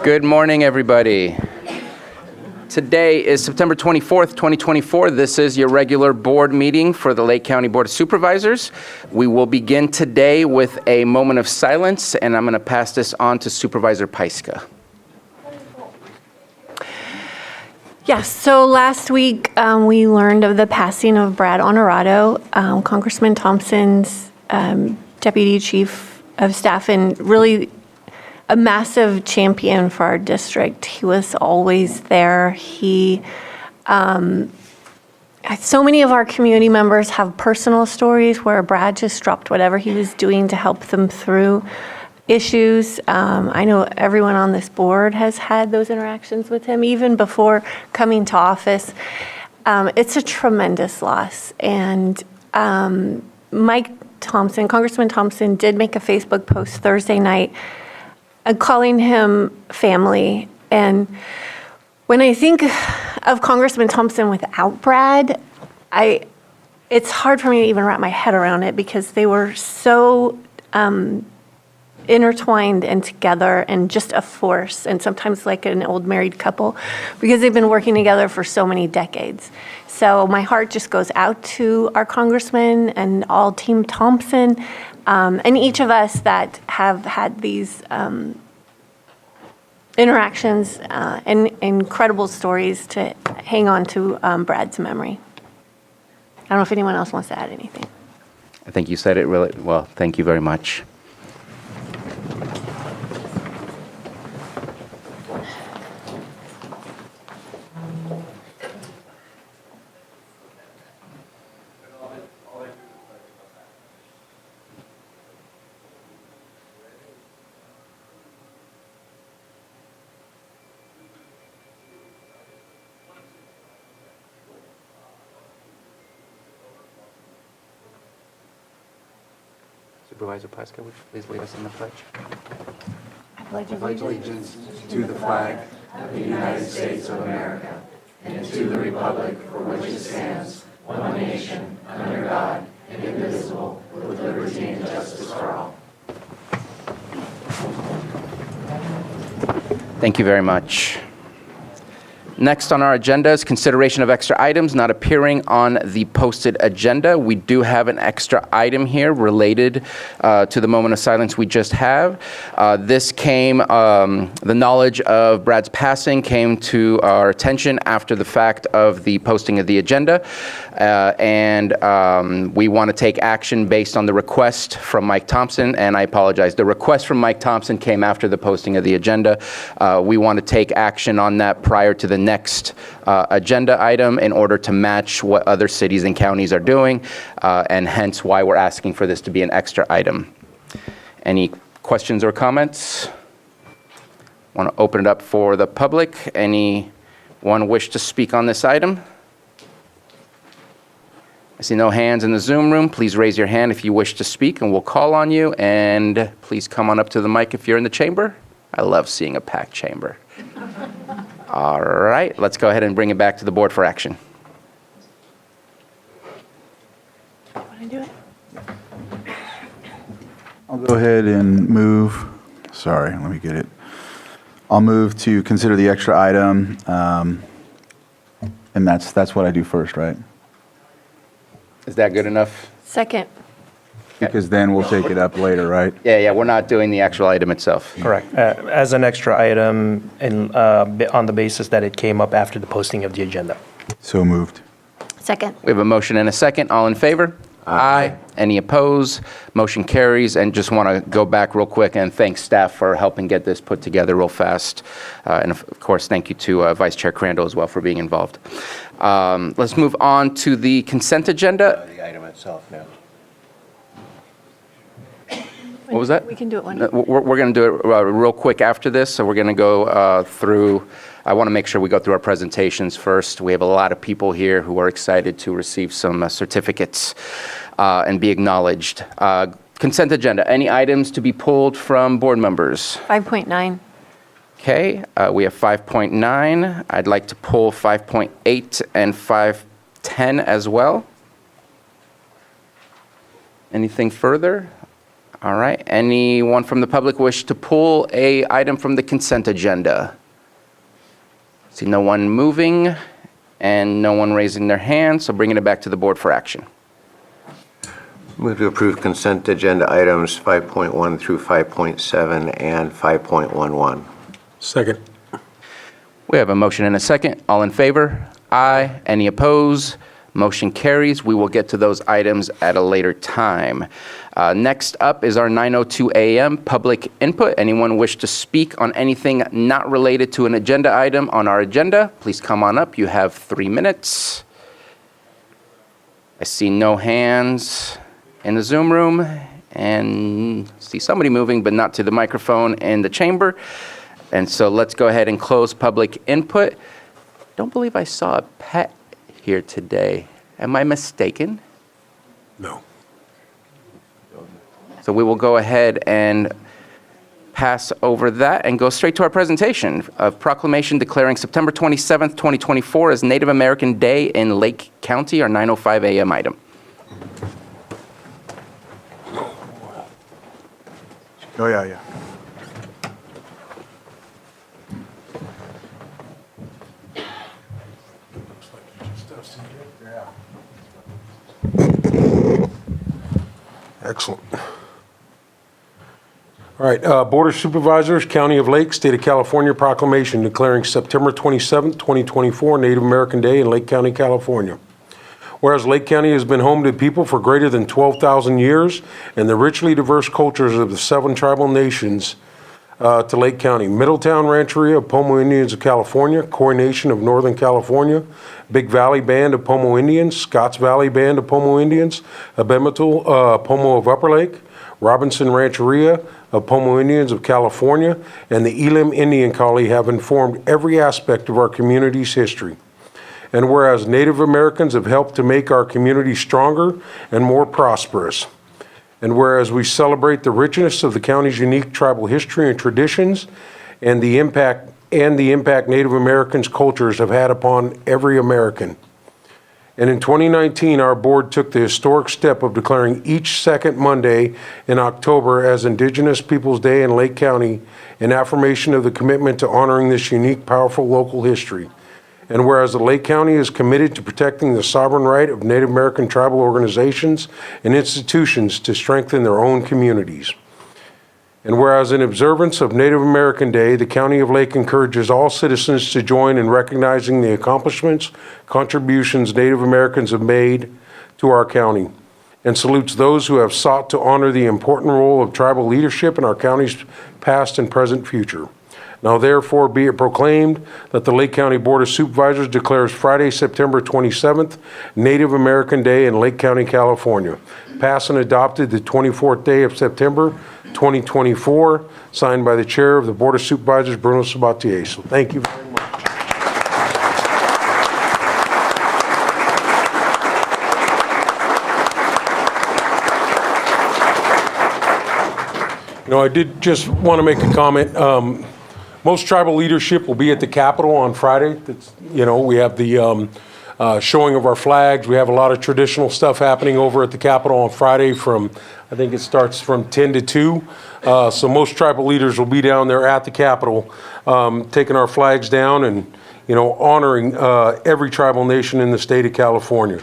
Good morning, everybody. Today is September 24th, 2024. This is your regular board meeting for the Lake County Board of Supervisors. We will begin today with a moment of silence, and I'm going to pass this on to Supervisor Paiska. Yes, so last week we learned of the passing of Brad Honorado, Congressman Thompson's Deputy Chief of Staff, and really a massive champion for our district. He was always there. So many of our community members have personal stories where Brad just dropped whatever he was doing to help them through issues. I know everyone on this board has had those interactions with him, even before coming to office. It's a tremendous loss. And Mike Thompson, Congressman Thompson, did make a Facebook post Thursday night calling him family. And when I think of Congressman Thompson without Brad, it's hard for me to even wrap my head around it, because they were so intertwined and together and just a force, and sometimes like an old married couple, because they've been working together for so many decades. So my heart just goes out to our congressman and all Team Thompson, and each of us that have had these interactions and incredible stories to hang on to Brad's memory. I don't know if anyone else wants to add anything. I think you said it really well. Thank you very much. Supervisor Paiska, would you please lead us in the pledge? I pledge allegiance to the flag of the United States of America and to the republic for which it stands, one nation, under God, indivisible, with liberty and justice for all. Thank you very much. Next on our agenda is consideration of extra items not appearing on the posted agenda. We do have an extra item here related to the moment of silence we just have. This came, the knowledge of Brad's passing came to our attention after the fact of the posting of the agenda. And we want to take action based on the request from Mike Thompson. And I apologize, the request from Mike Thompson came after the posting of the agenda. We want to take action on that prior to the next agenda item in order to match what other cities and counties are doing, and hence why we're asking for this to be an extra item. Any questions or comments? Want to open it up for the public. Anyone wish to speak on this item? I see no hands in the Zoom room. Please raise your hand if you wish to speak, and we'll call on you. And please come on up to the mic if you're in the chamber. I love seeing a packed chamber. All right, let's go ahead and bring it back to the board for action. Want to do it? I'll go ahead and move. Sorry, let me get it. I'll move to consider the extra item, and that's what I do first, right? Is that good enough? Second. Because then we'll take it up later, right? Yeah, we're not doing the actual item itself. Correct. As an extra item and on the basis that it came up after the posting of the agenda. So moved. Second. We have a motion and a second. All in favor? Aye. Any opposed? Motion carries. And just want to go back real quick and thank staff for helping get this put together real fast. And of course, thank you to Vice Chair Crandall as well for being involved. Let's move on to the consent agenda. The item itself now. What was that? We can do it one. We're going to do it real quick after this. So we're going to go through, I want to make sure we go through our presentations first. We have a lot of people here who are excited to receive some certificates and be acknowledged. Consent agenda, any items to be pulled from board members? 5.9. Okay, we have 5.9. I'd like to pull 5.8 and 5.10 as well. Anything further? All right. Anyone from the public wish to pull a item from the consent agenda? See no one moving and no one raising their hand, so bringing it back to the board for action. Move to approve consent agenda items 5.1 through 5.7 and 5.11. Second. We have a motion and a second. All in favor? Aye. Any opposed? Motion carries. We will get to those items at a later time. Next up is our 9:02 a.m. public input. Anyone wish to speak on anything not related to an agenda item on our agenda, please come on up. You have 3 minutes. I see no hands in the Zoom room and see somebody moving, but not to the microphone in the chamber. And so let's go ahead and close public input. Don't believe I saw a pet here today. Am I mistaken? No. So we will go ahead and pass over that and go straight to our presentation of proclamation declaring September 27th, 2024 as Native American Day in Lake County, our 9:05 a.m. item. Oh, yeah. Excellent. All right, Board of Supervisors, County of Lake, State of California proclamation declaring September 27th, 2024 Native American Day in Lake County, California. Whereas Lake County has been home to people for greater than 12,000 years and the richly diverse cultures of the 7 tribal nations to Lake County: Middletown Rancheria of Pomo Indians of California, Khoi Nation of Northern California, Big Valley Band of Pomo Indians, Scotts Valley Band of Pomo Indians, Abemetal Pomo of Upper Lake, Robinson Rancheria of Pomo Indians of California, and the Elam Indian Colony have informed every aspect of our community's history. And whereas Native Americans have helped to make our community stronger and more prosperous. And whereas we celebrate the richness of the county's unique tribal history and traditions and the impact Native Americans' cultures have had upon every American. And in 2019, our board took the historic step of declaring each second Monday in October as Indigenous Peoples Day in Lake County, in affirmation of the commitment to honoring this unique, powerful local history. And whereas the Lake County is committed to protecting the sovereign right of Native American tribal organizations and institutions to strengthen their own communities. And whereas in observance of Native American Day, the County of Lake encourages all citizens to join in recognizing the accomplishments, contributions Native Americans have made to our county, and salutes those who have sought to honor the important role of tribal leadership in our county's past and present future. Now therefore be it proclaimed that the Lake County Board of Supervisors declares Friday, September 27th, Native American Day in Lake County, California. Passed and adopted the 24th day of September, 2024, signed by the Chair of the Board of Supervisors, Bruno Sabatier. So thank you very much. You know, I did just want to make a comment. Most tribal leadership will be at the Capitol on Friday. That's, you know, we have the showing of our flags. We have a lot of traditional stuff happening over at the Capitol on Friday from, I think it starts from 10 to 2. So most tribal leaders will be down there at the Capitol taking our flags down and, you know, honoring every tribal nation in the state of California.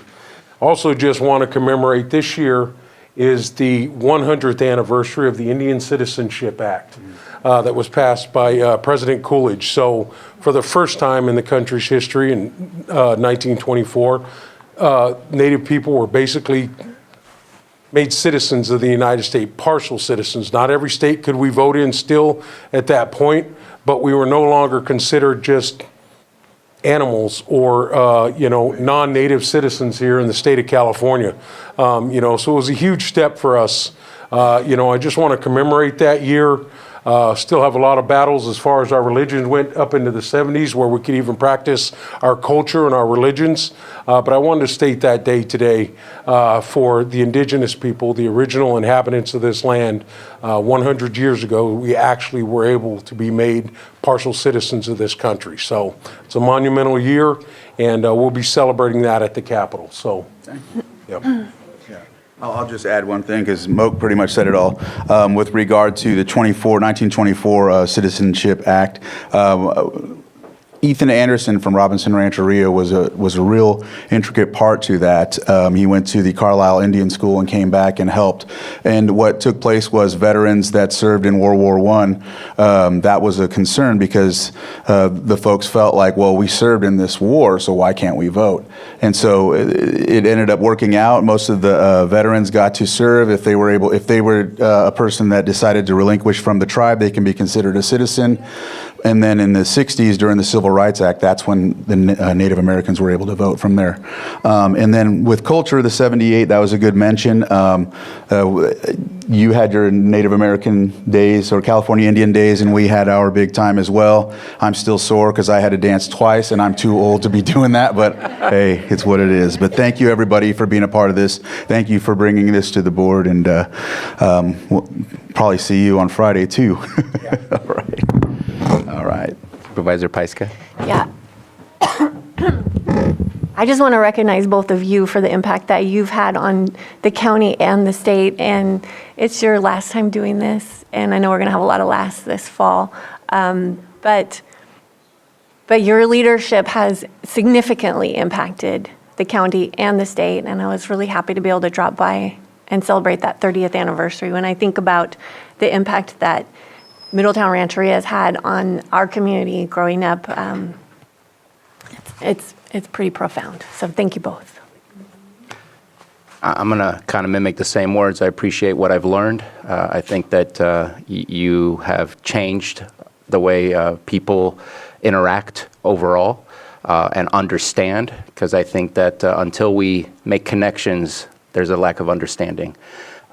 Also just want to commemorate this year is the 100th anniversary of the Indian Citizenship Act that was passed by President Coolidge. So for the first time in the country's history in 1924, Native people were basically made citizens of the United States, partial citizens. Not every state could we vote in still at that point, but we were no longer considered just animals or, you know, non-native citizens here in the state of California. You know, so it was a huge step for us. You know, I just want to commemorate that year. Still have a lot of battles as far as our religions went up into the 70s where we could even practice our culture and our religions. But I wanted to state that day today for the indigenous people, the original inhabitants of this land. 100 years ago, we actually were able to be made partial citizens of this country. So it's a monumental year, and we'll be celebrating that at the Capitol. So, yep. I'll just add one thing, because Moak pretty much said it all. With regard to the 1924 Citizenship Act, Ethan Anderson from Robinson Rancheria was a real intricate part to that. He went to the Carlisle Indian School and came back and helped. And what took place was veterans that served in World War I, that was a concern, because the folks felt like, well, we served in this war, so why can't we vote? And so it ended up working out. Most of the veterans got to serve. If they were a person that decided to relinquish from the tribe, they can be considered a citizen. And then in the 60s, during the Civil Rights Act, that's when the Native Americans were able to vote from there. And then with culture, the 78, that was a good mention. You had your Native American days or California Indian days, and we had our big time as well. I'm still sore because I had to dance twice, and I'm too old to be doing that, but hey, it's what it is. But thank you, everybody, for being a part of this. Thank you for bringing this to the board, and we'll probably see you on Friday, too. All right. All right. Supervisor Pyska? Yeah. I just want to recognize both of you for the impact that you've had on the county and the state. And it's your last time doing this. And I know we're going to have a lot of lasts this fall. But your leadership has significantly impacted the county and the state. And I was really happy to be able to drop by and celebrate that 30th anniversary. When I think about the impact that Middletown Rancheria has had on our community growing up, it's pretty profound. So thank you both. I'm going to kind of mimic the same words. I appreciate what I've learned. I think that you have changed the way people interact overall and understand, because I think that until we make connections, there's a lack of understanding.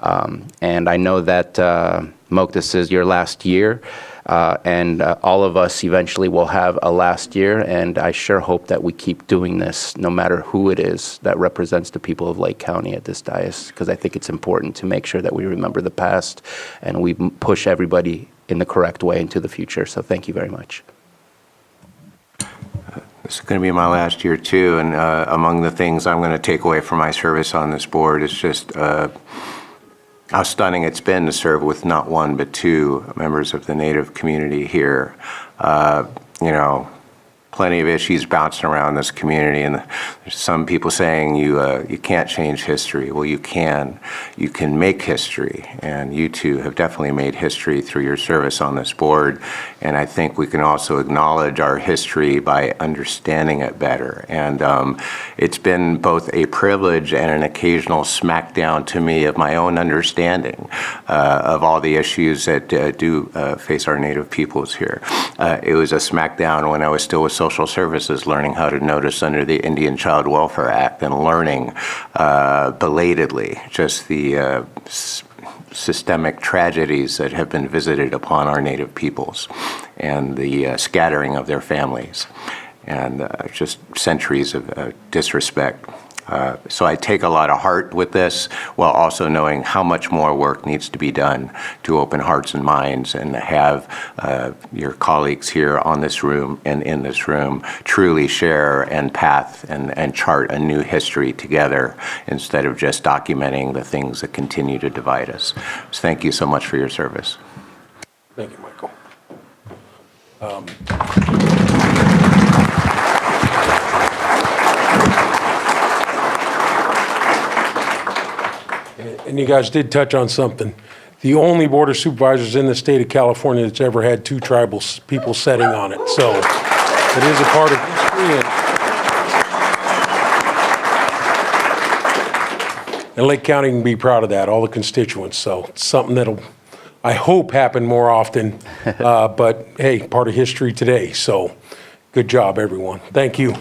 And I know that, Moak, this is your last year, and all of us eventually will have a last year, and I sure hope that we keep doing this no matter who it is that represents the people of Lake County at this dais, because I think it's important to make sure that we remember the past and we push everybody in the correct way into the future. So thank you very much. This is going to be my last year, too, and among the things I'm going to take away from my service on this board is just how stunning it's been to serve with not one but two members of the Native community here. You know, plenty of issues bouncing around this community, and there's some people saying you can't change history. Well, you can. You can make history, and you two have definitely made history through your service on this board. And I think we can also acknowledge our history by understanding it better. And it's been both a privilege and an occasional smackdown to me of my own understanding of all the issues that do face our Native peoples here. It was a smackdown when I was still with Social Services, learning how to notice under the Indian Child Welfare Act, and learning belatedly just the systemic tragedies that have been visited upon our Native peoples, and the scattering of their families, and just centuries of disrespect. So I take a lot of heart with this, while also knowing how much more work needs to be done to open hearts and minds, and to have your colleagues here on this room and in this room truly share and path and chart a new history together, instead of just documenting the things that continue to divide us. So thank you so much for your service. Thank you, Michael. And you guys did touch on something. The only Board of Supervisors in the state of California that's ever had two tribal people sitting on it. So it is a part of history. And Lake County can be proud of that, all the constituents. So it's something that'll, I hope, happen more often. But hey, part of history today. So good job, everyone. Thank you.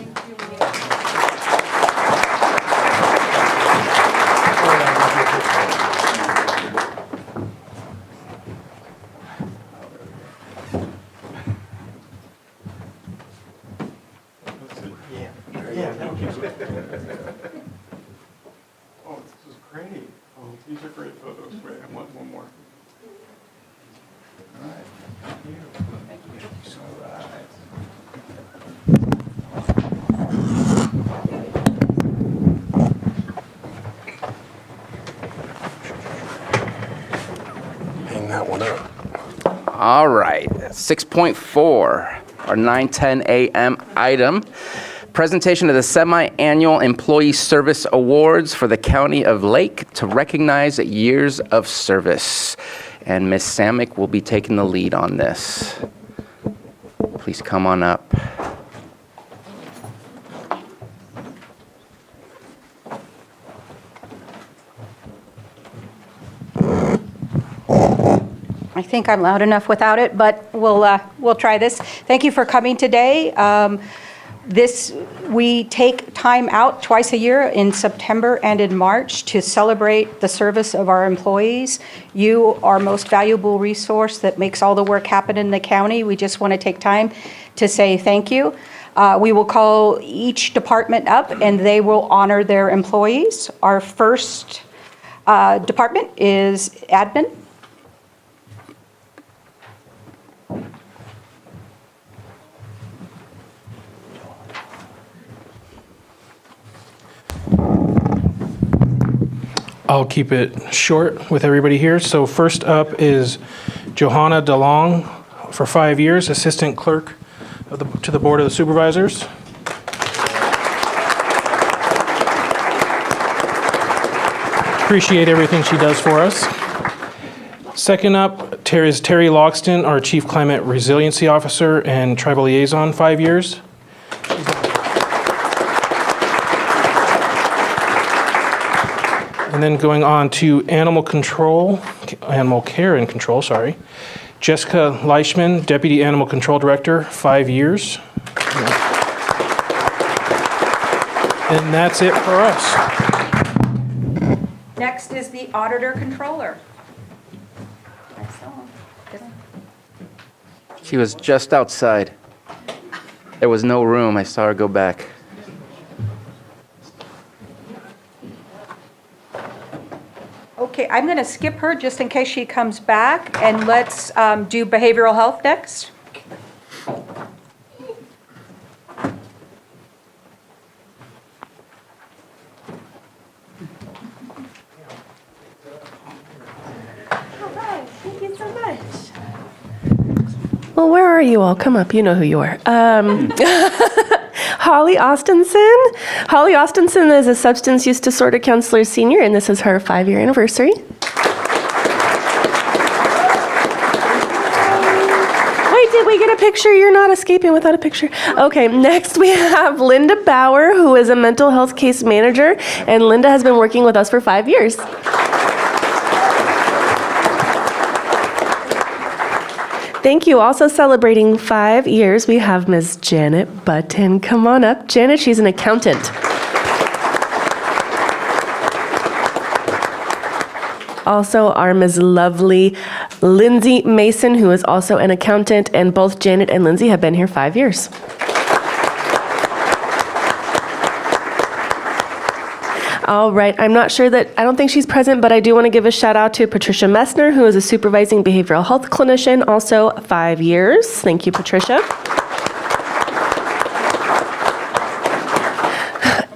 Oh, this is great. Oh, these are great photos. Wait, I want one more. All right. Thank you. Thank you. All right. All right, 6.4, our 9:10 a.m. item. Presentation of the semi-annual Employee Service Awards for the County of Lake to recognize years of service. And Ms. Samick will be taking the lead on this. Please come on up. I think I'm loud enough without it, but we'll try this. Thank you for coming today. We take time out twice a year in September and in March to celebrate the service of our employees. You are our most valuable resource that makes all the work happen in the county. We just want to take time to say thank you. We will call each department up and they will honor their employees. Our first department is admin. I'll keep it short with everybody here. So first up is Johanna DeLong for 5 years, Assistant Clerk to the Board of the Supervisors. Appreciate everything she does for us. Second up is Terry Loxton, our Chief Climate Resiliency Officer and Tribal Liaison, 5 years. And then going on to animal care and control, sorry. Jessica Leichman, Deputy Animal Control Director, 5 years. And that's it for us. Next is the Auditor Controller. She was just outside. There was no room. I saw her go back. Okay, I'm going to skip her just in case she comes back, and let's do behavioral health next. All right, thank you so much. Well, where are you all? Come up, you know who you are. Holly Austinson. Holly Austinson is a substance use disorder counselor senior, and this is her 5-year anniversary. Wait, did we get a picture? You're not escaping without a picture. Okay, next we have Linda Bauer, who is a mental health case manager, and Linda has been working with us for 5 years. Thank you. Also celebrating 5 years, we have Ms. Janet Button. Come on up. Janet, she's an accountant. Also, our Ms. Lovely Lindsay Mason, who is also an accountant, and both Janet and Lindsay have been here 5 years. All right, I don't think she's present, but I do want to give a shout out to Patricia Messner, who is a supervising behavioral health clinician, also 5 years. Thank you, Patricia.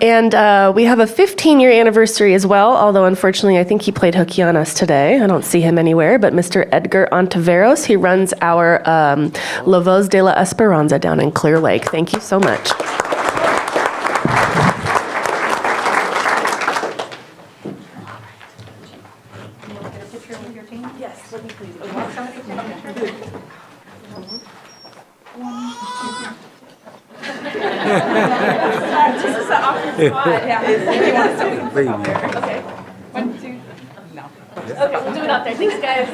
And we have a 15-year anniversary as well, although unfortunately I think he played hooky on us today. I don't see him anywhere, but Mr. Edgar Ontiveros, he runs our La Voz de la Esperanza down in Clear Lake. Thank you so much. Baby. Okay. 1, 2, no. Okay, we'll do it out there. Thanks, guys.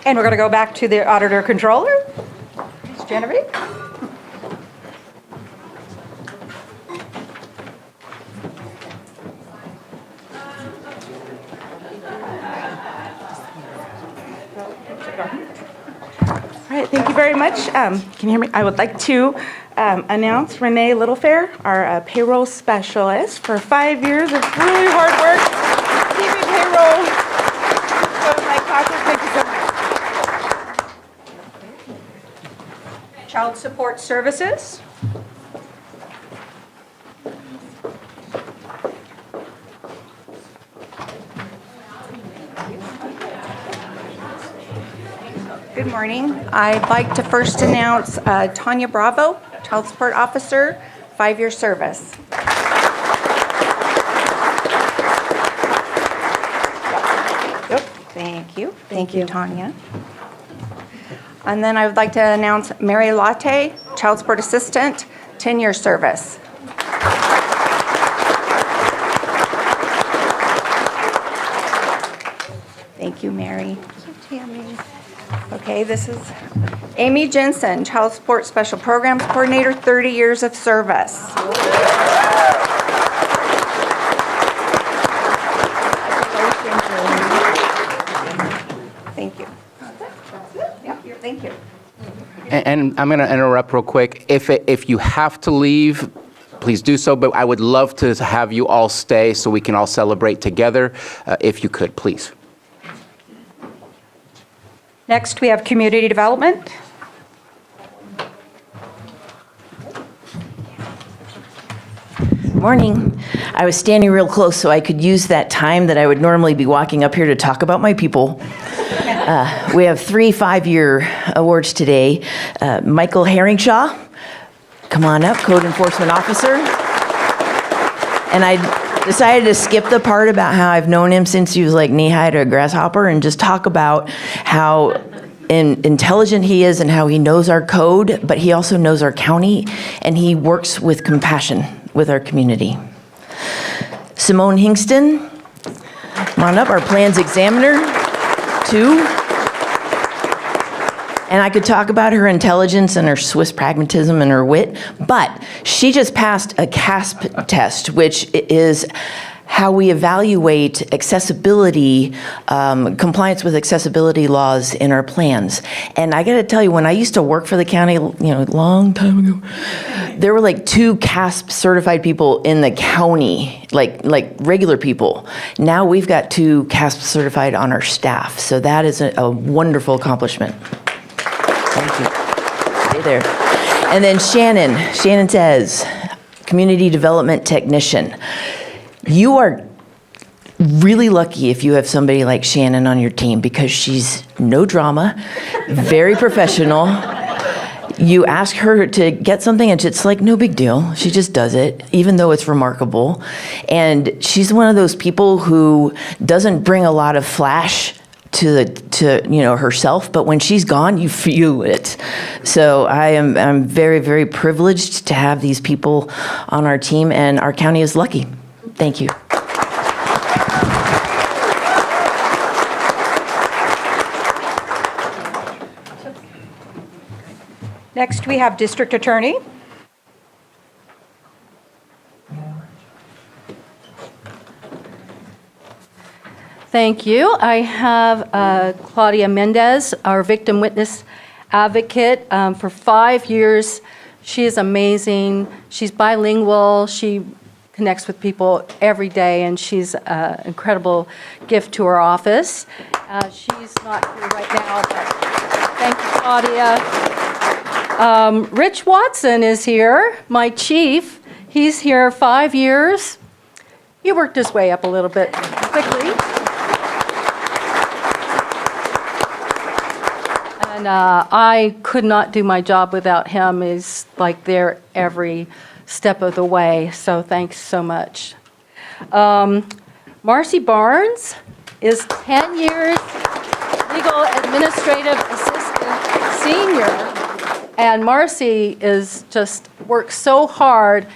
And we're going to go back to the Auditor Controller. Ms. Genevieve. All right, thank you very much. Can you hear me? I would like to announce Renee Littlefair, our payroll specialist, for 5 years of really hard work keeping payroll out of my pocket. Thank you so much. Child Support Services. Good morning. I'd like to first announce Tanya Bravo, Child Support Officer, 5-year service. Yep. Thank you. Thank you, Tanya. And then I would like to announce Mary Latte, Child Support Assistant, 10-year service. Thank you, Mary. Thank you, Tammy. Okay, this is Amy Jensen, Child Support Special Programs Coordinator, 30 years of service. Thank you. Yeah, thank you. And I'm going to interrupt real quick. If you have to leave, please do so, but I would love to have you all stay so we can all celebrate together. If you could, please. Next, we have Community Development. Morning. I was standing real close so I could use that time that I would normally be walking up here to talk about my people. We have 3 5-year awards today. Michael Herringshaw, come on up, Code Enforcement Officer. And I decided to skip the part about how I've known him since he was like knee-high to a grasshopper and just talk about how intelligent he is and how he knows our code, but he also knows our county, and he works with compassion with our community. Simone Hingston, come on up, our plans examiner, 2. And I could talk about her intelligence and her Swiss pragmatism and her wit, but she just passed a CASP test, which is how we evaluate accessibility, compliance with accessibility laws in our plans. And I gotta tell you, when I used to work for the county, a long time ago, there were like 2 CASP certified people in the county, like regular people. Now we've got 2 CASP certified on our staff. So that is a wonderful accomplishment. Thank you. Stay there. And then Shannon says, Community Development Technician. You are really lucky if you have somebody like Shannon on your team because she's no drama, very professional. You ask her to get something and it's like no big deal. She just does it, even though it's remarkable. And she's one of those people who doesn't bring a lot of flash to herself, but when she's gone, you feel it. So I'm very, very privileged to have these people on our team, and our county is lucky. Thank you. Next, we have District Attorney. Thank you. I have Claudia Mendez, our victim witness advocate, for 5 years. She is amazing. She's bilingual. She connects with people every day, and she's an incredible gift to our office. She's not here right now, but thank you, Claudia. Rich Watson is here, my chief. He's here 5 years. He worked his way up a little bit quickly. And I could not do my job without him. He's like there every step of the way, so thanks so much. Marcy Barnes is 10 years legal administrative assistant senior, and Marcy is just works so hard.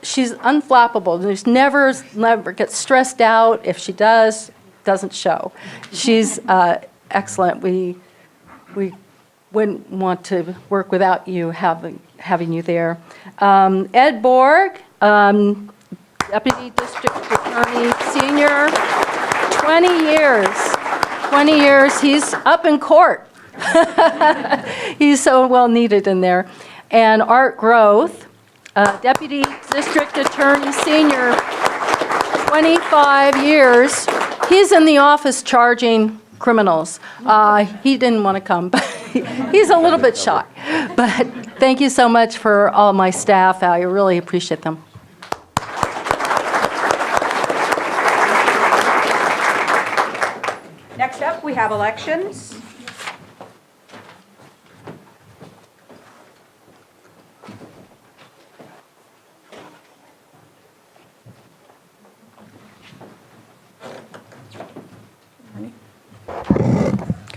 She's unflappable. There's never gets stressed out. If she doesn't show. She's excellent. We wouldn't want to work without you having you there. Ed Borg, Deputy District Attorney, Senior, 20 years. 20 years, he's up in court. He's so well needed in there. And Art Groth, Deputy District Attorney, Senior, 25 years. He's in the office charging criminals. He didn't want to come, but he's a little bit shy. But thank you so much for all my staff. I really appreciate them. Next up, we have elections.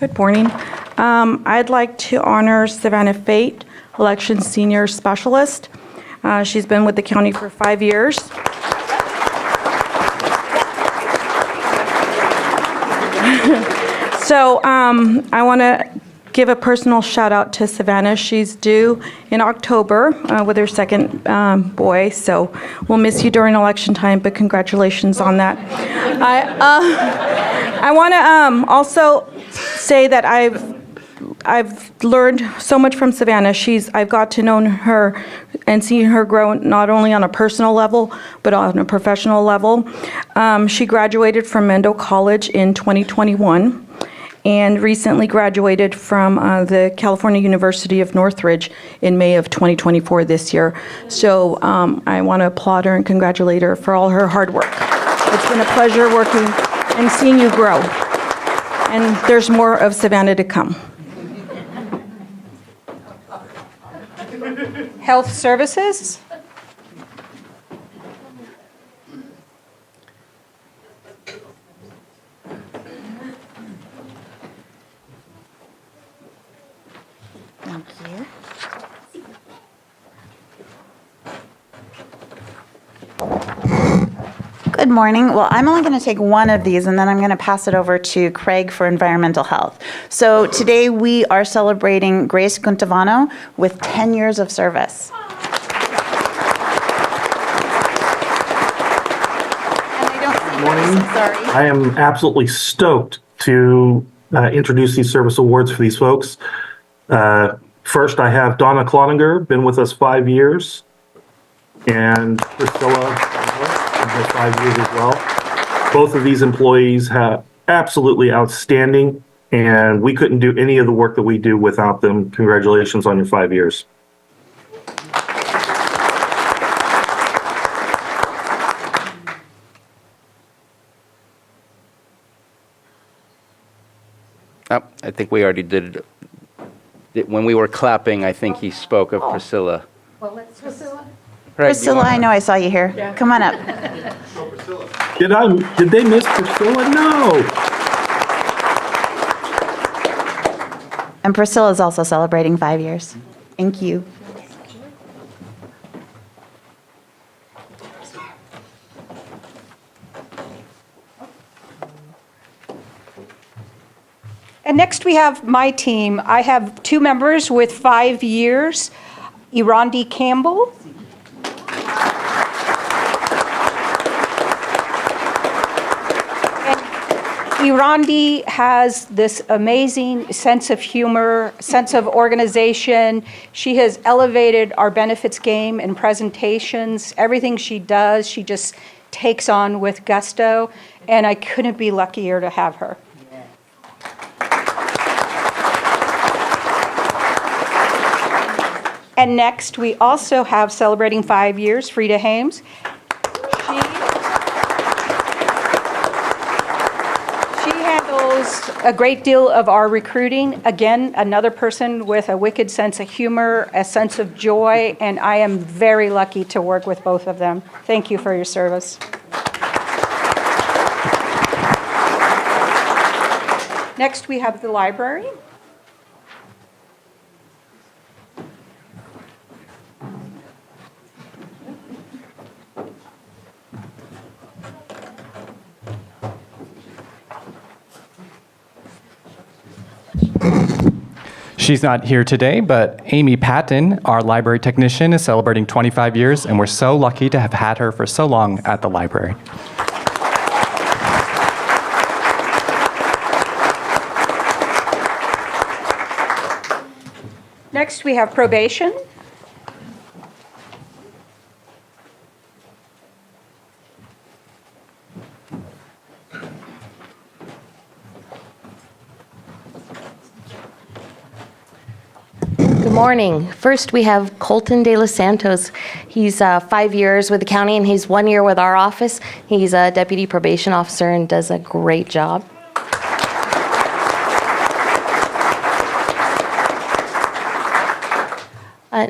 Good morning. I'd like to honor Savannah Fate, Election Senior Specialist. She's been with the county for 5 years. So I want to give a personal shout out to Savannah. She's due in October with her second boy, so we'll miss you during election time, but congratulations on that. I want to also say that I've learned so much from Savannah. I've got to know her and see her grow not only on a personal level, but on a professional level. She graduated from Mendo College in 2021 and recently graduated from the California University of Northridge in May of 2024 this year. So I want to applaud her and congratulate her for all her hard work. It's been a pleasure working and seeing you grow. And there's more of Savannah to come. Health Services. Thank you. Good morning. Well, I'm only going to take one of these, and then I'm going to pass it over to Craig for environmental health. So today we are celebrating Grace Cuntavano with 10 years of service. Good morning. I am absolutely stoked to introduce these service awards for these folks. First, I have Donna Cloninger, been with us 5 years, and Priscilla, been here 5 years as well. Both of these employees have absolutely outstanding, and we couldn't do any of the work that we do without them. Congratulations on your 5 years. Oh, I think we already did it. When we were clapping, I think he spoke of Priscilla. Well, let's Priscilla. Right, Priscilla, I know I saw you here. Yeah. Come on up. Did they miss Priscilla? No. And Priscilla is also celebrating 5 years. Thank you. And next we have my team. I have 2 members with 5 years, Irondi Campbell. And Irondi has this amazing sense of humor, sense of organization. She has elevated our benefits game and presentations. Everything she does, she just takes on with gusto, and I couldn't be luckier to have her. And next, we also have celebrating 5 years, Frida Hames. She handles a great deal of our recruiting. Again, another person with a wicked sense of humor, a sense of joy, and I am very lucky to work with both of them. Thank you for your service. Next, we have the library. She's not here today, but Amy Patton, our library technician, is celebrating 25 years, and we're so lucky to have had her for so long at the library. Next, we have probation. Good morning. First, we have Colton De Los Santos. He's 5 years with the county, and he's 1 year with our office. He's a deputy probation officer and does a great job.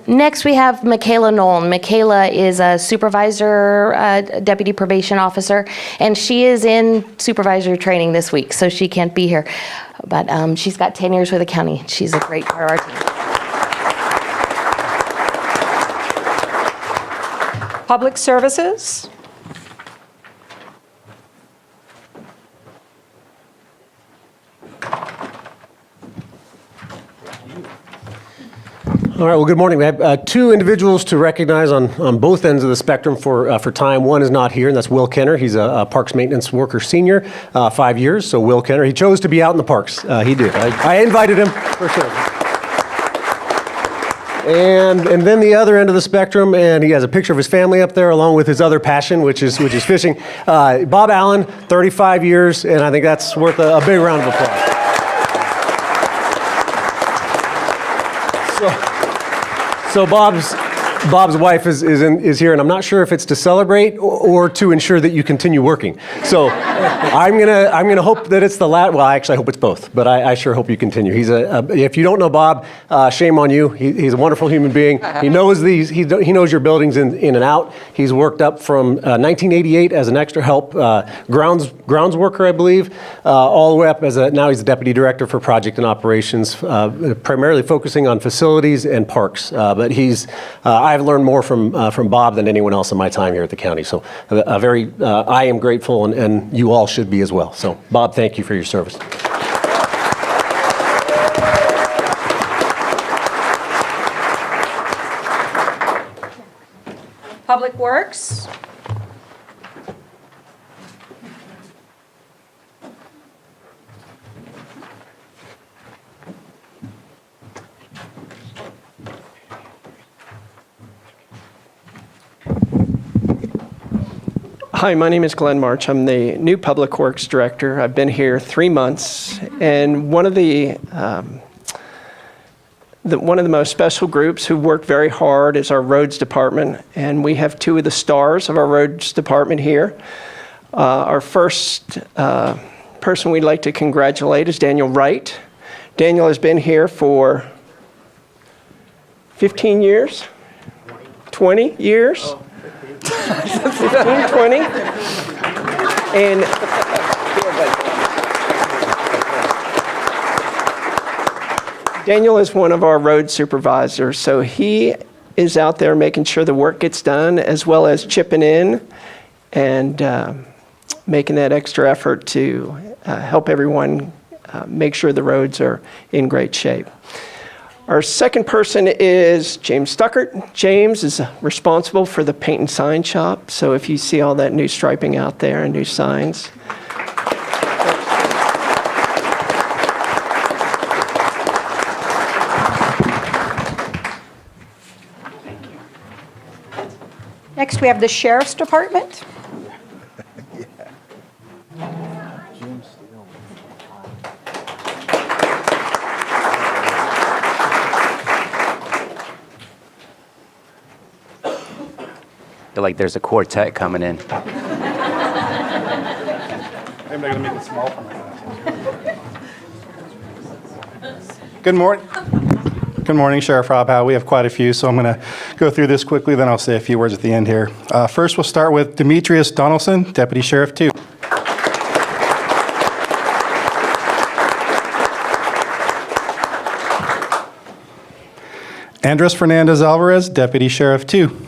Next, we have Michaela Nolan. Michaela is a supervisor, deputy probation officer, and she is in supervisory training this week, so she can't be here. But she's got 10 years with the county. She's a great part of our team. Public Services. All right, well, good morning. We have two individuals to recognize on both ends of the spectrum for time. One is not here, and that's Will Kenner. He's a Parks Maintenance Worker Senior, 5 years. So Will Kenner, he chose to be out in the parks. He did. I invited him for sure. And then the other end of the spectrum, and he has a picture of his family up there along with his other passion, which is fishing. Bob Allen, 35 years, and I think that's worth a big round of applause. So Bob's wife is here, and I'm not sure if it's to celebrate or to ensure that you continue working. So I'm gonna hope that it's the latter. Well, I actually hope it's both, but I sure hope you continue. He's if you don't know Bob, shame on you. He's a wonderful human being. He knows he knows your buildings in and out. He's worked up from 1988 as an extra help grounds worker, I believe, all the way up now he's the deputy director for project and operations, primarily focusing on facilities and parks. But I've learned more from Bob than anyone else in my time here at the county. So I am grateful, and you all should be as well. So Bob, thank you for your service. Public Works. Hi, my name is Glenn March. I'm the new Public Works Director. I've been here 3 months, and one of the most special groups who work very hard is our Roads Department, and we have two of the stars of our Roads Department here. Our first person we'd like to congratulate is Daniel Wright. Daniel has been here for 15 years? 20 years? 15, 20. And Daniel is one of our road supervisors, so he is out there making sure the work gets done, as well as chipping in and making that extra effort to help everyone make sure the roads are in great shape. Our second person is James Stuckert. James is responsible for the paint and sign shop. So if you see all that new striping out there and new signs. Next, we have the Sheriff's Department. Feel like there's a quartet coming in. Maybe I'm gonna make it small for myself. Good morning. Good morning, Sheriff Rob Howe. We have quite a few, so I'm going to go through this quickly, then I'll say a few words at the end here. First, we'll start with Demetrius Donaldson, Deputy Sheriff 2. Andres Fernandez Alvarez, Deputy Sheriff 2.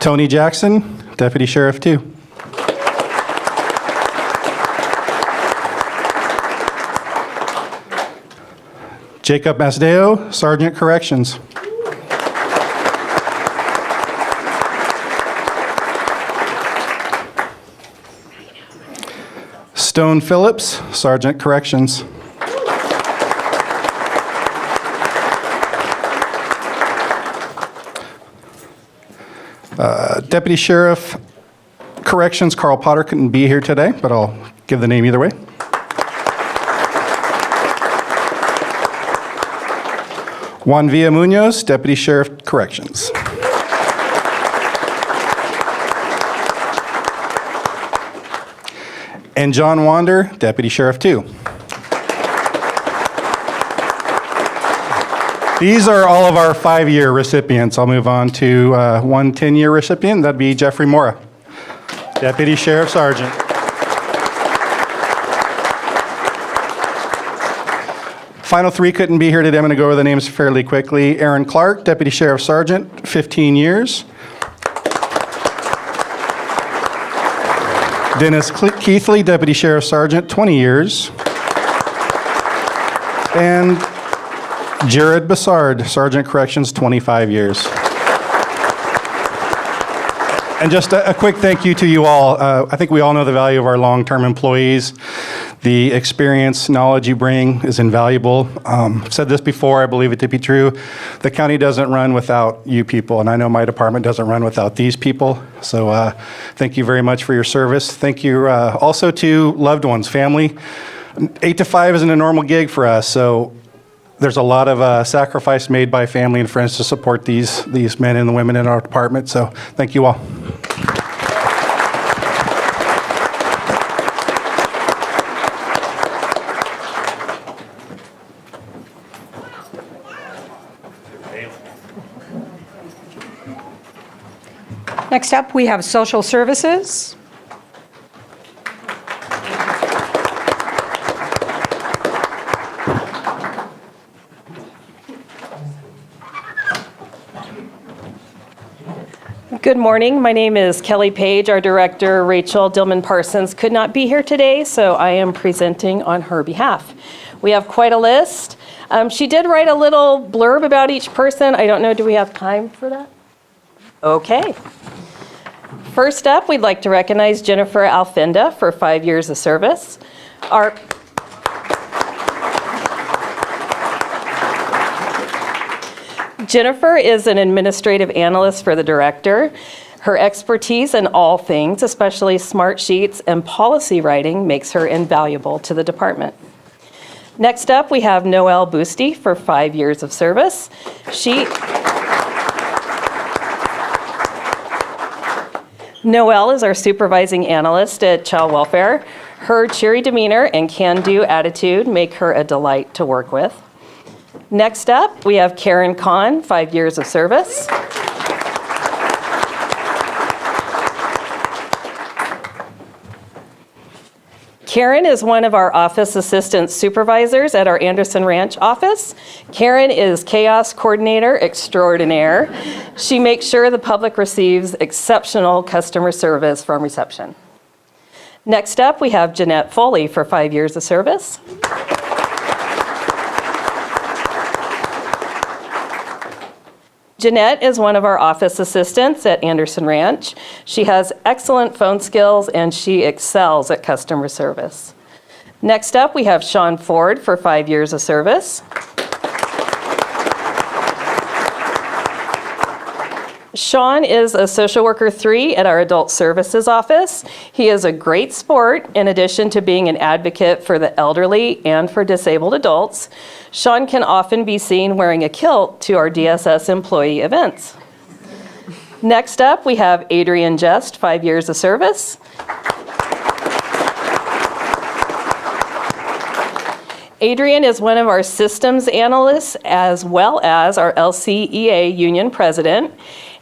Tony Jackson, Deputy Sheriff 2. Jacob Masdeo, Sergeant Corrections. Stone Phillips, Sergeant Corrections. Deputy Sheriff Corrections Carl Potter couldn't be here today, but I'll give the name either way. Juan Villa Munoz, Deputy Sheriff Corrections. And John Wander, Deputy Sheriff 2. These are all of our 5-year recipients. I'll move on to one 10-year recipient. That'd be Jeffrey Mora. Deputy Sheriff Sergeant. Final three couldn't be here today. I'm going to go over the names fairly quickly. Aaron Clark, Deputy Sheriff Sergeant, 15 years. Dennis Keithley, Deputy Sheriff Sergeant, 20 years. And Jared Bassard, Sergeant Corrections, 25 years. And just a quick thank you to you all. I think we all know the value of our long-term employees. The experience, knowledge you bring is invaluable. I've said this before, I believe it to be true. The county doesn't run without you people, and I know my department doesn't run without these people. So thank you very much for your service. Thank you also to loved ones, family. 8 to 5 isn't a normal gig for us, so there's a lot of sacrifice made by family and friends to support these men and the women in our department, so thank you all. Next up, we have social services. Good morning. My name is Kelly Page. Our director, Rachel Dillman-Parsons, could not be here today, so I am presenting on her behalf. We have quite a list. She did write a little blurb about each person. I don't know, do we have time for that? Okay. First up, we'd like to recognize Jennifer Alfinda for 5 years of service. Jennifer is an administrative analyst for the director. Her expertise in all things, especially smart sheets and policy writing, makes her invaluable to the department. Next up, we have Noelle Boosty for 5 years of service. Noelle is our supervising analyst at Child Welfare. Her cheery demeanor and can-do attitude make her a delight to work with. Next up, we have Karen Kahn, 5 years of service. Karen is one of our office assistant supervisors at our Anderson Ranch office. Karen is chaos coordinator extraordinaire. She makes sure the public receives exceptional customer service from reception. Next up, we have Jeanette Foley for 5 years of service. Jeanette is one of our office assistants at Anderson Ranch. She has excellent phone skills and she excels at customer service. Next up, we have Sean Ford for 5 years of service. Sean is a social worker 3 at our adult services office. He is a great sport in addition to being an advocate for the elderly and for disabled adults. Sean can often be seen wearing a kilt to our DSS employee events. Next up, we have Adrian Jest, 5 years of service. Adrian is one of our systems analysts as well as our LCEA union president.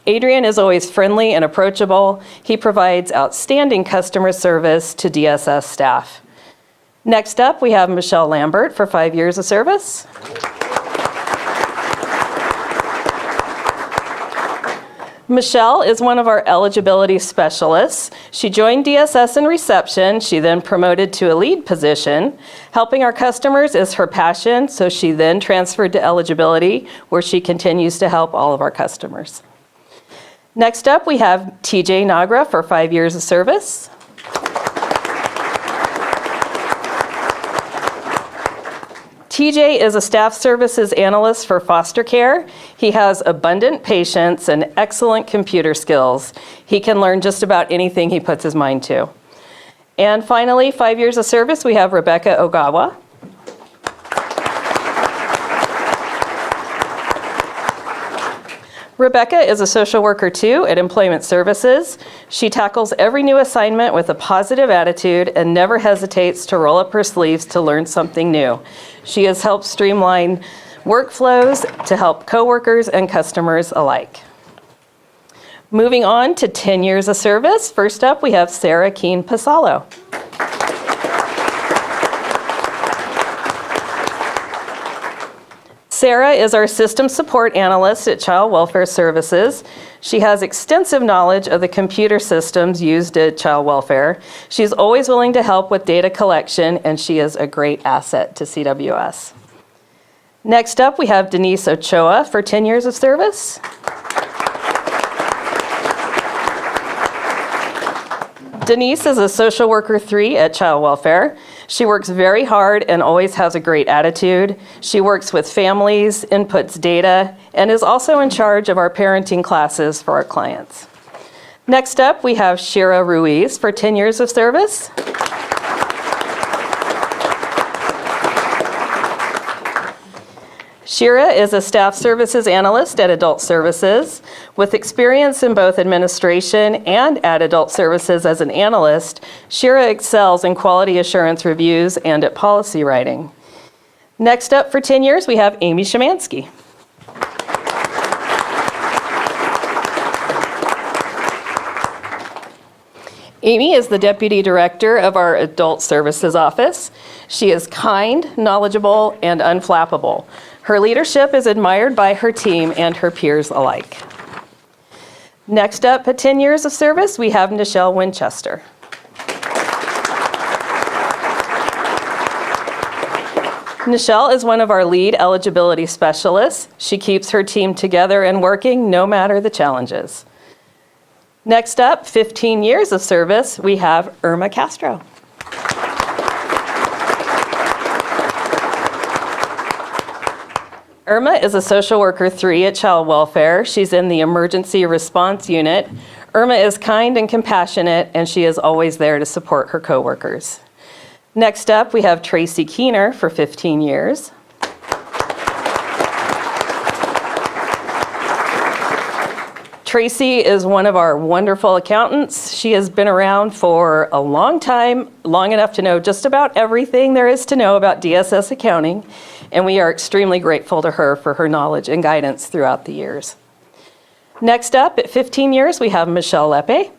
Adrian is always friendly and approachable. He provides outstanding customer service to DSS staff. Next up, we have Michelle Lambert for 5 years of service. Michelle is one of our eligibility specialists. She joined DSS in reception. She then promoted to a lead position. Helping our customers is her passion, so she then transferred to eligibility, where she continues to help all of our customers. Next up, we have TJ Nagra for 5 years of service. TJ is a staff services analyst for foster care. He has abundant patience and excellent computer skills. He can learn just about anything he puts his mind to. And finally, 5 years of service, we have Rebecca Ogawa. Rebecca is a social worker 2 at Employment Services. She tackles every new assignment with a positive attitude and never hesitates to roll up her sleeves to learn something new. She has helped streamline workflows to help coworkers and customers alike. Moving on to 10 years of service. First up, we have Sarah Keen Pasalo. Sarah is our system support analyst at Child Welfare Services. She has extensive knowledge of the computer systems used at child welfare. She's always willing to help with data collection, and she is a great asset to CWS. Next up, we have Denise Ochoa for 10 years of service. Denise is a social worker 3 at Child Welfare. She works very hard and always has a great attitude. She works with families, inputs data, and is also in charge of our parenting classes for our clients. Next up, we have Shira Ruiz for 10 years of service. Shira is a staff services analyst at Adult Services. With experience in both administration and at Adult Services as an analyst, Shira excels in quality assurance reviews and at policy writing. Next up for 10 years, we have Amy Shemansky. Amy is the Deputy Director of our Adult Services Office. She is kind, knowledgeable, and unflappable. Her leadership is admired by her team and her peers alike. Next up at 10 years of service, we have Nichelle Winchester. Nichelle is one of our lead eligibility specialists. She keeps her team together and working no matter the challenges. Next up, 15 years of service, we have Irma Castro. Irma is a social worker 3 at Child Welfare. She's in the emergency response unit. Irma is kind and compassionate, and she is always there to support her coworkers. Next up, we have Tracy Keener for 15 years. Tracy is one of our wonderful accountants. She has been around for a long time, long enough to know just about everything there is to know about DSS accounting, and we are extremely grateful to her for her knowledge and guidance throughout the years. Next up, at 15 years, we have Michelle Lepe.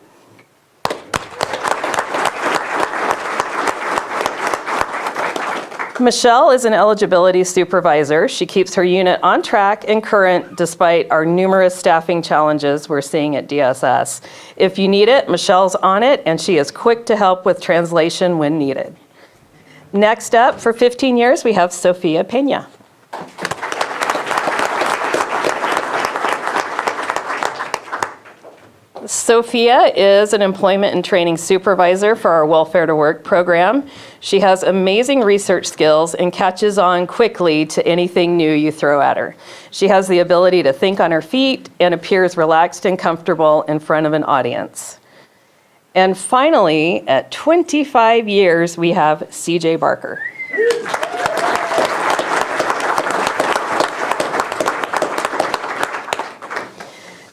Michelle is an eligibility supervisor. She keeps her unit on track and current despite our numerous staffing challenges we're seeing at DSS. If you need it, Michelle's on it, and she is quick to help with translation when needed. Next up, for 15 years, we have Sophia Pena. Sophia is an employment and training supervisor for our Welfare to Work program. She has amazing research skills and catches on quickly to anything new you throw at her. She has the ability to think on her feet and appears relaxed and comfortable in front of an audience. And finally, at 25 years, we have CJ Barker.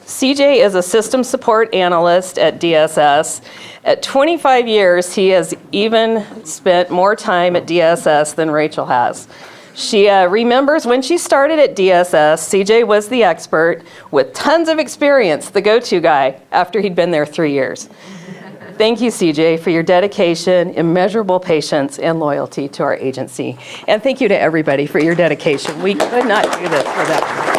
CJ is a system support analyst at DSS. At 25 years, he has even spent more time at DSS than Rachel has. She remembers when she started at DSS, CJ was the expert with tons of experience, the go-to guy, after he'd been there 3 years. Thank you, CJ, for your dedication, immeasurable patience, and loyalty to our agency. And thank you to everybody for your dedication. We could not do this without you.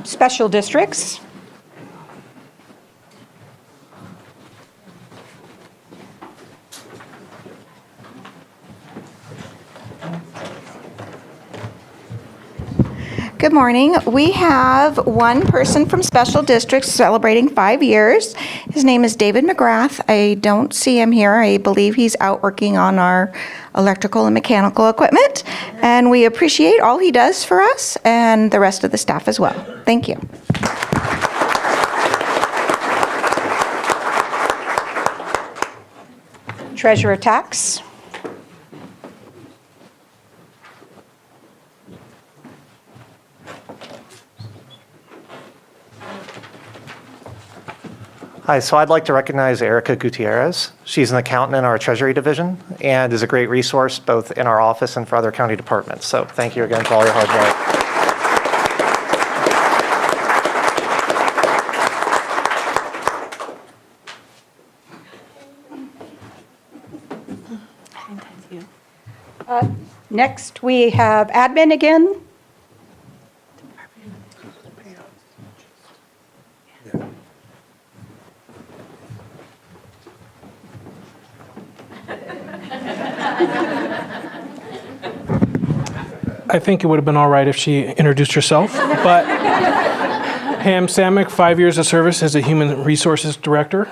Special districts. Good morning. We have one person from Special Districts celebrating 5 years. His name is David McGrath. I don't see him here. I believe he's out working on our electrical and mechanical equipment. And we appreciate all he does for us and the rest of the staff as well. Thank you. Treasurer Tax. So I'd like to recognize Erica Gutierrez. She's an accountant in our Treasury Division and is a great resource both in our office and for other county departments. So thank you again for all your hard work. Next, we have admin again. I think it would have been all right if she introduced herself, but Pam Samick, 5 years of service as a Human Resources Director.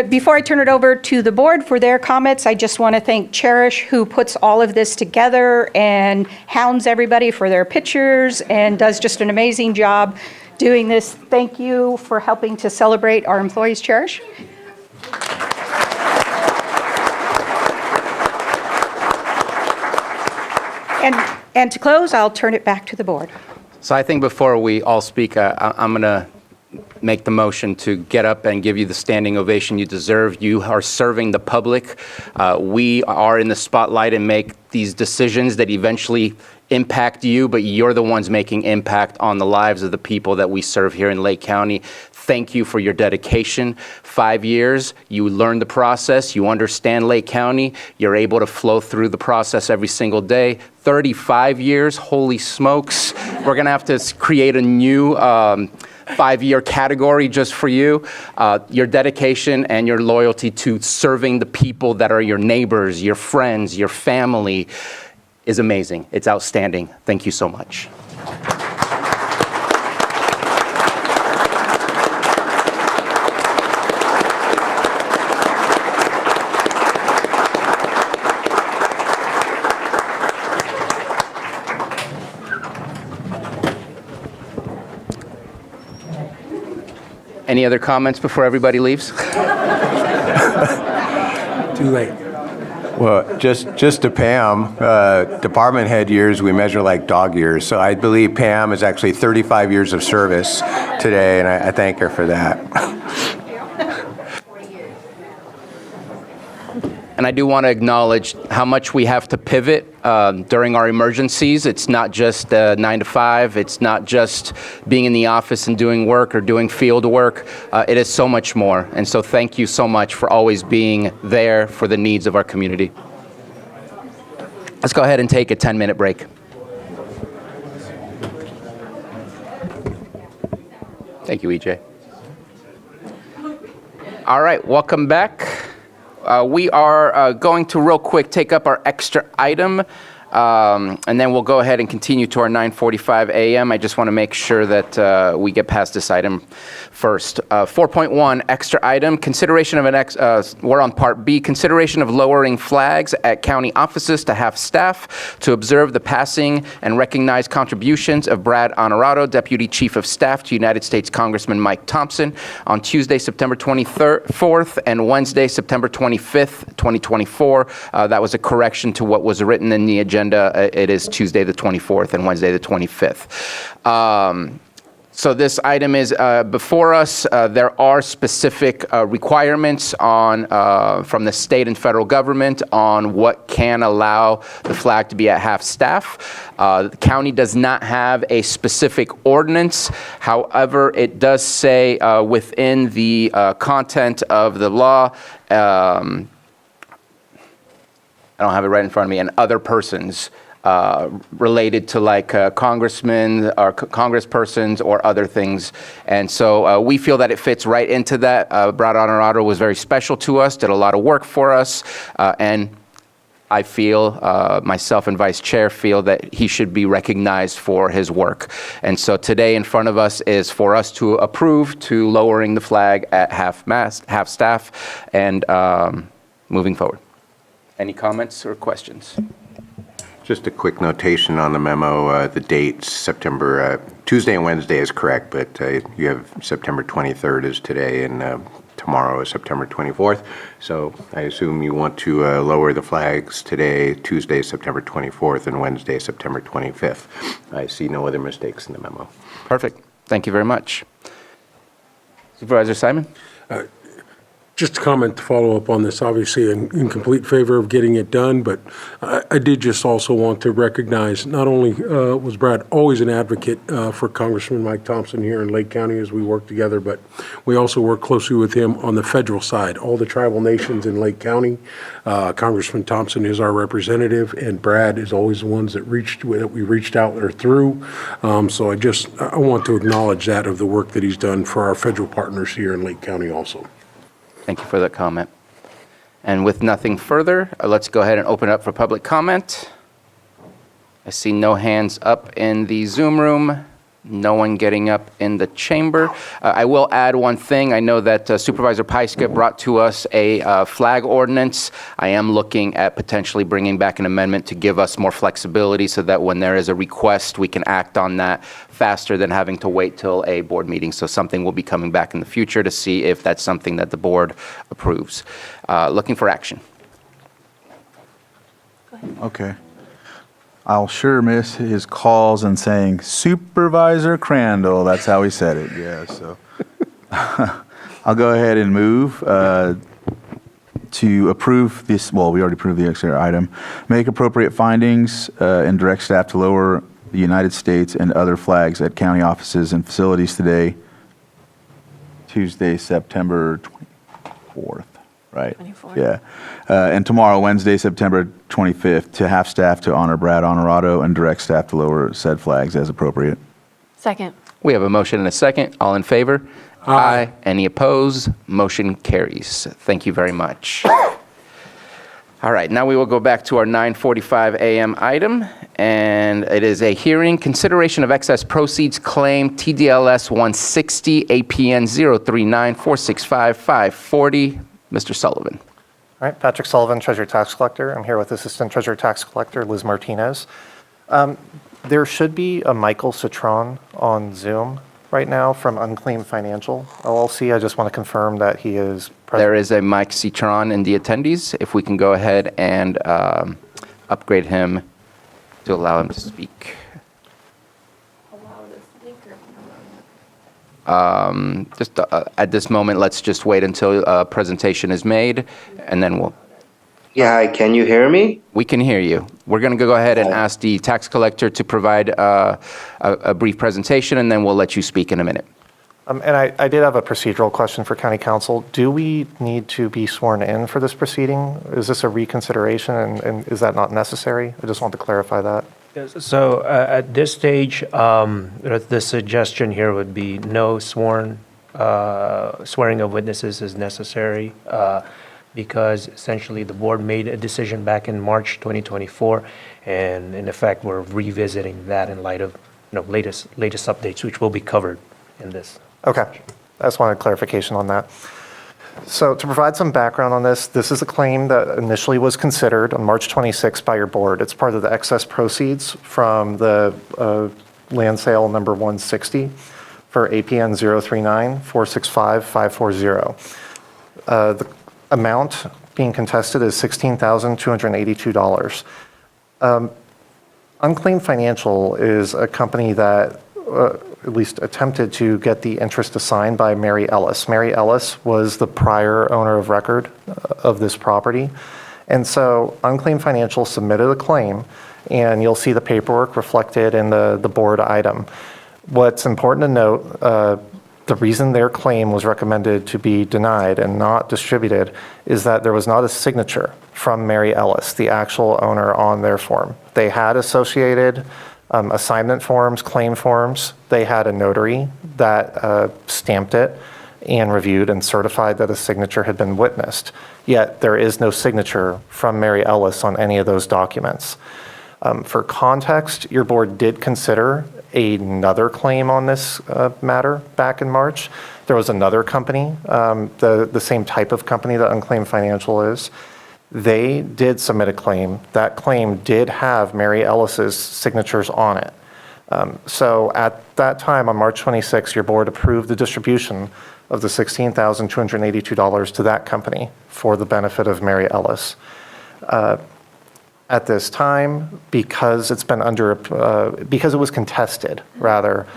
Before I turn it over to the board for their comments, I just want to thank Cherish, who puts all of this together and hounds everybody for their pictures and does just an amazing job doing this. Thank you for helping to celebrate our employees, Cherish. And to close, I'll turn it back to the board. So I think before we all speak, I'm going to make the motion to get up and give you the standing ovation you deserve. You are serving the public. We are in the spotlight and make these decisions that eventually impact you, but you're the ones making impact on the lives of the people that we serve here in Lake County. Thank you for your dedication. 5 years, you learn the process, you understand Lake County, you're able to flow through the process every single day. 35 years, holy smokes. We're gonna have to create a new 5-year category just for you. Your dedication and your loyalty to serving the people that are your neighbors, your friends, your family is amazing. It's outstanding. Thank you so much. Any other comments before everybody leaves? Too late. Well, just to Pam, department head years, we measure like dog years. So I believe Pam is actually 35 years of service today, and I thank her for that. And I do want to acknowledge how much we have to pivot during our emergencies. It's not just 9 to 5. It's not just being in the office and doing work or doing field work. It is so much more. And so thank you so much for always being there for the needs of our community. Let's go ahead and take a 10-minute break. Thank you, EJ. All right, welcome back. We are going to real quick take up our extra item, and then we'll go ahead and continue to our 9:45 a.m. I just want to make sure that we get past this item first. 4.1, extra item, consideration of we're on part B, consideration of lowering flags at county offices to have staff to observe the passing and recognize contributions of Brad Honorado, Deputy Chief of Staff to United States Congressman Mike Thompson, on Tuesday, September 24th and Wednesday, September 25th, 2024. That was a correction to what was written in the agenda. It is Tuesday the 24th and Wednesday the 25th. So this item is before us. There are specific requirements on from the state and federal government on what can allow the flag to be at half-staff. The county does not have a specific ordinance. However, it does say within the content of the law, I don't have it right in front of me, and other persons related to like congressmen or congresspersons or other things. And so we feel that it fits right into that. Brad Honorado was very special to us, did a lot of work for us, and I feel, myself and Vice Chair feel that he should be recognized for his work. And so today in front of us is for us to approve to lowering the flag at half-staff and moving forward. Any comments or questions? Just a quick notation on the memo, the dates, September, Tuesday and Wednesday is correct, but you have September 23rd is today, and tomorrow is September 24th. So I assume you want to lower the flags today, Tuesday, September 24th, and Wednesday, September 25th. I see no other mistakes in the memo. Perfect. Thank you very much. Supervisor Simon? Just a comment to follow up on this. Obviously, in complete favor of getting it done, but I did just also want to recognize not only was Brad always an advocate for Congressman Mike Thompson here in Lake County as we work together, but we also work closely with him on the federal side. All the tribal nations in Lake County, Congressman Thompson is our representative, and Brad is always the ones that we reached out or through. So I want to acknowledge that of the work that he's done for our federal partners here in Lake County also. Thank you for that comment. And with nothing further, let's go ahead and open it up for public comment. I see no hands up in the Zoom room, no one getting up in the chamber. I will add one thing. I know that Supervisor Pyska brought to us a flag ordinance. I am looking at potentially bringing back an amendment to give us more flexibility so that when there is a request, we can act on that faster than having to wait till a board meeting. So something will be coming back in the future to see if that's something that the board approves. Looking for action. Okay. I'll sure miss his calls and saying, Supervisor Crandall. That's how he said it, yeah. So I'll go ahead and move to approve this. Well, we already approved the extra item. Make appropriate findings and direct staff to lower the United States and other flags at county offices and facilities today, Tuesday, September 24th. Right. 24th. Yeah. And tomorrow, Wednesday, September 25th, to have staff to honor Brad Honorado and direct staff to lower said flags as appropriate. Second. We have a motion and a second. All in favor? Aye. Any opposed? Motion carries. Thank you very much. All right, now we will go back to our 9:45 a.m. item, and it is a hearing, consideration of excess proceeds claim TDLS 160 APN 039465540. Mr. Sullivan. All right, Patrick Sullivan, Treasurer Tax Collector. I'm here with Assistant Treasurer Tax Collector Liz Martinez. There should be a Michael Citron on Zoom right now from Unclaimed Financial LLC. I just want to confirm that he is present. There is a Mike Citron in the attendees. If we can go ahead and upgrade him to allow him to speak. Just at this moment, let's just wait until a presentation is made, and then we'll... Yeah, hi, can you hear me? We can hear you. We're going to go ahead and ask the tax collector to provide a brief presentation, and then we'll let you speak in a minute. And I did have a procedural question for County Council. Do we need to be sworn in for this proceeding? Is this a reconsideration, and is that not necessary? I just want to clarify that. So at this stage, the suggestion here would be no swearing of witnesses is necessary because essentially the board made a decision back in March 2024, and in effect we're revisiting that in light of latest updates, which will be covered in this. Okay, I just wanted clarification on that. So to provide some background on this, this is a claim that initially was considered on March 26th by your board. It's part of the excess proceeds from the land sale number 160 for APN 039465540. The amount being contested is $16,282. Unclaimed Financial is a company that at least attempted to get the interest assigned by Mary Ellis. Mary Ellis was the prior owner of record of this property. And so Unclaimed Financial submitted a claim, and you'll see the paperwork reflected in the board item. What's important to note, the reason their claim was recommended to be denied and not distributed is that there was not a signature from Mary Ellis, the actual owner, on their form. They had associated assignment forms, claim forms. They had a notary that stamped it and reviewed and certified that a signature had been witnessed. Yet there is no signature from Mary Ellis on any of those documents. For context, your board did consider another claim on this matter back in March. There was another company, the same type of company that Unclaimed Financial is. They did submit a claim. That claim did have Mary Ellis's signatures on it. So at that time, on March 26, your board approved the distribution of the $16,282 to that company for the benefit of Mary Ellis. At this time, because it's been because it was contested, rather,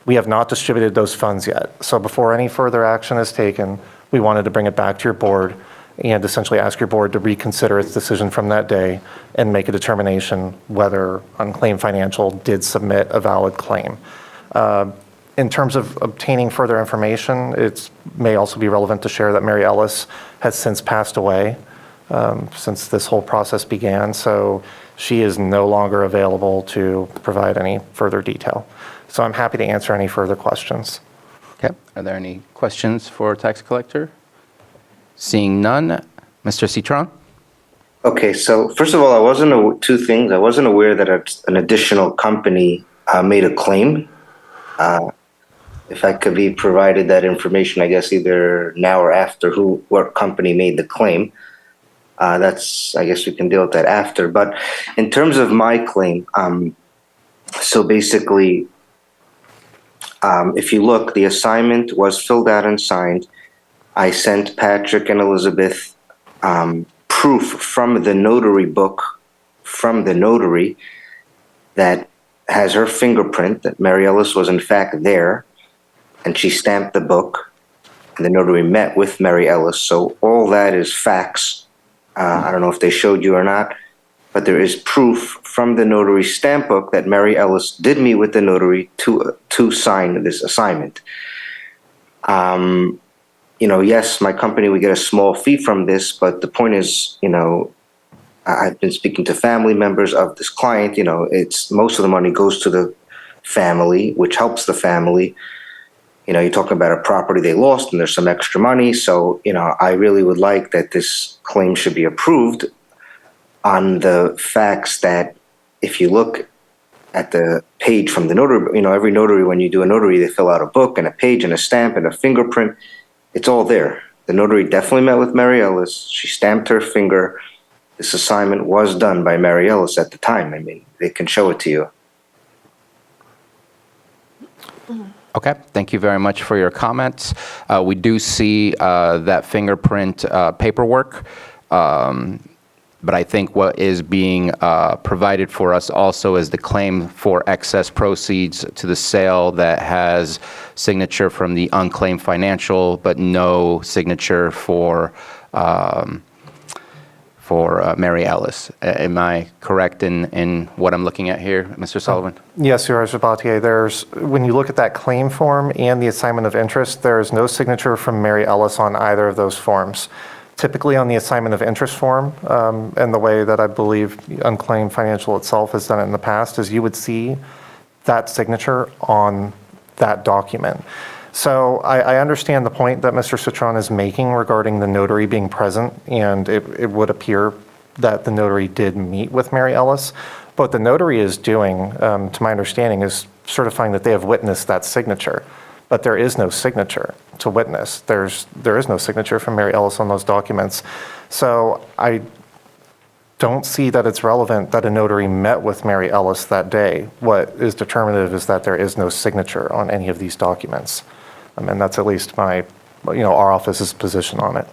we have not distributed those funds yet. So before any further action is taken, we wanted to bring it back to your board and essentially ask your board to reconsider its decision from that day and make a determination whether Unclaimed Financial did submit a valid claim. In terms of obtaining further information, it may also be relevant to share that Mary Ellis has since passed away since this whole process began, so she is no longer available to provide any further detail. So I'm happy to answer any further questions. Okay. Are there any questions for tax collector? Seeing none, Mr. Citron? Okay, so first of all, two things. I wasn't aware that an additional company made a claim. If I could be provided that information, I guess either now or after what company made the claim. I guess we can deal with that after. But in terms of my claim, so basically, if you look, the assignment was filled out and signed. I sent Patrick and Elizabeth proof from the notary book, from the notary, that has her fingerprint, that Mary Ellis was in fact there, and she stamped the book, and the notary met with Mary Ellis. So all that is facts. I don't know if they showed you or not, but there is proof from the notary stamp book that Mary Ellis did meet with the notary to sign this assignment. Yes, my company would get a small fee from this, but the point is, I've been speaking to family members of this client. It's most of the money goes to the family, which helps the family. You're talking about a property they lost and there's some extra money. So, I really would like that this claim should be approved on the facts that if you look at the page from the notary, every notary, when you do a notary, they fill out a book and a page and a stamp and a fingerprint. It's all there. The notary definitely met with Mary Ellis. She stamped her finger. This assignment was done by Mary Ellis at the time. I mean, they can show it to you. Okay, thank you very much for your comments. We do see that fingerprint paperwork, but I think what is being provided for us also is the claim for excess proceeds to the sale that has signature from the Unclaimed Financial, but no signature for Mary Ellis. Am I correct in what I'm looking at here, Mr. Sullivan? Yes, Your Honor, Sabatier. When you look at that claim form and the assignment of interest, there is no signature from Mary Ellis on either of those forms. Typically on the assignment of interest form, and the way that I believe Unclaimed Financial itself has done it in the past, is you would see that signature on that document. So I understand the point that Mr. Citron is making regarding the notary being present, and it would appear that the notary did meet with Mary Ellis. But what the notary is doing, to my understanding, is certifying that they have witnessed that signature. But there is no signature to witness. There is no signature from Mary Ellis on those documents. So I don't see that it's relevant that a notary met with Mary Ellis that day. What is determinative is that there is no signature on any of these documents. And that's at least our office's position on it.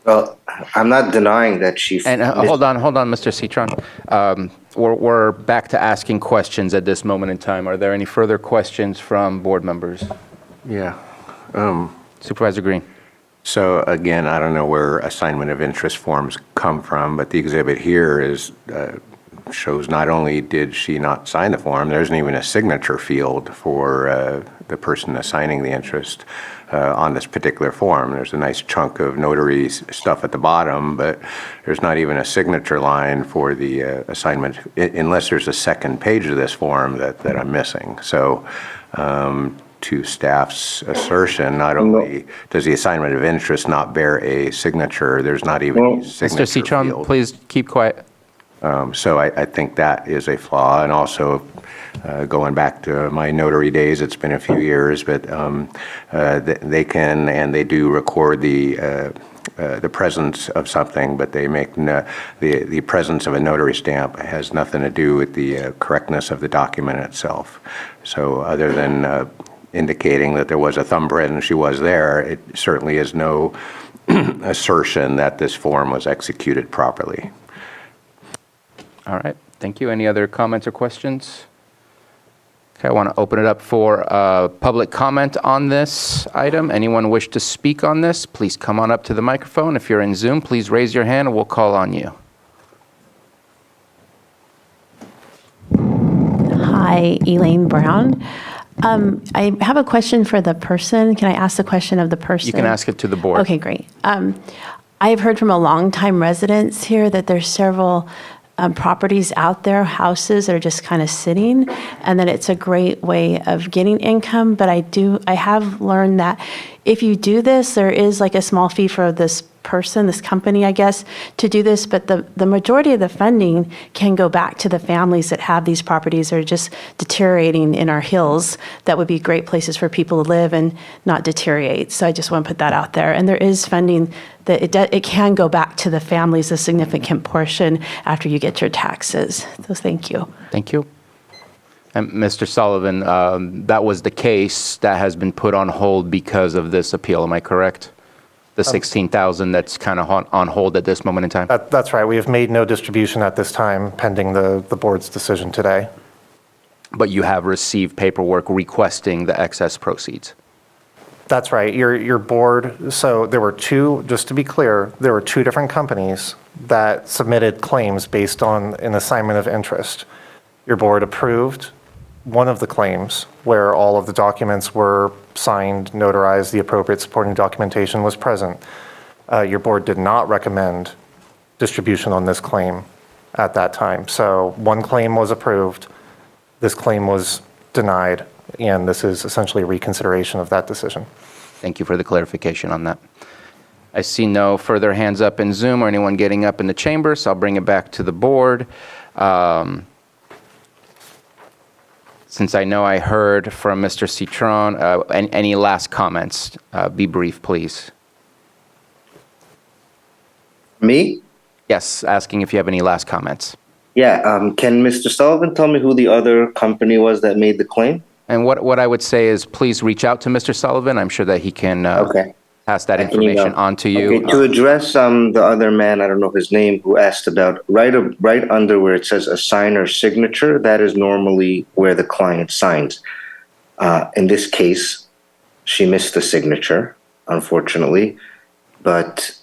Well, I'm not denying that she... And hold on, Mr. Citron. We're back to asking questions at this moment in time. Are there any further questions from board members? Yeah. Supervisor Green. So again, I don't know where assignment of interest forms come from, but the exhibit here shows not only did she not sign the form, there isn't even a signature field for the person assigning the interest on this particular form. There's a nice chunk of notary stuff at the bottom, but there's not even a signature line for the assignment, unless there's a second page of this form that I'm missing. So to staff's assertion, not only does the assignment of interest not bear a signature, there's not even a signature Mr. Citron, field. please keep quiet. So I think that is a flaw. And also, going back to my notary days, it's been a few years, but they can and they do record the the presence of something, but they make the presence of a notary stamp has nothing to do with the correctness of the document itself. So other than indicating that there was a thumbprint and she was there, it certainly is no assertion that this form was executed properly. All right, thank you. Any other comments or questions? Okay, I want to open it up for public comment on this item. Anyone wish to speak on this, please come on up to the microphone. If you're in Zoom, please raise your hand and we'll call on you. Hi, Elaine Brown. I have a question for the person. Can I ask the question of the person? You can ask it to the board. Okay, great. I have heard from a longtime residents here that there's several properties out there, houses that are just kind of sitting, and that it's a great way of getting income. But I have learned that if you do this, there is like a small fee for this person, this company, I guess, to do this. But the majority of the funding can go back to the families that have these properties that are just deteriorating in our hills. That would be great places for people to live and not deteriorate. So I just want to put that out there. And there is funding that it can go back to the families, a significant portion after you get your taxes. So thank you. Thank you. And Mr. Sullivan, that was the case that has been put on hold because of this appeal. Am I correct? The 16,000 that's kind of on hold at this moment in time? That's right. We have made no distribution at this time pending the board's decision today. But you have received paperwork requesting the excess proceeds? That's right. Your board, so there were two, just to be clear, there were two different companies that submitted claims based on an assignment of interest. Your board approved one of the claims where all of the documents were signed, notarized, the appropriate supporting documentation was present. Your board did not recommend distribution on this claim at that time. So one claim was approved, this claim was denied, and this is essentially a reconsideration of that decision. Thank you for the clarification on that. I see no further hands up in Zoom or anyone getting up in the chamber, so I'll bring it back to the board. Since I know I heard from Mr. Citron, any last comments? Be brief, please. Me? Yes, asking if you have any last comments. Yeah, can Mr. Sullivan tell me who the other company was that made the claim? And what I would say is please reach out to Mr. Sullivan. I'm sure that he can pass that information on to you. Okay, to address the other man, I don't know his name, who asked about right under where it says assigner signature, that is normally where the client signs. In this case, she missed the signature, unfortunately. But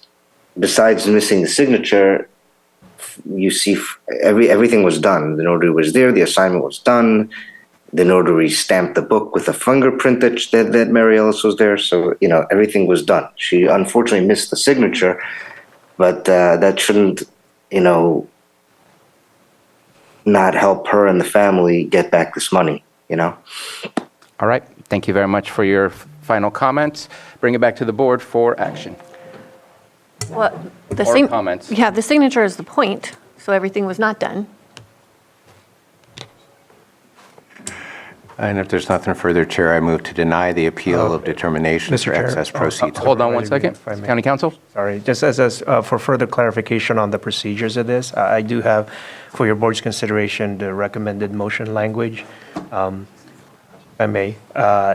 besides missing the signature, you see everything was done. The notary was there, the assignment was done. The notary stamped the book with a fingerprint that Mary Ellis was there. So, everything was done. She unfortunately missed the signature, but that shouldn't, not help her and the family get back this money, All right. Thank you very much for your final comments. Bring it back to the board for action. Well, Or comments. Yeah, the signature is the point, so everything was not done. And if there's nothing further, Chair, I move to deny the appeal of determination Mr. for Chair. excess proceeds. Hold on one second. If I may. County Counsel? Sorry, just as for further clarification on the procedures of this, I do have for your board's consideration the recommended motion language. If I may,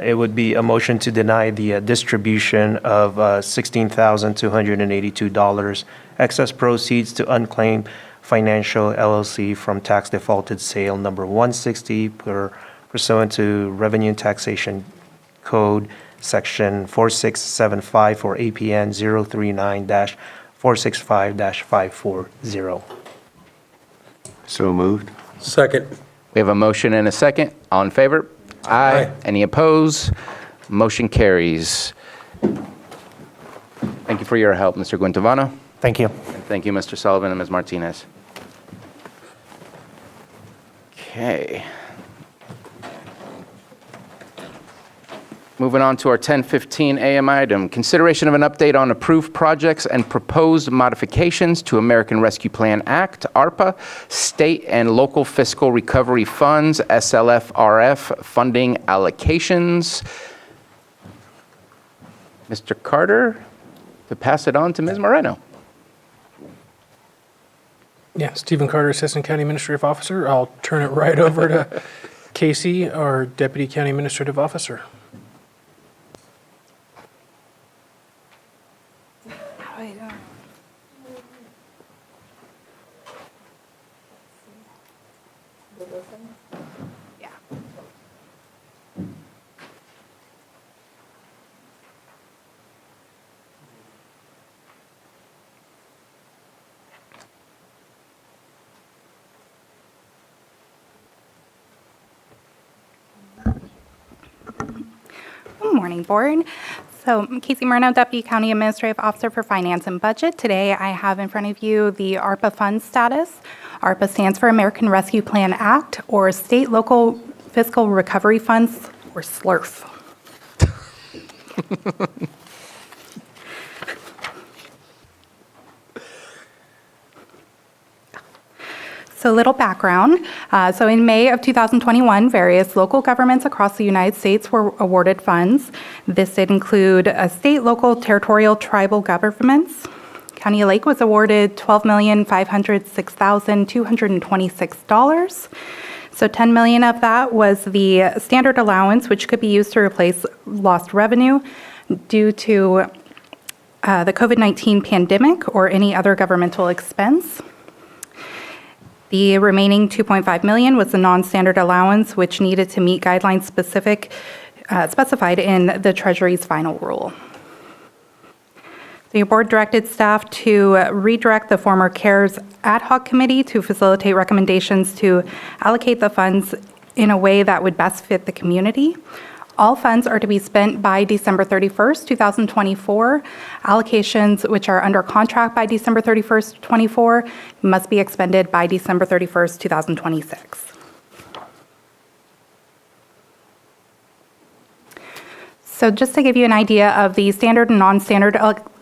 it would be a motion to deny the distribution of $16,282 excess proceeds to Unclaimed Financial LLC from tax defaulted sale number 160 pursuant to Revenue and Taxation Code Section 4675 for APN 039-465-540. So moved. Second. We have a motion and a second. All in favor? Aye. Any opposed? Motion carries. Thank you for your help, Mr. Guantanamo. Thank you. And thank you, Mr. Sullivan and Ms. Martinez. Okay. Moving on to our 10:15 a.m. item, consideration of an update on approved projects and proposed modifications to American Rescue Plan Act, ARPA, state and local fiscal recovery funds, SLFRF funding allocations. Mr. Carter, to pass it on to Ms. Moreno. Yeah, Stephen Carter, Assistant County Administrative Officer. I'll turn it right over to Casey, our Deputy County Administrative Officer. Good morning, Board. So, I'm Casey Moreno, Deputy County Administrative Officer for Finance and Budget. Today, I have in front of you the ARPA fund status. ARPA stands for American Rescue Plan Act, or State Local Fiscal Recovery Funds, or SLRF. So a little background. So in May of 2021, various local governments across the United States were awarded funds. This did include state, local, territorial, tribal governments. County of Lake was awarded $12,506,226. So $10 million of that was the standard allowance, which could be used to replace lost revenue due to the COVID-19 pandemic or any other governmental expense. The remaining $2.5 million was the non-standard allowance, which needed to meet guidelines specified in the Treasury's final rule. The board directed staff to redirect the former CARES ad hoc committee to facilitate recommendations to allocate the funds in a way that would best fit the community. All funds are to be spent by December 31st, 2024. Allocations which are under contract by December 31st, 24 must be expended by December 31st, 2026. So just to give you an idea of the standard and non-standard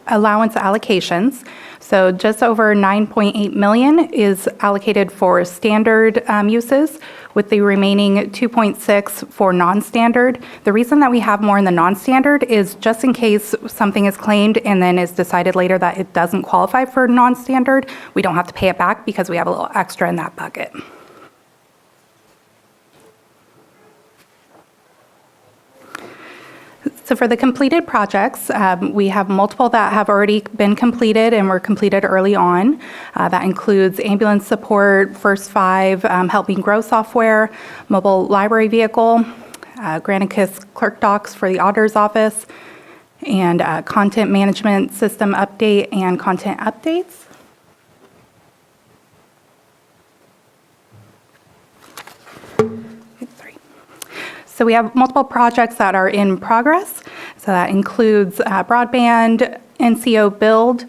allowance allocations, so just over $9.8 million is allocated for standard uses, with the remaining 2.6 for non-standard. The reason that we have more in the non-standard is just in case something is claimed and then is decided later that it doesn't qualify for non-standard, we don't have to pay it back because we have a little extra in that bucket. So for the completed projects, we have multiple that have already been completed and were completed early on. That includes ambulance support, First 5, Help Me Grow software, mobile library vehicle, Granicus clerk docs for the auditor's office, and content management system update and content updates. So we have multiple projects that are in progress. So that includes broadband, NCO build,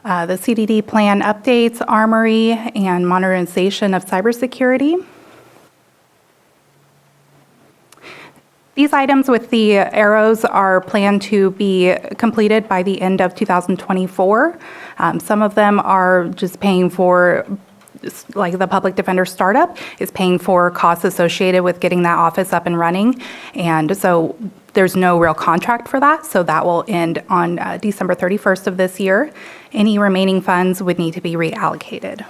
the CDD plan updates, armory, and modernization of cybersecurity. These items with the arrows are planned to be completed by the end of 2024. Some of them are just paying for, like the public defender startup is paying for costs associated with getting that office up and running. And so there's no real contract for that. So that will end on December 31st of this year. Any remaining funds would need to be reallocated.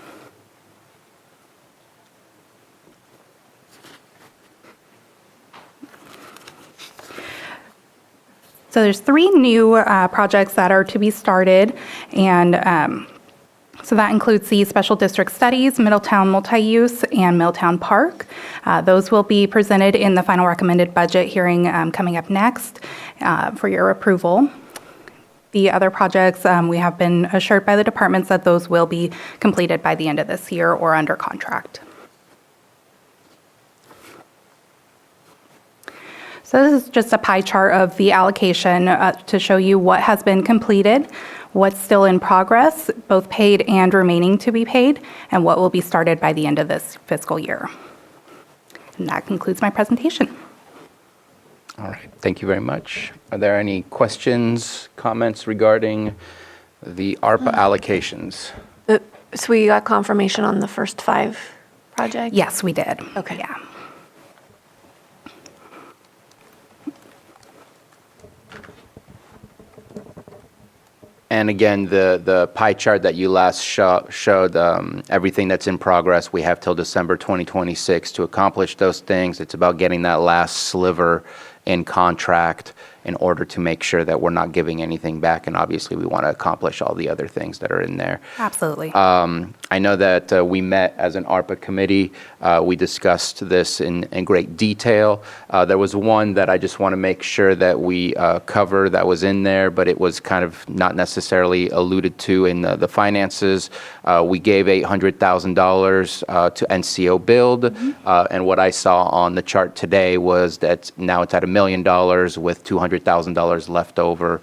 So there's 3 new projects that are to be started, and so that includes the Special District Studies, Middletown Multi-Use, and Middletown Park. Those will be presented in the final recommended budget hearing coming up next for your approval. The other projects, we have been assured by the departments that those will be completed by the end of this year or under contract. So this is just a pie chart of the allocation to show you what has been completed, what's still in progress, both paid and remaining to be paid, and what will be started by the end of this fiscal year. And that concludes my presentation. All right, thank you very much. Are there any questions, comments regarding the ARPA allocations? So we got confirmation on the first 5 projects? Yes, we did. Okay. Yeah. And again, the pie chart that you last showed, everything that's in progress, we have till December 2026 to accomplish those things. It's about getting that last sliver in contract in order to make sure that we're not giving anything back. And obviously, we want to accomplish all the other things that are in there. Absolutely. I know that we met as an ARPA committee. We discussed this in great detail. There was one that I just want to make sure that we cover that was in there, but it was kind of not necessarily alluded to in the finances. We gave $800,000 to NCO Build, and what I saw on the chart today was that now it's at $1 million with $200,000 left over.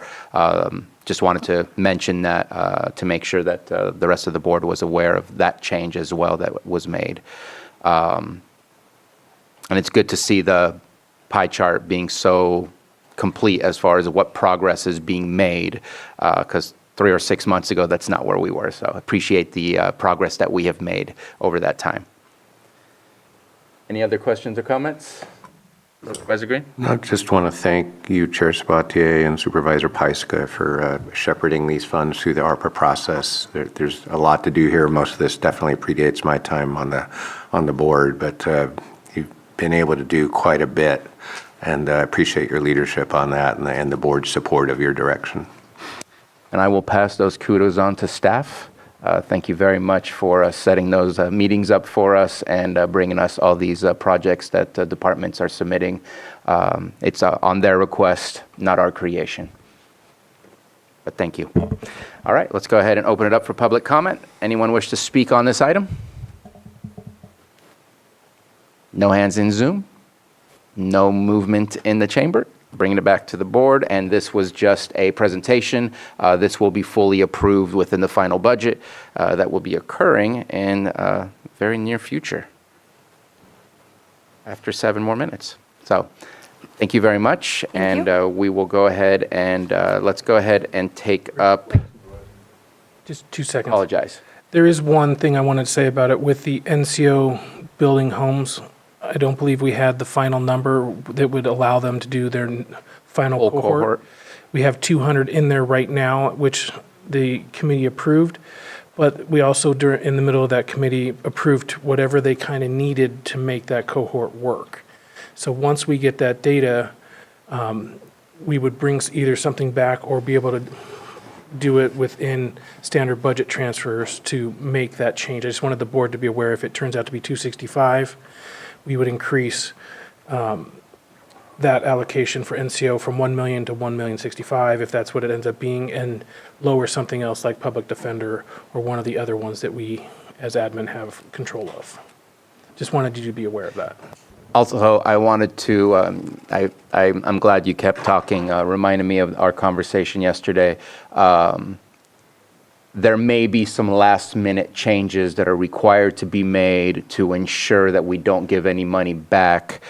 Just wanted to mention that to make sure that the rest of the board was aware of that change as well that was made. And it's good to see the pie chart being so complete as far as what progress is being made, because 3 or 6 months ago, that's not where we were. So I appreciate the progress that we have made over that time. Any other questions or comments? Supervisor Green? I just want to thank you, Chair Sabatier and Supervisor Pyska, for shepherding these funds through the ARPA process. There's a lot to do here. Most of this definitely predates my time on the board, but you've been able to do quite a bit, and I appreciate your leadership on that and the board's support of your direction. And I will pass those kudos on to staff. Thank you very much for setting those meetings up for us and bringing us all these projects that departments are submitting. It's on their request, not our creation. But thank you. All right, let's go ahead and open it up for public comment. Anyone wish to speak on this item? No hands in Zoom? No movement in the chamber? Bringing it back to the board, and this was just a presentation. This will be fully approved within the final budget that will be occurring in very near future, after 7 more minutes. So thank you very much, and we will go ahead and let's go ahead and take up. Just 2 seconds. Apologize. There is one thing I wanted to say about it with the NCO building homes. I don't believe we had the final number that would allow them to do their final cohort. We have 200 in there right now, which the committee approved. But we also, in the middle of that committee, approved whatever they kind of needed to make that cohort work. So once we get that data, we would bring either something back or be able to do it within standard budget transfers to make that change. I just wanted the board to be aware if it turns out to be 265, we would increase that allocation for NCO from 1 million to 1,065,000 if that's what it ends up being, and lower something else like public defender or one of the other ones that we as admin have control of. Just wanted you to be aware of that. Also, I wanted to, I'm glad you kept talking, reminded me of our conversation yesterday. There may be some last-minute changes that are required to be made to ensure that we don't give any money back.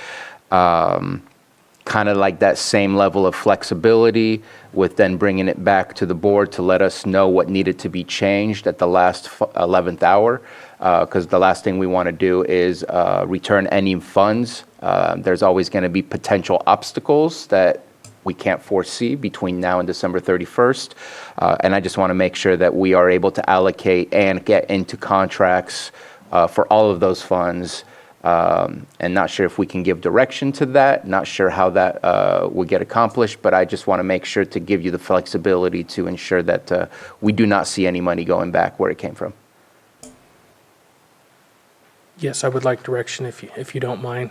Kind of like that same level of flexibility with then bringing it back to the board to let us know what needed to be changed at the last 11th hour. Because the last thing we want to do is return any funds. There's always going to be potential obstacles that we can't foresee between now and December 31st. And I just want to make sure that we are able to allocate and get into contracts for all of those funds. And not sure if we can give direction to that, not sure how that will get accomplished, but I just want to make sure to give you the flexibility to ensure that we do not see any money going back where it came from. Yes, I would like direction if you don't mind.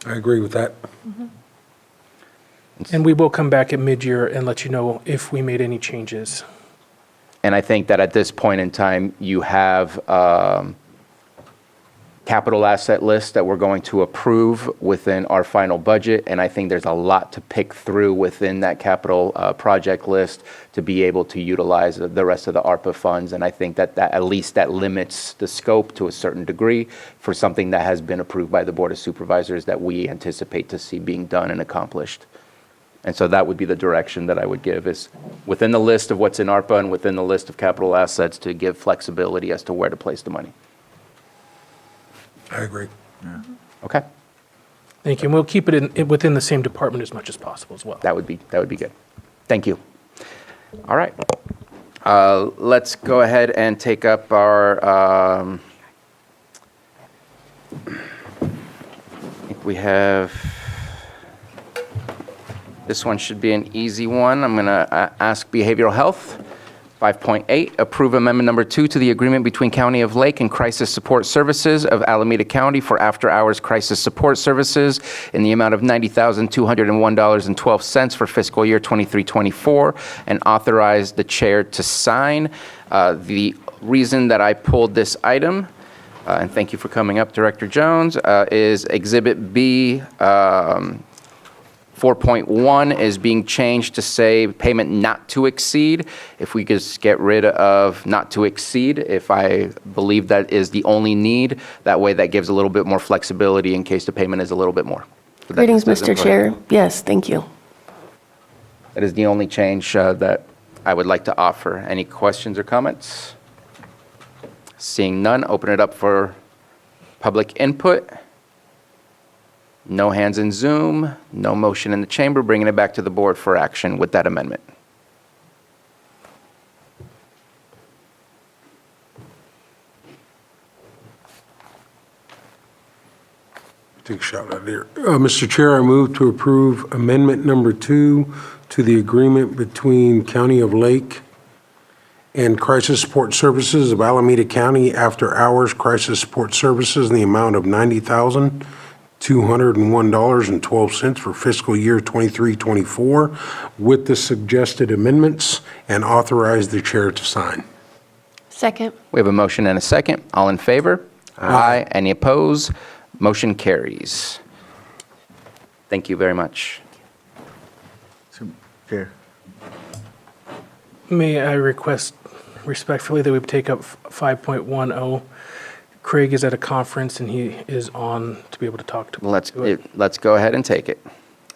I agree with that. And we will come back at mid-year and let you know if we made any changes. And I think that at this point in time, you have capital asset list that we're going to approve within our final budget. And I think there's a lot to pick through within that capital project list to be able to utilize the rest of the ARPA funds. And I think that at least that limits the scope to a certain degree for something that has been approved by the Board of Supervisors that we anticipate to see being done and accomplished. And so that would be the direction that I would give, is within the list of what's in ARPA and within the list of capital assets to give flexibility as to where to place the money. I agree. Yeah. Okay. Thank you. And we'll keep it within the same department as much as possible as well. That would be good. Thank you. All right. Let's go ahead and take up our, I think we have, this one should be an easy one. I'm going to ask Behavioral Health. 5.8, approve amendment number 2 to the agreement between County of Lake and Crisis Support Services of Alameda County for after-hours crisis support services in the amount of $90,201.12 for fiscal year 23-24, and authorize the chair to sign. The reason that I pulled this item, and thank you for coming up, Director Jones, is Exhibit B, 4.1 is being changed to say payment not to exceed. If we could just get rid of not to exceed, if I believe that is the only need, that way that gives a little bit more flexibility in case the payment is a little bit more. So Greetings, Mr. Chair. Yes, thank you. That is the only change that I would like to offer. Any questions or comments? Seeing none, open it up for public input. No hands in Zoom, no motion in the chamber, bringing it back to the board for action with that amendment. Take a shot at it. Mr. Chair, I move to approve amendment number 2 to the agreement between County of Lake and Crisis Support Services of Alameda County after-hours crisis support services in the amount of $90,201.12 for fiscal year 23-24 with the suggested amendments, and authorize the chair to sign. Second. We have a motion and a second. All in favor? Aye. Any opposed? Motion carries. Thank you very much. Chair. May I request respectfully that we take up 5.10? Craig is at a conference and he is on to be able to talk to. Let's go ahead and take it.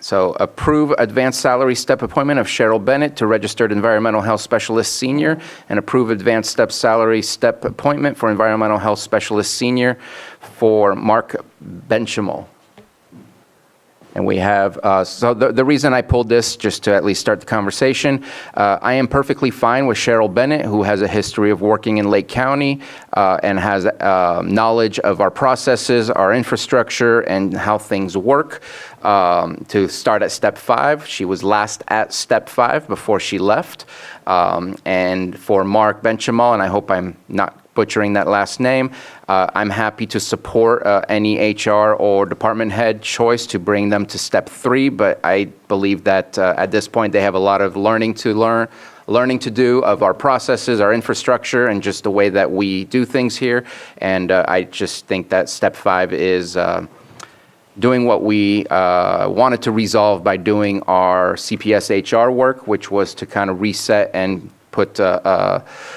So approve advanced salary step appointment of Cheryl Bennett to registered environmental health specialist senior, and approve advanced step salary step appointment for environmental health specialist senior for Mark Benchimol. And we have, so the reason I pulled this, just to at least start the conversation, I am perfectly fine with Cheryl Bennett, who has a history of working in Lake County and has knowledge of our processes, our infrastructure, and how things work. To start at step 5, she was last at step 5 before she left. And for Mark Benchimol, and I hope I'm not butchering that last name, I'm happy to support any HR or department head choice to bring them to step 3, but I believe that at this point they have a lot of learning to do of our processes, our infrastructure, and just the way that we do things here. And I just think that step 5 is doing what we wanted to resolve by doing our CPS HR work, which was to kind of reset and put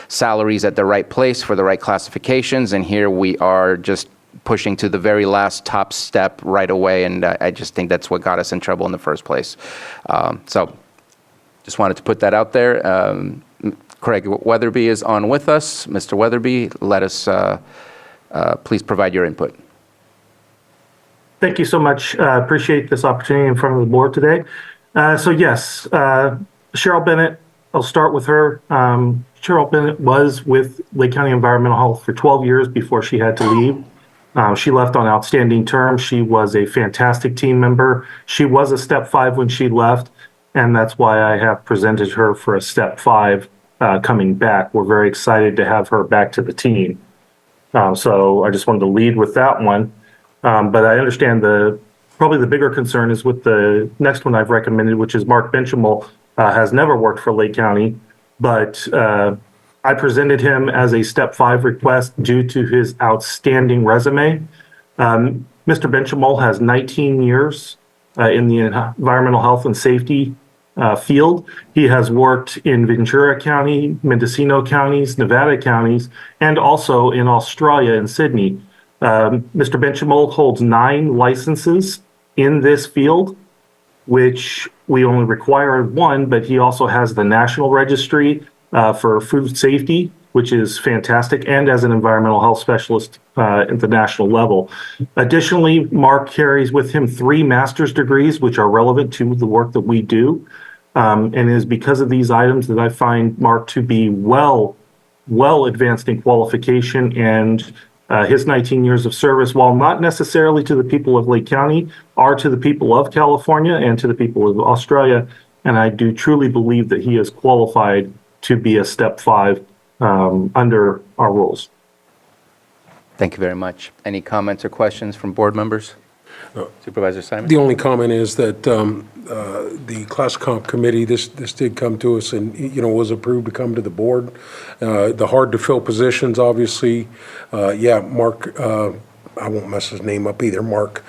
salaries at the right place for the right classifications, and here we are just pushing to the very last top step right away, and I just think that's what got us in trouble in the first place. So just wanted to put that out there. Craig Weatherby is on with us. Mr. Weatherby, let us please provide your input. Thank you so much. Appreciate this opportunity in front of the board today. So yes, Cheryl Bennett, I'll start with her. Cheryl Bennett was with Lake County Environmental Health for 12 years before she had to leave. She left on outstanding terms. She was a fantastic team member. She was a step 5 when she left, and that's why I have presented her for a step 5 coming back. We're very excited to have her back to the team. So I just wanted to lead with that one. But I understand probably the bigger concern is with the next one I've recommended, which is Mark Benchimol. Has never worked for Lake County, but I presented him as a step 5 request due to his outstanding resume. Mr. Benchimol has 19 years in the environmental health and safety field. He has worked in Ventura County, Mendocino counties, Nevada counties, and also in Australia in Sydney. Mr. Benchimol holds 9 licenses in this field, which we only require 1, but he also has the National Registry for Food Safety, which is fantastic, and as an environmental health specialist at the national level. Additionally, Mark carries with him 3 master's degrees, which are relevant to the work that we do. And it is because of these items that I find Mark to be well advanced in qualification, and his 19 years of service, while not necessarily to the people of Lake County, are to the people of California and to the people of Australia. And I do truly believe that he is qualified to be a Step 5 under our rules. Thank you very much. Any comments or questions from board members? Supervisor Simon? The only comment is that the class comp committee, this did come to us and, was approved to come to the board. The hard-to-fill positions, obviously, Mark, I won't mess his name up either, Mark,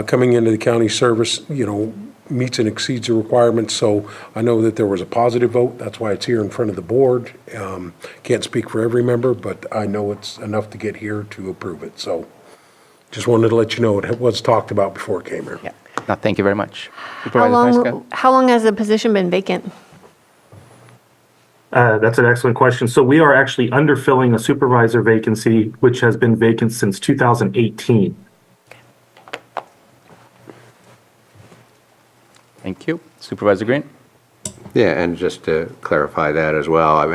coming into the county service, meets and exceeds the requirements. So I know that there was a positive vote. That's why it's here in front of the board. Can't speak for every member, but I know it's enough to get here to approve it. So just wanted to let you know it was talked about before it came here. Yeah. No, thank you very much. How long has the position been vacant? That's an excellent question. So we are actually underfilling a supervisor vacancy, which has been vacant since 2018. Thank you. Supervisor Green? Yeah, and just to clarify that as well,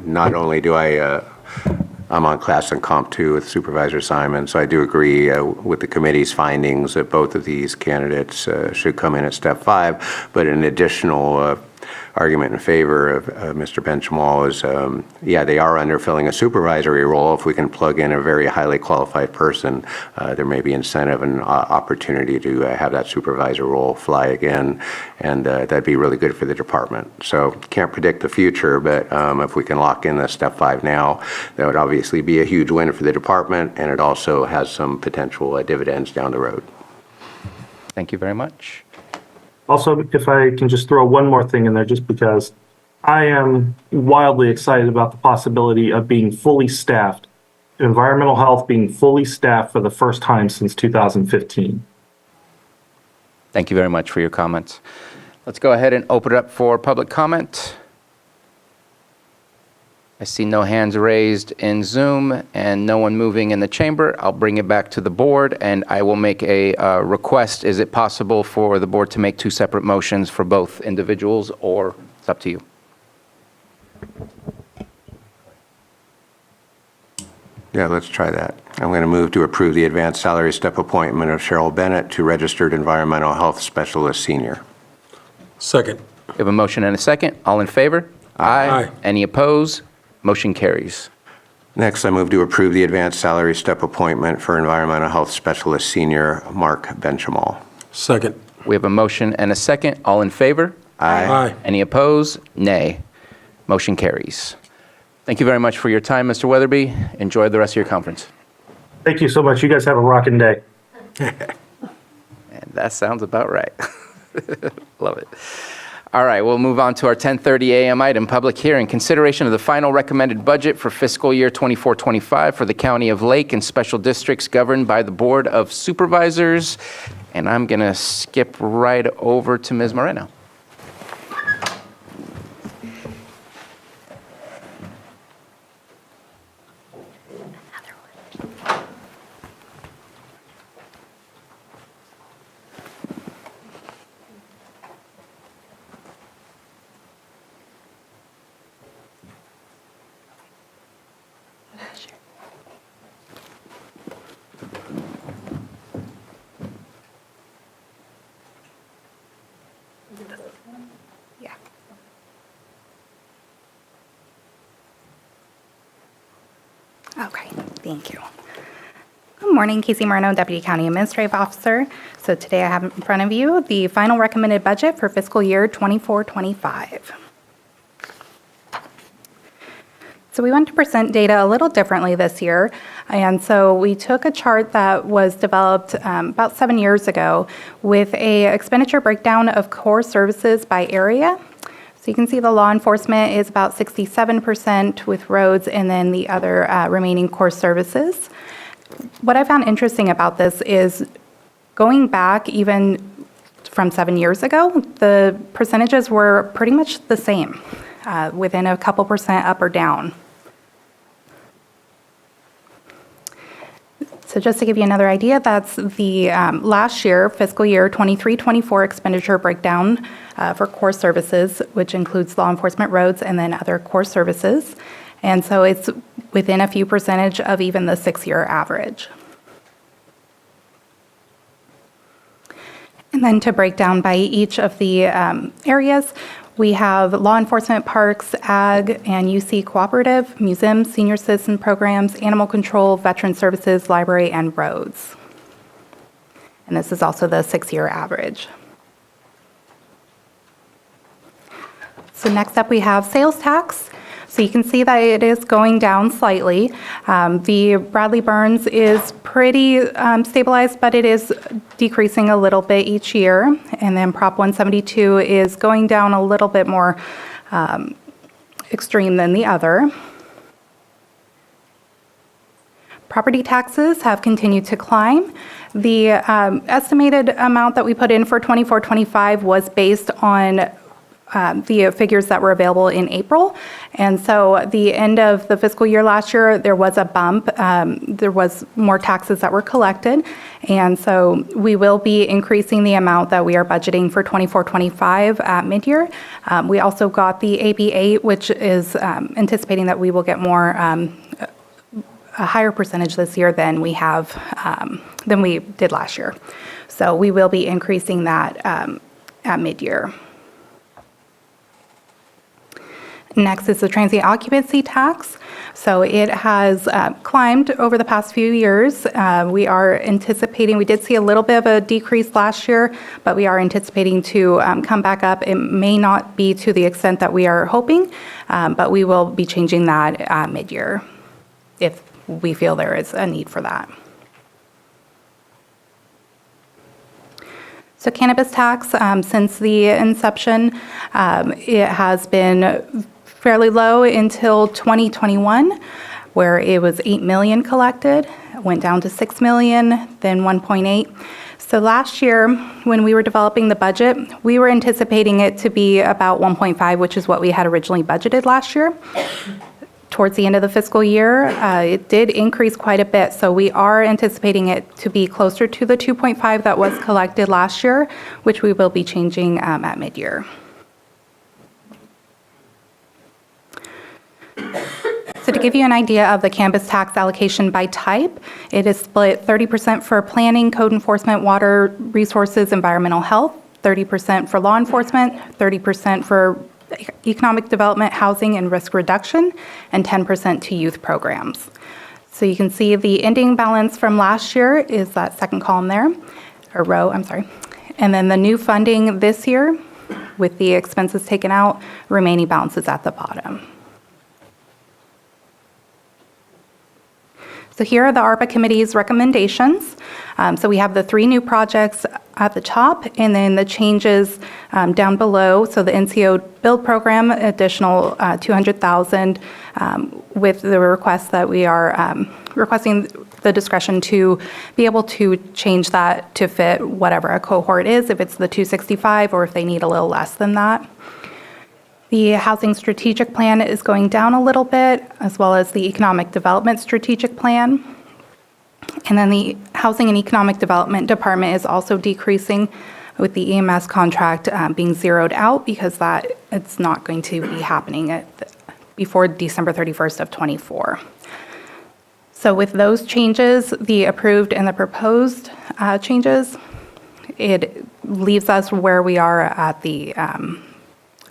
not only do I'm on class and comp 2 with Supervisor Simon, so I do agree with the committee's findings that both of these candidates should come in at Step 5, but an additional argument in favor of Mr. Benchimol is, they are underfilling a supervisory role. If we can plug in a very highly qualified person, there may be incentive and opportunity to have that supervisor role fly again, and that'd be really good for the department. So can't predict the future, but if we can lock in the Step 5 now, that would obviously be a huge win for the department, and it also has some potential dividends down the road. Thank you very much. Also, if I can just throw one more thing in there, just because I am wildly excited about the possibility of being fully staffed, environmental health being fully staffed for the first time since 2015. Thank you very much for your comments. Let's go ahead and open it up for public comment. I see no hands raised in Zoom and no one moving in the chamber. I'll bring it back to the board and I will make a request. Is it possible for the board to make 2 separate motions for both individuals, or it's up to you? Yeah, let's try that. I'm going to move to approve the advanced salary step appointment of Cheryl Bennett to Registered Environmental Health Specialist Senior. Second. We have a motion and a second. All in favor? Aye. Any opposed? Motion carries. Next, I move to approve the advanced salary step appointment for Environmental Health Specialist Senior Mark Benchimol. Second. We have a motion and a second. All in favor? Aye. Any opposed? Nay. Motion carries. Thank you very much for your time, Mr. Weatherby. Enjoy the rest of your conference. Thank you so much. You guys have a rocking day. And that sounds about right. Love it. All right, we'll move on to our 10:30 a.m. item, public hearing. Consideration of the final recommended budget for fiscal year 24-25 for the County of Lake and special districts governed by the Board of Supervisors. And I'm going to skip right over to Ms. Moreno. Yeah. Okay, thank you. Good morning, Casey Moreno, Deputy County Administrative Officer. So today I have in front of you the final recommended budget for fiscal year 24-25. So we want to present data a little differently this year. And so we took a chart that was developed about 7 years ago with a expenditure breakdown of core services by area. So you can see the law enforcement is about 67% with roads and then the other remaining core services. What I found interesting about this is going back even from 7 years ago, the percentages were pretty much the same, within a couple percent up or down. So just to give you another idea, that's the last year, fiscal year 23-24 expenditure breakdown for core services, which includes law enforcement, roads, and then other core services. And so it's within a few percentage of even the 6-year average. And then to break down by each of the areas, we have law enforcement, parks, ag, and UC cooperative, museums, senior citizen programs, animal control, veteran services, library, and roads. And this is also the 6-year average. So next up we have sales tax. So you can see that it is going down slightly. The Bradley Burns is pretty stabilized, but it is decreasing a little bit each year. And then Prop 172 is going down a little bit more extreme than the other. Property taxes have continued to climb. The estimated amount that we put in for 24-25 was based on the figures that were available in April. And so at the end of the fiscal year last year, there was a bump. There was more taxes that were collected. And so we will be increasing the amount that we are budgeting for 24-25 at mid-year. We also got the AB8, which is anticipating that we will get more, a higher percentage this year than we have, than we did last year. So we will be increasing that at mid-year. Next is the transient occupancy tax. So it has climbed over the past few years. We are anticipating, we did see a little bit of a decrease last year, but we are anticipating to come back up. It may not be to the extent that we are hoping, but we will be changing that mid-year if we feel there is a need for that. So cannabis tax, since the inception, it has been fairly low until 2021, where it was 8 million collected, went down to 6 million, then 1.8. So last year, when we were developing the budget, we were anticipating it to be about 1.5, which is what we had originally budgeted last year. Towards the end of the fiscal year, it did increase quite a bit, so we are anticipating it to be closer to the 2.5 that was collected last year, which we will be changing at mid-year. So to give you an idea of the cannabis tax allocation by type, it is split 30% for planning, code enforcement, water resources, environmental health, 30% for law enforcement, 30% for economic development, housing, and risk reduction, and 10% to youth programs. So you can see the ending balance from last year is that second column there, or row, I'm sorry. And then the new funding this year, with the expenses taken out, remaining balances at the bottom. So here are the ARPA Committee's recommendations. So we have the 3 new projects at the top, and then the changes down below. So the NCO build program, additional $200,000 with the request that we are requesting the discretion to be able to change that to fit whatever a cohort is, if it's the 265 or if they need a little less than that. The housing strategic plan is going down a little bit, as well as the economic development strategic plan. And then the housing and economic development department is also decreasing, with the EMS contract being zeroed out because that it's not going to be happening before December 31st of 24. So with those changes, the approved and the proposed changes, it leaves us where we are at the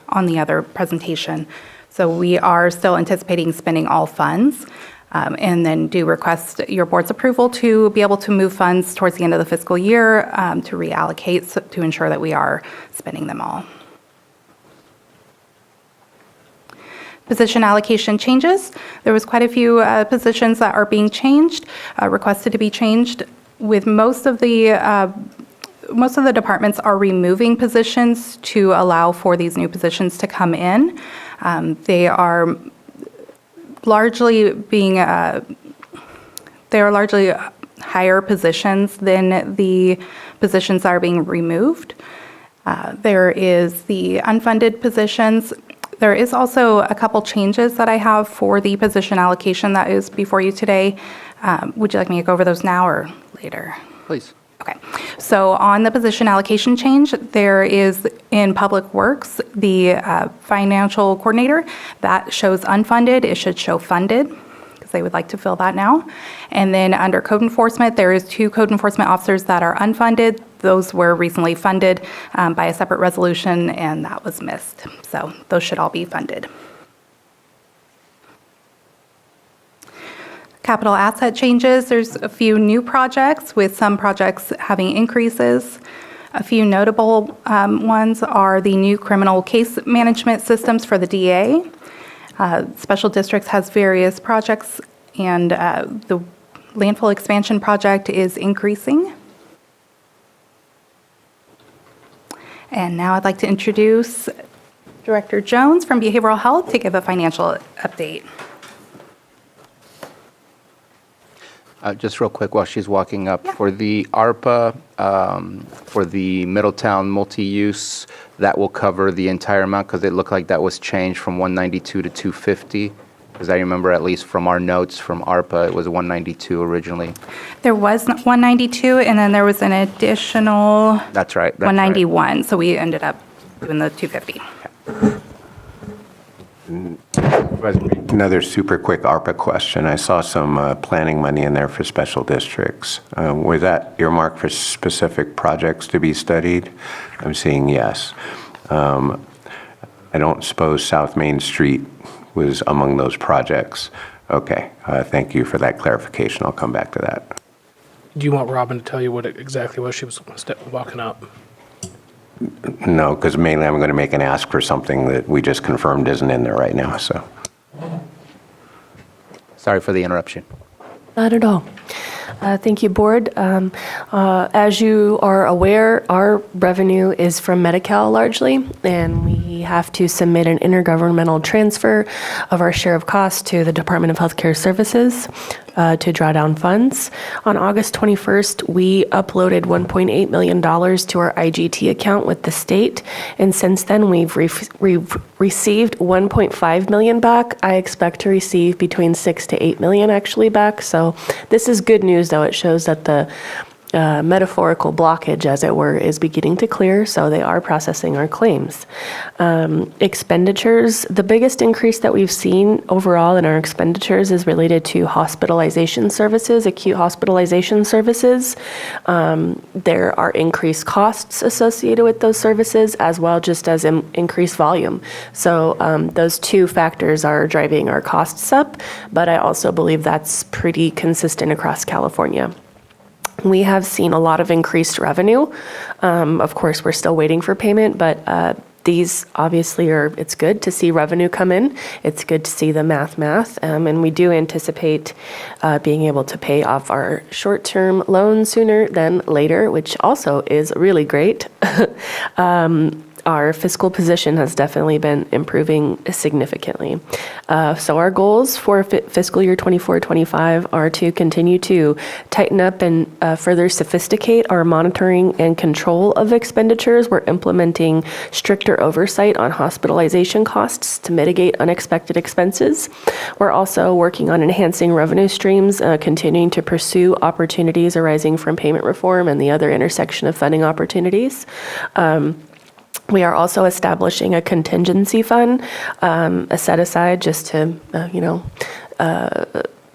on the other presentation. So we are still anticipating spending all funds, and then do request your board's approval to be able to move funds towards the end of the fiscal year to reallocate to ensure that we are spending them all. Position allocation changes. There was quite a few positions that are being changed, requested to be changed. With most of the departments are removing positions to allow for these new positions to come in. They are largely higher positions than the positions that are being removed. There is the unfunded positions. There is also a couple changes that I have for the position allocation that is before you today. Would you like me to go over those now or later? Please. Okay. So on the position allocation change, there is in Public Works, the financial coordinator, that shows unfunded. It should show funded because they would like to fill that now. And then under code enforcement, there is 2 code enforcement officers that are unfunded. Those were recently funded by a separate resolution, and that was missed. So those should all be funded. Capital asset changes, there's a few new projects with some projects having increases. A few notable ones are the new criminal case management systems for the DA. Special Districts has various projects, and the landfill expansion project is increasing. And now I'd like to introduce Director Jones from Behavioral Health to give a financial update. Just real quick while she's walking up, for the ARPA, for the Middletown multi-use, that will cover the entire amount because it looked like that was changed from 192 to 250. Because I remember at least from our notes from ARPA, it was 192 originally. There was 192, and then there was an additional That's right. 191, so we ended up doing the 250. Another super quick ARPA question. I saw some planning money in there for special districts. Was that earmarked for specific projects to be studied? I'm seeing yes. I don't suppose South Main Street was among those projects. Okay, thank you for that clarification. I'll come back to that. Do you want Robin to tell you what it exactly was she was walking up? No, because mainly I'm going to make an ask for something that we just confirmed isn't in there right now, so. Sorry for the interruption. Not at all. Thank you, Board. As you are aware, our revenue is from Medi-Cal largely, and we have to submit an intergovernmental transfer of our share of costs to the Department of Healthcare Services to draw down funds. On August 21st, we uploaded $1.8 million to our IGT account with the state, and since then we've received $1.5 million back. I expect to receive between $6 to $8 million actually back, so this is good news, though. It shows that the metaphorical blockage, as it were, is beginning to clear, so they are processing our claims. Expenditures, the biggest increase that we've seen overall in our expenditures is related to hospitalization services, acute hospitalization services. There are increased costs associated with those services, as well just as increased volume. So those two factors are driving our costs up, but I also believe that's pretty consistent across California. We have seen a lot of increased revenue. Of course, we're still waiting for payment, but these obviously it's good to see revenue come in. It's good to see the math, and we do anticipate being able to pay off our short-term loan sooner than later, which also is really great. Our fiscal position has definitely been improving significantly. So our goals for fiscal year 24-25 are to continue to tighten up and further sophisticate our monitoring and control of expenditures. We're implementing stricter oversight on hospitalization costs to mitigate unexpected expenses. We're also working on enhancing revenue streams, continuing to pursue opportunities arising from payment reform and the other intersection of funding opportunities. We are also establishing a contingency fund, a set aside just to,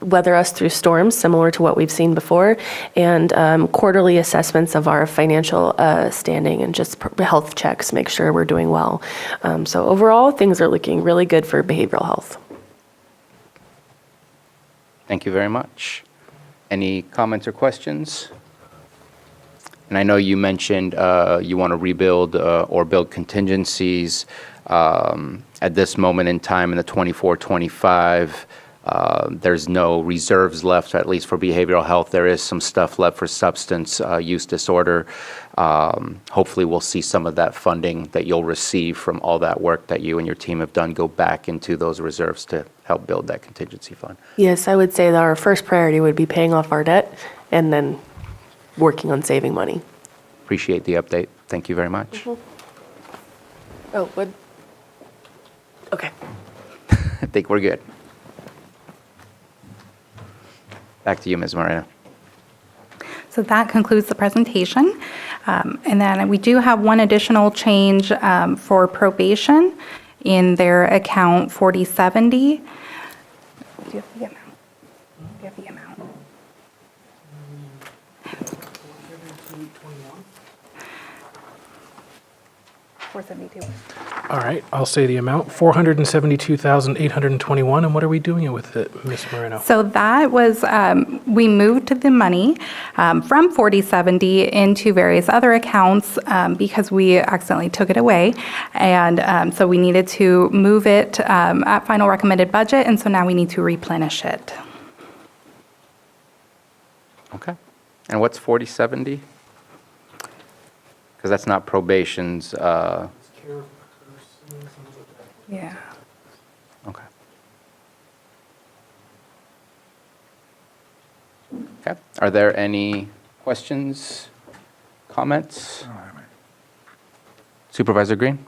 weather us through storms, similar to what we've seen before, and quarterly assessments of our financial standing and just health checks, make sure we're doing well. So overall, things are looking really good for behavioral health. Thank you very much. Any comments or questions? And I know you mentioned you want to rebuild or build contingencies at this moment in time in the 24-25. There's no reserves left, at least for behavioral health. There is some stuff left for substance use disorder. Hopefully we'll see some of that funding that you'll receive from all that work that you and your team have done go back into those reserves to help build that contingency fund. Yes, I would say that our first priority would be paying off our debt and then working on saving money. Appreciate the update. Thank you very much. Oh, what? Okay. I think we're good. Back to you, Ms. Moreno. So that concludes the presentation. And then we do have one additional change for probation in their account 4070. Do you have the amount? Do you have the amount? All right, I'll say the amount, $472,821. And what are we doing with it, Ms. Moreno? So that was, we moved the money from 4070 into various other accounts because we accidentally took it away. And so we needed to move it at final recommended budget, and so now we need to replenish it. Okay. And what's 4070? Because that's not probation's. Yeah. Okay. Okay. Are there any questions, comments? Supervisor Green?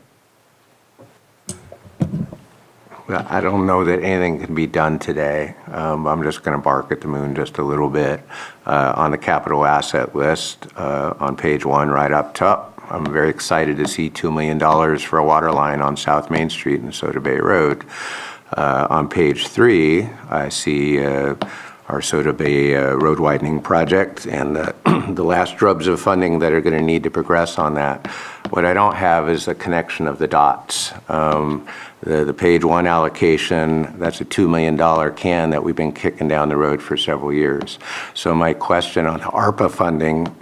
Well, I don't know that anything can be done today. I'm just going to bark at the moon just a little bit. On the capital asset list, on page 1, right up top, I'm very excited to see $2 million for a water line on South Main Street and Soda Bay Road. On page 3, I see our Soda Bay road widening project and the last drubs of funding that are going to need to progress on that. What I don't have is a connection of the dots. The page 1 allocation, that's a $2 million can that we've been kicking down the road for several years. So my question on ARPA funding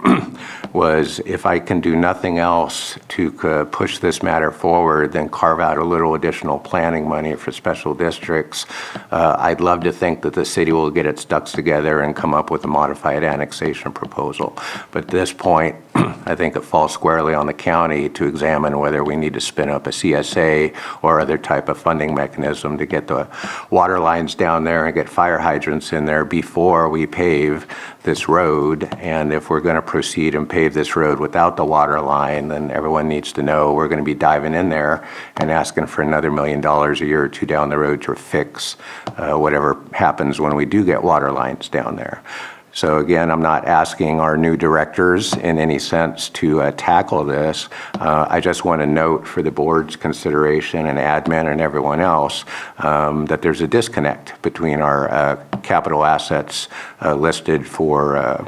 was, if I can do nothing else to push this matter forward, then carve out a little additional planning money for special districts, I'd love to think that the city will get its ducks together and come up with a modified annexation proposal. But at this point, I think it falls squarely on the county to examine whether we need to spin up a CSA or other type of funding mechanism to get the water lines down there and get fire hydrants in there before we pave this road. And if we're going to proceed and pave this road without the water line, then everyone needs to know we're going to be diving in there and asking for another $1 million a year or two down the road to fix whatever happens when we do get water lines down there. So again, I'm not asking our new directors in any sense to tackle this. I just want to note for the board's consideration and admin and everyone else that there's a disconnect between our capital assets listed for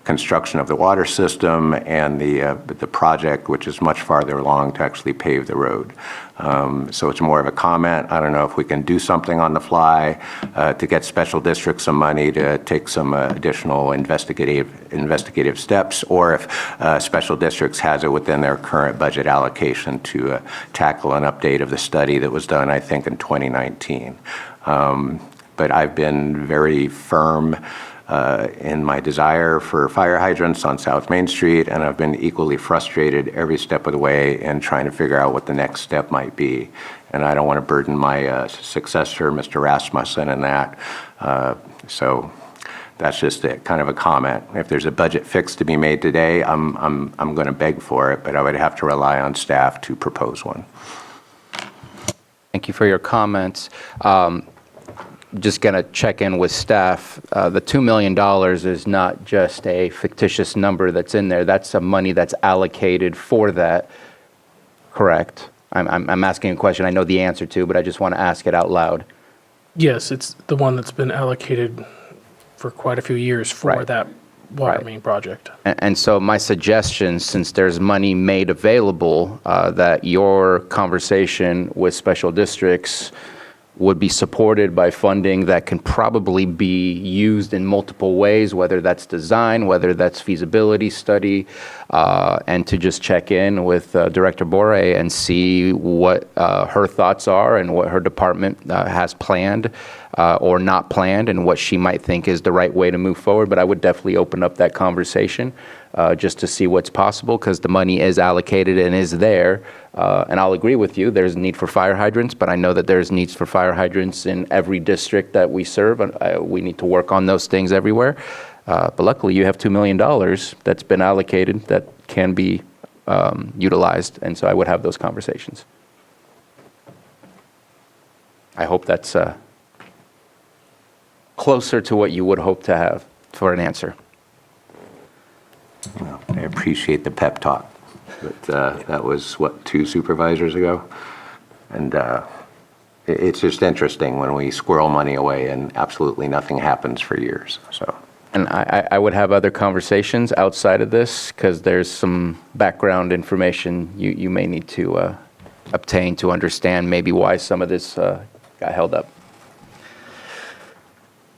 construction of the water system and the project, which is much farther along to actually pave the road. So it's more of a comment. I don't know if we can do something on the fly to get special districts some money to take some additional investigative steps, or if special districts has it within their current budget allocation to tackle an update of the study that was done, I think, in 2019. But I've been very firm in my desire for fire hydrants on South Main Street, and I've been equally frustrated every step of the way in trying to figure out what the next step might be. And I don't want to burden my successor, Mr. Rasmussen, in that. So that's just kind of a comment. If there's a budget fix to be made today, I'm going to beg for it, but I would have to rely on staff to propose one. Thank you for your comments. Just going to check in with staff. The $2 million is not just a fictitious number that's in there. That's some money that's allocated for that, correct? I'm asking a question I know the answer to, but I just want to ask it out loud. Yes, it's the one that's been allocated for quite a few years for that water main project. And so my suggestion, since there's money made available, that your conversation with special districts would be supported by funding that can probably be used in multiple ways, whether that's design, whether that's feasibility study, and to just check in with Director Bore and see what her thoughts are and what her department has planned or not planned, and what she might think is the right way to move forward. But I would definitely open up that conversation just to see what's possible, because the money is allocated and is there. And I'll agree with you, there's a need for fire hydrants, but I know that there's needs for fire hydrants in every district that we serve. We need to work on those things everywhere. But luckily, you have $2 million that's been allocated that can be utilized, and so I would have those conversations. I hope that's closer to what you would hope to have for an answer. Well, I appreciate the pep talk, but that was, what, 2 supervisors ago? And it's just interesting when we squirrel money away and absolutely nothing happens for years, so. And I would have other conversations outside of this, because there's some background information you may need to obtain to understand maybe why some of this got held up.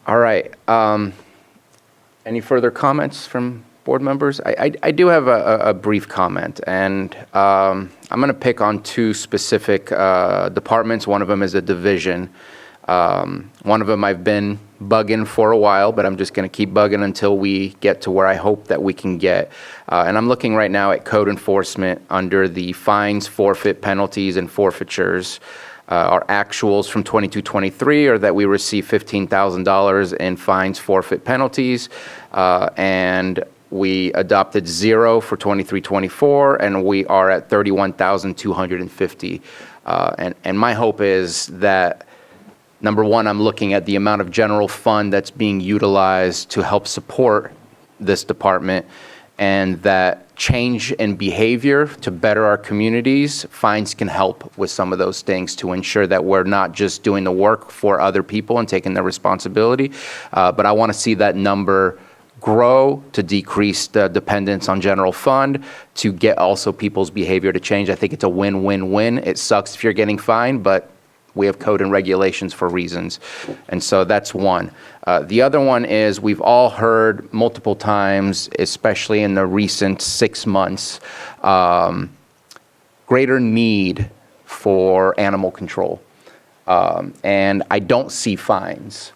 All right. Any further comments from board members? I do have a brief comment, and I'm going to pick on 2 specific departments. One of them is a division. One of them I've been bugging for a while, but I'm just going to keep bugging until we get to where I hope that we can get. And I'm looking right now at code enforcement under the fines, forfeit, penalties, and forfeitures. Our actuals from 22-23 are that we received $15,000 in fines, forfeit, penalties, and we adopted 0 for 23-24, and we are at 31,250. And my hope is that, number one, I'm looking at the amount of general fund that's being utilized to help support this department, and that change in behavior to better our communities, fines can help with some of those things to ensure that we're not just doing the work for other people and taking their responsibility, but I want to see that number grow to decrease the dependence on general fund, to get also people's behavior to change. I think it's a win-win-win. It sucks if you're getting fined, but we have code and regulations for reasons. And so that's one. The other one is we've all heard multiple times, especially in the recent 6 months, greater need for animal control. And I don't see fines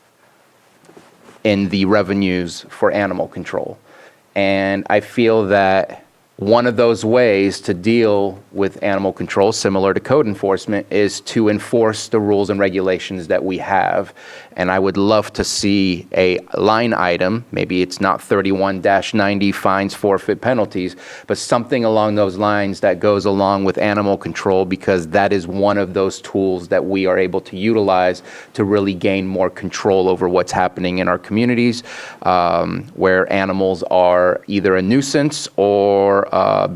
in the revenues for animal control. And I feel that one of those ways to deal with animal control, similar to code enforcement, is to enforce the rules and regulations that we have. And I would love to see a line item, maybe it's not 31-90 fines, forfeit, penalties, but something along those lines that goes along with animal control, because that is one of those tools that we are able to utilize to really gain more control over what's happening in our communities, where animals are either a nuisance or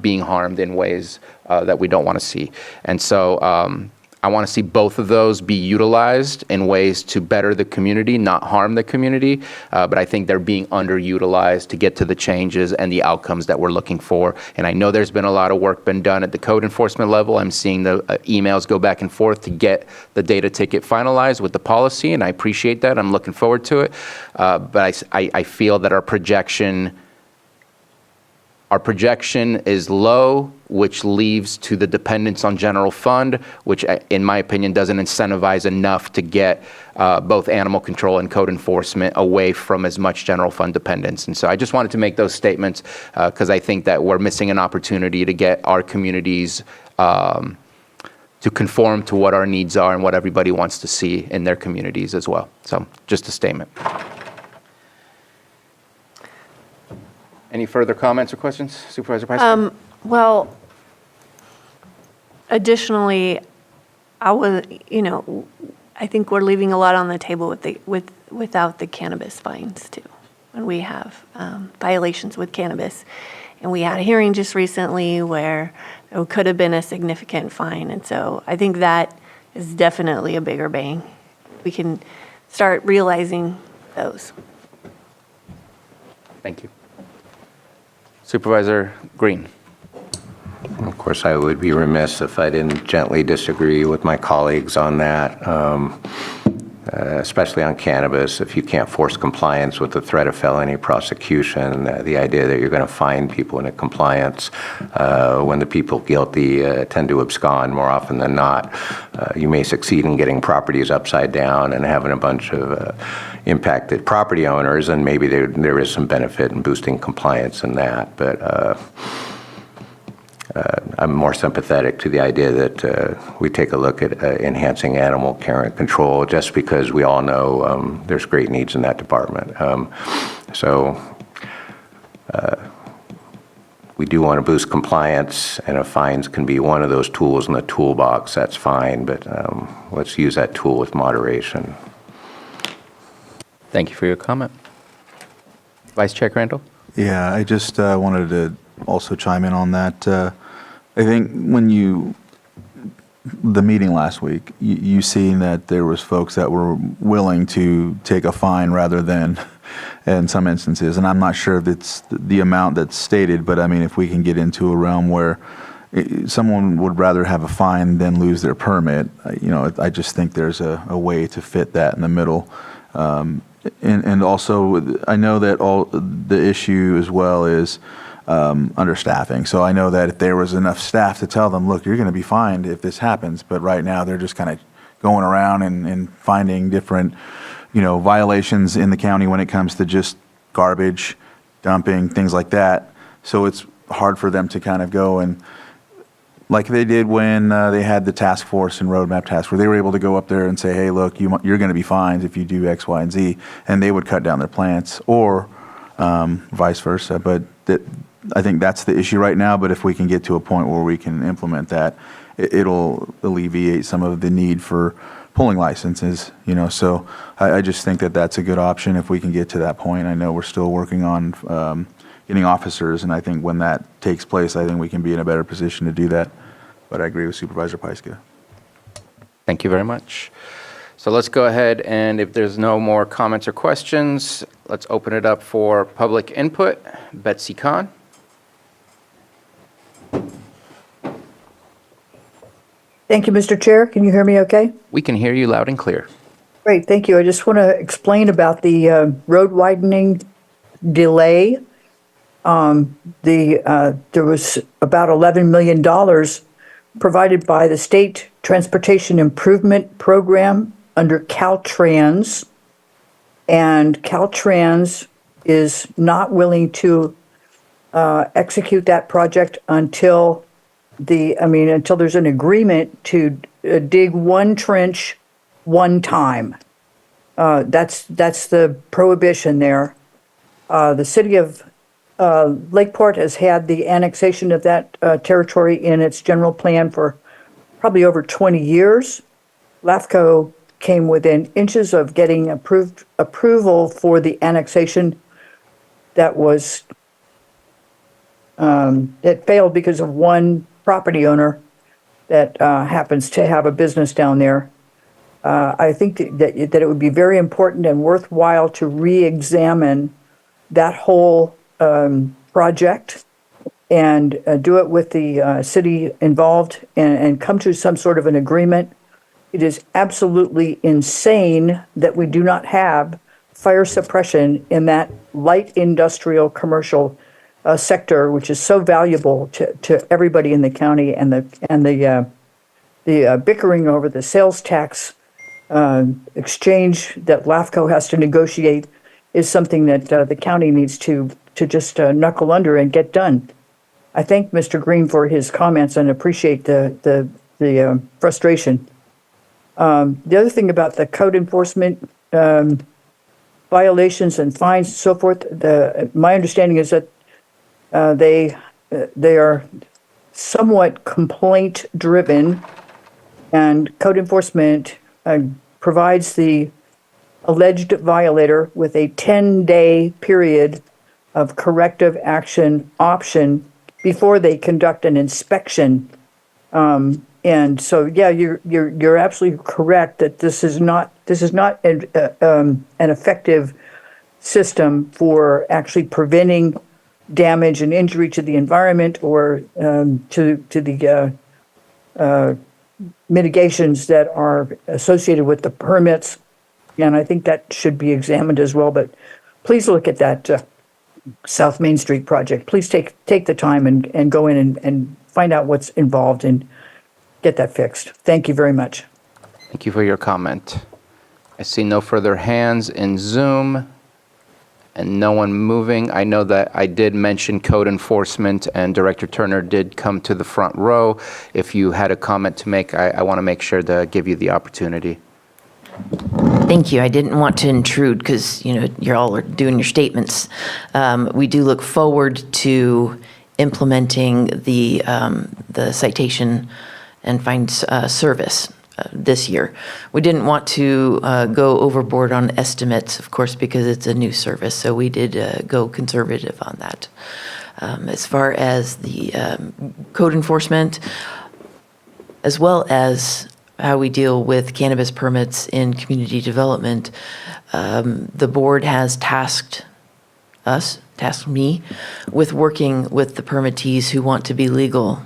being harmed in ways that we don't want to see. And so I want to see both of those be utilized in ways to better the community, not harm the community, but I think they're being underutilized to get to the changes and the outcomes that we're looking for. And I know there's been a lot of work been done at the code enforcement level. I'm seeing the emails go back and forth to get the data ticket finalized with the policy, and I appreciate that. I'm looking forward to it. But I feel that our projection is low, which leaves to the dependence on general fund, which in my opinion doesn't incentivize enough to get both animal control and code enforcement away from as much general fund dependence. And so I just wanted to make those statements because I think that we're missing an opportunity to get our communities to conform to what our needs are and what everybody wants to see in their communities as well. So just a statement. Any further comments or questions, Supervisor Price? Well, additionally, I think we're leaving a lot on the table without the cannabis fines too. When we have violations with cannabis, and we had a hearing just recently where there could have been a significant fine, and so I think that is definitely a bigger bang. We can start realizing those. Thank you. Supervisor Green. Of course, I would be remiss if I didn't gently disagree with my colleagues on that, especially on cannabis. If you can't force compliance with the threat of felony prosecution, the idea that you're going to fine people into compliance when the people guilty tend to abscond more often than not, you may succeed in getting properties upside down and having a bunch of impacted property owners, and maybe there is some benefit in boosting compliance in that. But I'm more sympathetic to the idea that we take a look at enhancing animal care and control, just because we all know there's great needs in that department. we do want to boost compliance, and if fines can be one of those tools in the toolbox, that's fine, but let's use that tool with moderation. Thank you for your comment. Vice Chair Crandall? Yeah, I just wanted to also chime in on that. I think the meeting last week, you seen that there was folks that were willing to take a fine rather than, in some instances, and I'm not sure if it's the amount that's stated, but I mean, if we can get into a realm where someone would rather have a fine than lose their permit, I just think there's a way to fit that in the middle. And also, I know that the issue as well is understaffing. So I know that if there was enough staff to tell them, look, you're going to be fined if this happens, but right now they're just kind of going around and finding different, violations in the county when it comes to just garbage, dumping, things like that. So it's hard for them to kind of go and, like they did when they had the task force and roadmap task, where they were able to go up there and say, hey, look, you're going to be fined if you do X, Y, and Z, and they would cut down their plants, or vice versa. But I think that's the issue right now, but if we can get to a point where we can implement that, it'll alleviate some of the need for pulling licenses, so I just think that that's a good option if we can get to that point. I know we're still working on getting officers, and I think when that takes place, I think we can be in a better position to do that. But I agree with Supervisor Pyska. Thank you very much. So let's go ahead, and if there's no more comments or questions, let's open it up for public input. Betsy Kahn. Thank you, Mr. Chair. Can you hear me okay? We can hear you loud and clear. Great, thank you. I just want to explain about the road widening delay. There was about $11 million provided by the State Transportation Improvement Program under Caltrans, and Caltrans is not willing to execute that project until there's an agreement to dig one trench one time. That's the prohibition there. The city of Lakeport has had the annexation of that territory in its general plan for probably over 20 years. LAFCO came within inches of getting approval for the annexation. That was it failed because of one property owner that happens to have a business down there. I think that it would be very important and worthwhile to re-examine that whole project and do it with the city involved and come to some sort of an agreement. It is absolutely insane that we do not have fire suppression in that light industrial commercial sector, which is so valuable to everybody in the county, and the bickering over the sales tax exchange that LAFCO has to negotiate is something that the county needs to just knuckle under and get done. I thank Mr. Green for his comments and appreciate the frustration. The other thing about the code enforcement violations and fines and so forth, my understanding is that they are somewhat complaint driven, and code enforcement provides the alleged violator with a 10-day period of corrective action option before they conduct an inspection. And so, yeah, you're absolutely correct that this is not an effective system for actually preventing damage and injury to the environment or to the mitigations that are associated with the permits. And I think that should be examined as well. But please look at that South Main Street project. Please take the time and go in and find out what's involved and get that fixed. Thank you very much. Thank you for your comment. I see no further hands in Zoom and no one moving. I know that I did mention code enforcement, and Director Turner did come to the front row. If you had a comment to make, I want to make sure to give you the opportunity. Thank you. I didn't want to intrude because, you're all doing your statements. We do look forward to implementing the citation and fines service this year. We didn't want to go overboard on estimates, of course, because it's a new service, so we did go conservative on that. As far as the code enforcement, as well as how we deal with cannabis permits in community development, the board has tasked me with working with the permittees who want to be legal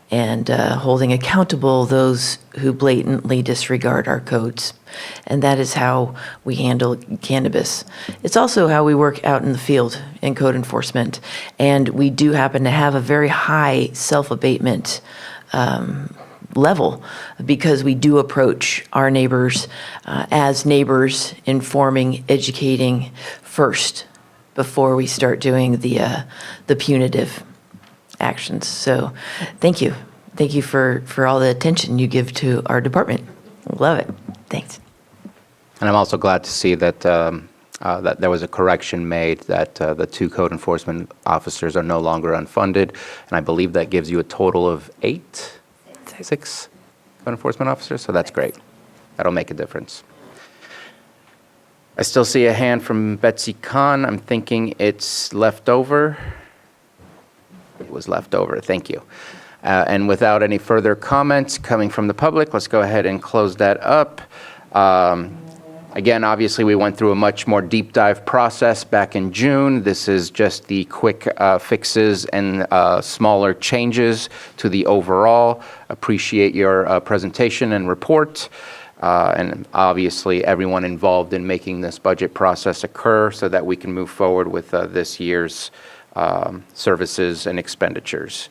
and holding accountable those who blatantly disregard our codes. And that is how we handle cannabis. It's also how we work out in the field in code enforcement. And we do happen to have a very high self-abatement level because we do approach our neighbors as neighbors, informing, educating first before we start doing the punitive actions. So thank you. Thank you for all the attention you give to our department. Love it. Thanks. And I'm also glad to see that that there was a correction made that the 2 code enforcement officers are no longer unfunded. And I believe that gives you a total of 6 code enforcement officers. So that's great. That'll make a difference. I still see a hand from Betsy Kahn. I'm thinking it's left over. It was left over. Thank you. And without any further comments coming from the public, let's go ahead and close that up. Again, obviously, we went through a much more deep dive process back in June. This is just the quick fixes and smaller changes to the overall. Appreciate your presentation and report. And obviously, everyone involved in making this budget process occur so that we can move forward with this year's services and expenditures.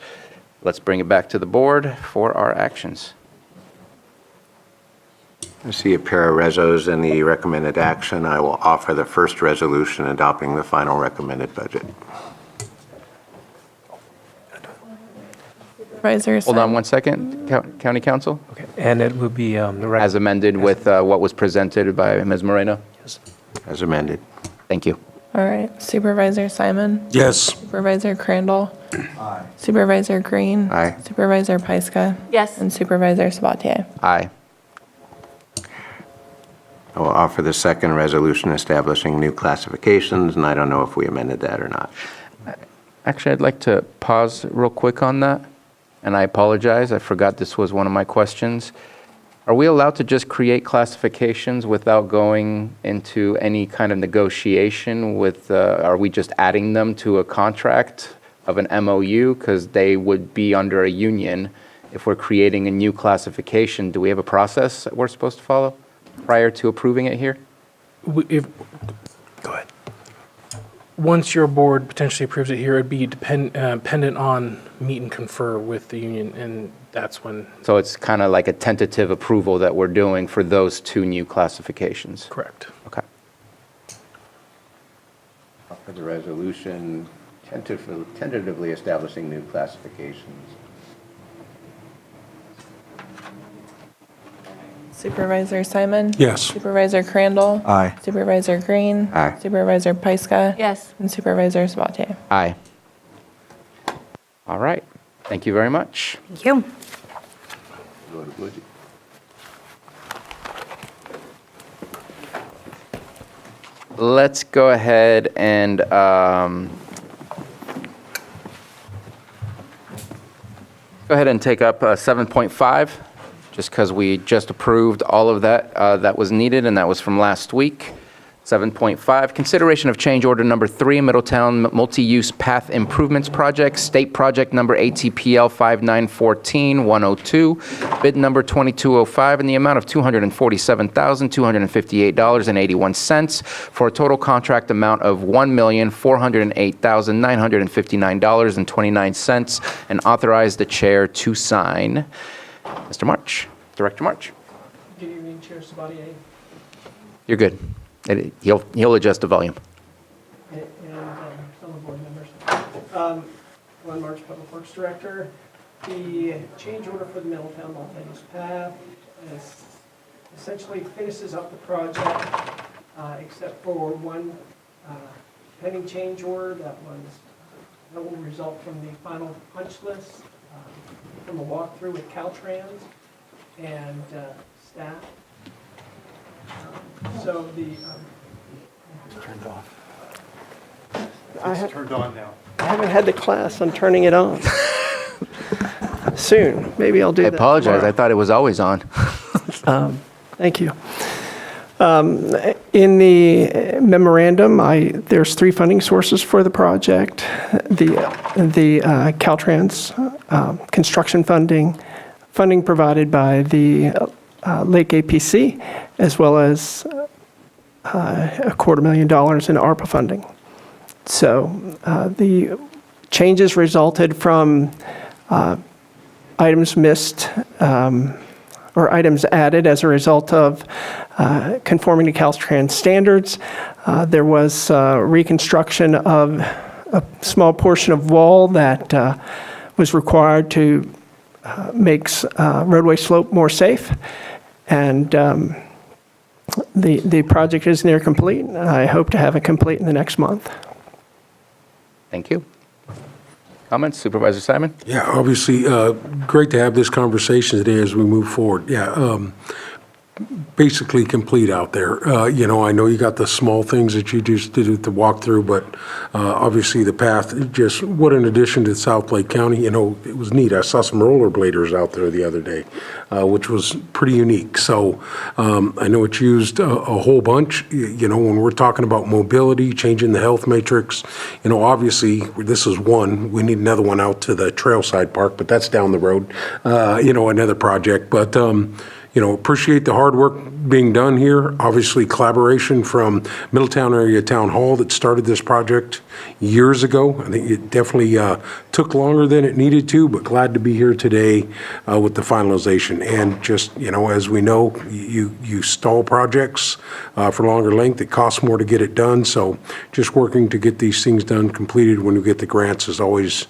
Let's bring it back to the board for our actions. I see a pair of resos in the recommended action. I will offer the first resolution adopting the final recommended budget. Hold on one second, County Council. Okay, and it would be as amended with what was presented by Ms. Moreno? Yes. As amended. Thank you. All right. Supervisor Simon? Yes. Supervisor Crandall? Aye. Supervisor Green? Aye. Supervisor Pyska? Yes. And Supervisor Sabatier? Aye. I will offer the second resolution establishing new classifications, and I don't know if we amended that or not. Actually, I'd like to pause real quick on that, and I apologize. I forgot this was one of my questions. Are we allowed to just create classifications without going into any kind of negotiation with, are we just adding them to a contract of an MOU? Because they would be under a union. If we're creating a new classification, do we have a process that we're supposed to follow prior to approving it here? Go ahead. Once your board potentially approves it here, it'd be dependent on meet and confer with the union, and that's when. So it's kind of like a tentative approval that we're doing for those 2 new classifications? Correct. Okay. Offer the resolution tentatively establishing new classifications. Supervisor Simon? Yes. Supervisor Crandall? Aye. Supervisor Green? Aye. Supervisor Pyska? Yes. And Supervisor Sabatier? Aye. All right. Thank you very much. Thank you. Let's go ahead and take up 7.5, just because we just approved all of that that was needed, and that was from last week. 7.5, consideration of change order number 3, Middletown Multi-Use Path Improvements Project, state project number ATPL 5914-102, bid number 2205, in the amount of $247,258.81 for a total contract amount of $1,408,959.29, and authorize the chair to sign. Mr. March, Director March. Good evening, Chair Sabatier. You're good. He'll adjust the volume. And fellow board members. Glenn March, Public Works Director. The change order for the Middletown Multi-Use Path essentially finishes up the project, except for one pending change order that was that will result from the final punch list, from a walkthrough with Caltrans and staff. So the... It's turned off. It's turned on now. I haven't had the class on turning it on. Soon, maybe I'll do I that apologize. tomorrow. I thought it was always on. Thank you. In the memorandum, there's 3 funding sources for the project. The Caltrans construction funding provided by the Lake APC, as well as $250,000 in ARPA funding. So the changes resulted from items missed or items added as a result of conforming to Caltrans standards. There was reconstruction of a small portion of wall that was required to make roadway slope more safe. And the project is near complete. I hope to have it complete in the next month. Thank you. Comments, Supervisor Simon? Yeah, obviously, great to have this conversation today as we move forward. Yeah, basically complete out there. I know you got the small things that you just did at the walkthrough, but obviously the path, just what an addition to South Lake County. It was neat. I saw some rollerbladers out there the other day, which was pretty unique. So I know it's used a whole bunch. When we're talking about mobility, changing the health matrix, obviously this is one. We need another one out to the Trailside Park, but that's down the road, another project. But appreciate the hard work being done here. Obviously, collaboration from Middletown Area Town Hall that started this project years ago. I think it definitely took longer than it needed to, but glad to be here today with the finalization. And just, as we know, you stall projects for longer length. It costs more to get it done. So just working to get these things done, completed when we get the grants is always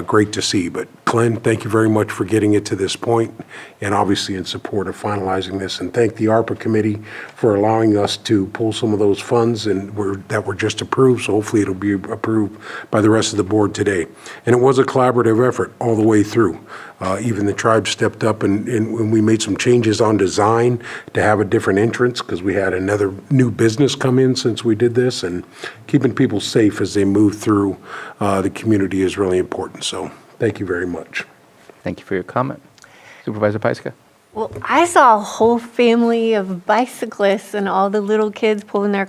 great to see. But Glenn, thank you very much for getting it to this point, and obviously in support of finalizing this. And thank the ARPA committee for allowing us to pull some of those funds that were just approved. So hopefully it'll be approved by the rest of the board today. And it was a collaborative effort all the way through. Even the tribe stepped up and we made some changes on design to have a different entrance because we had another new business come in since we did this, and keeping people safe as they move through the community is really important. So thank you very much. Thank you for your comment. Supervisor Pyska? Well, I saw a whole family of bicyclists and all the little kids pulling their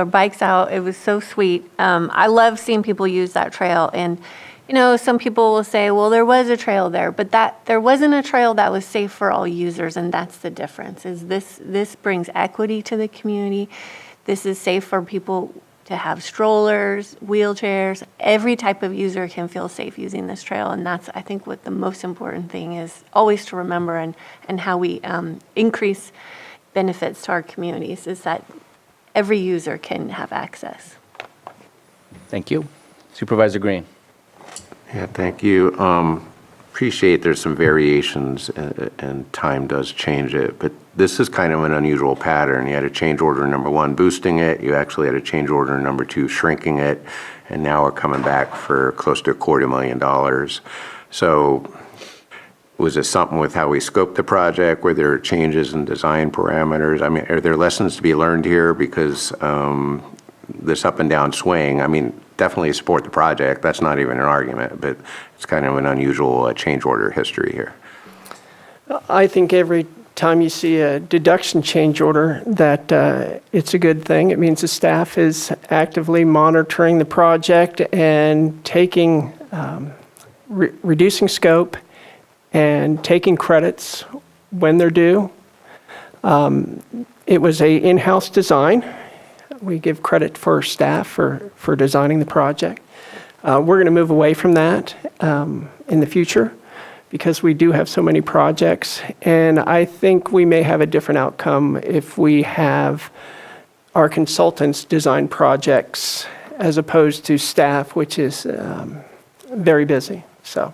bikes out. It was so sweet. I love seeing people use that trail. And, some people will say, well, there was a trail there, but there wasn't a trail that was safe for all users, and that's the difference. Is this brings equity to the community. This is safe for people to have strollers, wheelchairs. Every type of user can feel safe using this trail, and that's, I think, what the most important thing is always to remember, and how we increase benefits to our communities is that every user can have access. Thank you. Supervisor Green? Yeah, thank you. Appreciate there's some variations and time does change it, but this is kind of an unusual pattern. You had a change order number 1 boosting it, you actually had a change order number 2 shrinking it, and now we're coming back for close to $250,000. So was this something with how we scoped the project? Were there changes in design parameters? I mean, are there lessons to be learned here? Because this up and down swing, definitely support the project. That's not even an argument, but it's kind of an unusual change order history here. I think every time you see a deduction change order that it's a good thing. It means the staff is actively monitoring the project and taking, reducing scope and taking credits when they're due. It was a in-house design. We give credit for staff for designing the project. We're going to move away from that in the future because we do have so many projects. And I think we may have a different outcome if we have our consultants design projects as opposed to staff, which is very busy. So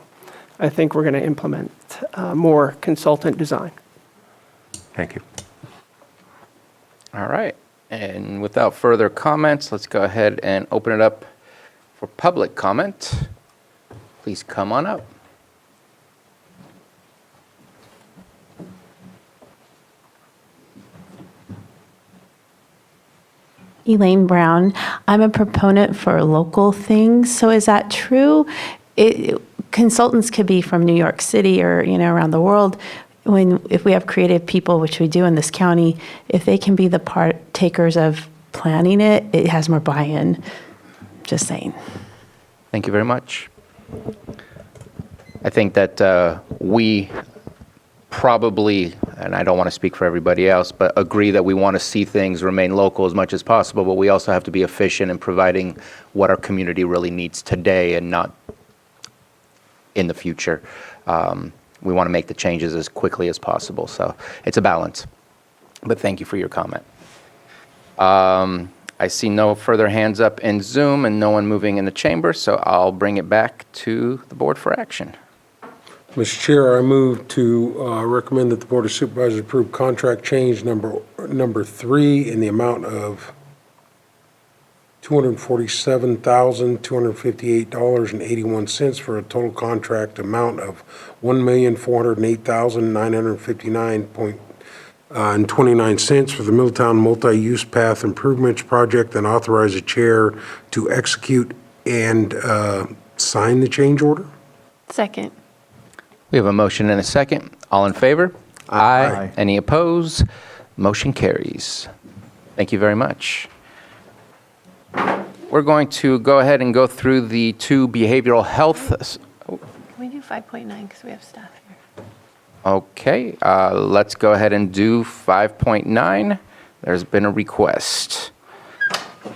I think we're going to implement more consultant design. Thank you. All right. And without further comments, let's go ahead and open it up for public comment. please come on up. Elaine Brown. I'm a proponent for local things. So is that true? Consultants could be from New York City or, around the world. If we have creative people, which we do in this county, if they can be the partakers of planning it, it has more buy-in. Just saying. Thank you very much. I think that we probably, and I don't want to speak for everybody else, but agree that we want to see things remain local as much as possible, but we also have to be efficient in providing what our community really needs today and not in the future. We want to make the changes as quickly as possible, so it's a balance. But thank you for your comment. I see no further hands up in Zoom and no one moving in the chamber, so I'll bring it back to the board for action. Mr. Chair, I move to recommend that the Board of Supervisors approve contract change number 3 in the amount of $247,258.81 for a total contract amount of $1,408,959.29 for the Middletown Multi-Use Path Improvements Project, and authorize the chair to execute and sign the change order. Second. We have a motion and a second. All in favor? Aye. Any opposed? Motion carries. Thank you very much. We're going to go ahead and go through the 2 behavioral health. Can we do 5.9 because we have staff here? Okay, let's go ahead and do 5.9. There's been a request.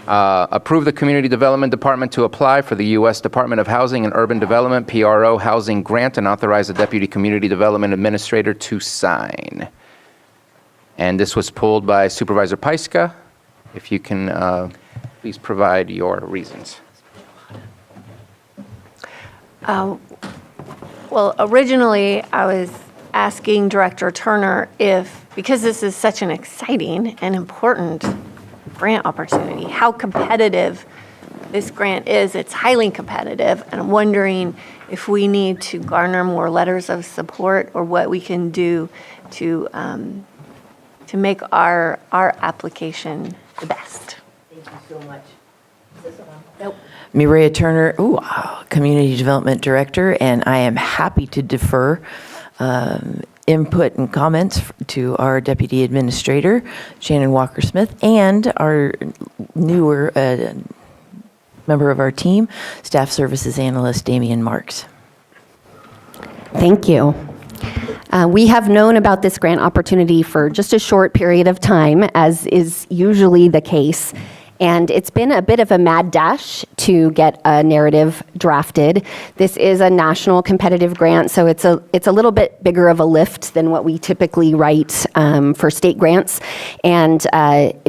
Approve the Community Development Department to apply for the U.S. Department of Housing and Urban Development PRO Housing Grant and authorize the Deputy Community Development Administrator to sign. And this was pulled by Supervisor Pyska. If you can please provide your reasons. Well, originally I was asking Director Turner if, because this is such an exciting and important grant opportunity, how competitive this grant is. It's highly competitive, and I'm wondering if we need to garner more letters of support or what we can do to make our application the best. Thank you so much. Nope. Mireya Turner, Community Development Director, and I am happy to defer input and comments to our Deputy Administrator, Shannon Walker-Smith, and our newer member of our team, Staff Services Analyst, Damian Marks. Thank you. We have known about this grant opportunity for just a short period of time, as is usually the case. And it's been a bit of a mad dash to get a narrative drafted. This is a national competitive grant, so it's a little bit bigger of a lift than what we typically write for state grants. And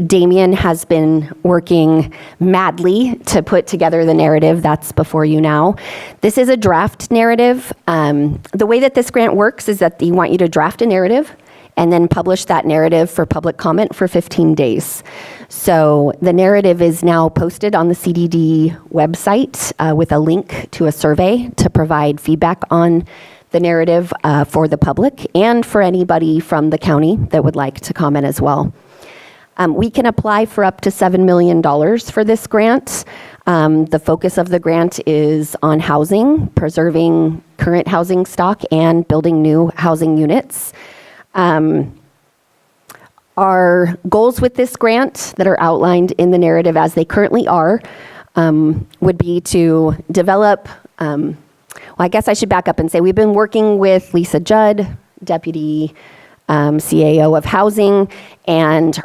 Damien has been working madly to put together the narrative that's before you now. This is a draft narrative. The way that this grant works is that they want you to draft a narrative and then publish that narrative for public comment for 15 days. So the narrative is now posted on the CDD website with a link to a survey to provide feedback on the narrative for the public and for anybody from the county that would like to comment as well. We can apply for up to $7 million for this grant. The focus of the grant is on housing, preserving current housing stock, and building new housing units. Our goals with this grant that are outlined in the narrative as they currently are would be to develop, well, I guess I should back up and say we've been working with Lisa Judd, Deputy CAO of Housing, and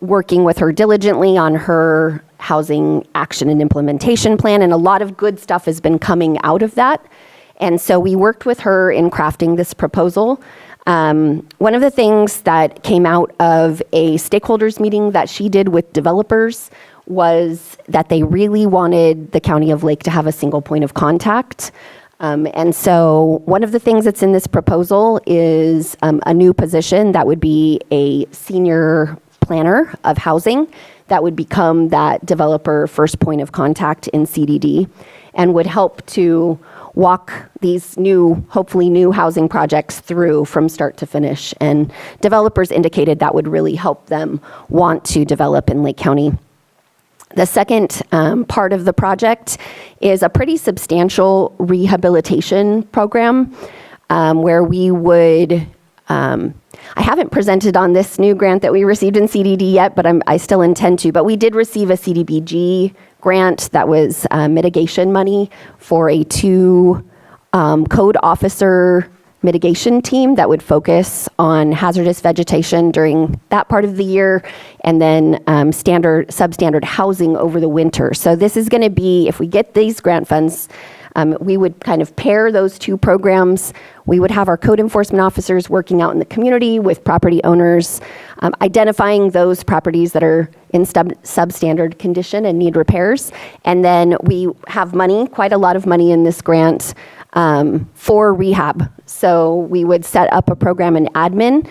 working with her diligently on her housing action and implementation plan, and a lot of good stuff has been coming out of that. And so we worked with her in crafting this proposal. One of the things that came out of a stakeholders meeting that she did with developers was that they really wanted the County of Lake to have a single point of contact. And so one of the things that's in this proposal is a new position that would be a senior planner of housing that would become that developer first point of contact in CDD and would help to walk these hopefully new housing projects through from start to finish. And developers indicated that would really help them want to develop in Lake County. The second part of the project is a pretty substantial rehabilitation program where we would, I haven't presented on this new grant that we received in CDD yet, but I still intend to. But we did receive a CDBG grant that was mitigation money for a 2 code officer mitigation team that would focus on hazardous vegetation during that part of the year, and then substandard housing over the winter. So this is going to be, if we get these grant funds, we would kind of pair those 2 programs. We would have our code enforcement officers working out in the community with property owners, identifying those properties that are in substandard condition and need repairs. And then we have money, quite a lot of money in this grant for rehab. So we would set up a program in admin.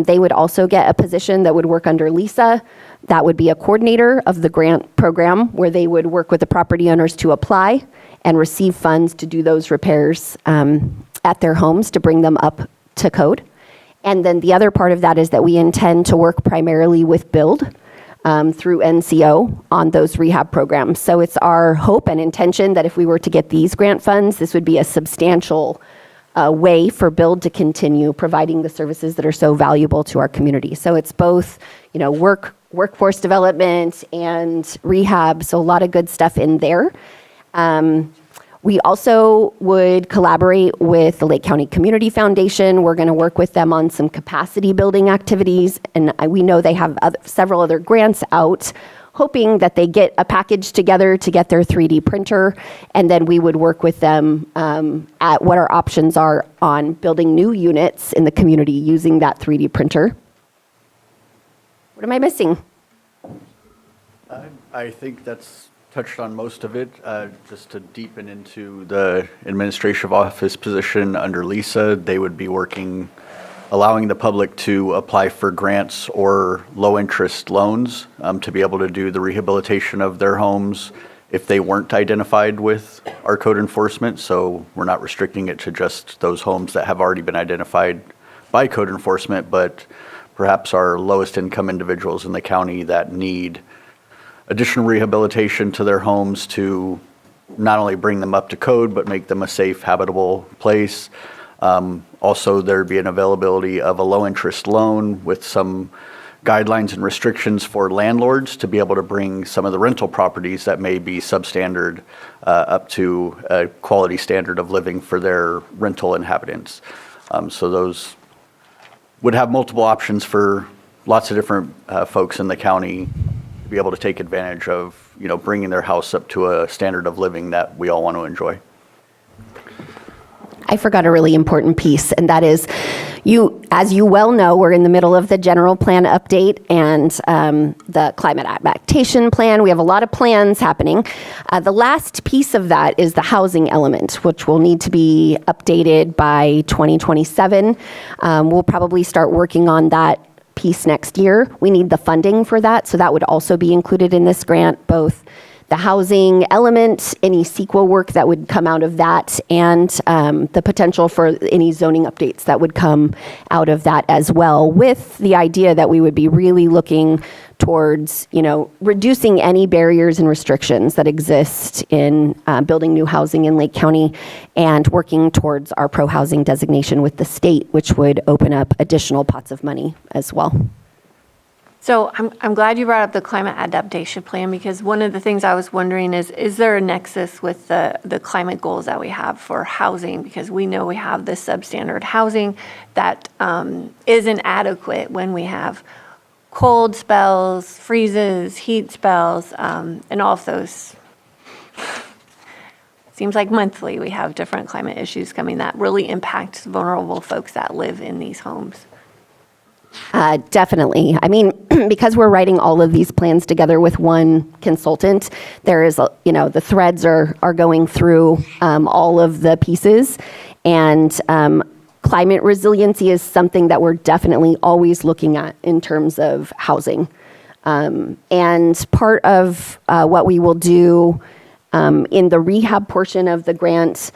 They would also get a position that would work under Lisa. That would be a coordinator of the grant program where they would work with the property owners to apply and receive funds to do those repairs at their homes to bring them up to code. And then the other part of that is that we intend to work primarily with Build through NCO on those rehab programs. So it's our hope and intention that if we were to get these grant funds, this would be a substantial way for Build to continue providing the services that are so valuable to our community. So it's both, workforce development and rehab, so a lot of good stuff in there. We also would collaborate with the Lake County Community Foundation. We're going to work with them on some capacity building activities, and we know they have several other grants out, hoping that they get a package together to get their 3D printer, and then we would work with them at what our options are on building new units in the community using that 3D printer. What am I missing? I think that's touched on most of it. Just to deepen into the administrative office position under Lisa, they would be working, allowing the public to apply for grants or low interest loans to be able to do the rehabilitation of their homes if they weren't identified with our code enforcement. So we're not restricting it to just those homes that have already been identified by code enforcement, but perhaps our lowest income individuals in the county that need additional rehabilitation to their homes to not only bring them up to code, but make them a safe, habitable place. Also, there'd be an availability of a low-interest loan with some guidelines and restrictions for landlords to be able to bring some of the rental properties that may be substandard up to a quality standard of living for their rental inhabitants. So those would have multiple options for lots of different folks in the county to be able to take advantage of, bringing their house up to a standard of living that we all want to enjoy. I forgot a really important piece, and that is, as you well know, we're in the middle of the general plan update and the climate adaptation plan. We have a lot of plans happening. The last piece of that is the housing element, which will need to be updated by 2027. We'll probably start working on that piece next year. We need the funding for that, so that would also be included in this grant, both the housing element, any CEQA work that would come out of that, and the potential for any zoning updates that would come out of that as well, with the idea that we would be really looking towards, reducing any barriers and restrictions that exist in building new housing in Lake County and working towards our pro-housing designation with the state, which would open up additional pots of money as well. So I'm glad you brought up the climate adaptation plan, because one of the things I was wondering is there a nexus with the climate goals that we have for housing? Because we know we have this substandard housing that isn't adequate when we have cold spells, freezes, heat spells, and all of those. Seems like monthly we have different climate issues coming that really impact vulnerable folks that live in these homes. Definitely. I mean, because we're writing all of these plans together with one consultant, there is, the threads are going through all of the pieces, and climate resiliency is something that we're definitely always looking at in terms of housing. And part of what we will do in the rehab portion of the grant,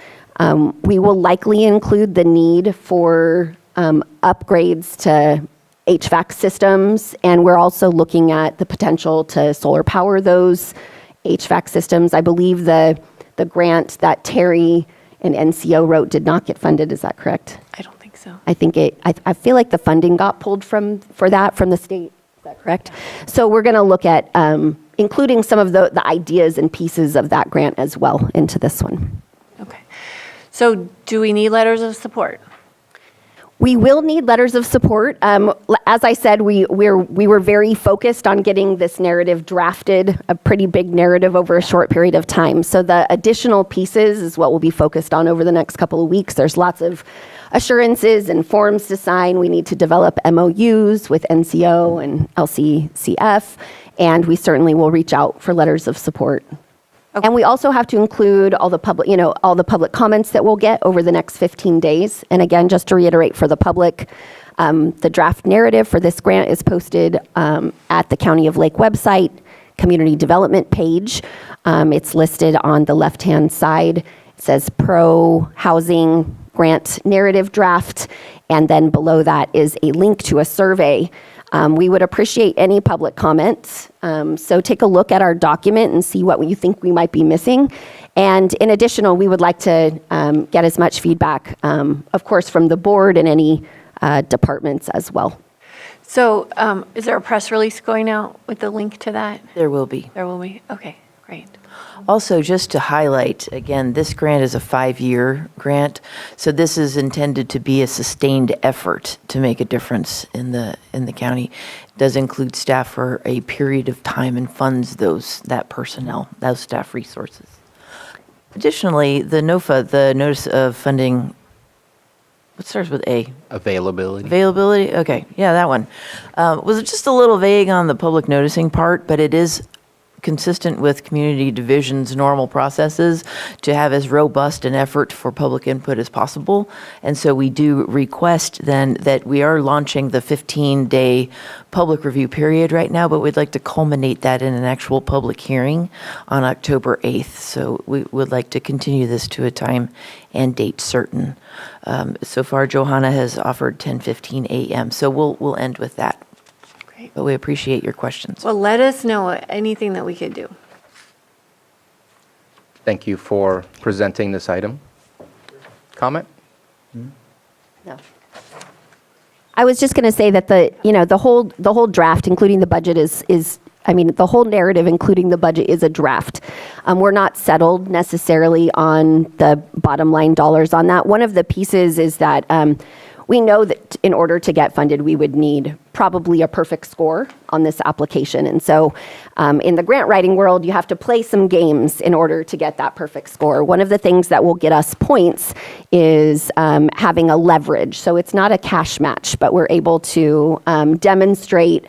We will likely include the need for upgrades to HVAC systems, and we're also looking at the potential to solar power those HVAC systems. I believe the grant that Terry and NCO wrote did not get funded. Is that correct? I don't think so. I think I feel like the funding got pulled for that from the state. Is that correct? So we're going to look at including some of the ideas and pieces of that grant as well into this one. Okay. So do we need letters of support? We will need letters of support. As I said, we were very focused on getting this narrative drafted, a pretty big narrative over a short period of time. So the additional pieces is what we'll be focused on over the next couple of weeks. There's lots of assurances and forms to sign. We need to develop MOUs with NCO and LCCF, and we certainly will reach out for letters of support. Okay. And we also have to include all the public comments that we'll get over the next 15 days. And again, just to reiterate for the public, the draft narrative for this grant is posted at the County of Lake website, community development page. It's listed on the left-hand side. It says pro housing grant narrative draft. And then below that is a link to a survey. We would appreciate any public comments. So take a look at our document and see what you think we might be missing. And in addition, we would like to get as much feedback, of course, from the board and any departments as well. So is there a press release going out with the link to that? There will be. There will be? Okay, great. Also, just to highlight, again, this grant is a 5-year grant, so this is intended to be a sustained effort to make a difference in the county. It does include staff for a period of time and funds that personnel, those staff resources. Additionally, the NOFA, the Notice of Funding, what starts with A? Availability. Availability, okay, yeah, that one. Was just a little vague on the public noticing part, but it is consistent with community division's normal processes to have as robust an effort for public input as possible. And so we do request then that we are launching the 15-day public review period right now, but we'd like to culminate that in an actual public hearing on October 8th. So we would like to continue this to a time and date certain. So far, Johanna has offered 10:15 a.m. So we'll end with that. But we appreciate your questions. Well, let us know anything that we could do. Thank you for presenting this item. Comment? No. I was just going to say that the whole draft, including the budget, the whole narrative, including the budget, is a draft. We're not settled necessarily on the bottom line dollars on that. One of the pieces is that we know that in order to get funded, we would need probably a perfect score on this application. And so in the grant writing world, you have to play some games in order to get that perfect score. One of the things that will get us points is having a leverage. So it's not a cash match, but we're able to demonstrate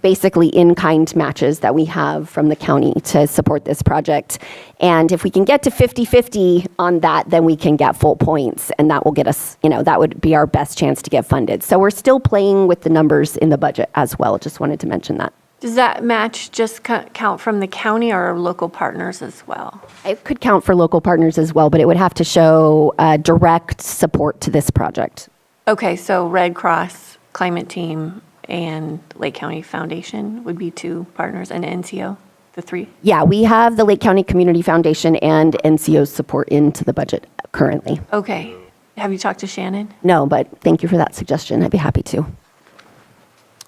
basically in-kind matches that we have from the county to support this project. And if we can get to 50-50 on that, then we can get full points, and that will get us, that would be our best chance to get funded. So we're still playing with the numbers in the budget as well. Just wanted to mention that. Does that match just count from the county or local partners as well? It could count for local partners as well, but it would have to show direct support to this project. Okay, so Red Cross, Climate Team, and Lake County Foundation would be 2 partners, and NCO, the 3? Yeah, we have the Lake County Community Foundation and NCO's support into the budget currently. Okay. Have you talked to Shannon? No, but thank you for that suggestion. I'd be happy to.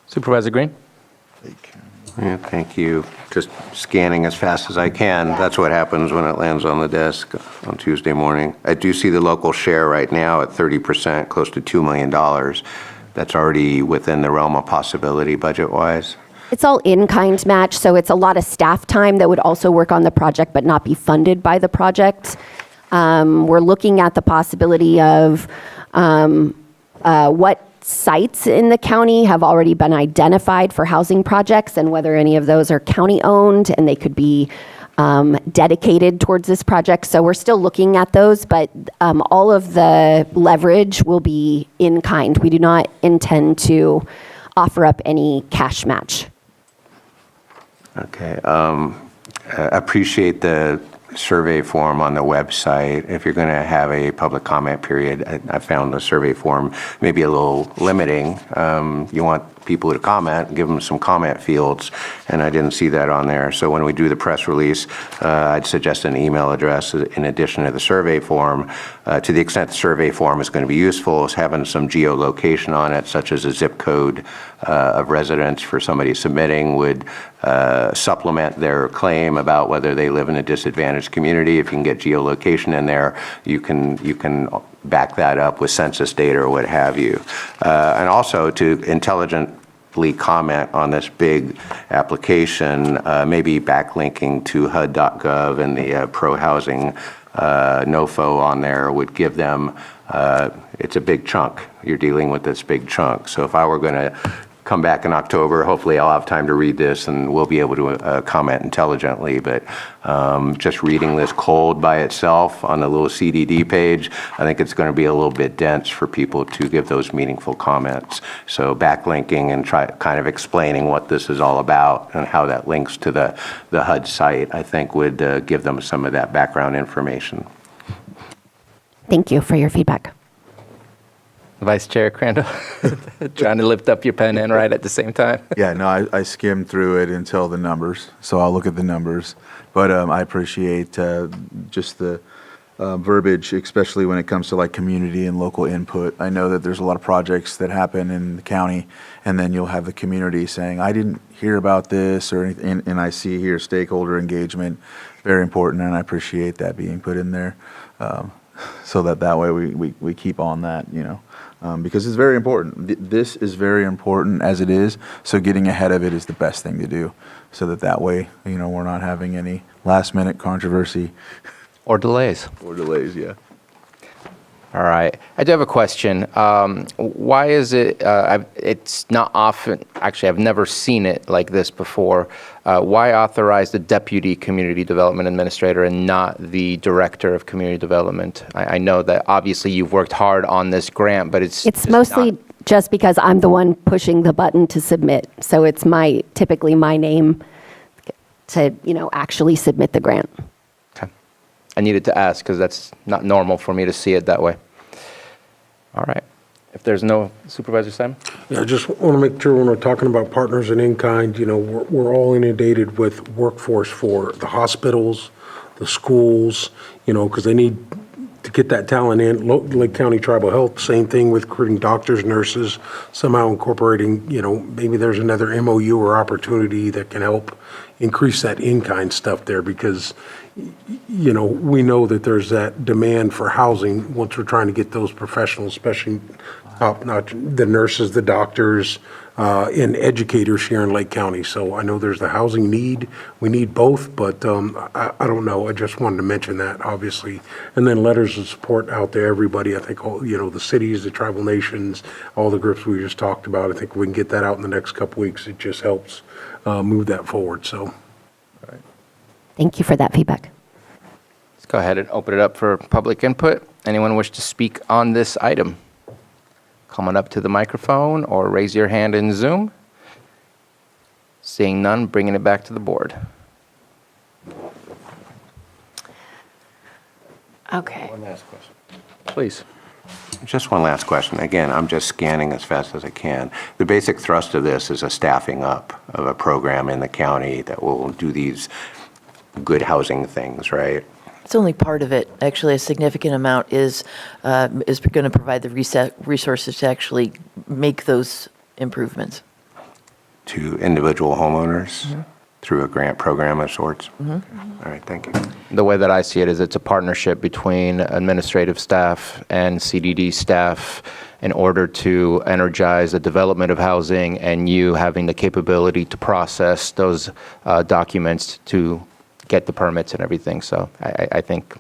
Supervisor Green? Yeah, thank you. Just scanning as fast as I can. That's what happens when it lands on the desk on Tuesday morning. I do see the local share right now at 30%, close to $2 million. That's already within the realm of possibility budget-wise. It's all in-kind match, so it's a lot of staff time that would also work on the project but not be funded by the project. We're looking at the possibility of what sites in the county have already been identified for housing projects and whether any of those are county-owned and they could be dedicated towards this project. So we're still looking at those, but all of the leverage will be in kind. We do not intend to offer up any cash match. Okay. Appreciate the survey form on the website. If you're going to have a public comment period, I found the survey form maybe a little limiting. You want people to comment, give them some comment fields, and I didn't see that on there. So when we do the press release, I'd suggest an email address in addition to the survey form. To the extent the survey form is going to be useful, is having some geolocation on it, such as a zip code of residence for somebody submitting would supplement their claim about whether they live in a disadvantaged community. If you can get geolocation in there, you can back that up with census data or what have you. And also to intelligently comment on this big application, maybe backlinking to HUD.gov and the pro-housing NOFO on there would give them, it's a big chunk. You're dealing with this big chunk. So if I were going to come back in October, hopefully I'll have time to read this and we'll be able to comment intelligently. But just reading this cold by itself on the little CDD page, I think it's going to be a little bit dense for people to give those meaningful comments. So backlinking and kind of explaining what this is all about and how that links to the HUD site, I think would give them some of that background information. Thank you for your feedback. Vice Chair Crandall, trying to lift up your pen and write at the same time. Yeah, no, I skimmed through it until the numbers, so I'll look at the numbers. But I appreciate just the verbiage, especially when it comes to like community and local input. I know that there's a lot of projects that happen in the county, and then you'll have the community saying, I didn't hear about this, or anything, and I see here stakeholder engagement, very important, and I appreciate that being put in there. So that way we keep on that, you know. Because it's very important. This is very important as it is, so getting ahead of it is the best thing to do, so that way, you know, we're not having any last-minute controversy. Or delays. Or delays, yeah. All right. I do have a question. Why is it, it's not often, actually I've never seen it like this before. Why authorize the Deputy Community Development Administrator and not the Director of Community Development? I know that obviously you've worked hard on this grant, but it's mostly just because I'm the one pushing the button to submit. So it's typically my name to, you know, actually submit the grant. I needed to ask because that's not normal for me to see it that way. All right. If there's no, Supervisor Simon? Yeah, I just want to make sure when we're talking about partners and in-kind, you know, we're all inundated with workforce for the hospitals, the schools, you know, because they need to get that talent in. Lake County Tribal Health, same thing with recruiting doctors, nurses, somehow incorporating, you know, maybe there's another MOU or opportunity that can help increase that in-kind stuff there because, you know, we know that there's that demand for housing once we're trying to get those professionals, especially top-notch, the nurses, the doctors, and educators here in Lake County. So I know there's the housing need. We need both, but I don't know. I just wanted to mention that, obviously. And then letters of support out to everybody. I think, all, you know, the cities, the tribal nations, all the groups we just talked about. I think we can get that out in the next couple weeks. It just helps move that forward. So. Thank you for that feedback. Let's go ahead and open it up for public input. Anyone wish to speak on this item? Come on up to the microphone or raise your hand in Zoom. Seeing none, bringing it back to the board. Okay. One last question. Please. Just one last question. Again, I'm just scanning as fast as I can. The basic thrust of this is a staffing up of a program in the county that will do these good housing things, right? It's only part of it. Actually, a significant amount is going to provide the resources to actually make those improvements. To individual homeowners through a grant program of sorts? Mm-hmm. All right, thank you. The way that I see it is it's a partnership between administrative staff and CDD staff in order to energize the development of housing and you having the capability to process those documents to get the permits and everything. So I think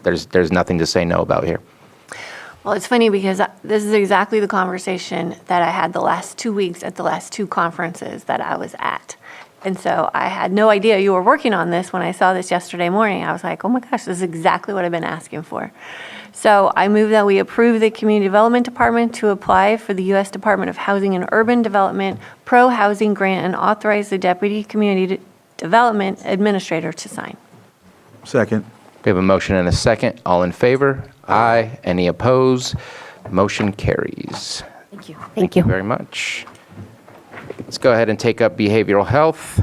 there's nothing to say no about here. Well, it's funny because this is exactly the conversation that I had the last 2 weeks at the last two conferences that I was at. And so I had no idea you were working on this when I saw this yesterday morning. I was like, oh my gosh, this is exactly what I've been asking for. So I move that we approve the Community Development Department to apply for the U.S. Department of Housing and Urban Development Pro-Housing Grant and authorize the Deputy Community Development Administrator to sign. Second. We have a motion and a second. All in favor? Aye. Any opposed? Motion carries. Thank you. Thank you very much. Let's go ahead and take up behavioral health.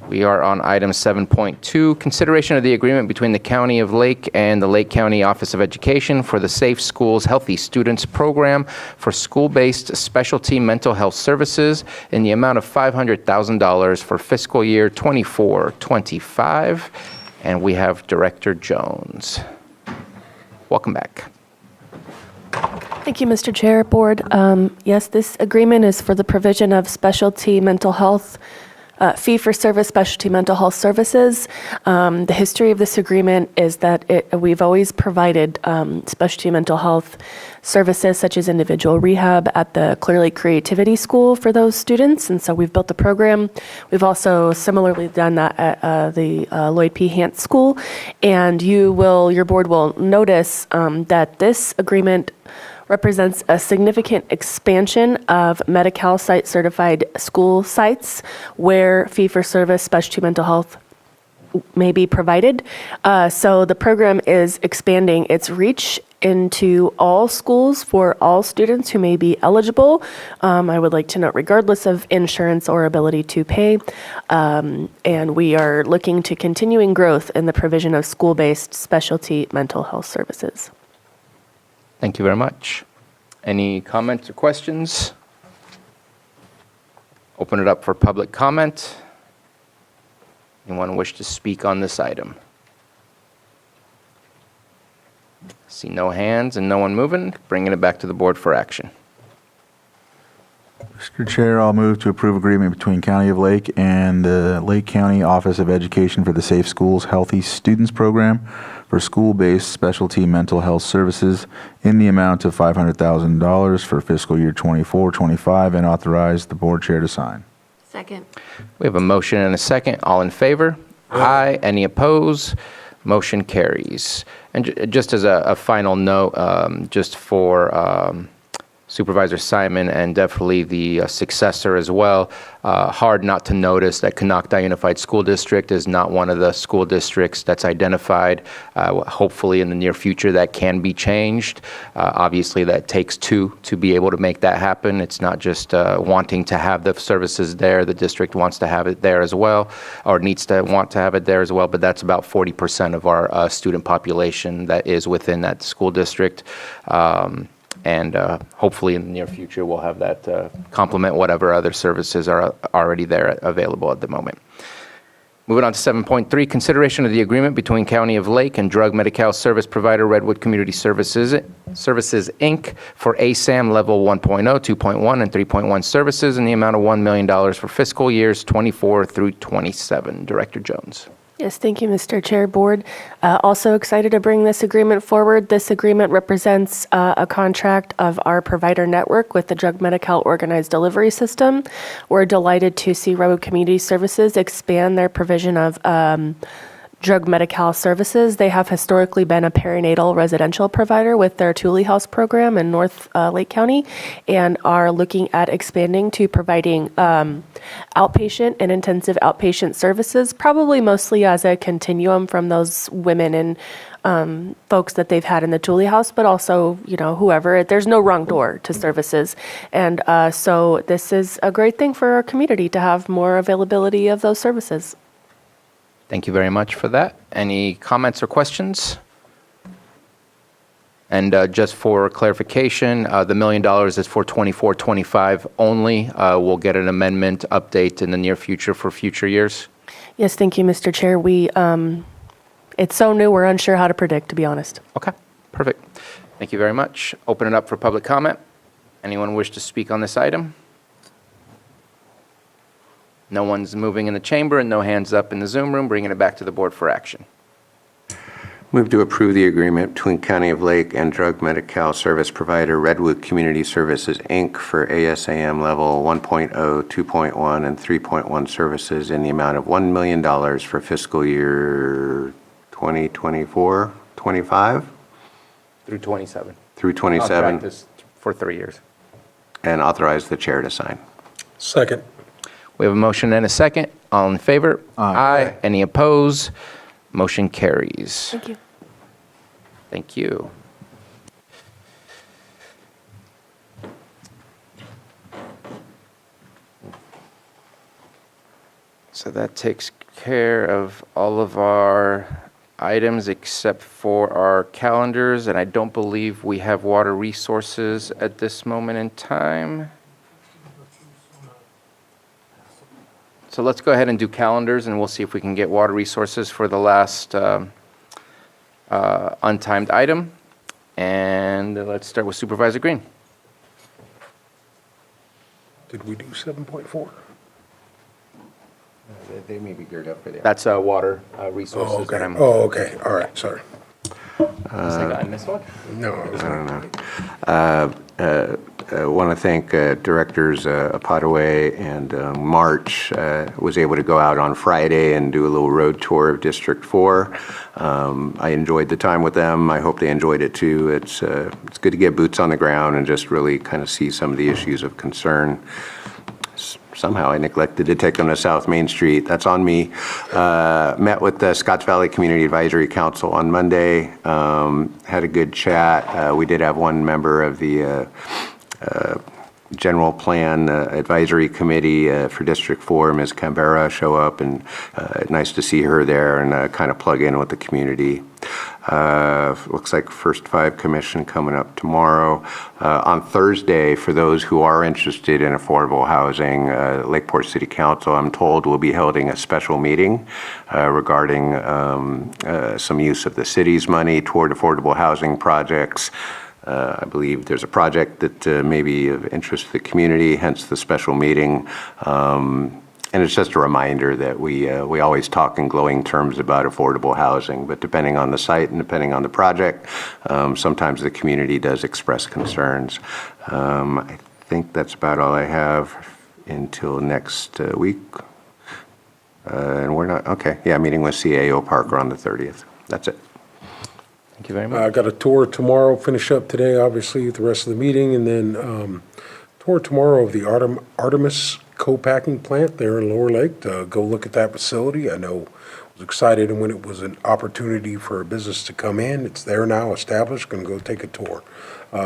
We are on item 7.2, consideration of the agreement between the County of Lake and the Lake County Office of Education for the Safe Schools Healthy Students Program for school-based specialty mental health services in the amount of $500,000 for fiscal year 24-25. And we have Director Jones. Welcome back. Thank you, Mr. Chair, Board. Yes, this agreement is for the provision of specialty mental health, fee-for-service specialty mental health services. The history of this agreement is that we've always provided specialty mental health services such as individual rehab at the Clear Lake Creativity School for those students, and so we've built the program. We've also similarly done that at the Lloyd P. Hance School, and your board will notice that this agreement represents a significant expansion of Medi-Cal site certified school sites where fee-for-service specialty mental health may be provided. So the program is expanding its reach into all schools for all students who may be eligible. I would like to note, regardless of insurance or ability to pay. And we are looking to continuing growth in the provision of school-based specialty mental health services. Thank you very much. Any comments or questions? Open it up for public comment. Anyone wish to speak on this item? See no hands and no one moving. Bringing it back to the board for action. Mr. Chair, I'll move to approve agreement between County of Lake and the Lake County Office of Education for the Safe Schools Healthy Students Program for school-based specialty mental health services in the amount of $500,000 for fiscal year 24-25 and authorize the board chair to sign. Second. We have a motion and a second. All in favor? Aye. Any opposed? Motion carries. And just as a final note, just for Supervisor Simon and definitely the successor as well, hard not to notice that Canocta Unified School District is not one of the school districts that's identified. Hopefully in the near future that can be changed. Obviously that takes two to be able to make that happen. It's not just wanting to have the services there. The district wants to have it there as well, or needs to want to have it there as well, but that's about 40% of our student population that is within that school district. And hopefully in the near future, we'll have that complement whatever other services are already there available at the moment. Moving on to 7.3, consideration of the agreement between County of Lake and drug Medi-Cal service provider Redwood Community Services, Inc. for ASAM Level 1.0, 2.1, and 3.1 services in the amount of $1 million for fiscal years 24 through 27. Director Jones. Yes, thank you, Mr. Chair, Board. Also excited to bring this agreement forward. This agreement represents a contract of our provider network with the Drug Medi-Cal Organized Delivery System. We're delighted to see Redwood Community Services expand their provision of drug Medi-Cal services. They have historically been a perinatal residential provider with their Thule House program in North Lake County and are looking at expanding to providing outpatient and intensive outpatient services, probably mostly as a continuum from those women and folks that they've had in the Thule House, but also, whoever. There's no wrong door to services. And so this is a great thing for our community to have more availability of those services. Thank you very much for that. Any comments or questions? And just for clarification, the $1 million is for 24-25 only. We'll get an amendment update in the near future for future years. Yes, thank you, Mr. Chair. It's so new, we're unsure how to predict, to be honest. Okay, perfect. Thank you very much. Open it up for public comment. Anyone wish to speak on this item? No one's moving in the chamber and no hands up in the Zoom room. Bringing it back to the board for action. Move to approve the agreement between County of Lake and drug Medi-Cal service provider Redwood Community Services, Inc. for ASAM Level 1.0, 2.1, and 3.1 services in the amount of $1 million for fiscal year 2024-25? Through 27. Through 27. Contract is for 3 years. And authorize the chair to sign. Second. We have a motion and a second. All in favor? Aye. Any opposed? Motion carries. Thank you. Thank you. So that takes care of all of our items except for our calendars, and I don't believe we have water resources at this moment in time. So let's go ahead and do calendars, and we'll see if we can get water resources for the last untimed item. And let's start with Supervisor Green. Did we do 7.4? They may be geared up for that. That's water resources. Oh, okay. that I'm- Oh, okay. All right. Sorry. Unless I missed one? No, it was I don't know. I want to thank Directors Padaway and March. Was able to go out on Friday and do a little road tour of District 4. I enjoyed the time with them. I hope they enjoyed it too. It's good to get boots on the ground and just really kind of see some of the issues of concern. Somehow I neglected to take them to South Main Street. That's on me. Met with the Scotts Valley Community Advisory Council on Monday. Had a good chat. We did have one member of the General Plan Advisory Committee for District 4, Ms. Canberra, show up, and nice to see her there and kind of plug in with the community. Looks like First Five Commission coming up tomorrow. On Thursday, for those who are interested in affordable housing, Lakeport City Council, I'm told, will be holding a special meeting regarding some use of the city's money toward affordable housing projects. I believe there's a project that may be of interest to the community, hence the special meeting. And it's just a reminder that we always talk in glowing terms about affordable housing, but depending on the site and depending on the project, sometimes the community does express concerns. I think that's about all I have until next week. And we're not, okay, yeah, meeting with CAO Parker on the 30th. That's it. Thank you very much. I got a tour tomorrow, finish up today, obviously, the rest of the meeting, and then tour tomorrow of the Artemis co-packing plant there in Lower Lake to go look at that facility. I know I was excited when it was an opportunity for a business to come in. It's there now, established, going to go take a tour.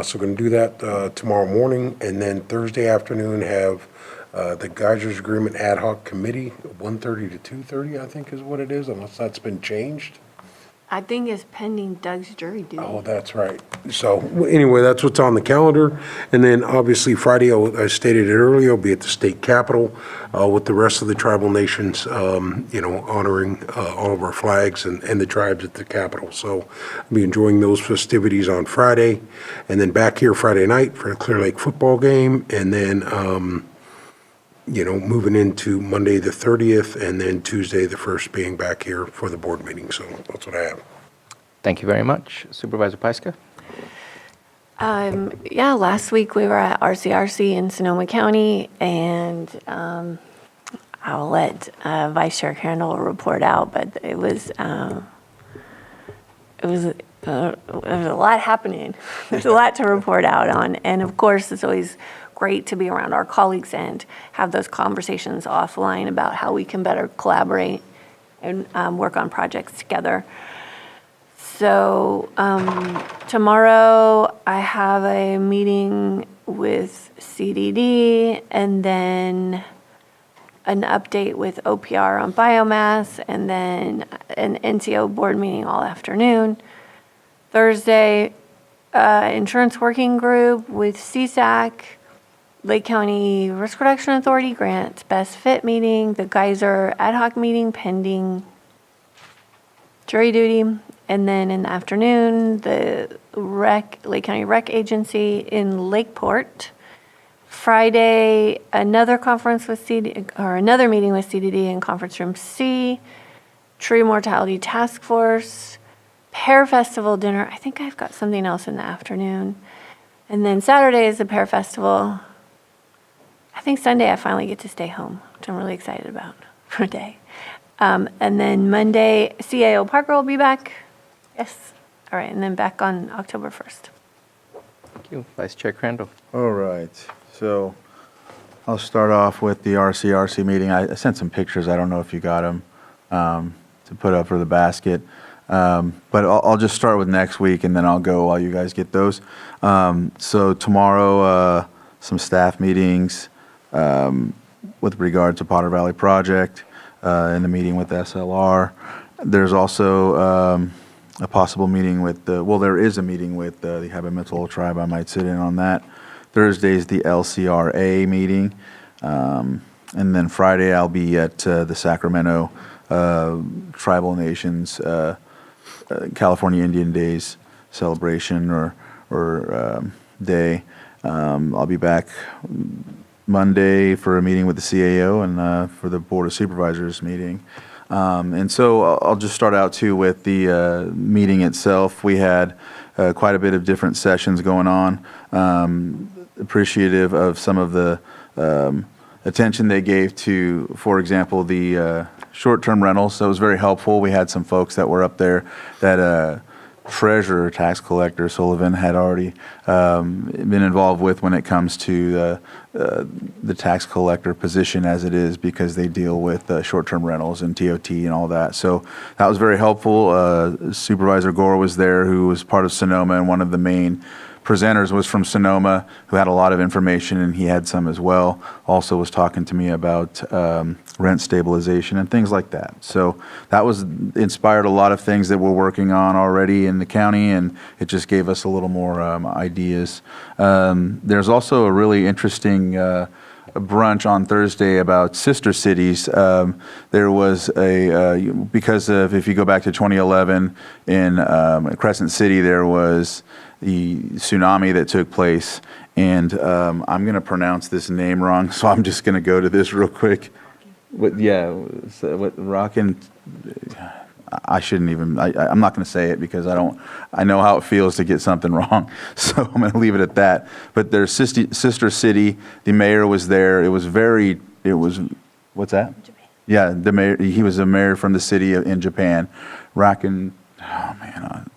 So going to do that tomorrow morning, and then Thursday afternoon have the Geysers Agreement Ad Hoc Committee, 1:30 to 2:30, I think is what it is, unless that's been changed. I think it's pending Doug's jury duty. Oh, that's right. So anyway, that's what's on the calendar. And then obviously Friday, I stated it earlier, I'll be at the state capitol with the rest of the tribal nations, honoring all of our flags and the tribes at the capitol. So I'll be enjoying those festivities on Friday. And then back here Friday night for the Clear Lake football game. And then, moving into Monday the 30th and then Tuesday the 1st being back here for the board meeting. So that's what I have. Thank you very much. Supervisor Pyska? Yeah, last week we were at RCRC in Sonoma County, and I'll let Vice Chair Crandall report out, but it was a lot happening. There's a lot to report out on, and of course, it's always great to be around our colleagues and have those conversations offline about how we can better collaborate and work on projects together. So tomorrow I have a meeting with CDD and then an update with OPR on biomass and then an NCO board meeting all afternoon. Thursday, insurance working group with CSAC, Lake County Risk Reduction Authority grants, best fit meeting, the Geyser ad hoc meeting pending jury duty. And then in the afternoon, the Lake County Rec Agency in Lakeport. Friday, another conference with another meeting with CDD in Conference Room C. Tree Mortality Task Force, Pear Festival dinner. I think I've got something else in the afternoon. And then Saturday is the Pear Festival. I think Sunday I finally get to stay home, which I'm really excited about for a day. And then Monday, CAO Parker will be back. Yes. All right. And then back on October 1st. Thank you. Vice Chair Crandall. All right. So I'll start off with the RCRC meeting. I sent some pictures. I don't know if you got them. put up for the basket. But I'll just start with next week, and then I'll go while you guys get those. So tomorrow, some staff meetings with regard to Potter Valley Project, and the meeting with SLR. There's also a possible meeting with there is a meeting with the Habimital Tribe. I might sit in on that. Thursday's the LCRA meeting. And then Friday, I'll be at the Sacramento Tribal Nations California Indian Days celebration or day. I'll be back Monday for a meeting with the CAO and for the Board of Supervisors meeting. And so I'll just start out too with the meeting itself. We had quite a bit of different sessions going on. Appreciative of some of the attention they gave to, for example, the short-term rentals. So it was very helpful. We had some folks that were up there that treasurer, tax collector Sullivan had already been involved with when it comes to the tax collector position as it is, because they deal with short-term rentals and TOT and all that. So that was very helpful. Supervisor Gore was there, who was part of Sonoma, and one of the main presenters was from Sonoma, who had a lot of information, and he had some as well. Also was talking to me about rent stabilization and things like that. So that was inspired a lot of things that we're working on already in the county, and it just gave us a little more ideas. There's also a really interesting brunch on Thursday about sister cities. There was because of, if you go back to 2011 in Crescent City, there was the tsunami that took place, and I'm going to pronounce this name wrong, so I'm just going to go to this real quick. Rockin', I shouldn't even, I'm not going to say it because I know how it feels to get something wrong, so I'm going to leave it at that. But their sister city, the mayor was there. It was, what's that? Japan. Yeah, the mayor, he was a mayor from the city in Japan. Rockin', oh man,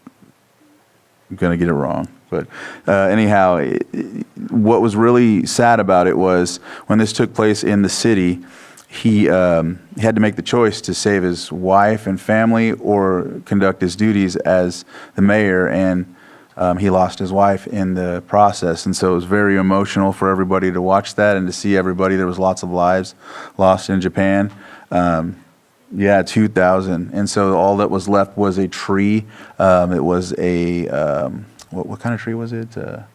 I'm going to get it wrong. But anyhow, what was really sad about it was when this took place in the city, he had to make the choice to save his wife and family or conduct his duties as the mayor, and he lost his wife in the process. And so it was very emotional for everybody to watch that and to see everybody. There was lots of lives lost in Japan. 2,000. And so all that was left was a tree. It was a, what kind of tree was it? It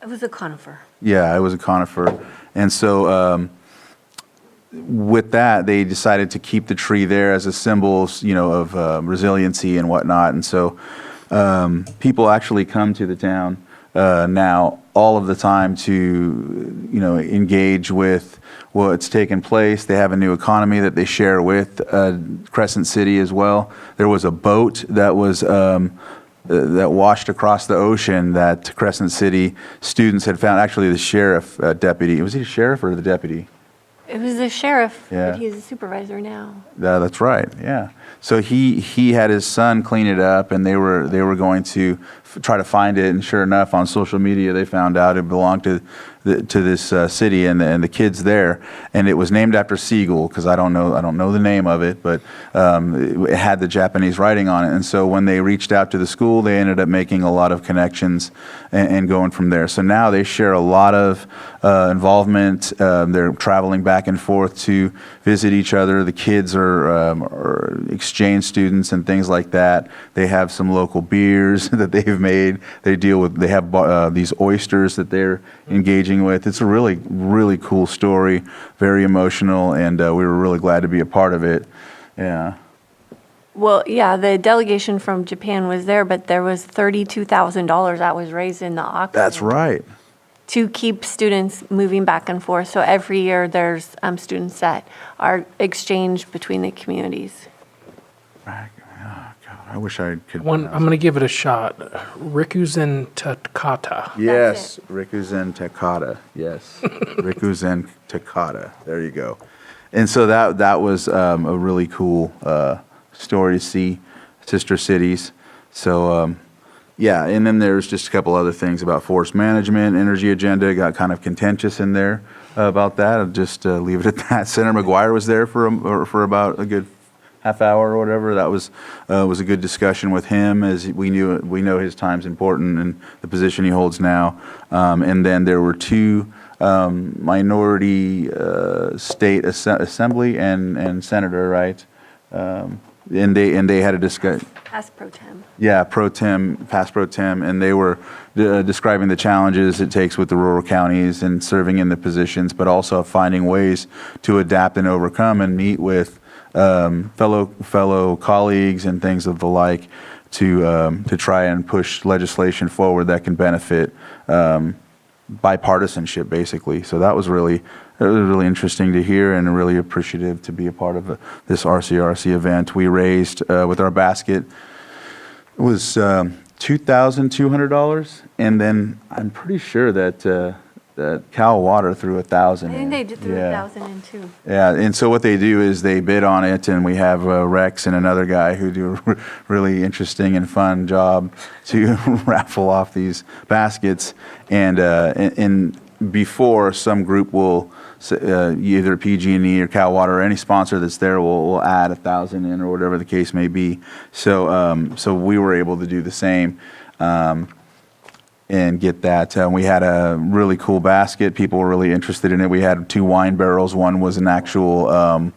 was a conifer. Yeah, it was a conifer. And so with that, they decided to keep the tree there as a symbol, of resiliency and whatnot. And so people actually come to the town now all of the time to, engage with what's taken place. They have a new economy that they share with Crescent City as well. There was a boat that was that washed across the ocean that Crescent City students had found. Actually, the sheriff deputy, was he the sheriff or the deputy? It was the sheriff, Yeah. but he's a supervisor now. That's right. Yeah. So he had his son clean it up, and they were going to try to find it. And sure enough, on social media, they found out it belonged to this city and the kids there. And it was named after Siegel, because I don't know the name of it, but it had the Japanese writing on it. And so when they reached out to the school, they ended up making a lot of connections and going from there. So now they share a lot of involvement. They're traveling back and forth to visit each other. The kids are exchange students and things like that. They have some local beers that they've made. They have these oysters that they're engaging with. It's a really, really cool story, very emotional, and we were really glad to be a part of it. Yeah. Well, yeah, the delegation from Japan was there, but there was $32,000 that was raised in the auction. That's right. To keep students moving back and forth. So every year there's students that are exchanged between the communities. I wish I could. I'm going to give it a shot. Rikuzen Takata. Yes, Rikuzen Takata. Yes, Rikuzen Takata. There you go. And so that was a really cool story to see, sister cities. So yeah, and then there's just a couple other things about forest management, energy agenda. Got kind of contentious in there about that. I'll just leave it at that. Senator McGuire was there for about a good half hour or whatever. That was a good discussion with him, as we know his time's important and the position he holds now. And then there were two minority state assembly and senator, right? And they had a discussion. Past pro tem. Yeah, past pro tem, and they were describing the challenges it takes with the rural counties and serving in the positions, but also finding ways to adapt and overcome and meet with fellow colleagues and things of the like to try and push legislation forward that can benefit bipartisanship, basically. So that was really interesting to hear, and really appreciative to be a part of this RCRC event. We raised with our basket, it was $2,200, and then I'm pretty sure that Cal Water threw $1,000. I think they did through 1,000 in too. Yeah, and so what they do is they bid on it, and we have Rex and another guy who do a really interesting and fun job to raffle off these baskets. And before, some group will, either PG&E or Cal Water or any sponsor that's there will add 1,000 in, or whatever the case may be. So we were able to do the same. And get that. We had a really cool basket. People were really interested in it. We had 2 wine barrels. One was an actual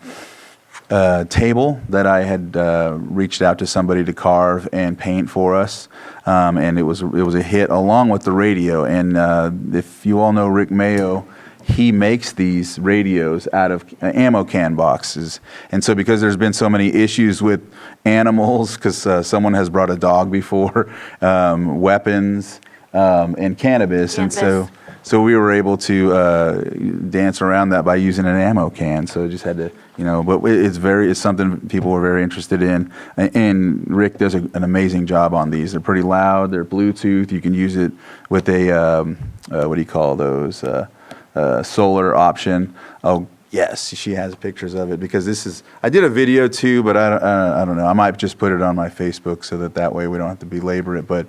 table that I had reached out to somebody to carve and paint for us, and it was a hit, along with the radio. And if you all know Rick Mayo, he makes these radios out of ammo can boxes. And so because there's been so many issues with animals, because someone has brought a dog before, weapons, and cannabis, and so we were able to dance around that by using an ammo can. So just had to, but it's something people were very interested in, and Rick does an amazing job on these. They're pretty loud. They're Bluetooth. You can use it with a what do you call those, solar option. Oh yes, she has pictures of it, because I did a video too, but I don't know. I might just put it on my Facebook so that way we don't have to belabor it, but.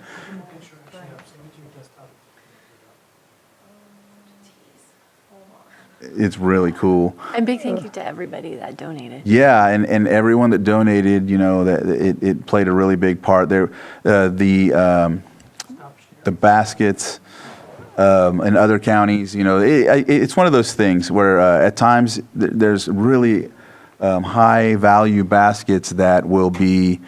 It's really cool. And big thank you to everybody that donated. Yeah, and everyone that donated, that it played a really big part there. The baskets in other counties, it's one of those things where at times there's really high value baskets that will be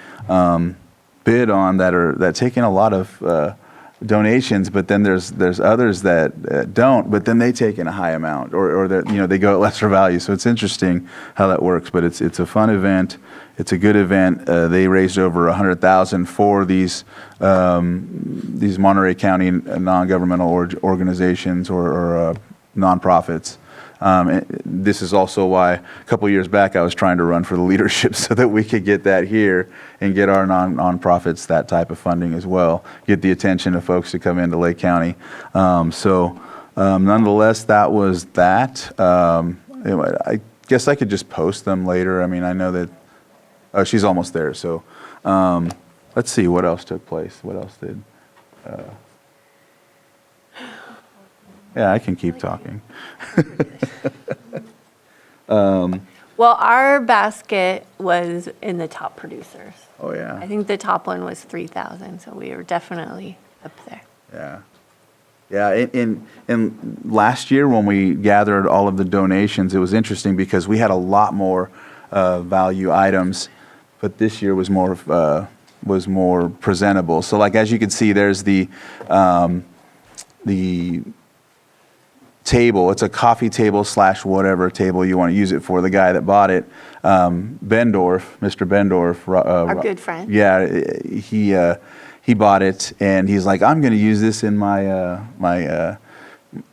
bid on that taking a lot of donations, but then there's others that don't, but then they take in a high amount, or they go at lesser value. So it's interesting how that works, but it's a fun event. It's a good event. They raised over $100,000 for these Monterey County non-governmental organizations or nonprofits. This is also why a couple years back I was trying to run for the leadership, so that we could get that here and get our nonprofits that type of funding as well, get the attention of folks to come into Lake County. Nonetheless, that was that. I guess I could just post them later. I mean, I know that, oh, she's almost there. So let's see what else took place. What else did? Yeah, I can keep talking. Well, our basket was in the top producers. Oh, yeah. I think the top one was 3,000, so we were definitely up there. Yeah. Yeah, and last year when we gathered all of the donations, it was interesting because we had a lot more value items, but this year was more presentable. So, like, as you can see, there's the table. It's a coffee table / whatever table you want to use it for. The guy that bought it, Bendorf, Mr. Bendorf, our good friend. Yeah, he bought it, and he's like, I'm going to use this in my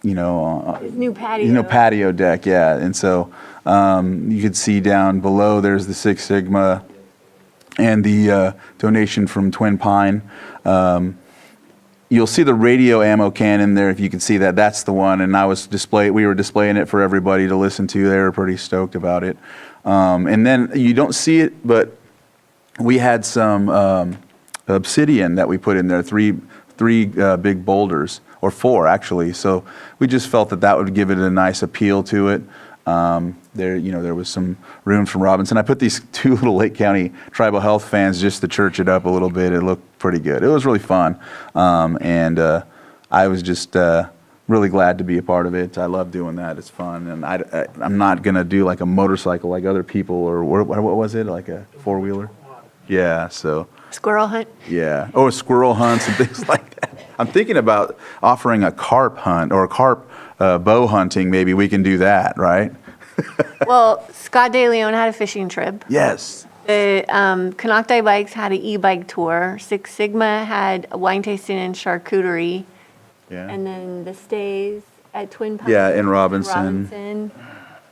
new patio. Patio deck. Yeah, and so you could see down below there's the Six Sigma and the donation from Twin Pine. You'll see the radio ammo can in there. If you can see that, that's the one. And we were displaying it for everybody to listen to. They were pretty stoked about it. And then you don't see it, but we had some obsidian that we put in there, three big boulders, or 4 actually. So we just felt that would give it a nice appeal to it. There was some rooms from Robinson. I put these 2 little Lake County tribal health fans just to church it up a little bit. It looked pretty good. It was really fun. I was just really glad to be a part of it. I love doing that. It's fun. And I'm not going to do like a motorcycle like other people, or what was it, like a 4-wheeler? Yeah, so. Squirrel hunt? Yeah. Oh, squirrel hunts and things like that. I'm thinking about offering a carp hunt or carp bow hunting. Maybe we can do that, right? Well, Scott De Leon had a fishing trip. Yes. The Canocti Bikes had an e-bike tour. Six Sigma had a wine tasting and charcuterie. Yeah. And then the stays at Twin Pines. Yeah, in Robinson.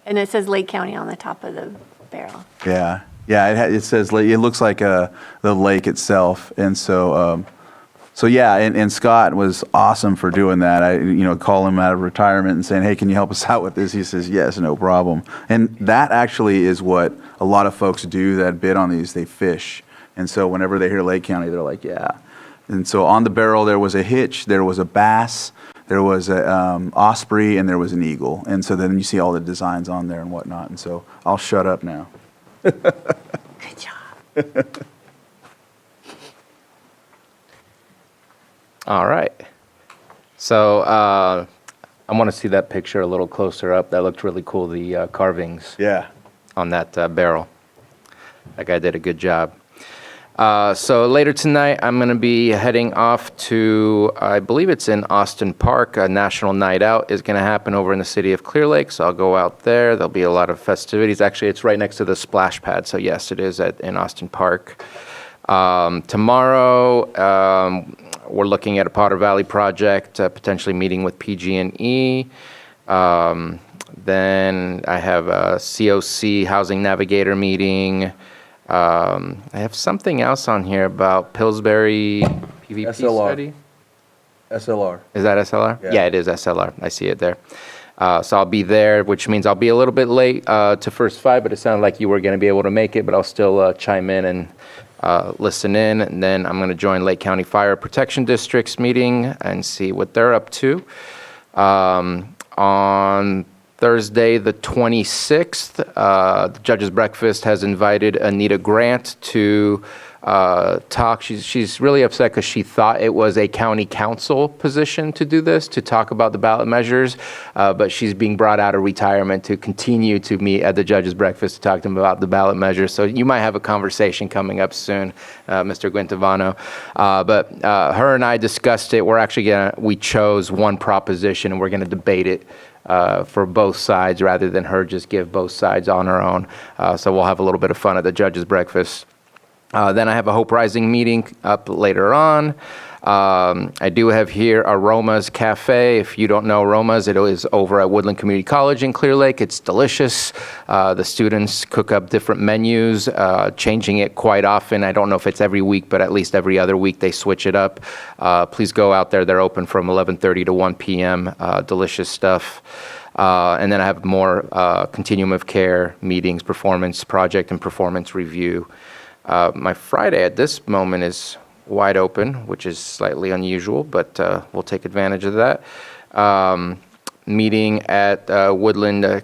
And it says Lake County on the top of the barrel. Yeah. Yeah, it says, it looks like the lake itself. And so yeah, and Scott was awesome for doing that. I call him out of retirement and saying, hey, can you help us out with this? He says, yes, no problem. And that actually is what a lot of folks do that bid on these. They fish. And so whenever they hear Lake County, they're like, yeah. And so on the barrel, there was a hitch, there was a bass, there was a osprey, and there was an eagle. And so then you see all the designs on there and whatnot. And so I'll shut up now. Good job. All right. So I want to see that picture a little closer up. That looked really cool, the carvings on that barrel. That guy did a good job. So later tonight, I'm going to be heading off to, I believe it's in Austin Park. A National Night Out is going to happen over in the city of Clear Lake, so I'll go out there. There'll be a lot of festivities. Actually, it's right next to the splash pad, so yes, it is in Austin Park. Tomorrow, we're looking at a Potter Valley project, potentially meeting with PG&E. Then I have a COC Housing Navigator meeting. I have something else on here about Pillsbury PVP study. SLR. Is that SLR? Yeah, it is SLR. I see it there. So I'll be there, which means I'll be a little bit late to first 5, but it sounded like you were going to be able to make it, but I'll still chime in and listen in. And then I'm going to join Lake County Fire Protection District's meeting and see what they're up to. On Thursday, the 26th, the Judge's Breakfast has invited Anita Grant to talk. She's really upset because she thought it was a county council position to do this, to talk about the ballot measures, but she's being brought out of retirement to continue to meet at the Judge's Breakfast to talk to them about the ballot measures. So you might have a conversation coming up soon, Mr. Guintavano. But her and I discussed it. We chose one proposition and we're going to debate it for both sides rather than her just give both sides on her own. So we'll have a little bit of fun at the Judge's Breakfast. Then I have a Hope Rising meeting up later on. I do have here Aroma's Cafe. If you don't know Aroma's, it is over at Woodland Community College in Clear Lake. It's delicious. The students cook up different menus, changing it quite often. I don't know if it's every week, but at least every other week they switch it up. Please go out there. They're open from 11:30 to 1 p.m. Delicious stuff. And then I have more continuum of care meetings, performance project, and performance review. My Friday at this moment is wide open, which is slightly unusual, but we'll take advantage of that. Meeting at Woodland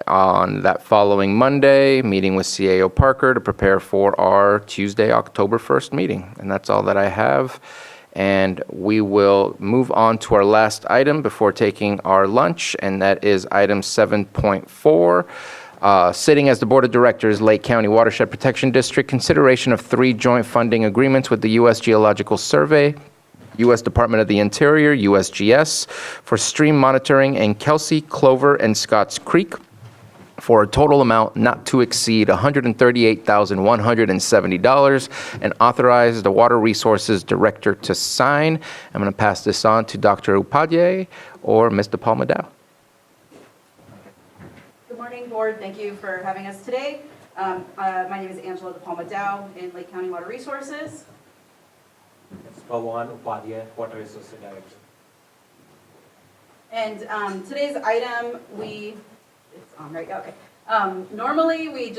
on that following Monday, meeting with CAO Parker to prepare for our Tuesday, October 1st meeting. And that's all that I have. And we will move on to our last item before taking our lunch, and that is item 7.4. Sitting as the Board of Directors, Lake County Watershed Protection District, consideration of 3 joint funding agreements with the U.S. Geological Survey, U.S. Department of the Interior, USGS, for stream monitoring in Kelsey, Clover, and Scotts Creek for a total amount not to exceed $138,170, and authorize the Water Resources Director to sign. I'm going to pass this on to Dr. Upadhyay or Mr. Palmadow. Good morning, Board. Thank you for having us today. My name is Angela DePalma-Dow in Lake County Water Resources. Pawan Upadhyay, Water Resources Director. And today's item, it's on, right? Okay. Normally, we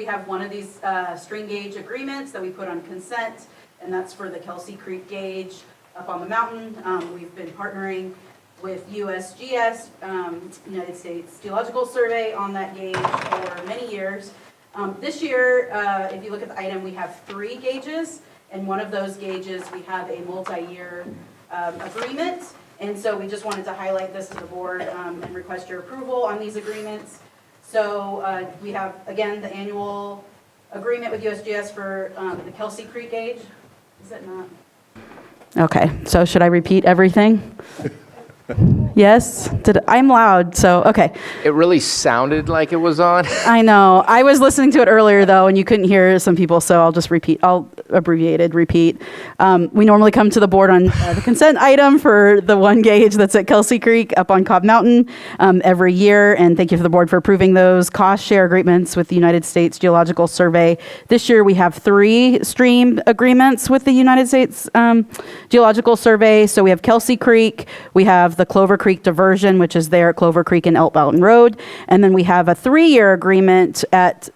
have one of these string gauge agreements that we put on consent, and that's for the Kelsey Creek gauge up on the mountain. We've been partnering with USGS, United States Geological Survey, on that gauge for many years. This year, if you look at the item, we have 3 gauges, and one of those gauges we have a multi-year agreement. And so we just wanted to highlight this to the board and request your approval on these agreements. So we have, again, the annual agreement with USGS for the Kelsey Creek gauge. Is it not? Okay, so should I repeat everything? Yes? I'm loud, so, okay. It really sounded like it was on. I know. I was listening to it earlier, though, and you couldn't hear some people, so I'll just repeat. I'll abbreviated repeat. We normally come to the board on the consent item for the 1 gauge that's at Kelsey Creek up on Cobb Mountain every year, and thank you for the board for approving those cost share agreements with the United States Geological Survey. This year we have 3 stream agreements with the United States Geological Survey. So we have Kelsey Creek, we have the Clover Creek diversion, which is there at Clover Creek and Elk Mountain Road. And then we have a 3-year agreement at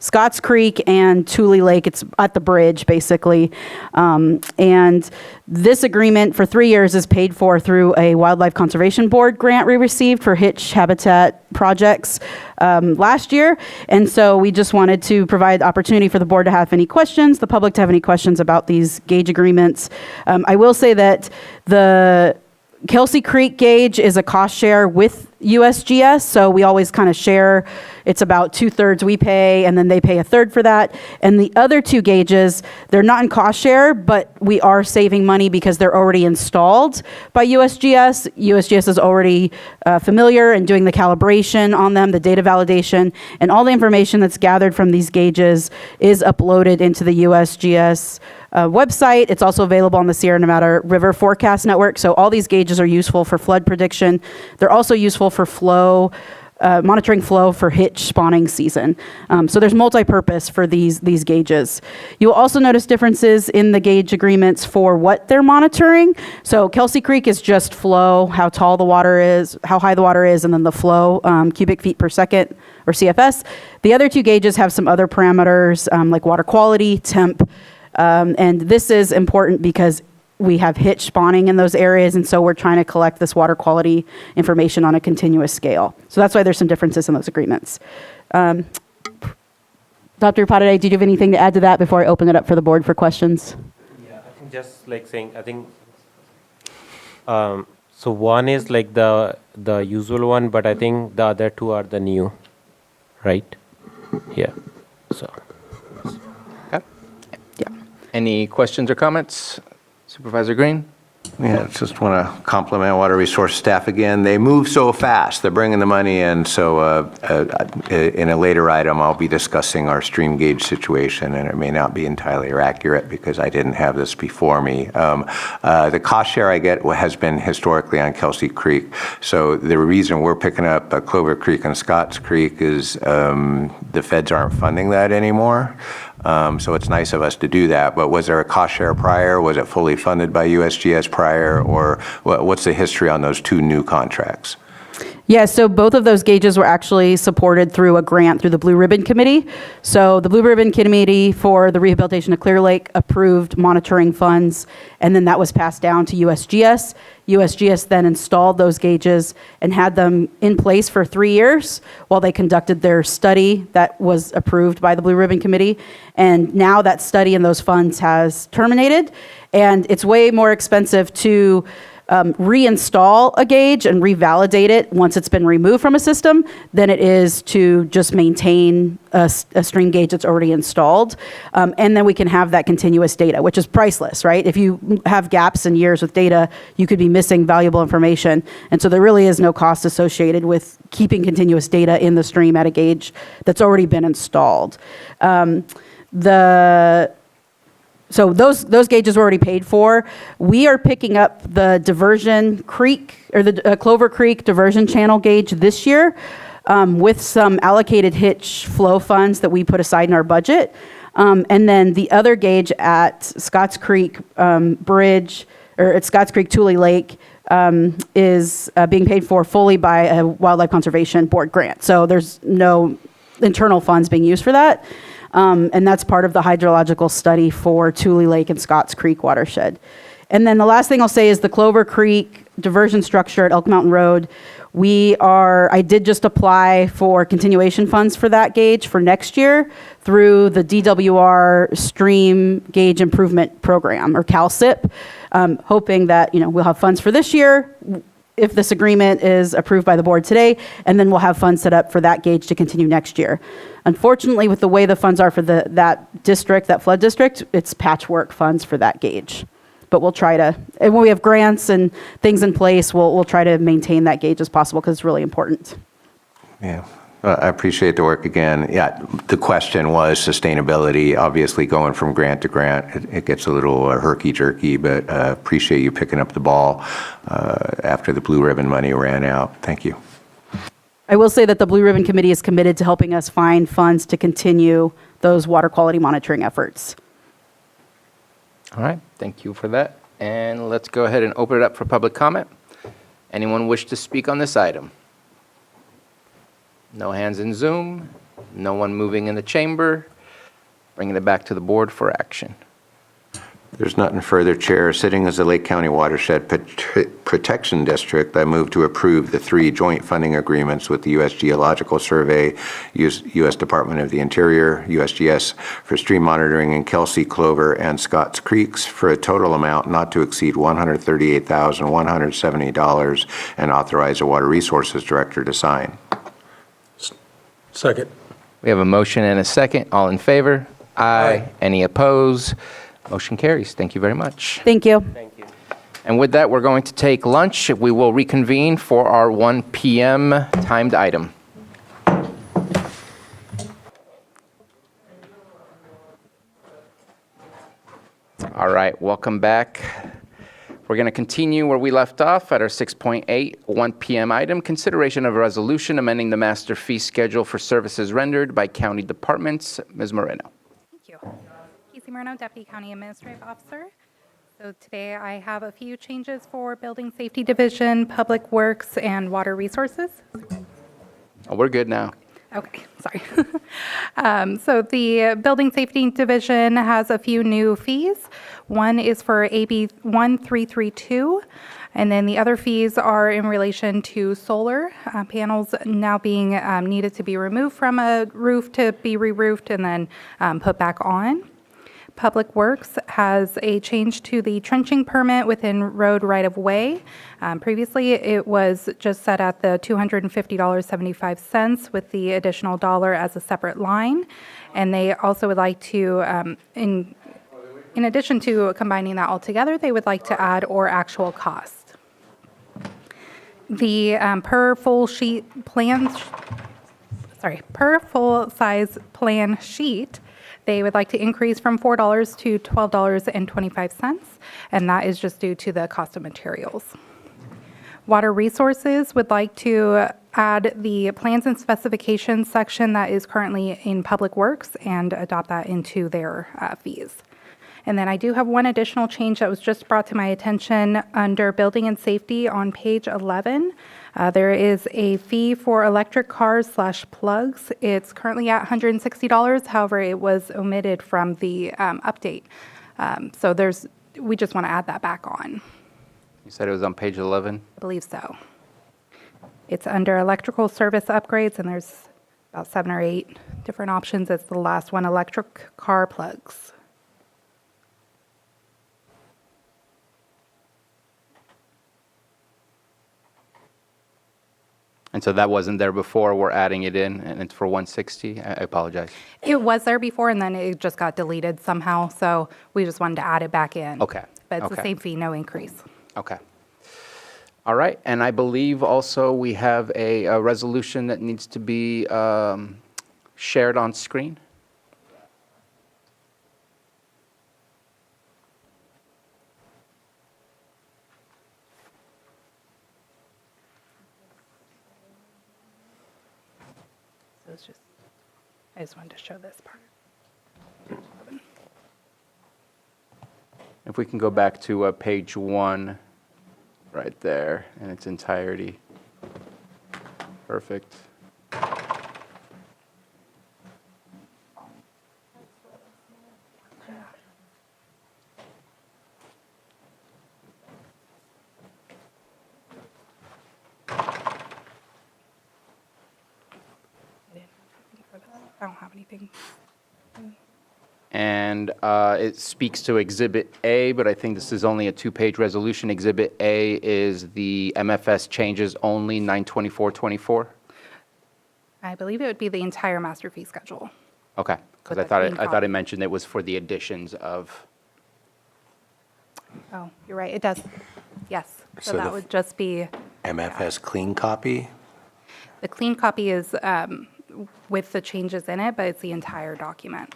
Scotts Creek and Tule Lake. It's at the bridge, basically. And this agreement for 3 years is paid for through a Wildlife Conservation Board grant we received for hitch habitat projects last year. And so we just wanted to provide opportunity for the board to have any questions, the public to have any questions about these gauge agreements. I will say that the Kelsey Creek gauge is a cost share with USGS, so we always kind of share. It's about 2/3 we pay, and then they pay 1/3 for that. And the other 2 gauges, they're not in cost share, but we are saving money because they're already installed by USGS. USGS is already familiar and doing the calibration on them, the data validation, and all the information that's gathered from these gauges is uploaded into the USGS website. It's also available on the Sierra Nevada River Forecast Network. So all these gauges are useful for flood prediction. They're also useful for flow, monitoring flow for hitch spawning season. So there's multi-purpose for these gauges. You'll also notice differences in the gauge agreements for what they're monitoring. So Kelsey Creek is just flow, how tall the water is, how high the water is, and then the flow, cubic feet per second, or CFS. The other 2 gauges have some other parameters like water quality, temp, and this is important because we have hitch spawning in those areas, and so we're trying to collect this water quality information on a continuous scale. So that's why there's some differences in those agreements. Dr. Padade, do you have anything to add to that before I open it up for the board for questions? Yeah, I think just like saying, I think, so one is like the usual one, but I think the other 2 are the new, right? Yeah, so. Okay. Yeah. Any questions or comments? Supervisor Green? Yeah, just want to compliment Water Resource staff again. They move so fast. They're bringing the money in. So in a later item, I'll be discussing our stream gauge situation, and it may not be entirely accurate because I didn't have this before me. The cost share I get has been historically on Kelsey Creek. So the reason we're picking up Clover Creek and Scotts Creek is the feds aren't funding that anymore. So it's nice of us to do that, but was there a cost share prior? Was it fully funded by USGS prior, or what's the history on those 2 new contracts? Yeah, so both of those gauges were actually supported through a grant through the Blue Ribbon Committee. So the Blue Ribbon Committee for the rehabilitation of Clear Lake approved monitoring funds, and then that was passed down to USGS. USGS then installed those gauges and had them in place for 3 years while they conducted their study that was approved by the Blue Ribbon Committee. And now that study and those funds has terminated, and it's way more expensive to reinstall a gauge and revalidate it once it's been removed from a system than it is to just maintain a stream gauge that's already installed. And then we can have that continuous data, which is priceless, right? If you have gaps in years with data, you could be missing valuable information. And so there really is no cost associated with keeping continuous data in the stream at a gauge that's already been installed. So those gauges were already paid for. We are picking up the diversion creek, or the Clover Creek diversion channel gauge this year with some allocated hitch flow funds that we put aside in our budget. And then the other gauge at Scotts Creek Bridge, or at Scotts Creek Tule Lake, is being paid for fully by a Wildlife Conservation Board grant. So there's no internal funds being used for that. And that's part of the hydrological study for Tule Lake and Scotts Creek watershed. And then the last thing I'll say is the Clover Creek diversion structure at Elk Mountain Road. I did just apply for continuation funds for that gauge for next year through the DWR Stream Gauge Improvement Program, or CalSIP, hoping that, we'll have funds for this year if this agreement is approved by the board today, and then we'll have funds set up for that gauge to continue next year. Unfortunately, with the way the funds are for that district, that flood district, it's patchwork funds for that gauge. But we'll try to, and when we have grants and things in place, we'll try to maintain that gauge as possible because it's really important. Yeah, I appreciate the work again. Yeah, the question was sustainability. Obviously, going from grant to grant, it gets a little herky-jerky, but appreciate you picking up the ball after the Blue Ribbon money ran out. Thank you. I will say that the Blue Ribbon Committee is committed to helping us find funds to continue those water quality monitoring efforts. All right, thank you for that. And let's go ahead and open it up for public comment. Anyone wish to speak on this item? No hands in Zoom, no one moving in the chamber. Bringing it back to the board for action. There's nothing further, Chair. Sitting as the Lake County Watershed Protection District, I move to approve the 3 joint funding agreements with the U.S. Geological Survey, U.S. Department of the Interior, USGS, for stream monitoring in Kelsey, Clover, and Scotts Creeks for a total amount not to exceed $138,170, and authorize the Water Resources Director to sign. Second. We have a motion and a second. All in favor? Aye. Any opposed? Motion carries. Thank you very much. Thank you. Thank you. And with that, we're going to take lunch. We will reconvene for our 1 p.m. timed item. All right, welcome back. We're going to continue where we left off at our 6.8 1 p.m. item, consideration of a resolution amending the master fee schedule for services rendered by county departments. Ms. Moreno. Thank you. Casey Moreno, Deputy County Administrative Officer. So today I have a few changes for Building Safety Division, Public Works, and Water Resources. Oh, we're good now. Okay, sorry. So the Building Safety Division has a few new fees. One is for AB 1332, and then the other fees are in relation to solar panels now being needed to be removed from a roof to be re-roofed and then put back on. Public Works has a change to the trenching permit within road right-of-way. Previously, it was just set at the $250.75 with the additional dollar as a separate line. And they also would like to, in addition to combining that all together, they would like to add or actual cost. The per full-size plan sheet, they would like to increase from $4 to $12.25, and that is just due to the cost of materials. Water Resources would like to add the plans and specifications section that is currently in Public Works and adopt that into their fees. And then I do have one additional change that was just brought to my attention under Building and Safety on page 11. There is a fee for electric cars / plugs. It's currently at $160. However, it was omitted from the update. So we just want to add that back on. You said it was on page 11? I believe so. It's under electrical service upgrades, and there's about 7 or 8 different options. It's the last one, electric car plugs. And so that wasn't there before. We're adding it in, and it's for $160. I apologize. It was there before, and then it just got deleted somehow. So we just wanted to add it back in. Okay. But it's the Okay. same fee, no increase. Okay. All right. And I believe also we have a resolution that needs to be shared on screen. So it's just, I just wanted to show this part. If we can go back to page 1, right there, in its entirety. Perfect. I don't have anything. And it speaks to Exhibit A, but I think this is only a two-page resolution. Exhibit A is the MFS changes only, 92424. I believe it would be the entire master fee schedule. Okay, because With I the clean thought copy. it mentioned it was for the additions of. Oh, you're right, it does. Yes. So So that the would just be, MFS clean copy? the clean copy is with the changes in it, but it's the entire document.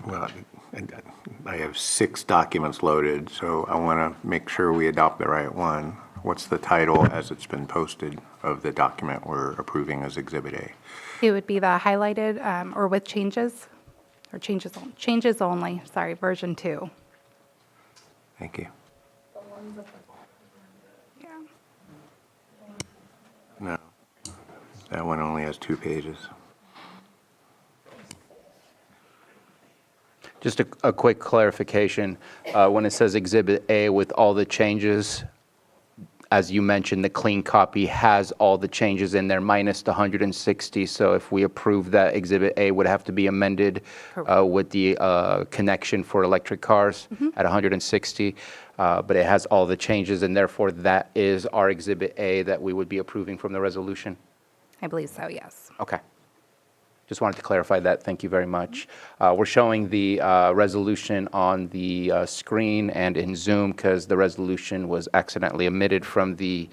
Well, I have 6 documents loaded, so I want to make sure we adopt the right one. What's the title as it's been posted of the document we're approving as Exhibit A? It would be the highlighted or with changes, or changes only, sorry, version 2. Thank you. No, that one only has 2 pages. Just a quick clarification. When it says Exhibit A with all the changes, as you mentioned, the clean copy has all the changes in there minus the 160. So if we approve that, Exhibit A would have to be amended with the connection for electric cars at 160. But it has all the changes, and therefore that is our Exhibit A that we would be approving from the resolution. I believe so, yes. Okay. Just wanted to clarify that. Thank you very much. We're showing the resolution on the screen and in Zoom because the resolution was accidentally omitted from the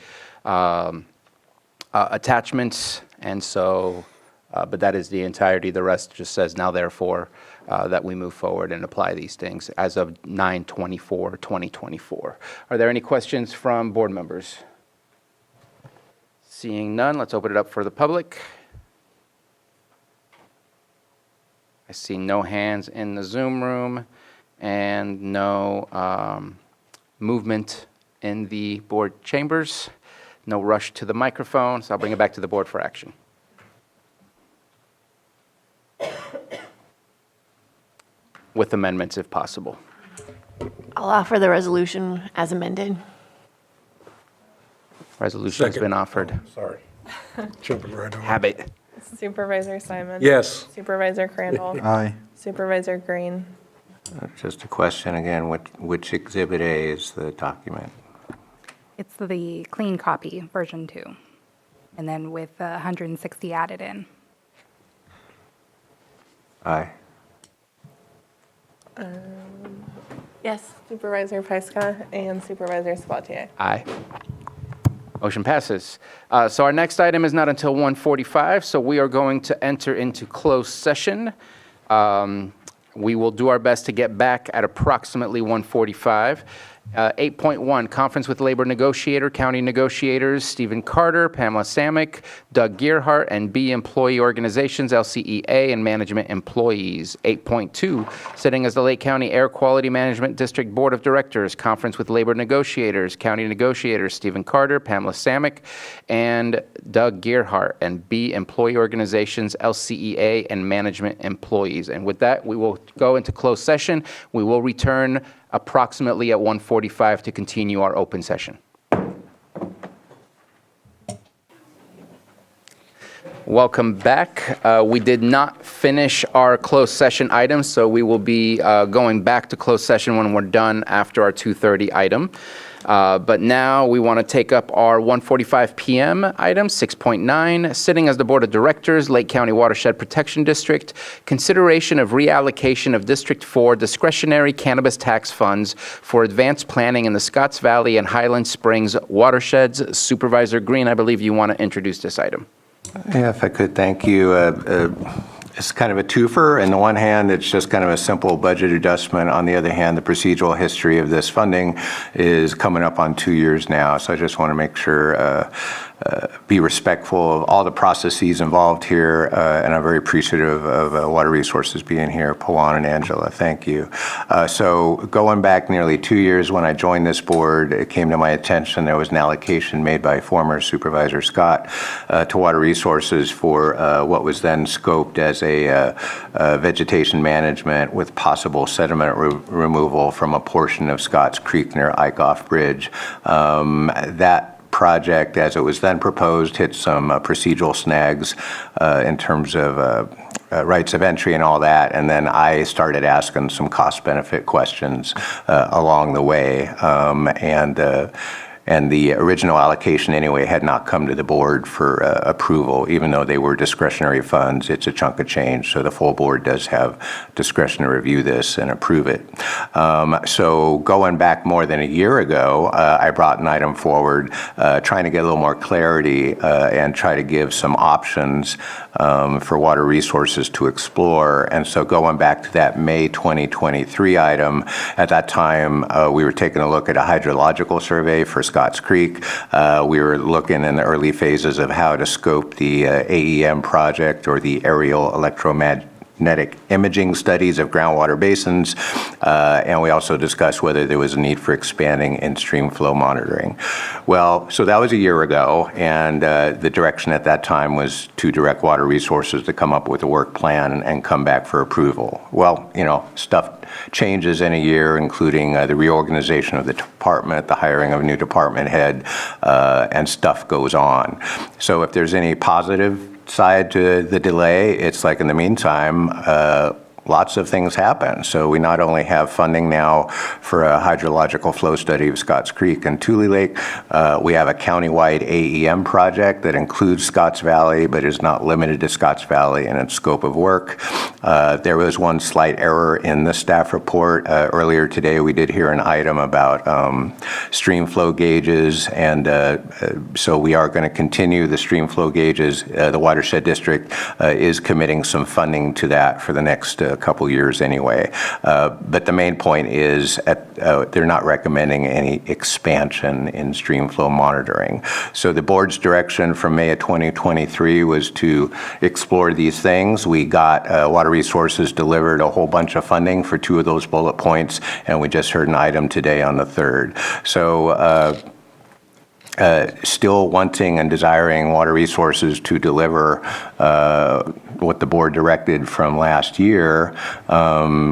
attachments. And so, but that is the entirety. The rest just says now therefore that we move forward and apply these things as of 9/24/2024. Are there any questions from board members? Seeing none, let's open it up for the public. I see no hands in the Zoom room and no movement in the board chambers. No rush to the microphone, so I'll bring it back to the board for action. With amendments if possible. I'll offer the resolution as amended. Resolution's been offered. Sorry. Jumping right over. Habit. Supervisor Simon? Yes. Supervisor Crandall? Aye. Supervisor Green? Just a question again, which Exhibit A is the document? It's the clean copy, version 2, and then with 160 added in. Aye. Yes. Supervisor Pyska and Supervisor Sabatier? Aye. Motion passes. So our next item is not until 1:45, so we are going to enter into closed session. We will do our best to get back at approximately 1:45. 8.1, conference with labor negotiator, county negotiators, Stephen Carter, Pamela Samick, Doug Gearhart, and B, employee organizations, LCEA, and management employees. 8.2, sitting as the Lake County Air Quality Management District Board of Directors, conference with labor negotiators, county negotiators, Stephen Carter, Pamela Samick, and Doug Gearhart, and B, employee organizations, LCEA, and management employees. And with that, we will go into closed session. We will return approximately at 1:45 to continue our open session. Welcome back. We did not finish our closed session items, so we will be going back to closed session when we're done after our 2:30 item. But now we want to take up our 1:45 p.m. item, 6.9, sitting as the Board of Directors, Lake County Watershed Protection District, consideration of reallocation of District 4 discretionary cannabis tax funds for advanced planning in the Scotts Valley and Highland Springs watersheds. Supervisor Green, I believe you want to introduce this item. Yeah, if I could, thank you. It's kind of a twofer. On the one hand, it's just kind of a simple budget adjustment. On the other hand, the procedural history of this funding is coming up on 2 years now. So I just want to make sure, be respectful of all the processes involved here. And I'm very appreciative of Water Resources being here, Pawan and Angela. Thank you. So going back nearly 2 years when I joined this board, it came to my attention there was an allocation made by former Supervisor Scott to Water Resources for what was then scoped as a vegetation management with possible sediment removal from a portion of Scotts Creek near Eichhoff Bridge. That project, as it was then proposed, hit some procedural snags in terms of rights of entry and all that, and then I started asking some cost-benefit questions along the way, and the original allocation anyway had not come to the board for approval, even though they were discretionary funds. It's a chunk of change, so the full board does have discretion to review this and approve it. So going back more than a year ago, I brought an item forward trying to get a little more clarity and try to give some options for water resources to explore. And so going back to that May 2023 item, at that time we were taking a look at a hydrological survey for Scotts Creek. We were looking in the early phases of how to scope the AEM project, or the aerial electromagnetic imaging studies of groundwater basins, and we also discussed whether there was a need for expanding in-stream flow monitoring. Well, so that was a year ago, and the direction at that time was to direct Water Resources to come up with a work plan and come back for approval. Well, you know, stuff changes in a year, including the reorganization of the department, the hiring of a new department head, and stuff goes on. So if there's any positive side to the delay, it's like in the meantime, lots of things happen. So we not only have funding now for a hydrological flow study of Scotts Creek and Tule Lake, we have a countywide AEM project that includes Scotts Valley, but is not limited to Scotts Valley in its scope of work. There was one slight error in the staff report. Earlier today, we did hear an item about stream flow gauges, and so we are going to continue the stream flow gauges. The Watershed District is committing some funding to that for the next couple years anyway. But the main point is they're not recommending any expansion in stream flow monitoring. So the board's direction from May of 2023 was to explore these things. We got Water Resources delivered a whole bunch of funding for 2 of those bullet points, and we just heard an item today on the 3rd. So still wanting and desiring Water Resources to deliver what the board directed from last year,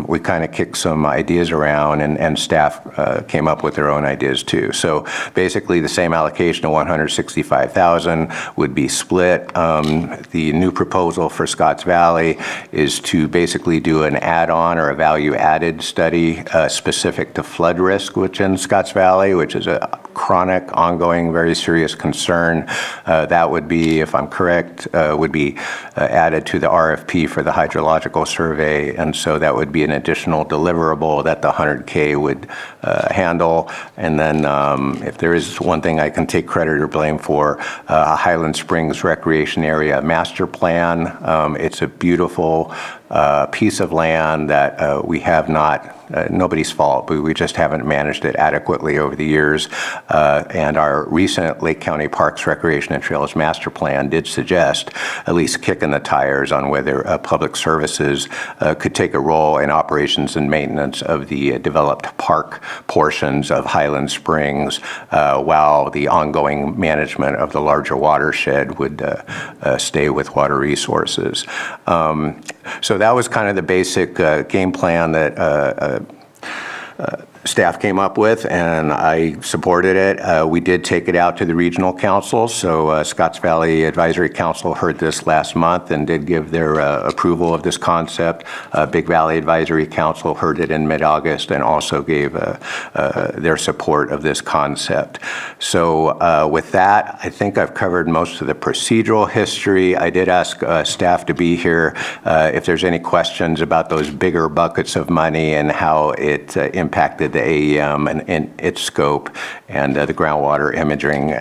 we kind of kicked some ideas around, and staff came up with their own ideas too. So basically the same allocation of $165,000 would be split. The new proposal for Scotts Valley is to basically do an add-on or a value-added study specific to flood risk within Scotts Valley, which is a chronic, ongoing, very serious concern. That would be, if I'm correct, would be added to the RFP for the hydrological survey, and so that would be an additional deliverable that the 100K would handle. And then if there is one thing I can take credit or blame for, Highland Springs Recreation Area Master Plan. It's a beautiful piece of land that we have not, nobody's fault, but we just haven't managed it adequately over the years. And our recent Lake County Parks, Recreation, and Trails Master Plan did suggest at least kicking the tires on whether public services could take a role in operations and maintenance of the developed park portions of Highland Springs, while the ongoing management of the larger watershed would stay with Water Resources. So that was kind of the basic game plan that staff came up with, and I supported it. We did take it out to the regional council, so Scotts Valley Advisory Council heard this last month and did give their approval of this concept. Big Valley Advisory Council heard it in mid-August and also gave their support of this concept. So with that, I think I've covered most of the procedural history. I did ask staff to be here if there's any questions about those bigger buckets of money and how it impacted the AEM and its scope, and the groundwater imaging.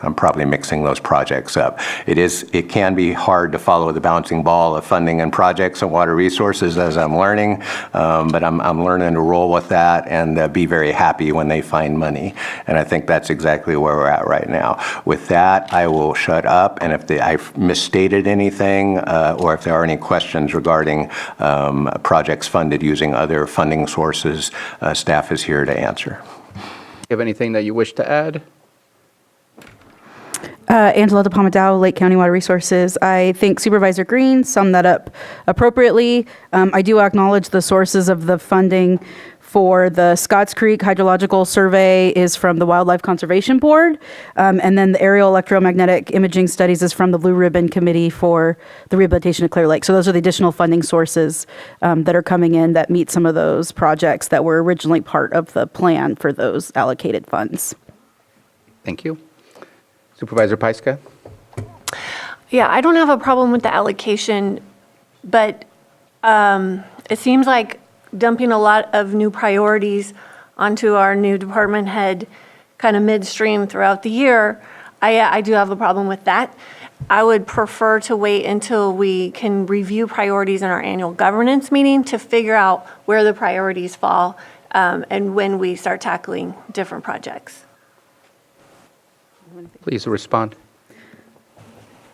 I'm probably mixing those projects up. It can be hard to follow the bouncing ball of funding and projects and Water Resources, as I'm learning, but I'm learning to roll with that and be very happy when they find money. And I think that's exactly where we're at right now. With that, I will shut up, and if I've misstated anything or if there are any questions regarding projects funded using other funding sources, staff is here to answer. You have anything that you wish to add? Angela DePalma-Dow, Lake County Water Resources. I think Supervisor Green summed that up appropriately. I do acknowledge the sources of the funding for the Scotts Creek Hydrological Survey is from the Wildlife Conservation Board. And then the aerial electromagnetic imaging studies is from the Blue Ribbon Committee for the rehabilitation of Clear Lake. So those are the additional funding sources that are coming in that meet some of those projects that were originally part of the plan for those allocated funds. Thank you. Supervisor Pyska? Yeah, I don't have a problem with the allocation, but it seems like dumping a lot of new priorities onto our new department head kind of midstream throughout the year. I do have a problem with that. I would prefer to wait until we can review priorities in our annual governance meeting to figure out where the priorities fall and when we start tackling different projects. Please respond.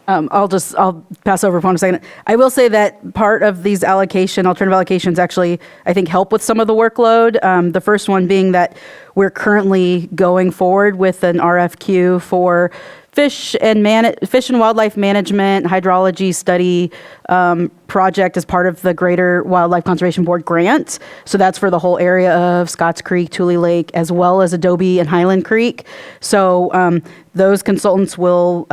I'll pass over for 1 second. I will say that part of these alternative allocations actually, I think, help with some of the workload. The first one being that we're currently going forward with an RFQ for fish and wildlife management hydrology study project as part of the Greater Wildlife Conservation Board grant. So that's for the whole area of Scotts Creek, Tule Lake, as well as Adobe and Highland Creek. So those consultants will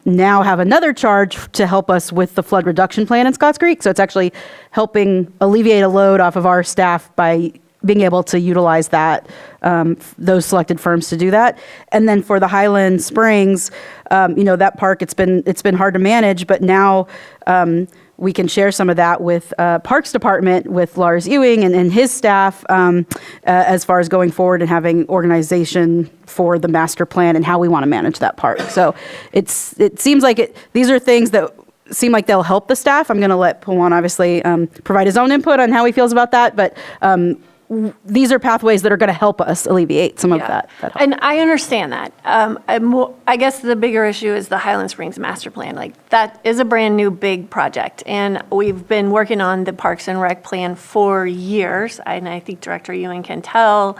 now have another charge to help us with the flood reduction plan in Scotts Creek. So it's actually helping alleviate a load off of our staff by being able to utilize that, those selected firms to do that. And then for the Highland Springs, that park, it's been hard to manage, but now we can share some of that with Parks Department, with Lars Ewing and his staff, as far as going forward and having organization for the master plan and how we want to manage that park. So it seems like these are things that seem like they'll help the staff. I'm going to let Pawan obviously provide his own input on how he feels about that, but these are pathways that are going to help us alleviate some of that. And I understand that. I guess the bigger issue is the Highland Springs master plan. Like, that is a brand new big project, and we've been working on the Parks and Rec plan for years, and I think Director Ewing can tell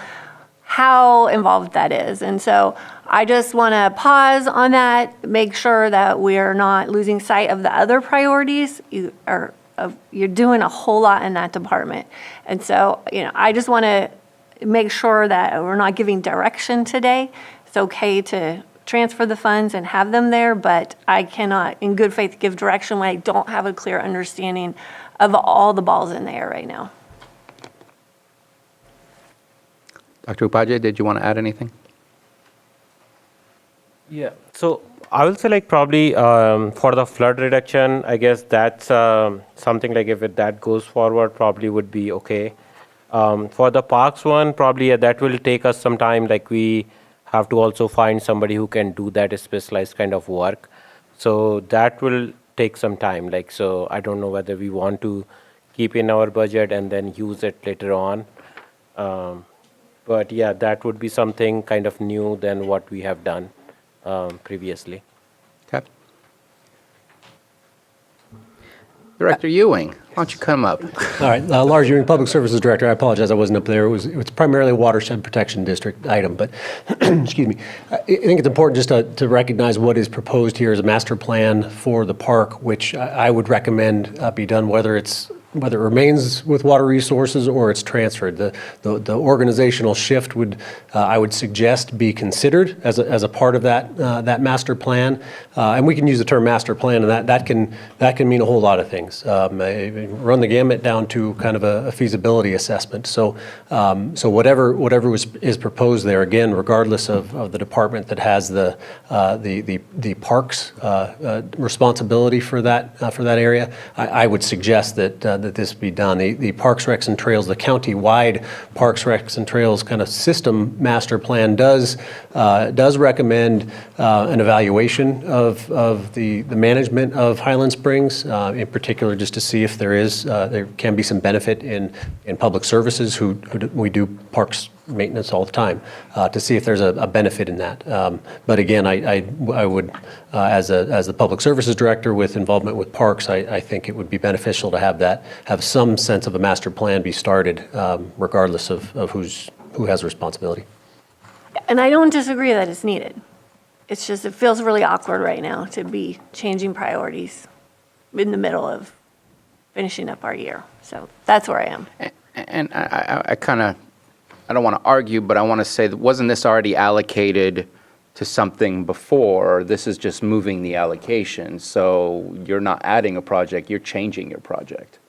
how involved that is. And so I just want to pause on that, make sure that we're not losing sight of the other priorities. You're doing a whole lot in that department. And so, I just want to make sure that we're not giving direction today. It's okay to transfer the funds and have them there, but I cannot, in good faith, give direction when I don't have a clear understanding of all the balls in the air right now. Dr. Upadhyay, did you want to add anything? Yeah, so I will say probably for the flood reduction, I guess that's something if that goes forward, probably would be okay. For the parks one, probably that will take us some time. We have to also find somebody who can do that specialized kind of work. So that will take some time. So I don't know whether we want to keep in our budget and then use it later on. But yeah, that would be something kind of new than what we have done previously. Okay. Director Ewing, why don't you come up? All right, Lars Ewing, Public Services Director. I apologize, I wasn't up there. It's primarily a watershed protection district item, but excuse me. I think it's important just to recognize what is proposed here as a master plan for the park, which I would recommend be done whether it remains with water resources or it's transferred. The organizational shift I would suggest be considered as a part of that master plan. And we can use the term master plan, and that can mean a whole lot of things. Run the gamut down to kind of a feasibility assessment. So whatever is proposed there, again, regardless of the department that has the parks responsibility for that area, I would suggest that this be done. The Parks, Recs, and Trails, the county-wide Parks, Recs, and Trails kind of system master plan does recommend an evaluation of the management of Highland Springs, in particular, just to see if there can be some benefit in public services we do parks maintenance all the time, to see if there's a benefit in that. But again, I would, as the Public Services Director with involvement with parks, I think it would be beneficial to have some sense of a master plan be started, regardless of who has responsibility. And I don't disagree that it's needed. It's just, it feels really awkward right now to be changing priorities in the middle of finishing up our year. So that's where I am. And I kind of I don't want to argue, but I want to say, that wasn't this already allocated to something before? This is just moving the allocation. So you're not adding a project, you're changing your project.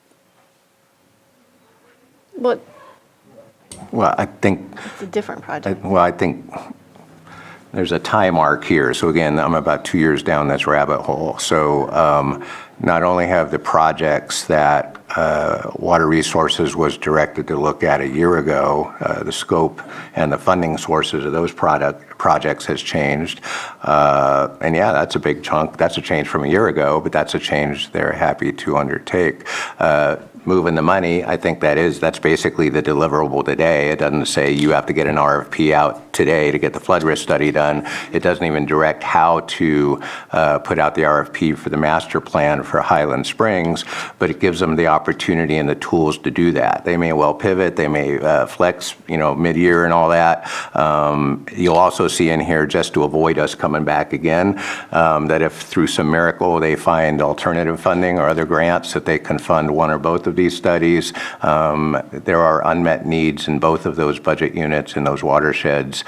But Well, I think, it's a different project. I think there's a tie mark here. So again, I'm about 2 years down this rabbit hole. So not only have the projects that Water Resources was directed to look at a year ago, the scope and the funding sources of those projects has changed. And yeah, that's a big chunk. That's a change from a year ago, but that's a change they're happy to undertake. Moving the money, I think that's basically the deliverable today. It doesn't say you have to get an RFP out today to get the flood risk study done. It doesn't even direct how to put out the RFP for the master plan for Highland Springs, but it gives them the opportunity and the tools to do that. They may well pivot, they may flex, mid-year and all that. You'll also see in here, just to avoid us coming back again, that if through some miracle they find alternative funding or other grants that they can fund one or both of these studies, there are unmet needs in both of those budget units in those watersheds.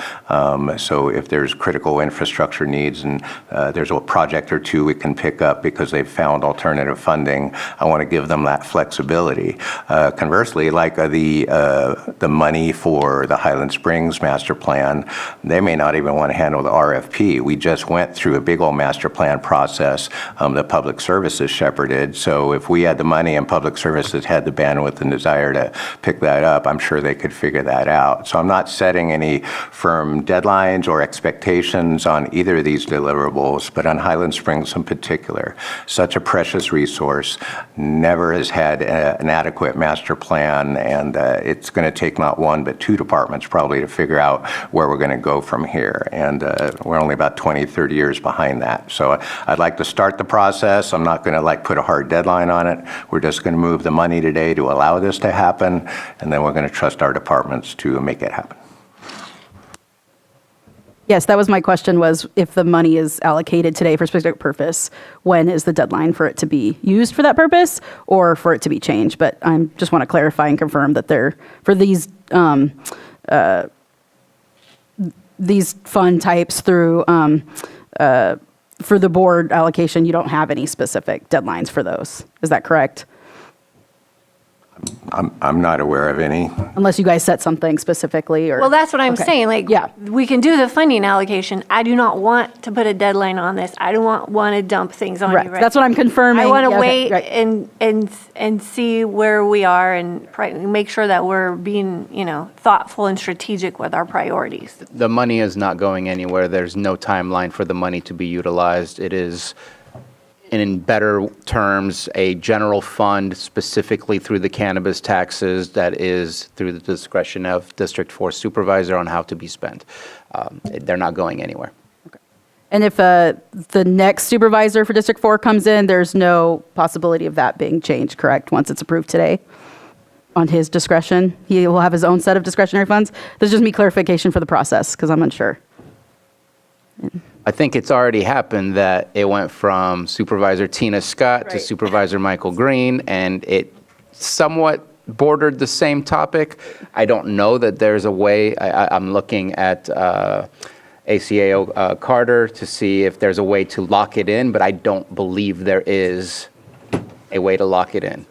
So if there's critical infrastructure needs and there's a project or two we can pick up because they've found alternative funding, I want to give them that flexibility. Conversely, like the money for the Highland Springs master plan, they may not even want to handle the RFP. We just went through a big old master plan process that Public Services shepherded. So if we had the money and Public Services had the bandwidth and desire to pick that up, I'm sure they could figure that out. So I'm not setting any firm deadlines or expectations on either of these deliverables, but on Highland Springs in particular, such a precious resource, never has had an adequate master plan, and it's going to take not one but two departments probably to figure out where we're going to go from here. And we're only about 20, 30 years behind that. So I'd like to start the process. I'm not going to put a hard deadline on it. We're just going to move the money today to allow this to happen, and then we're going to trust our departments to make it happen. Yes, that was my question, was if the money is allocated today for a specific purpose, when is the deadline for it to be used for that purpose or for it to be changed? But I just want to clarify and confirm that for these fund types through for the board allocation, you don't have any specific deadlines for those. Is that correct? I'm not aware of any. Unless you guys set something specifically or. Well, that's what I'm Okay. saying. Yeah. We can do the funding allocation. I do not want to put a deadline on this. I don't want to dump things on Right. you. That's what I'm confirming. I want to Yeah, okay. wait Right. and see where we are and make sure that we're being, thoughtful and strategic with our priorities. The money is not going anywhere. There's no timeline for the money to be utilized. It is, in better terms, a general fund specifically through the cannabis taxes that is through the discretion of District 4 supervisor on how to be spent. They're not going anywhere. And if the next supervisor for District 4 comes in, there's no possibility of that being changed, correct, once it's approved today? On his discretion? He will have his own set of discretionary funds? This is just me clarification for the process, because I'm unsure. I think it's already happened that it went from Supervisor Tina Scott to Right. Supervisor Michael Green, and it somewhat bordered the same topic. I don't know that there's a way. I'm looking at ACAO Carter to see if there's a way to lock it in, but I don't believe there is a way to lock it in.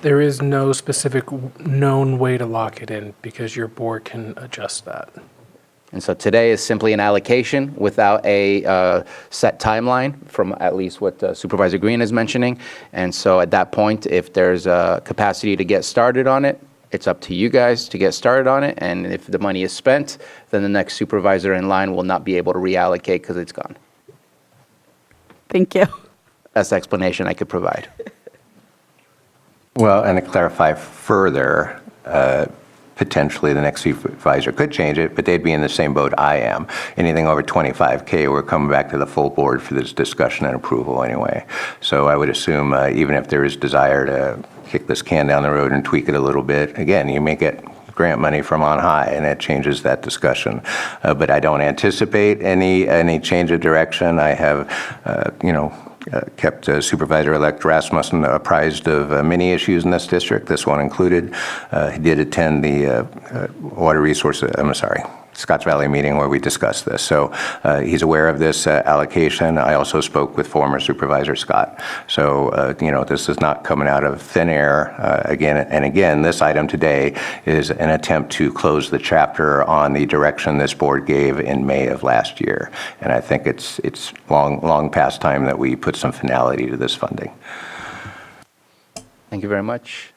There is no specific known way to lock it in because your board can adjust that. And so today is simply an allocation without a set timeline from at least what Supervisor Green is mentioning. And so at that point, if there's a capacity to get started on it, it's up to you guys to get started on it. And if the money is spent, then the next supervisor in line will not be able to reallocate because it's gone. Thank you. That's the explanation I could provide. Well, and to clarify further, potentially the next supervisor could change it, but they'd be in the same boat I am. Anything over 25K, we're coming back to the full board for this discussion and approval anyway. So I would assume even if there is desire to kick this can down the road and tweak it a little bit, again, you may get grant money from on high, and it changes that discussion. But I don't anticipate any change of direction. I have, kept Supervisor-elect Rasmussen apprised of many issues in this district, this one included. He did attend the Scotts Valley meeting where we discussed this. So he's aware of this allocation. I also spoke with former Supervisor Scott. So, this is not coming out of thin air. Again, this item today is an attempt to close the chapter on the direction this board gave in May of last year. And I think it's long past time that we put some finality to this funding. Thank you very much.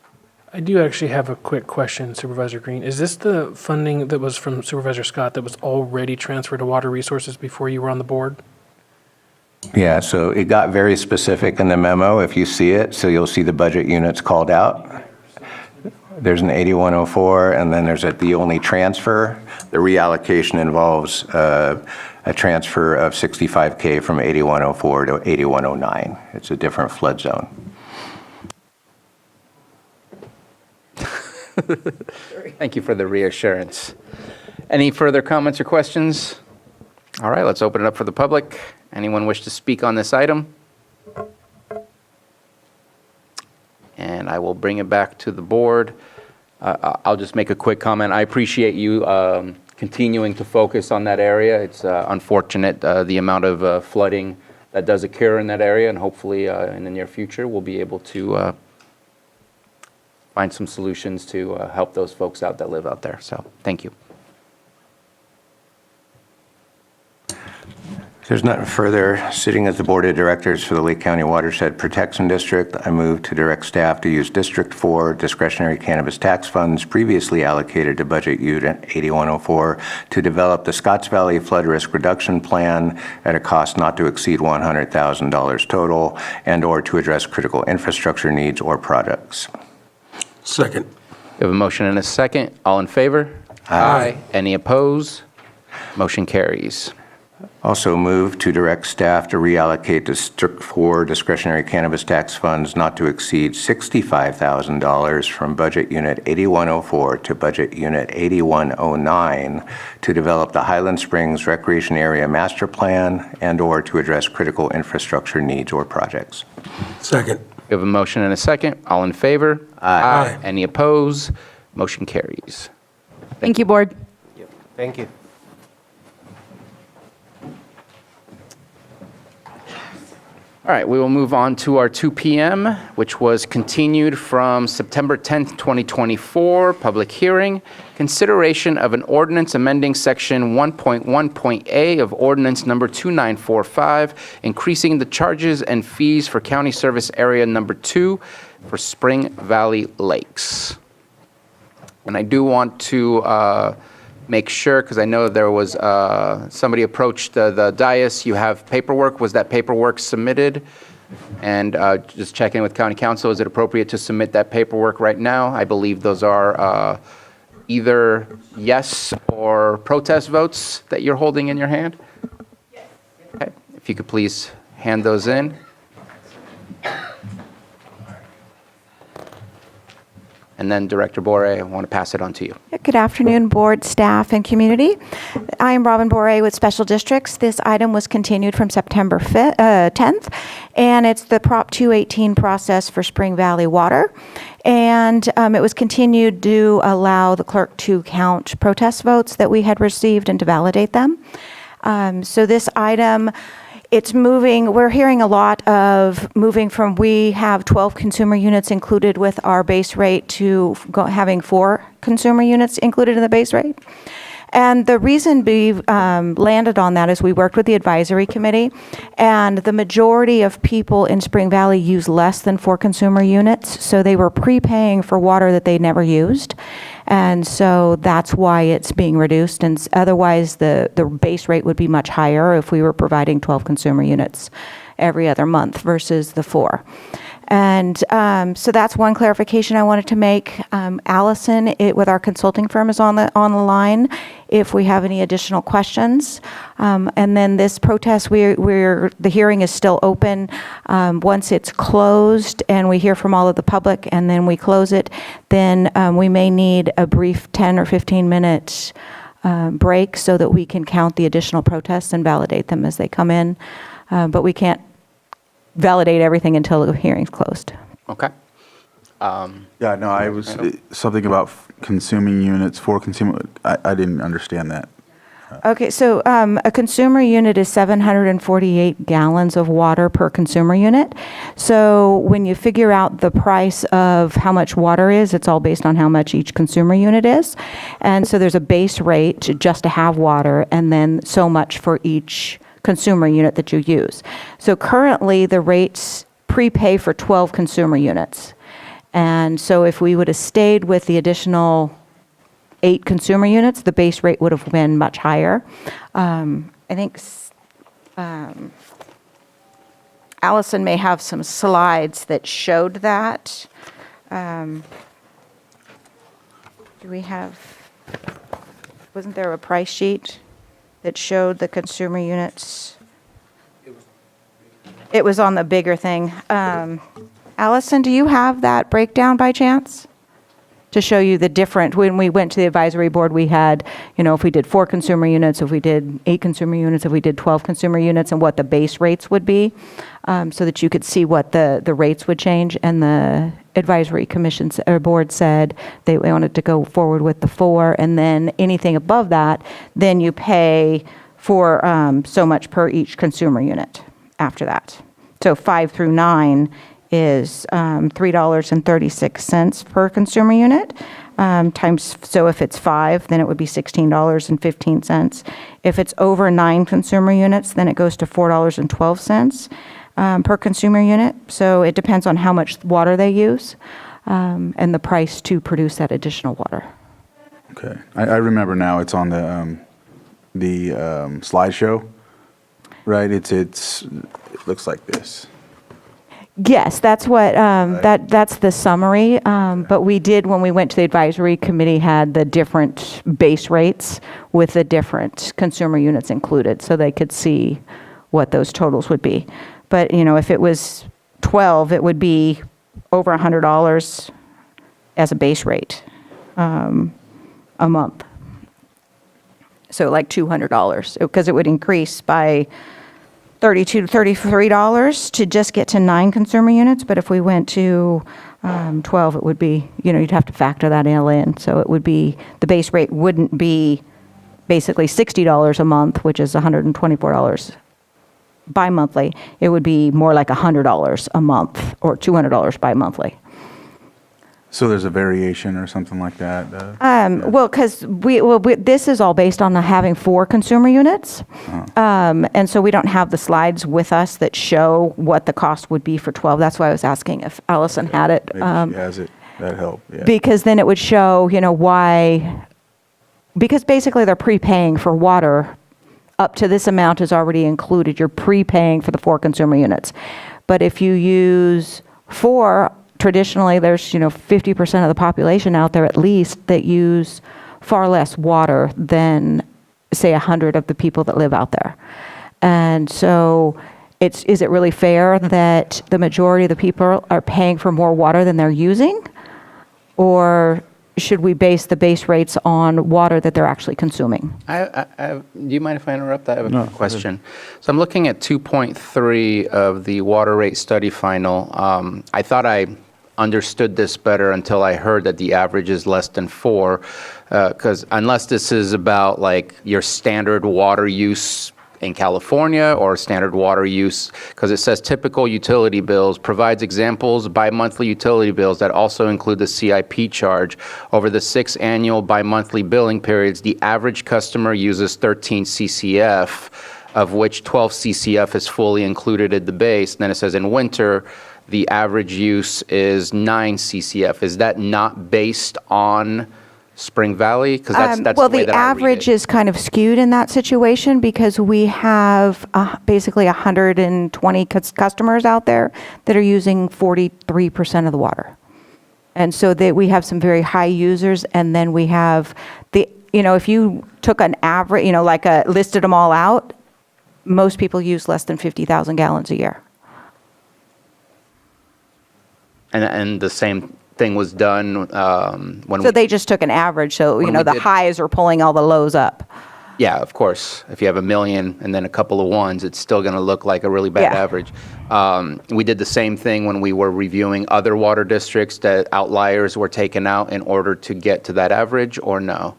I do actually have a quick question, Supervisor Green. Is this the funding that was from Supervisor Scott that was already transferred to Water Resources before you were on the board? Yeah, so it got very specific in the memo, if you see it. So you'll see the budget units called out. There's an 8104, and then there's the only transfer. The reallocation involves a transfer of $65K from 8104 to 8109. It's a different flood zone. Thank you for the reassurance. Any further comments or questions? All right, let's open it up for the public. Anyone wish to speak on this item? And I will bring it back to the board. I'll just make a quick comment. I appreciate you continuing to focus on that area. It's unfortunate the amount of flooding that does occur in that area, and hopefully in the near future we'll be able to find some solutions to help those folks out that live out there. So thank you. There's nothing further. Sitting as the Board of Directors for the Lake County Watershed Protection District, I move to direct staff to use District 4 discretionary cannabis tax funds previously allocated to Budget Unit 8104 to develop the Scotts Valley Flood Risk Reduction Plan at a cost not to exceed $100,000 total and/or to address critical infrastructure needs or projects. Second. We have a motion and a second. All in favor? Aye. Any opposed? Motion carries. Also move to direct staff to reallocate District 4 discretionary cannabis tax funds not to exceed $65,000 from Budget Unit 8104 to Budget Unit 8109 to develop the Highland Springs Recreation Area Master Plan and/or to address critical infrastructure needs or projects. Second. We have a motion and a second. All in favor? Aye. Any opposed? Motion carries. Thank you, Board. Thank you. All right, we will move on to our 2 p.m., which was continued from September 10th, 2024, public hearing, consideration of an ordinance amending section 1.1.a of ordinance number 2945, increasing the charges and fees for County Service Area Number 2 for Spring Valley Lakes. And I do want to make sure, because I know there was somebody approached the dais. You have paperwork. Was that paperwork submitted? And just checking with County Council, is it appropriate to submit that paperwork right now? I believe those are either yes or protest votes that you're holding in your hand. Yes. Okay. If you could please hand those in. And then Director Bore, I want to pass it on to you. Good afternoon, board, staff, and community. I am Robin Bore with Special Districts. This item was continued from September 10th, and it's the Prop 218 process for Spring Valley Water. And it was continued to allow the clerk to count protest votes that we had received and to validate them. So this item, it's moving, we're hearing a lot of moving from, we have 12 consumer units included with our base rate to having 4 consumer units included in the base rate. And the reason we landed on that is we worked with the advisory committee, and the majority of people in Spring Valley use less than 4 consumer units, so they were prepaying for water that they never used. And so that's why it's being reduced, and otherwise the base rate would be much higher if we were providing 12 consumer units every other month versus the 4. And so that's one clarification I wanted to make. Allison, with our consulting firm, is on the line if we have any additional questions. And then this protest, the hearing is still open. Once it's closed and we hear from all of the public and then we close it, then we may need a brief 10 or 15 minute break so that we can count the additional protests and validate them as they come in. But we can't validate everything until the hearing's closed. Okay. Yeah, no, I was, something about consuming units for consumer, I didn't understand that. Okay, so a consumer unit is 748 gallons of water per consumer unit. So when you figure out the price of how much water is, it's all based on how much each consumer unit is. And so there's a base rate just to have water, and then so much for each consumer unit that you use. So currently, the rates prepay for 12 consumer units. And so if we would have stayed with the additional 8 consumer units, the base rate would have been much higher. I think Allison may have some slides that showed that. Do we have, wasn't there a price sheet that showed the consumer units? It was on the bigger thing. Allison, do you have that breakdown by chance? To show you the different, when we went to the advisory board, we had, if we did 4 consumer units, if we did 8 consumer units, if we did 12 consumer units, and what the base rates would be, so that you could see what the rates would change. And the advisory commission or board said they wanted to go forward with the 4, and then anything above that, then you pay for so much per each consumer unit after that. So 5 through 9 is $3.36 per consumer unit, so if it's 5, then it would be $16.15. If it's over 9 consumer units, then it goes to $4.12 per consumer unit. So it depends on how much water they use and the price to produce that additional water. Okay, I remember now, it's on the slideshow, right? It looks like this. Yes, that's what, that's the summary. But we did, when we went to the advisory committee, had the different base rates with the different consumer units included, so they could see what those totals would be. But, if it was 12, it would be over $100 as a base rate a month. So like $200, because it would increase by $32 to $33 to just get to 9 consumer units. But if we went to 12, it would be, you'd have to factor that in. So it would be, the base rate wouldn't be basically $60 a month, which is $124 bi-monthly. It would be more like $100 a month or $200 bi-monthly. So there's a variation or something like that? Well, because this is all based on having 4 consumer units. And so we don't have the slides with us that show what the cost would be for 12. That's why I was asking if Allison had it. Maybe she has it. That'd help, yeah. Because then it would show, why, because basically they're prepaying for water. Up to this amount is already included. You're prepaying for the 4 consumer units. But if you use 4, traditionally, there's 50% of the population out there at least that use far less water than, say, 100 of the people that live out there. And so is it really fair that the majority of the people are paying for more water than they're using? Or should we base the base rates on water that they're actually consuming? Do you mind if I interrupt? I have a question. So I'm looking at 2.3 of the water rate study final. I thought I understood this better until I heard that the average is less than 4, because unless this is about like your standard water use in California or standard water use, because it says typical utility bills, provides examples bi-monthly utility bills that also include the CIP charge. Over the 6 annual bi-monthly billing periods, the average customer uses 13 CCF, of which 12 CCF is fully included in the base. And then it says in winter, the average use is 9 CCF. Is that not based on Spring Valley? Because that's well, the way the that I read average it. is kind of skewed in that situation because we have basically 120 customers out there that are using 43% of the water. And so we have some very high users, and then we have if you took an average, listed them all out, most people use less than 50,000 gallons a year. And the same thing was done when So they just took an average, so, the highs are pulling all the lows up. Yeah, of course. If you have 1 million and then a couple of ones, it's still going to look like a really bad Yeah. average. We did the same thing when we were reviewing other water districts, that outliers were taken out in order to get to that average, or no?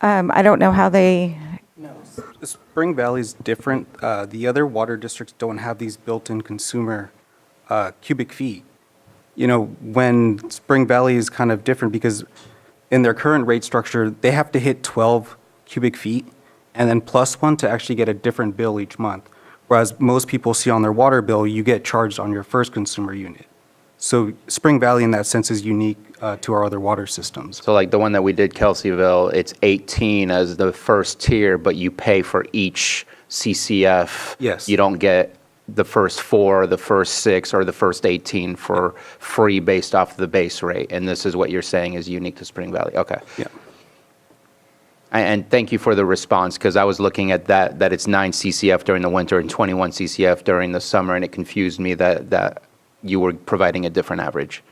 I don't know how they, Spring Valley's different. The other water districts don't have these built-in consumer cubic feet. When Spring Valley is kind of different because in their current rate structure, they have to hit 12 cubic feet and then plus one to actually get a different bill each month. Whereas most people see on their water bill, you get charged on your first consumer unit. So Spring Valley in that sense is unique to our other water systems. So like the one that we did, Kelseyville, it's 18 as the first tier, but you pay for each CCF. Yes. You don't get the first 4, the first 6, or the first 18 for free based off the base rate. And this is what you're saying is unique to Spring Valley. Okay. Yeah. And thank you for the response, because I was looking at that it's 9 CCF during the winter and 21 CCF during the summer, and it confused me that you were providing a different average.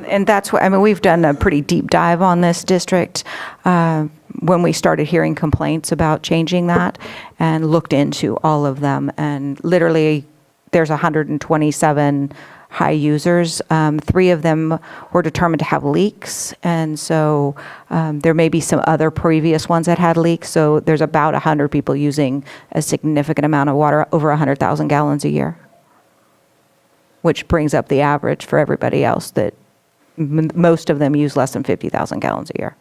and that's what, we've done a pretty deep dive on this district when we started hearing complaints about changing that and looked into all of them. And literally, there's 127 high users. 3 of them were determined to have leaks, and so there may be some other previous ones that had leaks. So there's about 100 people using a significant amount of water, over 100,000 gallons a year, which brings up the average for everybody else that most of them use less than 50,000 gallons a year.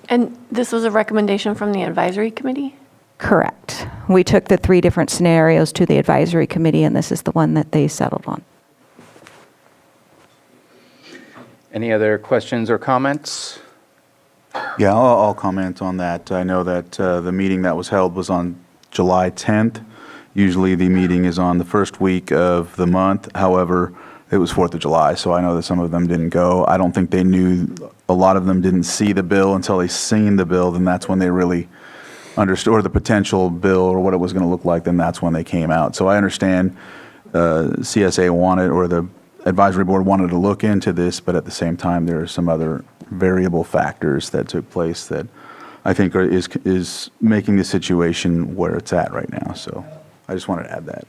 And this was a recommendation from the advisory committee? Correct. We took the 3 different scenarios to the advisory committee, and this is the one that they settled on. Any other questions or comments? Yeah, I'll comment on that. I know that the meeting that was held was on July 10th. Usually the meeting is on the first week of the month. However, it was 4th of July, so I know that some of them didn't go. I don't think they knew, a lot of them didn't see the bill until they seen the bill, then that's when they really understood, or the potential bill or what it was going to look like, then that's when they came out. So I understand CSA wanted, or the advisory board wanted to look into this, but at the same time, there are some other variable factors that took place that I think is making the situation where it's at right now. So I just wanted to add that.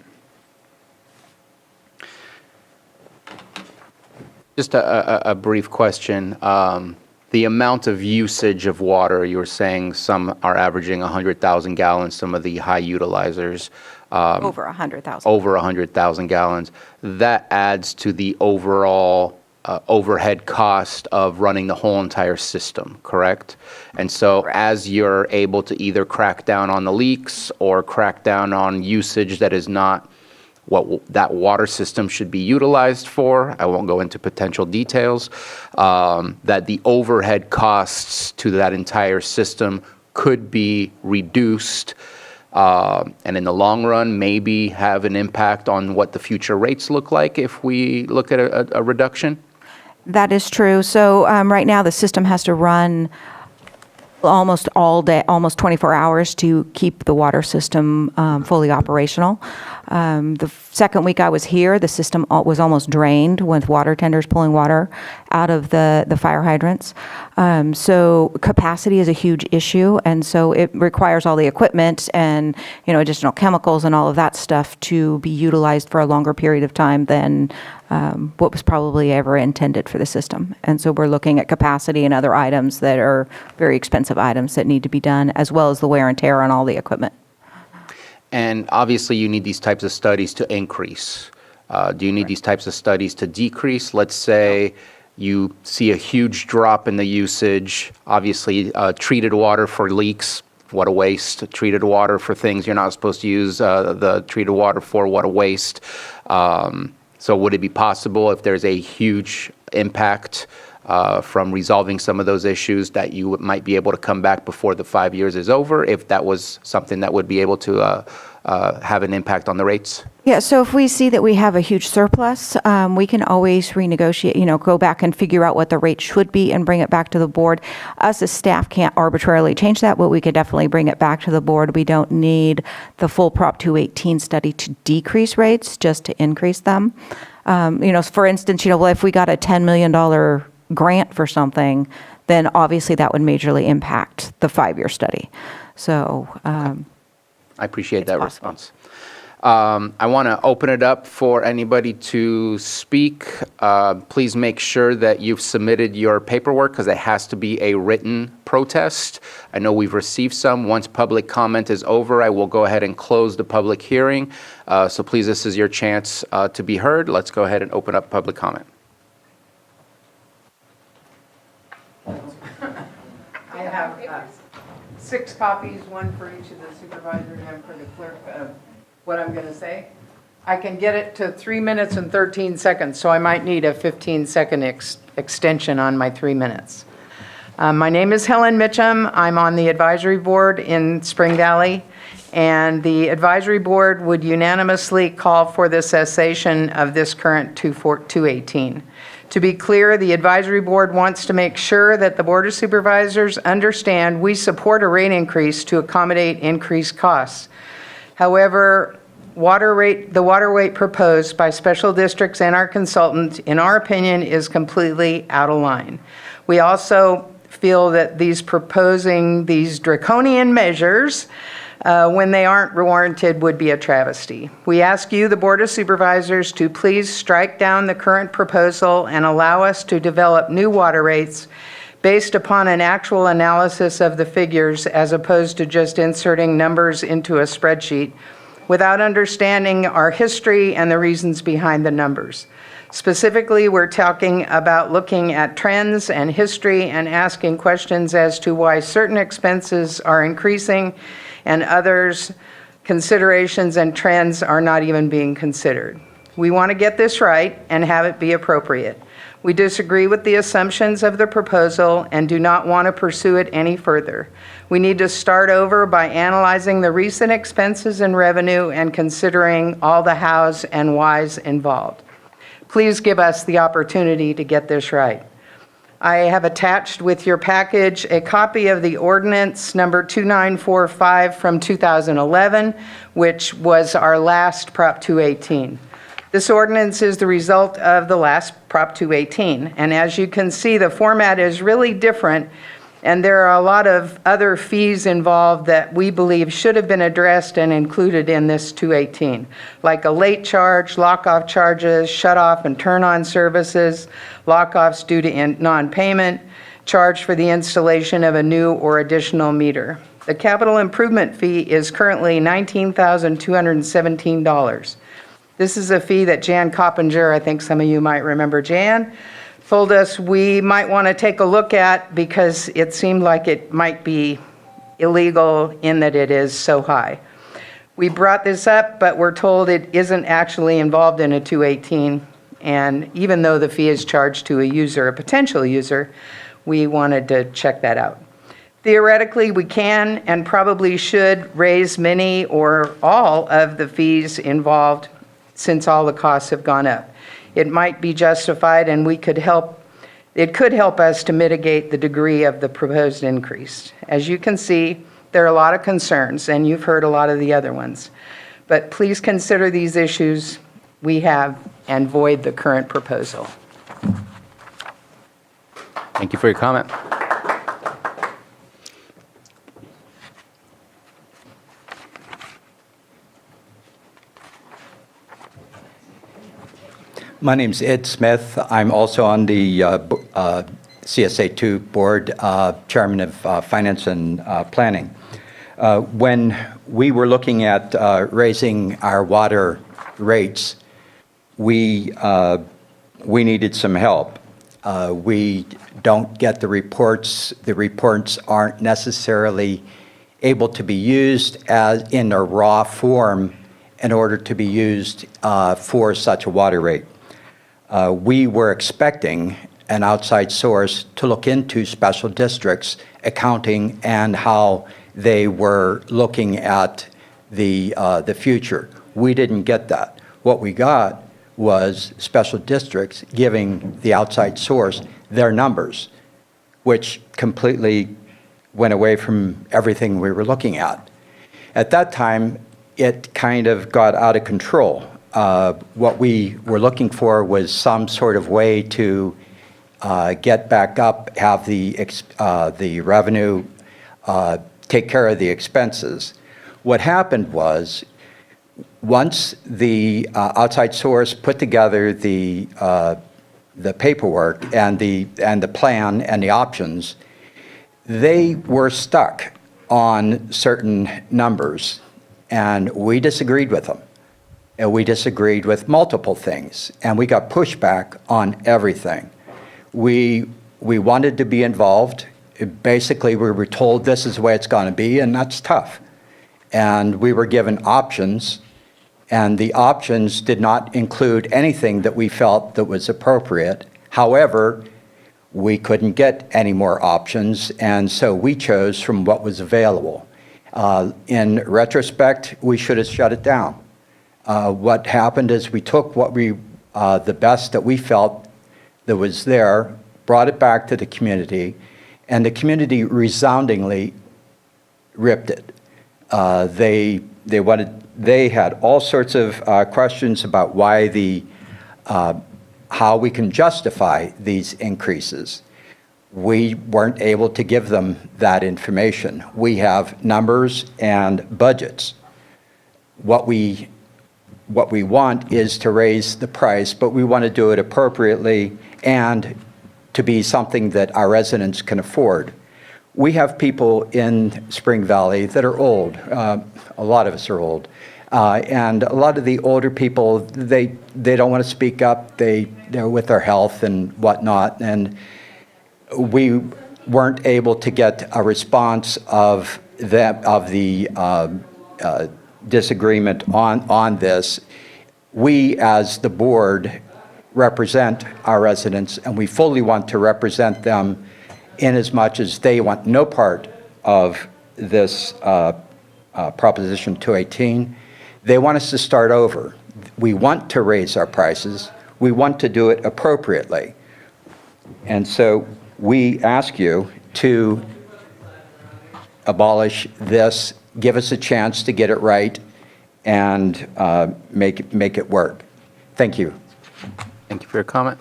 Just a brief question. The amount of usage of water, you were saying some are averaging 100,000 gallons, some of the high utilizers. Over 100,000. Over 100,000 gallons. That adds to the overall overhead cost of running the whole entire system, correct? And so as you're able to either crack down on the leaks or crack down on usage that is not what that water system should be utilized for, I won't go into potential details, that the overhead costs to that entire system could be reduced, and in the long run, maybe have an impact on what the future rates look like if we look at a reduction? That is true. So right now, the system has to run almost all day, almost 24 hours to keep the water system fully operational. The second week I was here, the system was almost drained with water tenders pulling water out of the fire hydrants. So capacity is a huge issue, and so it requires all the equipment and additional chemicals and all of that stuff to be utilized for a longer period of time than what was probably ever intended for the system. And so we're looking at capacity and other items that are very expensive items that need to be done, as well as the wear and tear on all the equipment. And obviously, you need these types of studies to increase. Do you need these types of studies to decrease? Let's say you see a huge drop in the usage. Obviously, treated water for leaks, what a waste. Treated water for things you're not supposed to use the treated water for, what a waste. So would it be possible, if there's a huge impact from resolving some of those issues, that you might be able to come back before the 5 years is over, if that was something that would be able to have an impact on the rates? Yeah, so if we see that we have a huge surplus, we can always renegotiate, go back and figure out what the rate should be and bring it back to the board. Us as staff can't arbitrarily change that, but we could definitely bring it back to the board. We don't need the full Prop 218 study to decrease rates, just to increase them. For instance, if we got a $10 million grant for something, then obviously that would majorly impact the 5-year study. So I appreciate that response. I want to open it up for anybody to speak. Please make sure that you've submitted your paperwork because it has to be a written protest. I know we've received some. Once public comment is over, I will go ahead and close the public hearing. So please, this is your chance to be heard. Let's go ahead and open up public comment. I have 6 copies, one for each of the supervisors and for the clerk of what I'm going to say. I can get it to 3 minutes and 13 seconds, so I might need a 15-second extension on my 3 minutes. My name is Helen Mitchum. I'm on the advisory board in Spring Valley, and the advisory board would unanimously call for the cessation of this current 218. To be clear, the advisory board wants to make sure that the Board of Supervisors understand we support a rate increase to accommodate increased costs. However, the water rate proposed by special districts and our consultant, in our opinion, is completely out of line. We also feel that proposing these draconian measures when they aren't warranted would be a travesty. We ask you, the Board of Supervisors, to please strike down the current proposal and allow us to develop new water rates based upon an actual analysis of the figures as opposed to just inserting numbers into a spreadsheet without understanding our history and the reasons behind the numbers. Specifically, we're talking about looking at trends and history and asking questions as to why certain expenses are increasing and others, considerations and trends are not even being considered. We want to get this right and have it be appropriate. We disagree with the assumptions of the proposal and do not want to pursue it any further. We need to start over by analyzing the recent expenses and revenue and considering all the hows and whys involved. Please give us the opportunity to get this right. I have attached with your package a copy of the ordinance number 2945 from 2011, which was our last Prop 218. This ordinance is the result of the last Prop 218, and as you can see, the format is really different, and there are a lot of other fees involved that we believe should have been addressed and included in this 218, like a late charge, lock-off charges, shut-off and turn-on services, lock-offs due to non-payment, charge for the installation of a new or additional meter. The capital improvement fee is currently $19,217. This is a fee that Jan Coppinger, I think some of you might remember Jan, told us we might want to take a look at because it seemed like it might be illegal in that it is so high. We brought this up, but we're told it isn't actually involved in a 218, and even though the fee is charged to a user, a potential user, we wanted to check that out. Theoretically, we can and probably should raise many or all of the fees involved since all the costs have gone up. It might be justified and it could help us to mitigate the degree of the proposed increase. As you can see, there are a lot of concerns and you've heard a lot of the other ones. But please consider these issues we have and void the current proposal. Thank you for your comment. My name's Ed Smith. I'm also on the CSA2 board, chairman of finance and planning. When we were looking at raising our water rates, we needed some help. We don't get the reports. The reports aren't necessarily able to be used as in a raw form in order to be used for such a water rate. We were expecting an outside source to look into special districts accounting and how they were looking at the future. We didn't get that. What we got was special districts giving the outside source their numbers, which completely went away from everything we were looking at. At that time, it kind of got out of control. What we were looking for was some sort of way to get back up, have the revenue take care of the expenses. What happened was, once the outside source put together the paperwork and the plan and the options, they were stuck on certain numbers, and we disagreed with them. And we disagreed with multiple things, and we got pushback on everything. We wanted to be involved. Basically, we were told this is the way it's going to be, and that's tough. And we were given options, and the options did not include anything that we felt that was appropriate. However, we couldn't get any more options, and so we chose from what was available. In retrospect, we should have shut it down. What happened is we took the best that we felt that was there, brought it back to the community, and the community resoundingly ripped it. They had all sorts of questions about why how we can justify these increases. We weren't able to give them that information. We have numbers and budgets. What we want is to raise the price, but we want to do it appropriately and to be something that our residents can afford. We have people in Spring Valley that are old. A lot of us are old. And a lot of the older people, they don't want to speak up. They're with their health and whatnot. And we weren't able to get a response of the disagreement on this. We, as the board, represent our residents, and we fully want to represent them in as much as they want no part of this Proposition 218. They want us to start over. We want to raise our prices. We want to do it appropriately. And so we ask you to abolish this, give us a chance to get it right, and make it work. Thank you. Thank you for your comment.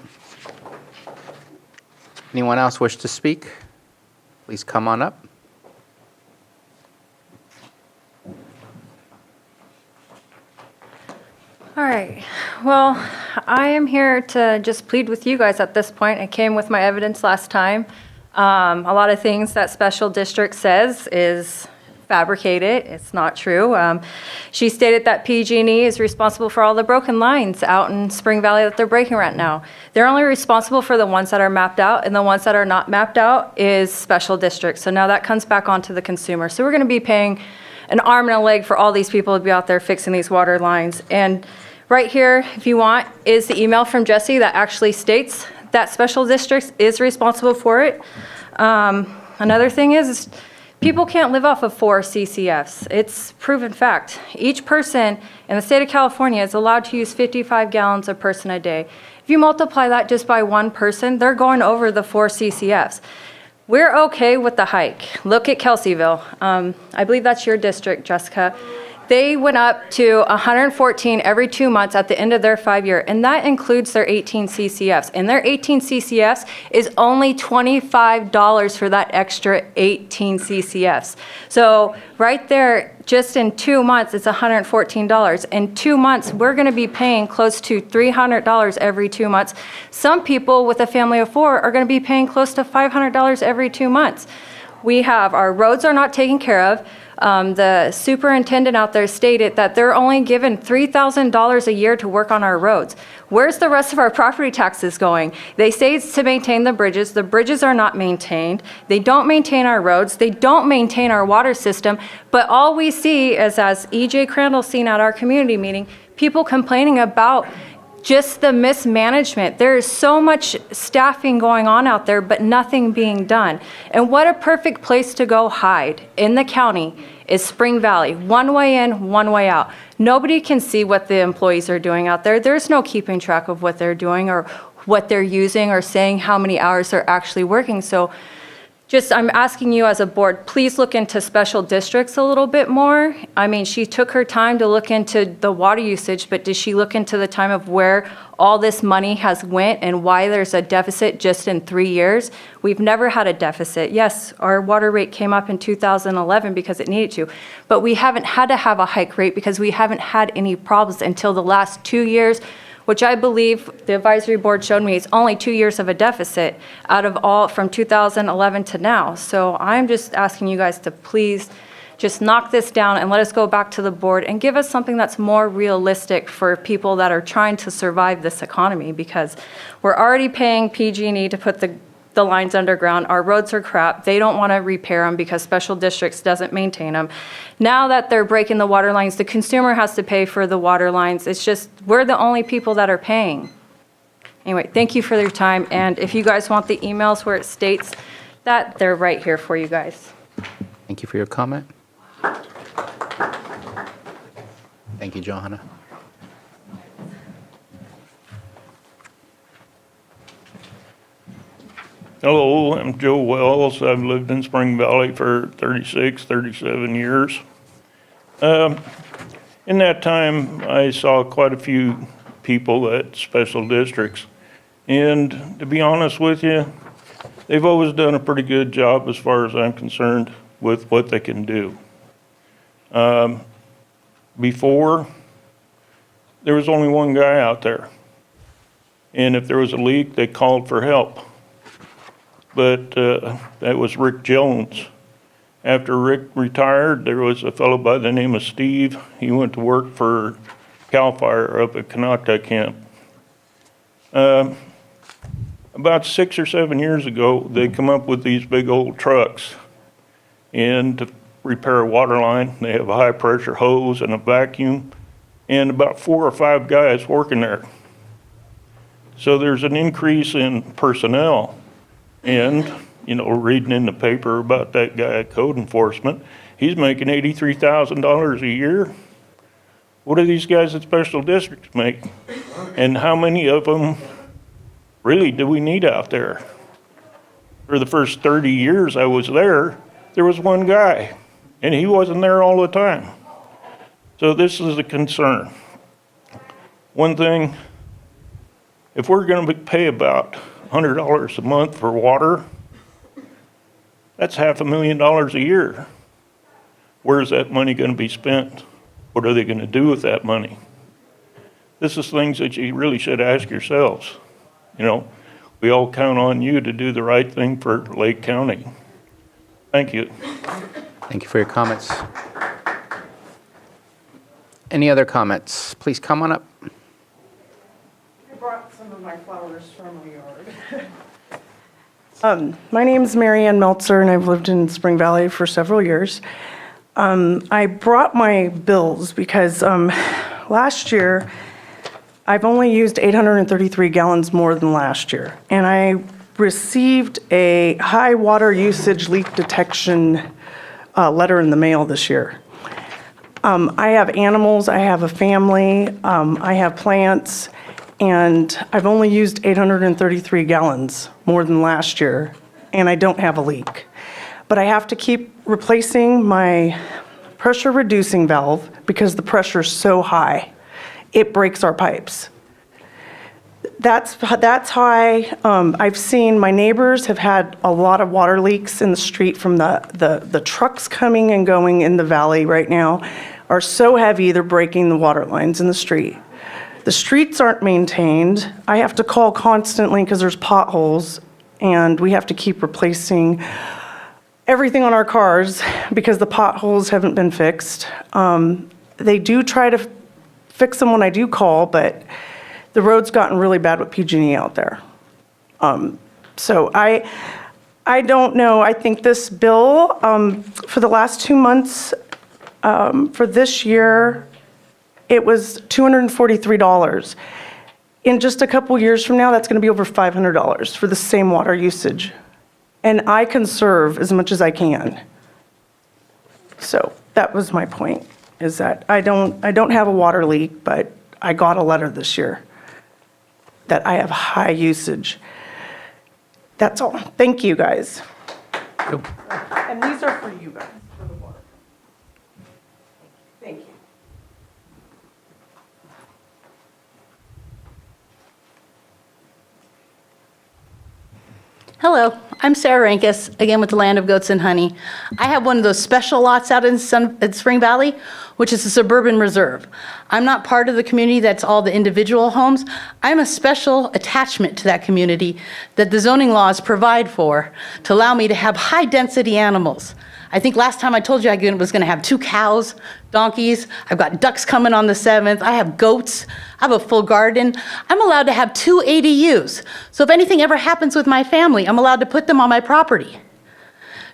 Anyone else wish to speak? Please come on up. All right. Well, I am here to just plead with you guys at this point. I came with my evidence last time. A lot of things that special district says is fabricated. It's not true. She stated that PG&E is responsible for all the broken lines out in Spring Valley that they're breaking right now. They're only responsible for the ones that are mapped out, and the ones that are not mapped out is special districts. So now that comes back onto the consumer. So we're going to be paying an arm and a leg for all these people to be out there fixing these water lines. And right here, if you want, is the email from Jesse that actually states that special districts is responsible for it. Another thing is people can't live off of 4 CCFs. It's proven fact. Each person in the state of California is allowed to use 55 gallons a person a day. If you multiply that just by one person, they're going over the 4 CCFs. We're okay with the hike. Look at Kelseyville. I believe that's your district, Jessica. They went up to 114 every 2 months at the end of their 5-year, and that includes their 18 CCFs. And their 18 CCFs is only $25 for that extra 18 CCFs. So right there, just in 2 months, it's $114. In 2 months, we're going to be paying close to $300 every 2 months. Some people with a family of 4 are going to be paying close to $500 every 2 months. We have, our roads are not taken care of. The superintendent out there stated that they're only given $3,000 a year to work on our roads. Where's the rest of our property taxes going? They say it's to maintain the bridges. The bridges are not maintained. They don't maintain our roads. They don't maintain our water system. But all we see is, as E.J. Crandall seen at our community meeting, people complaining about just the mismanagement. There is so much staffing going on out there, but nothing being done. And what a perfect place to go hide in the county is Spring Valley. One way in, one way out. Nobody can see what the employees are doing out there. There's no keeping track of what they're doing or what they're using or saying how many hours they're actually working. So just, I'm asking you as a board, please look into special districts a little bit more. I mean, she took her time to look into the water usage, but did she look into the time of where all this money has went and why there's a deficit just in 3 years? We've never had a deficit. Yes, our water rate came up in 2011 because it needed to, but we haven't had to have a hike rate because we haven't had any problems until the last 2 years, which I believe the advisory board showed me is only 2 years of a deficit out of all from 2011 to now. So I'm just asking you guys to please just knock this down and let us go back to the board and give us something that's more realistic for people that are trying to survive this economy, because we're already paying PG&E to put the lines underground. Our roads are crap. They don't want to repair them because special districts doesn't maintain them. Now that they're breaking the water lines, the consumer has to pay for the water lines. It's just, we're the only people that are paying. Anyway, thank you for your time. And if you guys want the emails where it states that, they're right here for you guys. Thank you for your comment. Thank you, Johanna. Hello, I'm Joe Wells. I've lived in Spring Valley for 36, 37 years. In that time, I saw quite a few people at special districts. And to be honest with you, they've always done a pretty good job as far as I'm concerned with what they can do. Before, there was only one guy out there. And if there was a leak, they called for help. But that was Rick Jones. After Rick retired, there was a fellow by the name of Steve. He went to work for CAL FIRE up at Kanata Camp. About 6 or 7 years ago, they come up with these big old trucks. And to repair a water line, they have a high pressure hose and a vacuum, and about 4 or 5 guys working there. So there's an increase in personnel. And, you know, reading in the paper about that guy at code enforcement, he's making $83,000 a year. What do these guys at special districts make? And how many of them really do we need out there? For the first 30 years I was there was one guy, and he wasn't there all the time. So this is a concern. One thing, if we're going to pay about $100 a month for water, that's $500,000 a year. Where's that money going to be spent? What are they going to do with that money? This is things that you really should ask yourselves. You know, we all count on you to do the right thing for Lake County. Thank you. Thank you for your comments. Any other comments? Please come on up. I brought some of my flowers from my yard. My name's Marianne Meltzer, and I've lived in Spring Valley for several years. I brought my bills because last year I've only used 833 gallons more than last year, and I received a high water usage leak detection letter in the mail this year. I have animals, I have a family, I have plants, and I've only used 833 gallons more than last year, and I don't have a leak. But I have to keep replacing my pressure reducing valve because the pressure is so high, it breaks our pipes. That's high. I've seen my neighbors have had a lot of water leaks in the street from the trucks coming and going in the valley right now are so heavy they're breaking the water lines in the street. The streets aren't maintained. I have to call constantly because there's potholes, and we have to keep replacing everything on our cars because the potholes haven't been fixed. They do try to fix them when I do call, but the road's gotten really bad with PG&E out there. So I don't know. I think this bill for the last 2 months for this year, it was $243. In just a couple years from now, that's going to be over $500 for the same water usage. And I conserve as much as I can. So that was my point, is that I don't have a water leak, but I got a letter this year that I have high usage. That's all. Thank you, guys. And these are for you guys, for the water. Thank you. Hello, I'm Sarah Rankus, again with the Land of Goats and Honey. I have one of those special lots out in Spring Valley, which is a suburban reserve. I'm not part of the community that's all the individual homes. I'm a special attachment to that community that the zoning laws provide for to allow me to have high-density animals. I think last time I told you I was going to have 2 cows, donkeys. I've got ducks coming on the 7th. I have goats. I have a full garden. I'm allowed to have 2 ADUs. So if anything ever happens with my family, I'm allowed to put them on my property.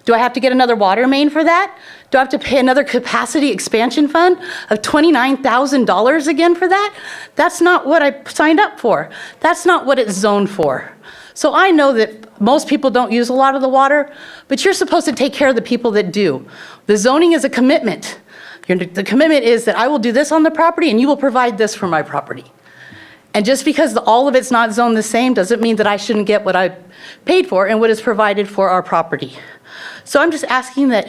Do I have to get another water main for that? Do I have to pay another capacity expansion fund of $29,000 again for that? That's not what I signed up for. That's not what it's zoned for. So I know that most people don't use a lot of the water, but you're supposed to take care of the people that do. The zoning is a commitment. The commitment is that I will do this on the property and you will provide this for my property. And just because all of it's not zoned the same doesn't mean that I shouldn't get what I paid for and what is provided for our property. So I'm just asking that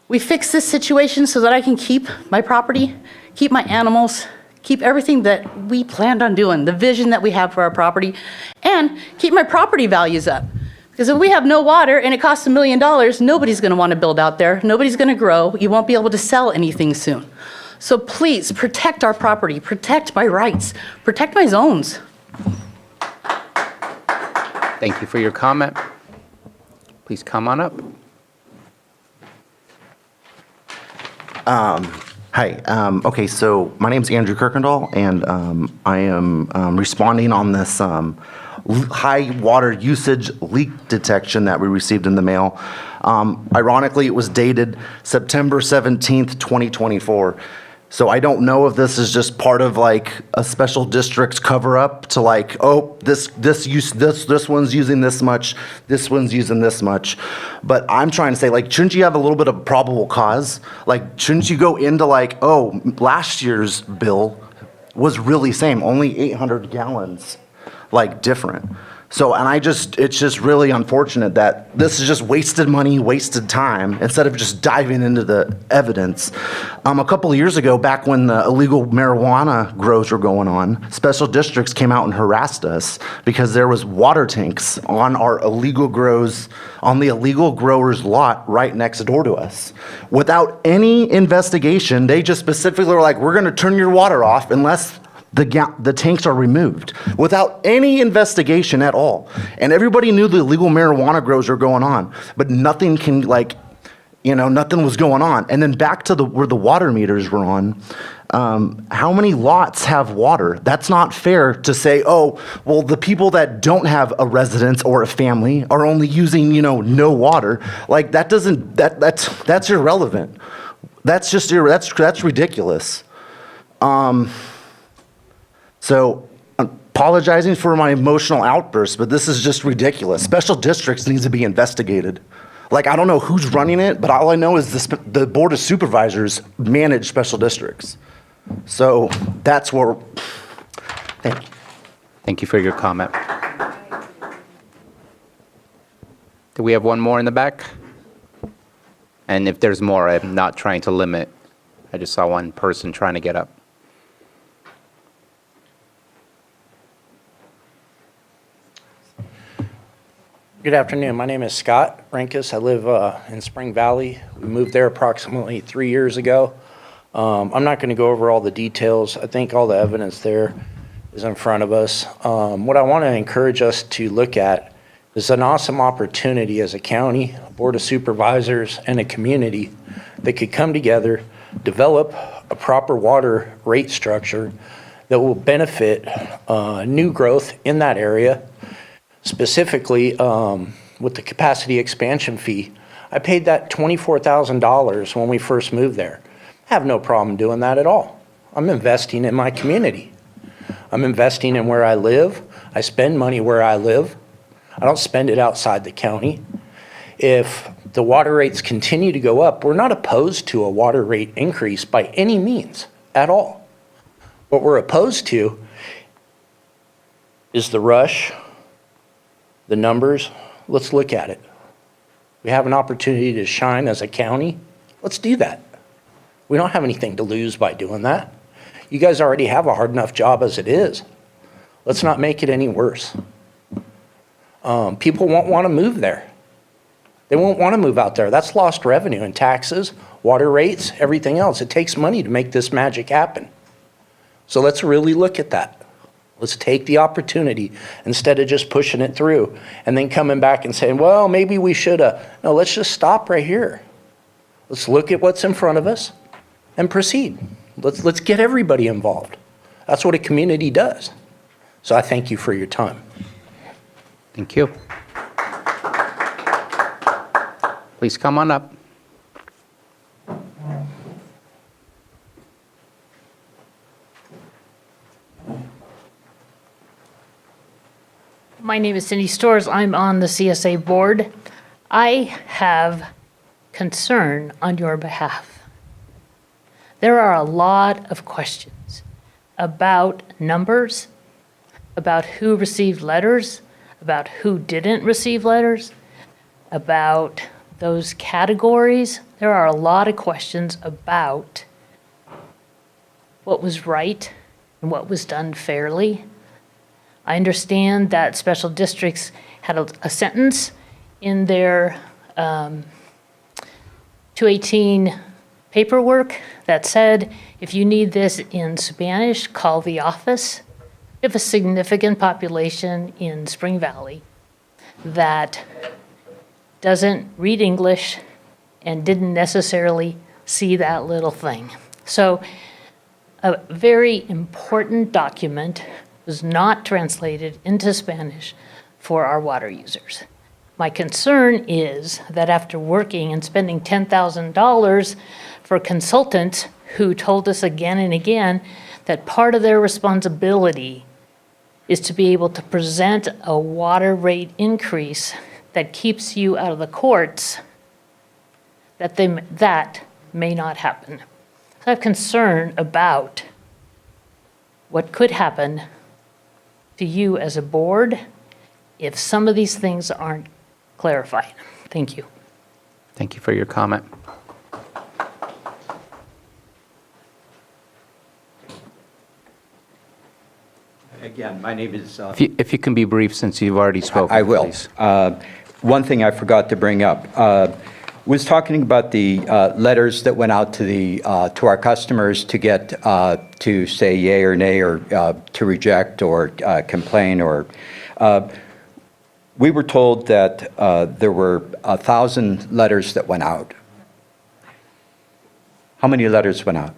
we fix this situation so that I can keep my property, keep my animals, keep everything that we planned on doing, the vision that we have for our property, and keep my property values up. Because if we have no water and it costs $1 million, nobody's going to want to build out there. Nobody's going to grow. You won't be able to sell anything soon. So please protect our property, protect my rights, protect my zones. Thank you for your comment. Please come on up. Hi. Okay, so my name's Andrew Kirkendall, and I am responding on this high water usage leak detection that we received in the mail. Ironically, it was dated September 17th, 2024. So I don't know if this is just part of like a special district's cover up to like, oh, this one's using this much, this one's using this much. But I'm trying to say, like, shouldn't you have a little bit of probable cause? Like, shouldn't you go into like, oh, last year's bill was really same, only 800 gallons, like different. So, and it's just really unfortunate that this is just wasted money, wasted time, instead of just diving into the evidence. A couple of years ago, back when the illegal marijuana grows were going on, special districts came out and harassed us because there was water tanks on our illegal grows, on the illegal growers' lot right next door to us. Without any investigation, they just specifically were like, we're gonna turn your water off unless the tanks are removed without any investigation at all. And everybody knew the illegal marijuana grows were going on, but nothing can nothing was going on. And then back to where the water meters were on, how many lots have water? That's not fair to say, oh, well, the people that don't have a residence or a family are only using, no water. Like that's irrelevant. That's just, that's ridiculous. So, apologizing for my emotional outburst, but this is just ridiculous. Special districts needs to be investigated. Like, I don't know who's running it, but all I know is the Board of Supervisors manage special districts. So, that's where, thank you. Thank you for your comment. Do we have one more in the back? And if there's more, I'm not trying to limit. I just saw one person trying to get up. Good afternoon. My name is Scott Rankus. I live in Spring Valley. We moved there approximately 3 years ago. I'm not going to go over all the details. I think all the evidence there is in front of us. What I want to encourage us to look at is an awesome opportunity as a county, a board of supervisors, and a community that could come together, develop a proper water rate structure that will benefit new growth in that area. Specifically, with the capacity expansion fee, I paid that $24,000 when we first moved there. I have no problem doing that at all. I'm investing in my community. I'm investing in where I live. I spend money where I live. I don't spend it outside the county. If the water rates continue to go up, we're not opposed to a water rate increase by any means at all. What we're opposed to is the rush, the numbers. Let's look at it. We have an opportunity to shine as a county. Let's do that. We don't have anything to lose by doing that. You guys already have a hard enough job as it is. Let's not make it any worse. People won't want to move there. They won't want to move out there. That's lost revenue in taxes, water rates, everything else. It takes money to make this magic happen. So let's really look at that. Let's take the opportunity instead of just pushing it through and then coming back and saying, well, maybe we should have. No, let's just stop right here. Let's look at what's in front of us and proceed. Let's get everybody involved. That's what a community does. So I thank you for your time. Thank you. Please come on up. My name is Cindy Storrs. I'm on the CSA board. I have concern on your behalf. There are a lot of questions about numbers, about who received letters, about who didn't receive letters, about those categories. There are a lot of questions about what was right and what was done fairly. I understand that special districts had a sentence in their 218 paperwork that said, if you need this in Spanish, call the office. We have a significant population in Spring Valley that doesn't read English and didn't necessarily see that little thing. So a very important document was not translated into Spanish for our water users. My concern is that after working and spending $10,000 for consultants who told us again and again that part of their responsibility is to be able to present a water rate increase that keeps you out of the courts, that may not happen. So I have concern about what could happen to you as a board if some of these things aren't clarified. Thank you. Thank you for your comment. Again, my name is... If you can be brief, since you've already spoken, I will. please. One thing I forgot to bring up was talking about the letters that went out to our customers to get to say yay or nay, or to reject or complain. Or we were told that there were 1,000 letters that went out. How many letters went out?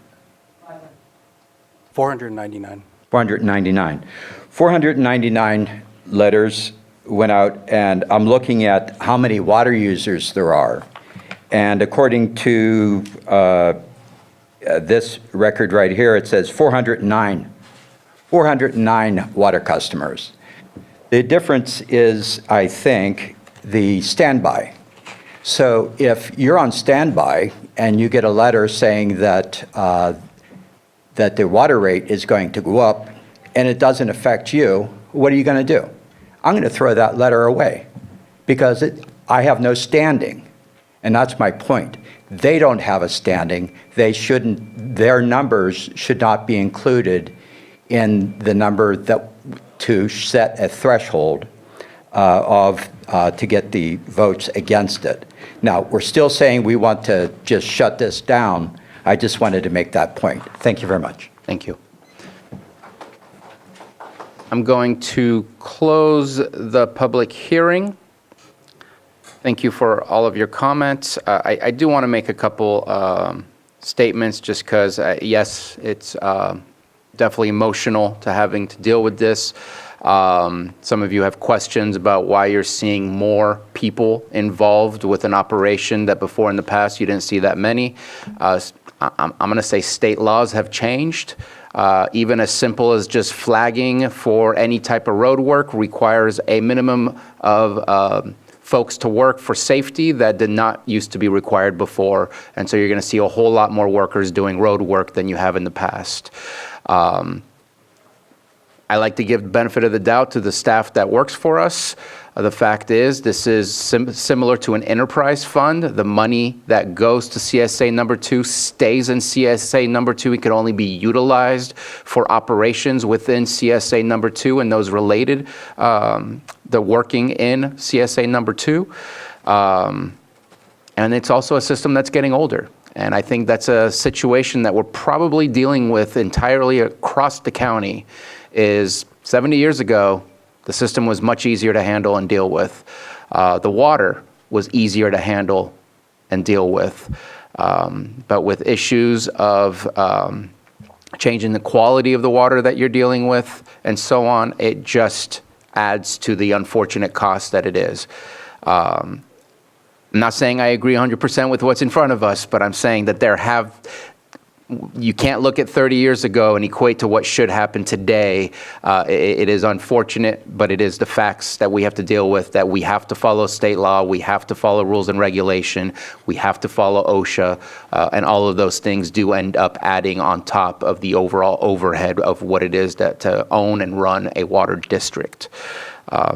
499. 499. 499 letters went out, and I'm looking at how many water users there are. And according to this record right here, it says 409 water customers. The difference is, I think, the standby. So if you're on standby and you get a letter saying that that the water rate is going to go up and it doesn't affect you, what are you going to do? I'm going to throw that letter away because I have no standing. And that's my point. They don't have a standing. They shouldn't, their numbers should not be included in the number that to set a threshold to get the votes against it. Now, we're still saying we want to just shut this down. I just wanted to make that point. Thank you very much. Thank you. I'm going to close the public hearing. Thank you for all of your comments. I do want to make a couple statements just because, yes, it's definitely emotional to having to deal with this. Some of you have questions about why you're seeing more people involved with an operation that before in the past you didn't see that many. I'm going to say state laws have changed. Even as simple as just flagging for any type of road work requires a minimum of folks to work for safety that did not used to be required before. And so you're going to see a whole lot more workers doing road work than you have in the past. I like to give the benefit of the doubt to the staff that works for us. The fact is, this is similar to an enterprise fund. The money that goes to CSA number 2 stays in CSA number 2. It can only be utilized for operations within CSA number 2 and those related, the working in CSA number 2. And it's also a system that's getting older. And I think that's a situation that we're probably dealing with entirely across the county. Is 70 years ago, the system was much easier to handle and deal with. The water was easier to handle and deal with. But with issues of changing the quality of the water that you're dealing with and so on, it just adds to the unfortunate cost that it is. I'm not saying I agree 100% with what's in front of us, but I'm saying that you can't look at 30 years ago and equate to what should happen today. It is unfortunate, but it is the facts that we have to deal with, that we have to follow state law, we have to follow rules and regulation, we have to follow OSHA, and all of those things do end up adding on top of the overall overhead of what it is to own and run a water district.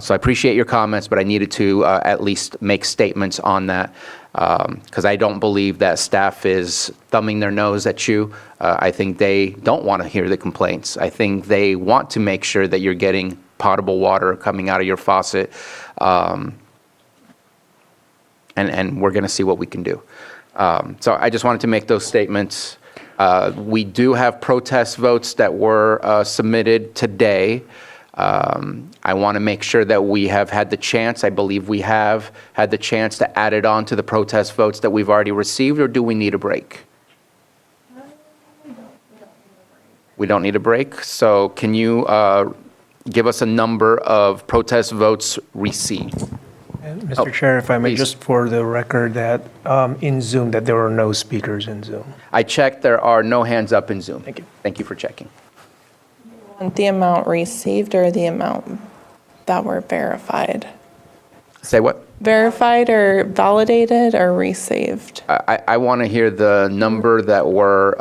So I appreciate your comments, but I needed to at least make statements on that, because I don't believe that staff is thumbing their nose at you. I think they don't want to hear the complaints. I think they want to make sure that you're getting potable water coming out of your faucet, and we're going to see what we can do. So I just wanted to make those statements. We do have protest votes that were submitted today. I want to make sure that we have had the chance, I believe we have had the chance to add it on to the protest votes that we've already received, or do we need a break? We don't need a break. So can you give us a number of protest votes received? And Mr. Chair, if I may, just for the record, that in Zoom, that there were no speakers in Zoom. I checked, there are no hands up in Zoom. Thank you. Thank you for checking. The amount received or the amount that were verified? Say what? Verified or validated or received? I want to hear the number that were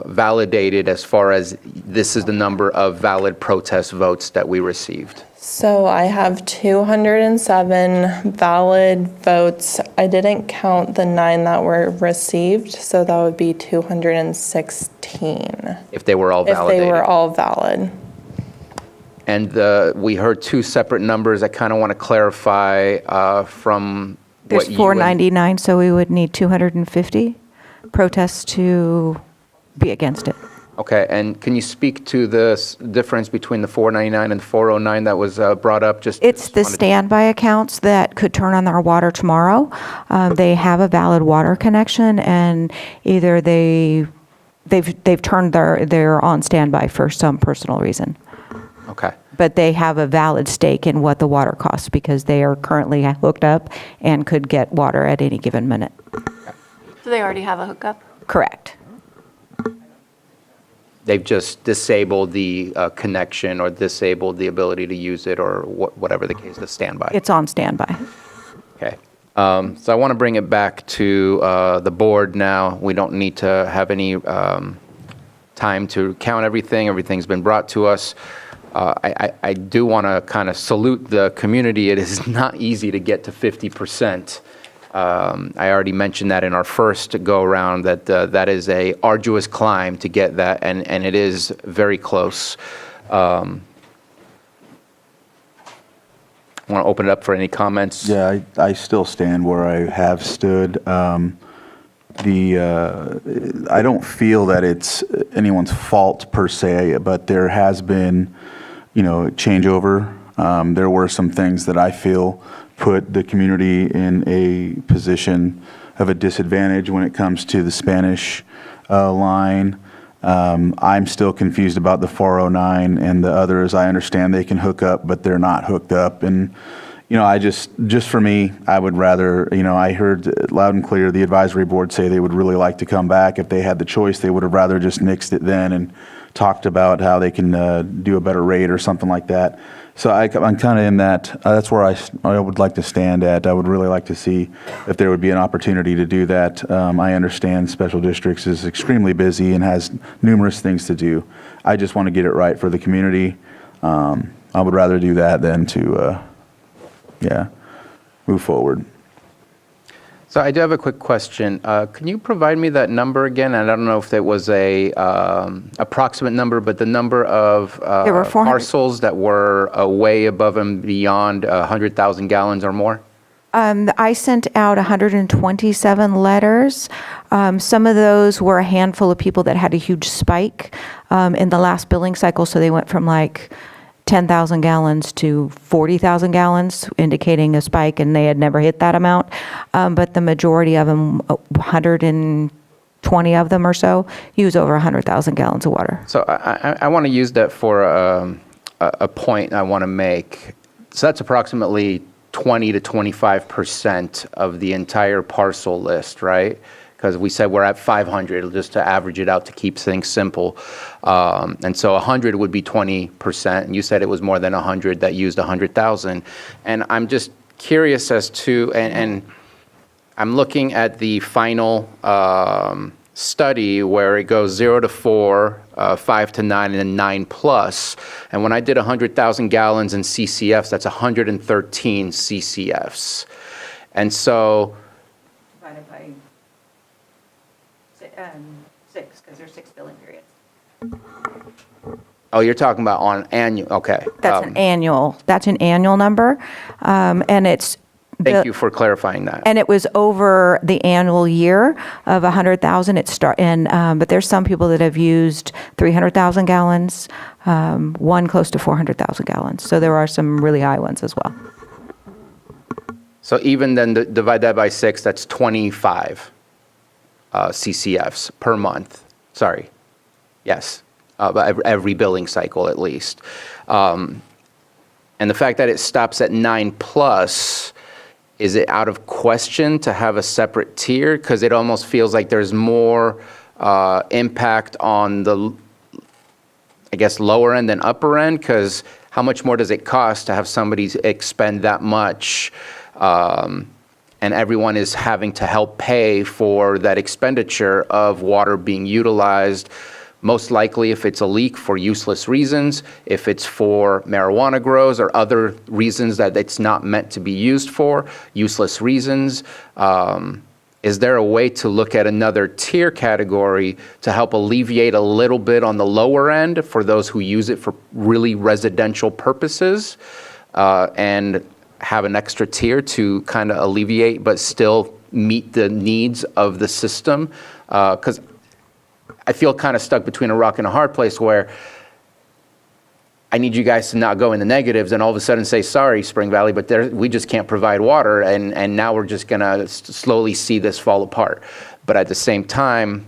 validated, as far as this is the number of valid protest votes that we received. So I have 207 valid votes. I didn't count the 9 that were received, so that would be 216. If they were all validated. If they were all valid. And we heard 2 separate numbers. I kind of want to clarify from There's what you... 499, so we would need 250 protests to be against it. Okay, and can you speak to the difference between the 499 and the 409 that was brought up? It's the standby accounts that could turn on their water tomorrow. They have a valid water connection, and either they've turned they're on standby for some personal reason. Okay. But they have a valid stake in what the water costs, because they are currently hooked up and could get water at any given minute. So they already have a hookup? Correct. They've just disabled the connection, or disabled the ability to use it, or whatever the case, the standby. It's on standby. Okay. So I want to bring it back to the board now. We don't need to have any time to count everything. Everything's been brought to us. I do want to kind of salute the community. It is not easy to get to 50%. I already mentioned that in our first go-around, that that is a arduous climb to get that, and it is very close. I want to open it up for any comments. Yeah, I still stand where I have stood. I don't feel that it's anyone's fault per se, but there has been, changeover. There were some things that I feel put the community in a position of a disadvantage when it comes to the Spanish line. I'm still confused about the 409 and the others. I understand they can hook up, but they're not hooked up. And, I just for me, I would rather, I heard loud and clear the advisory board say they would really like to come back. If they had the choice, they would have rather just nixed it then and talked about how they can do a better rate or something like that. So I'm kind of in that, that's where I would like to stand at. I would really like to see if there would be an opportunity to do that. I understand special districts is extremely busy and has numerous things to do. I just want to get it right for the community. I would rather do that than to, move forward. So I do have a quick question. Can you provide me that number again? I don't know if it was a approximate number, but the number of There were 400 parcels that were way above and beyond 100,000 gallons or more? I sent out 127 letters. Some of those were a handful of people that had a huge spike in the last billing cycle, so they went from like 10,000 gallons to 40,000 gallons, indicating a spike, and they had never hit that amount. But the majority of them, 120 of them or so, use over 100,000 gallons of water. So I want to use that for a point I want to make. So that's approximately 20 to 25% of the entire parcel list, right? Because we said we're at 500, just to average it out to keep things simple. And so 100 would be 20%, and you said it was more than 100 that used 100,000. And I'm just curious as to, and I'm looking at the final study where it goes 0 to 4, 5 to 9, and then 9 plus. And when I did 100,000 gallons in CCFs, that's 113 CCFs. And so, Divided by 6, because there's 6 billing periods. oh, you're talking about on annual, okay. That's an annual number, and it's. Thank you for clarifying that. And it was over the annual year of 100,000. But there's some people that have used 300,000 gallons, one close to 400,000 gallons. So there are some really high ones as well. So even then, divide that by 6, that's 25 CCFs per month. Sorry. Yes, but every billing cycle at least. And the fact that it stops at 9 plus, is it out of question to have a separate tier? Because it almost feels like there's more impact on the, I guess, lower end than upper end, because how much more does it cost to have somebody expend that much? And everyone is having to help pay for that expenditure of water being utilized, most likely if it's a leak for useless reasons, if it's for marijuana grows or other reasons that it's not meant to be used for, useless reasons. Is there a way to look at another tier category to help alleviate a little bit on the lower end for those who use it for really residential purposes, and have an extra tier to kind of alleviate but still meet the needs of the system? Because I feel kind of stuck between a rock and a hard place where I need you guys to not go in the negatives and all of a sudden say, sorry, Spring Valley, but we just can't provide water, and now we're just going to slowly see this fall apart. But at the same time,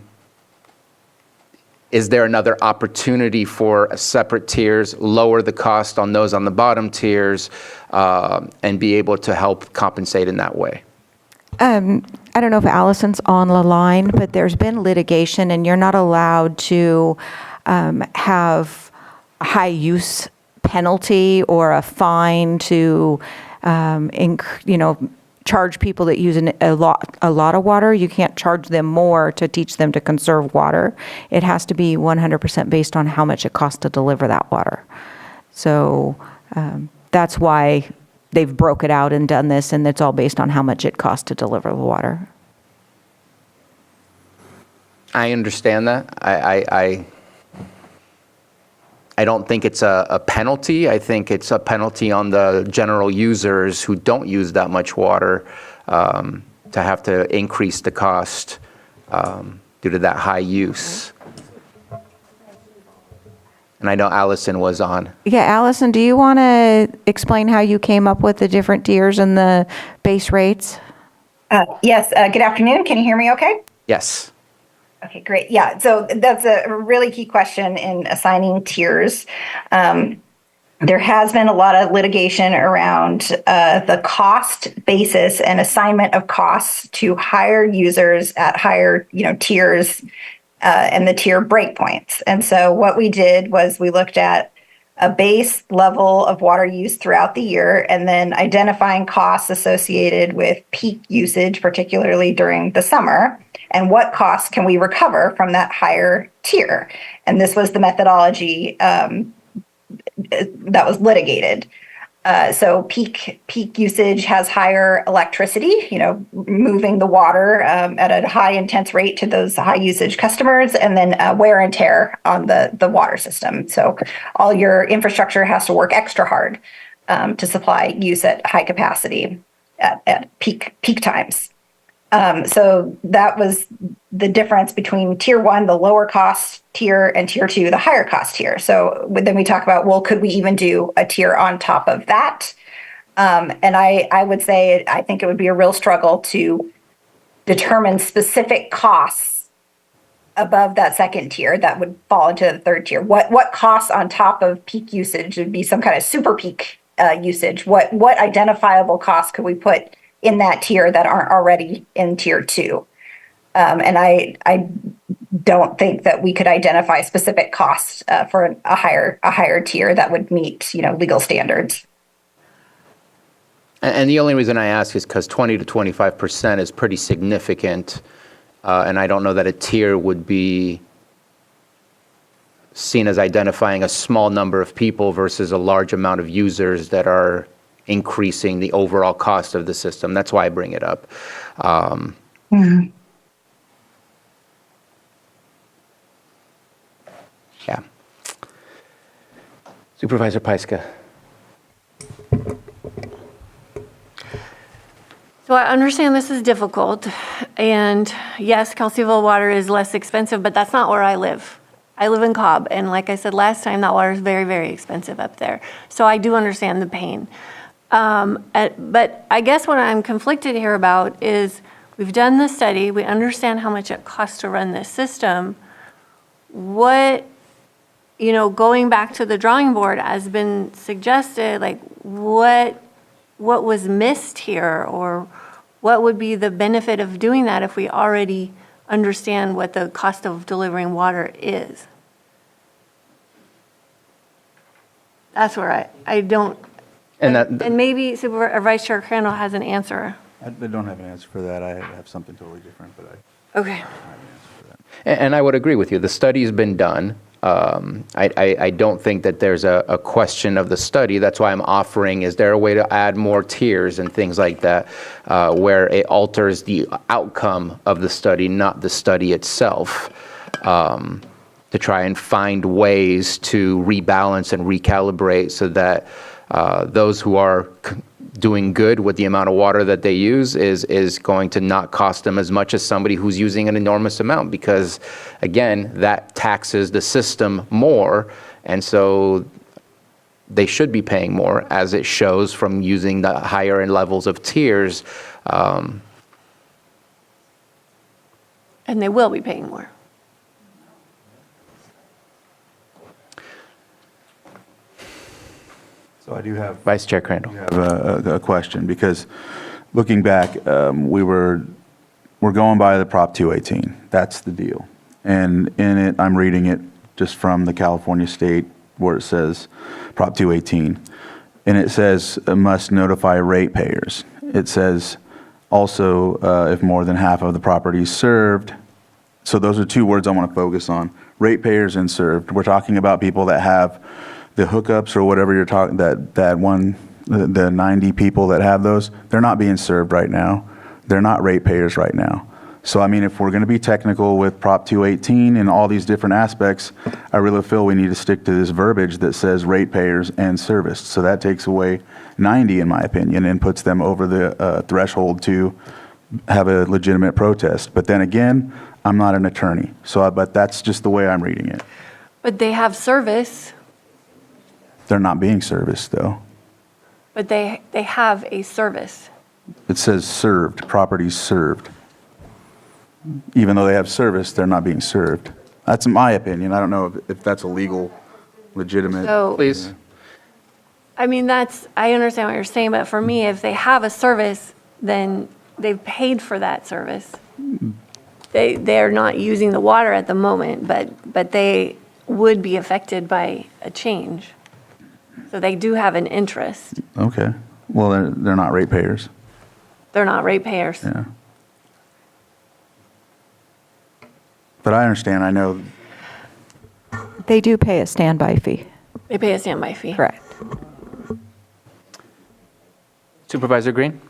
is there another opportunity for a separate tiers, lower the cost on those on the bottom tiers, and be able to help compensate in that way? I don't know if Allison's on the line, but there's been litigation, and you're not allowed to have a high use penalty or a fine to, charge people that use a lot of water. You can't charge them more to teach them to conserve water. It has to be 100% based on how much it costs to deliver that water. So that's why they've broke it out and done this, and it's all based on how much it costs to deliver the water. I understand that. I don't think it's a penalty. I think it's a penalty on the general users who don't use that much water, to have to increase the cost due to that high use. And I know Allison was on. Yeah, Allison, do you want to explain how you came up with the different tiers and the base rates? Yes, good afternoon. Can you hear me okay? Yes. Okay, great. Yeah, so that's a really key question in assigning tiers. There has been a lot of litigation around the cost basis and assignment of costs to higher users at higher, tiers and the tier breakpoints. And so what we did was we looked at a base level of water use throughout the year, and then identifying costs associated with peak usage, particularly during the summer, and what costs can we recover from that higher tier. And this was the methodology that was litigated. So peak usage has higher electricity, moving the water at a high intense rate to those high usage customers, and then wear and tear on the water system. So all your infrastructure has to work extra hard to supply use at high capacity at peak times. So that was the difference between tier 1, the lower cost tier, and tier 2, the higher cost tier. So then we talk about, well, could we even do a tier on top of that? And I would say, I think it would be a real struggle to determine specific costs above that second tier that would fall into the third tier. What costs on top of peak usage would be some kind of super peak usage? What identifiable costs could we put in that tier that aren't already in tier 2? And I don't think that we could identify specific costs for a higher tier that would meet legal standards. And the only reason I ask is because 20 to 25% is pretty significant, and I don't know that a tier would be seen as identifying a small number of people versus a large amount of users that are increasing the overall cost of the system. That's why I bring it up. Yeah. Supervisor Pyska. So I understand this is difficult, and yes, Kelseyville water is less expensive, but that's not where I live. I live in Cobb, and like I said last time, that water is very, very expensive up there. So I do understand the pain. But I guess what I'm conflicted here about is we've done the study, we understand how much it costs to run this system. What, going back to the drawing board has been suggested, like what was missed here, or what would be the benefit of doing that if we already understand what the cost of delivering water is? That's where I don't. And maybe Vice Chair Crandall has an answer. I don't have an answer for that. I have something totally different, but Okay. I have an answer for that. And I would agree with you. The study's been done. I don't think that there's a question of the study. That's why I'm offering, is there a way to add more tiers and things like that, where it alters the outcome of the study, not the study itself, to try and find ways to rebalance and recalibrate so that those who are doing good with the amount of water that they use is going to not cost them as much as somebody who's using an enormous amount, because again, that taxes the system more, and so they should be paying more, as it shows from using the higher end levels of tiers. And they will be paying more. So I do have Vice Chair Crandall. have a question, because looking back, we're going by the Prop 218. That's the deal. And in it, I'm reading it just from the California state where it says Prop 218. And it says must notify ratepayers. It says also if more than half of the property is served. So those are two words I want to focus on: ratepayers and served. We're talking about people that have the hookups or whatever you're talking, the 90 people that have those, they're not being served right now. They're not ratepayers right now. So I mean, if we're going to be technical with Prop 218 and all these different aspects, I really feel we need to stick to this verbiage that says ratepayers and serviced. So that takes away 90, in my opinion, and puts them over the threshold to have a legitimate protest. But then again, I'm not an attorney, but that's just the way I'm reading it. But they have service. They're not being serviced, though. But they have a service. It says served, properties served. Even though they have service, they're not being served. That's my opinion. I don't know if that's a legal, legitimate. So, Please. I mean, I understand what you're saying, but for me, if they have a service, then they've paid for that service. They're not using the water at the moment, but they would be affected by a change. So they do have an interest. Okay. Well, they're not ratepayers. They're not ratepayers. Yeah. But I understand. I know. They do pay a standby fee. They pay a standby fee. Correct. Supervisor Green?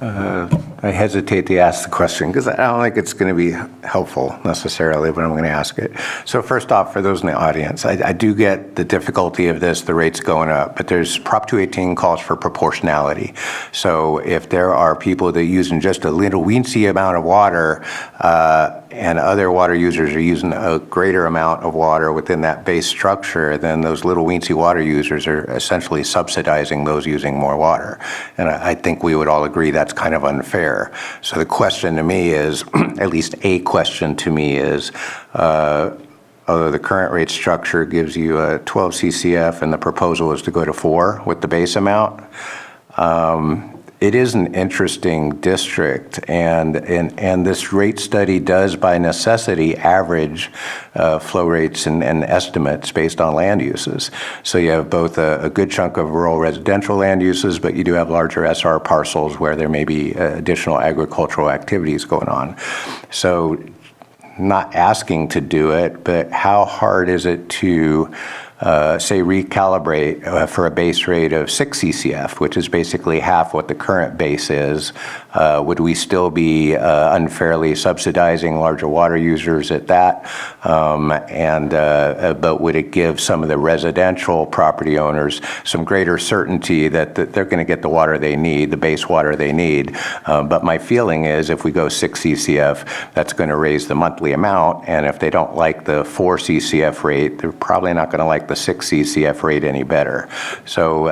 I hesitate to ask the question because I don't think it's going to be helpful necessarily, but I'm going to ask it. So first off, for those in the audience, I do get the difficulty of this, the rates going up, but there's Prop 218 calls for proportionality. So if there are people that are using just a little weensy amount of water and other water users are using a greater amount of water within that base structure, then those little weensy water users are essentially subsidizing those using more water. And I think we would all agree that's kind of unfair. So the question to me is, at least a question to me is, although the current rate structure gives you a 12 CCF and the proposal is to go to 4 with the base amount, it is an interesting district, and this rate study does by necessity average flow rates and estimates based on land uses. So you have both a good chunk of rural residential land uses, but you do have larger SR parcels where there may be additional agricultural activities going on. So not asking to do it, but how hard is it to say recalibrate for a base rate of 6 CCF, which is basically half what the current base is? Would we still be unfairly subsidizing larger water users at that? But would it give some of the residential property owners some greater certainty that they're going to get the water they need, the base water they need? But my feeling is if we go 6 CCF, that's going to raise the monthly amount. And if they don't like the 4 CCF rate, they're probably not going to like the 6 CCF rate any better. So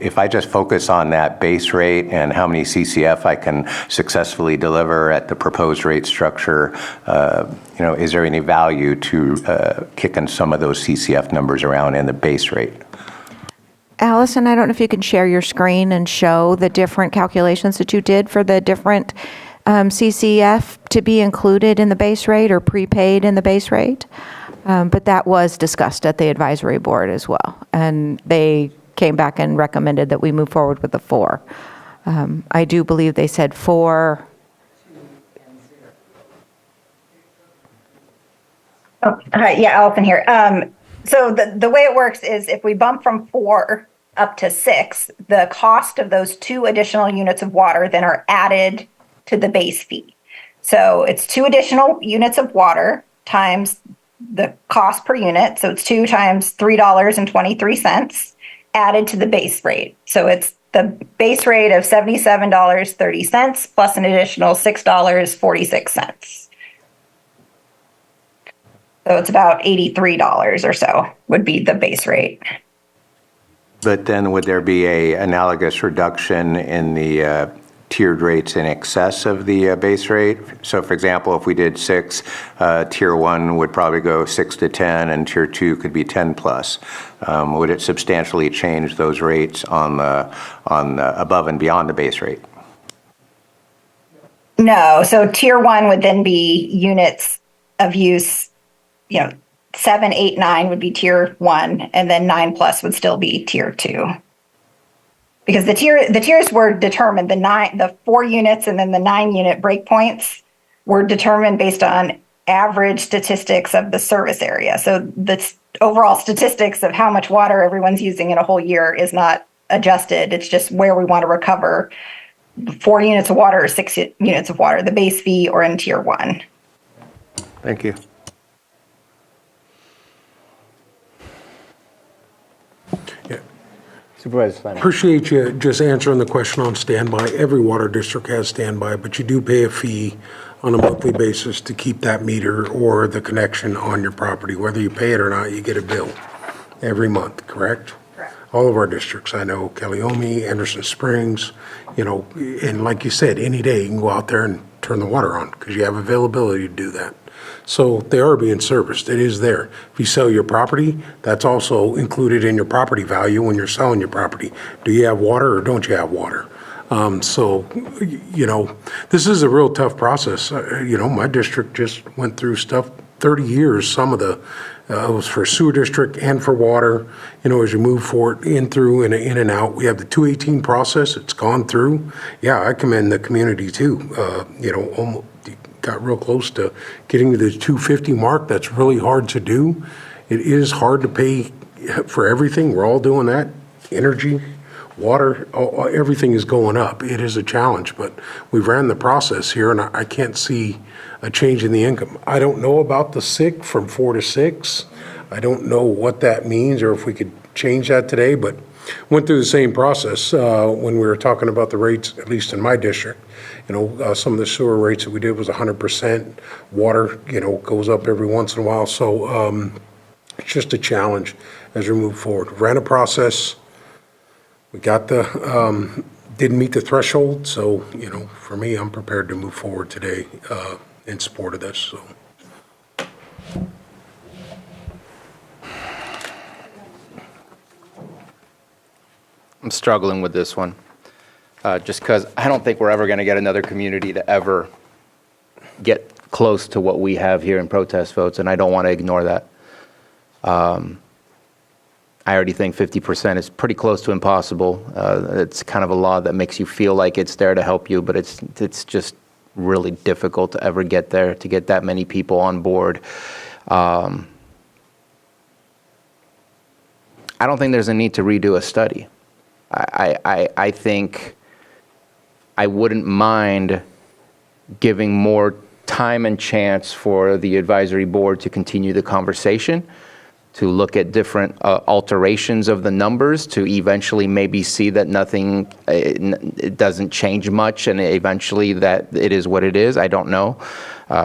if I just focus on that base rate and how many CCF I can successfully deliver at the proposed rate structure, is there any value to kicking some of those CCF numbers around in the base rate? Allison, I don't know if you can share your screen and show the different calculations that you did for the different CCF to be included in the base rate or prepaid in the base rate. But that was discussed at the advisory board as well. And they came back and recommended that we move forward with the 4. I do believe they said 4. Oh, hi, yeah, Allison here. So the way it works is if we bump from 4 up to 6, the cost of those 2 additional units of water then are added to the base fee. So it's 2 additional units of water times the cost per unit. So it's 2 times $3.23 added to the base rate. So it's the base rate of $77.30 plus an additional $6.46. So it's about $83 or so would be the base rate. But then would there be a analogous reduction in the tiered rates in excess of the base rate? So for example, if we did 6, tier 1 would probably go 6 to 10 and tier 2 could be 10 plus. Would it substantially change those rates on the above and beyond the base rate? No, so tier 1 would then be units of use, 7, 8, 9 would be tier 1, and then 9 plus would still be tier 2. Because the tiers were determined, the 4 units and then the 9 unit breakpoints were determined based on average statistics of the service area. So the overall statistics of how much water everyone's using in a whole year is not adjusted. It's just where we want to recover 4 units of water or 6 units of water, the base fee or in tier 1. Thank you. Supervisor Fleming. Appreciate you just answering the question on standby. Every water district has standby, but you do pay a fee on a monthly basis to keep that meter or the connection on your property. Whether you pay it or not, you get a bill every month, correct? Correct. All of our districts, I know Kellyomie, Anderson Springs, and like you said, any day you can go out there and turn the water on because you have availability to do that. So they are being serviced. It is there. If you sell your property, that's also included in your property value when you're selling your property. Do you have water or don't you have water? This is a real tough process. My district just went through stuff 30 years. Some of it was for sewer district and for water. As you move forward in and out, we have the 218 process. It's gone through. Yeah, I commend the community too. Almost got real close to getting to the 250 mark. That's really hard to do. It is hard to pay for everything. We're all doing that. Energy, water, everything is going up. It is a challenge, but we ran the process here, and I can't see a change in the income. I don't know about the sick from 4 to 6. I don't know what that means or if we could change that today, but went through the same process when we were talking about the rates, at least in my district. Some of the sewer rates that we did was 100%. Water, goes up every once in a while. So it's just a challenge as we move forward. Ran a process. We got didn't meet the threshold. So, for me, I'm prepared to move forward today in support of this. So. I'm struggling with this one, just because I don't think we're ever going to get another community to ever get close to what we have here in protest votes, and I don't want to ignore that. I already think 50% is pretty close to impossible. It's kind of a law that makes you feel like it's there to help you, but it's just really difficult to ever get there, to get that many people on board. I don't think there's a need to redo a study. I think I wouldn't mind giving more time and chance for the advisory board to continue the conversation, to look at different alterations of the numbers, to eventually maybe see that nothing, it doesn't change much, and eventually that it is what it is. I don't know.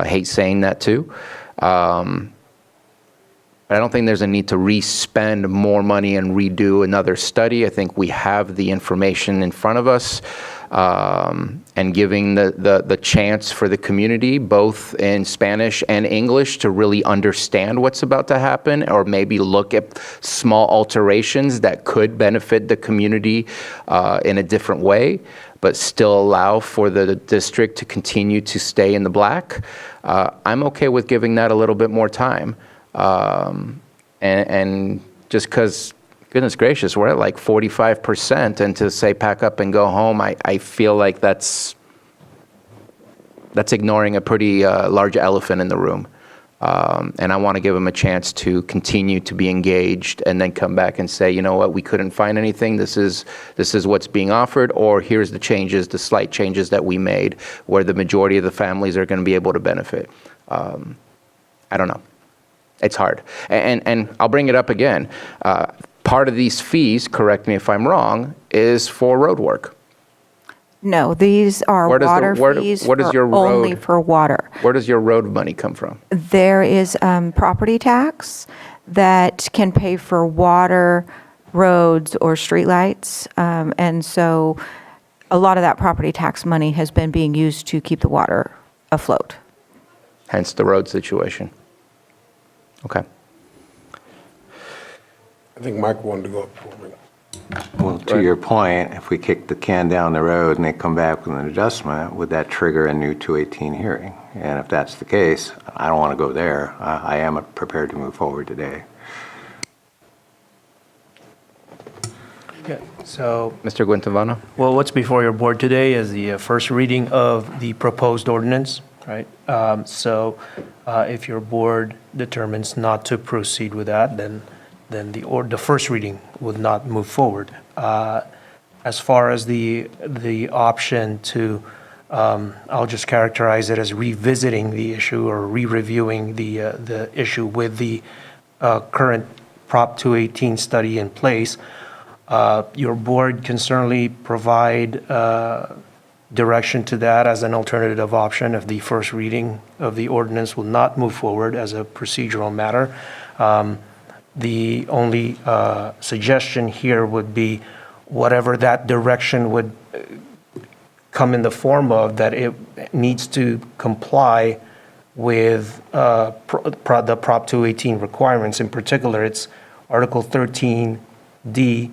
Hate saying that too. But I don't think there's a need to re-spend more money and redo another study. I think we have the information in front of us, and giving the chance for the community, both in Spanish and English, to really understand what's about to happen, or maybe look at small alterations that could benefit the community in a different way, but still allow for the district to continue to stay in the black. I'm okay with giving that a little bit more time. And just because, goodness gracious, we're at like 45%, and to say pack up and go home, I feel like that's ignoring a pretty large elephant in the room. And I want to give them a chance to continue to be engaged, and then come back and say, you know what, we couldn't find anything. This is what's being offered, or here's the changes, the slight changes that we made, where the majority of the families are going to be able to benefit. I don't know. It's hard. And I'll bring it up again. Part of these fees, correct me if I'm wrong, is for road work. No, these are water fees only for water. Where does your road money come from? There is property tax that can pay for water, roads, or streetlights. And so a lot of that property tax money has been being used to keep the water afloat. Hence the road situation. Okay. I think Mike wanted to go up for me. Well, to your point, if we kick the can down the road and they come back with an adjustment, would that trigger a new 218 hearing? And if that's the case, I don't want to go there. I am prepared to move forward today. Yeah, so. Mr. Guantavano? Well, what's before your board today is the first reading of the proposed ordinance, right? So if your board determines not to proceed with that, then the first reading would not move forward. As far as the option to, I'll just characterize it as revisiting the issue or re-reviewing the issue with the current Prop 218 study in place, your board can certainly provide direction to that as an alternative option if the first reading of the ordinance will not move forward as a procedural matter. The only suggestion here would be whatever that direction would come in the form of, that it needs to comply with the Prop 218 requirements. In particular, it's Article 13D,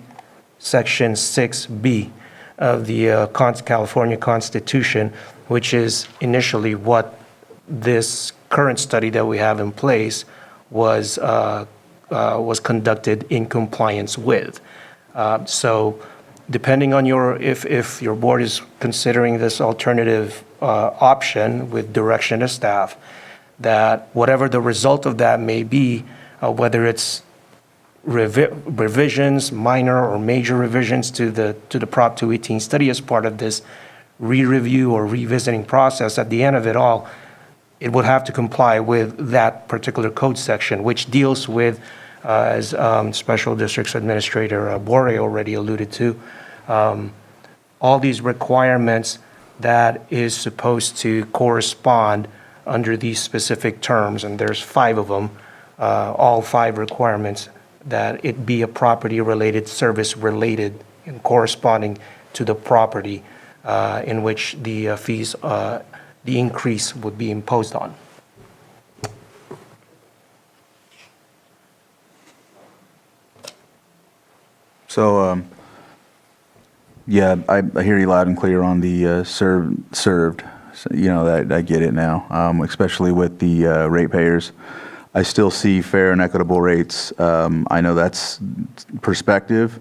Section 6B of the California Constitution, which is initially what this current study that we have in place was conducted in compliance with. So depending on if your board is considering this alternative option with direction to staff, that whatever the result of that may be, whether it's revisions, minor or major revisions to the Prop 218 study as part of this re-review or revisiting process. At the end of it all, it would have to comply with that particular code section, which deals with, as Special Districts Administrator Bore already alluded to, all these requirements that is supposed to correspond under these specific terms, and there's 5 of them, all 5 requirements, that it be a property-related, service-related, and corresponding to the property in which the fees, the increase would be imposed on. So, yeah, I hear you loud and clear on the served. So, you know, that I get it now, especially with the ratepayers. I still see fair and equitable rates. I know that's perspective.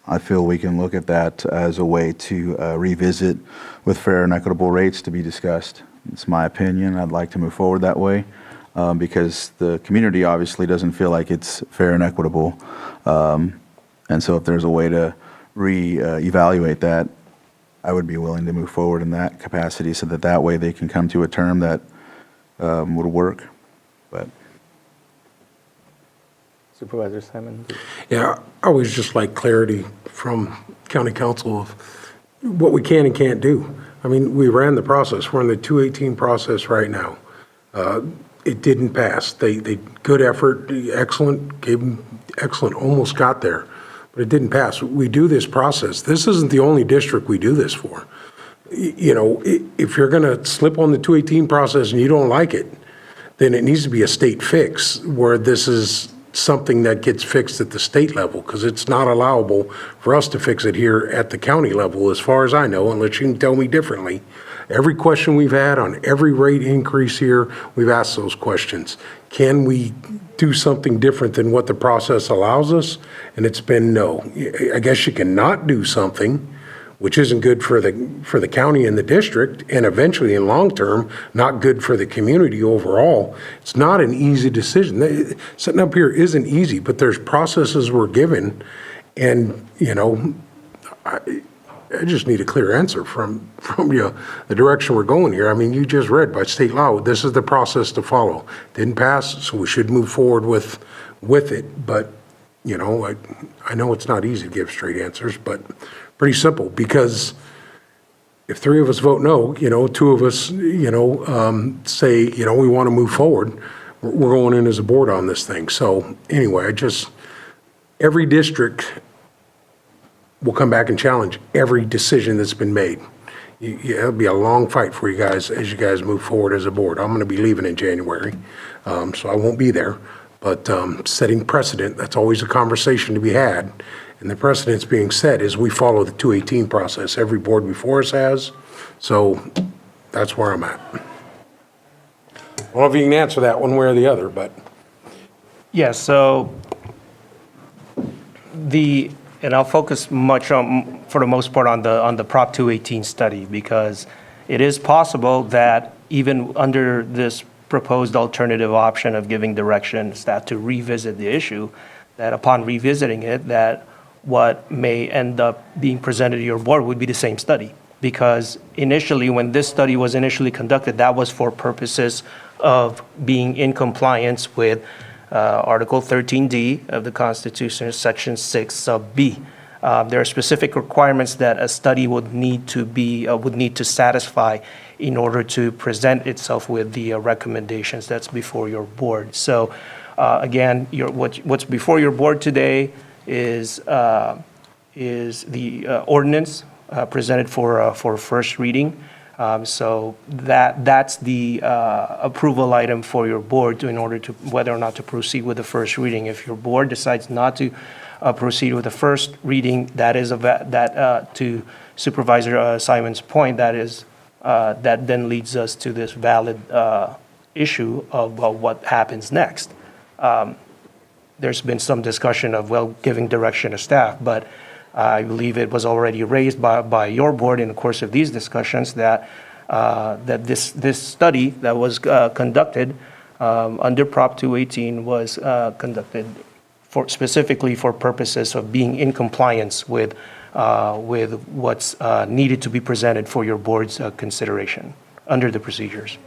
I feel we can look at that as a way to revisit with fair and equitable rates to be discussed. It's my opinion. I'd like to move forward that way because the community obviously doesn't feel like it's fair and equitable. And so if there's a way to re-evaluate that, I would be willing to move forward in that capacity so that that way they can come to a term that would work. But Supervisor Simon? Yeah, I always just like clarity from county council of what we can and can't do. I mean, we ran the process. We're in the 218 process right now. It didn't pass. They good effort, excellent, gave them excellent, almost got there, but it didn't pass. We do this process. This isn't the only district we do this for. You know, if you're going to slip on the 218 process and you don't like it, then it needs to be a state fix where this is something that gets fixed at the state level, because it's not allowable for us to fix it here at the county level, as far as I know, unless you can tell me differently. Every question we've had on every rate increase here, we've asked those questions. Can we do something different than what the process allows us? And it's been no. I guess you cannot do something which isn't good for the county and the district, and eventually in long term, not good for the community overall. It's not an easy decision. Setting up here isn't easy, but there's processes we're given, and you know, I just need a clear answer from you, the direction we're going here. I mean, you just read by state law, this is the process to follow. Didn't pass, so we should move forward with it, but you know, I know it's not easy to give straight answers, but pretty simple, because if 3 of us vote no, you know, 2 of us, you know, say, you know, we want to move forward, we're going in as a board on this thing. So anyway, every district will come back and challenge every decision that's been made. It'll be a long fight for you guys as you guys move forward as a board. I'm going to be leaving in January, so I won't be there. But setting precedent, that's always a conversation to be had. And the precedent's being set is we follow the 218 process. Every board before us has. So that's where I'm at. I don't know if you can answer that one way or the other, but. Yeah, so and I'll focus much on, for the most part, on the Prop 218 study, because it is possible that even under this proposed alternative option of giving direction staff to revisit the issue, that upon revisiting it, that what may end up being presented to your board would be the same study. Because initially, when this study was initially conducted, that was for purposes of being in compliance with Article 13D of the Constitution, Section 6 sub B. There are specific requirements that a study would need to satisfy in order to present itself with the recommendations that's before your board. So again, what's before your board today is the ordinance presented for first reading. So that's the approval item for your board in order to whether or not to proceed with the first reading. If your board decides not to proceed with the first reading, that is to Supervisor Simon's point, that then leads us to this valid issue of what happens next. There's been some discussion of giving direction to staff, but I believe it was already raised by your board in the course of these discussions that this study that was conducted under Prop 218 was conducted specifically for purposes of being in compliance with what's needed to be presented for your board's consideration under the procedures.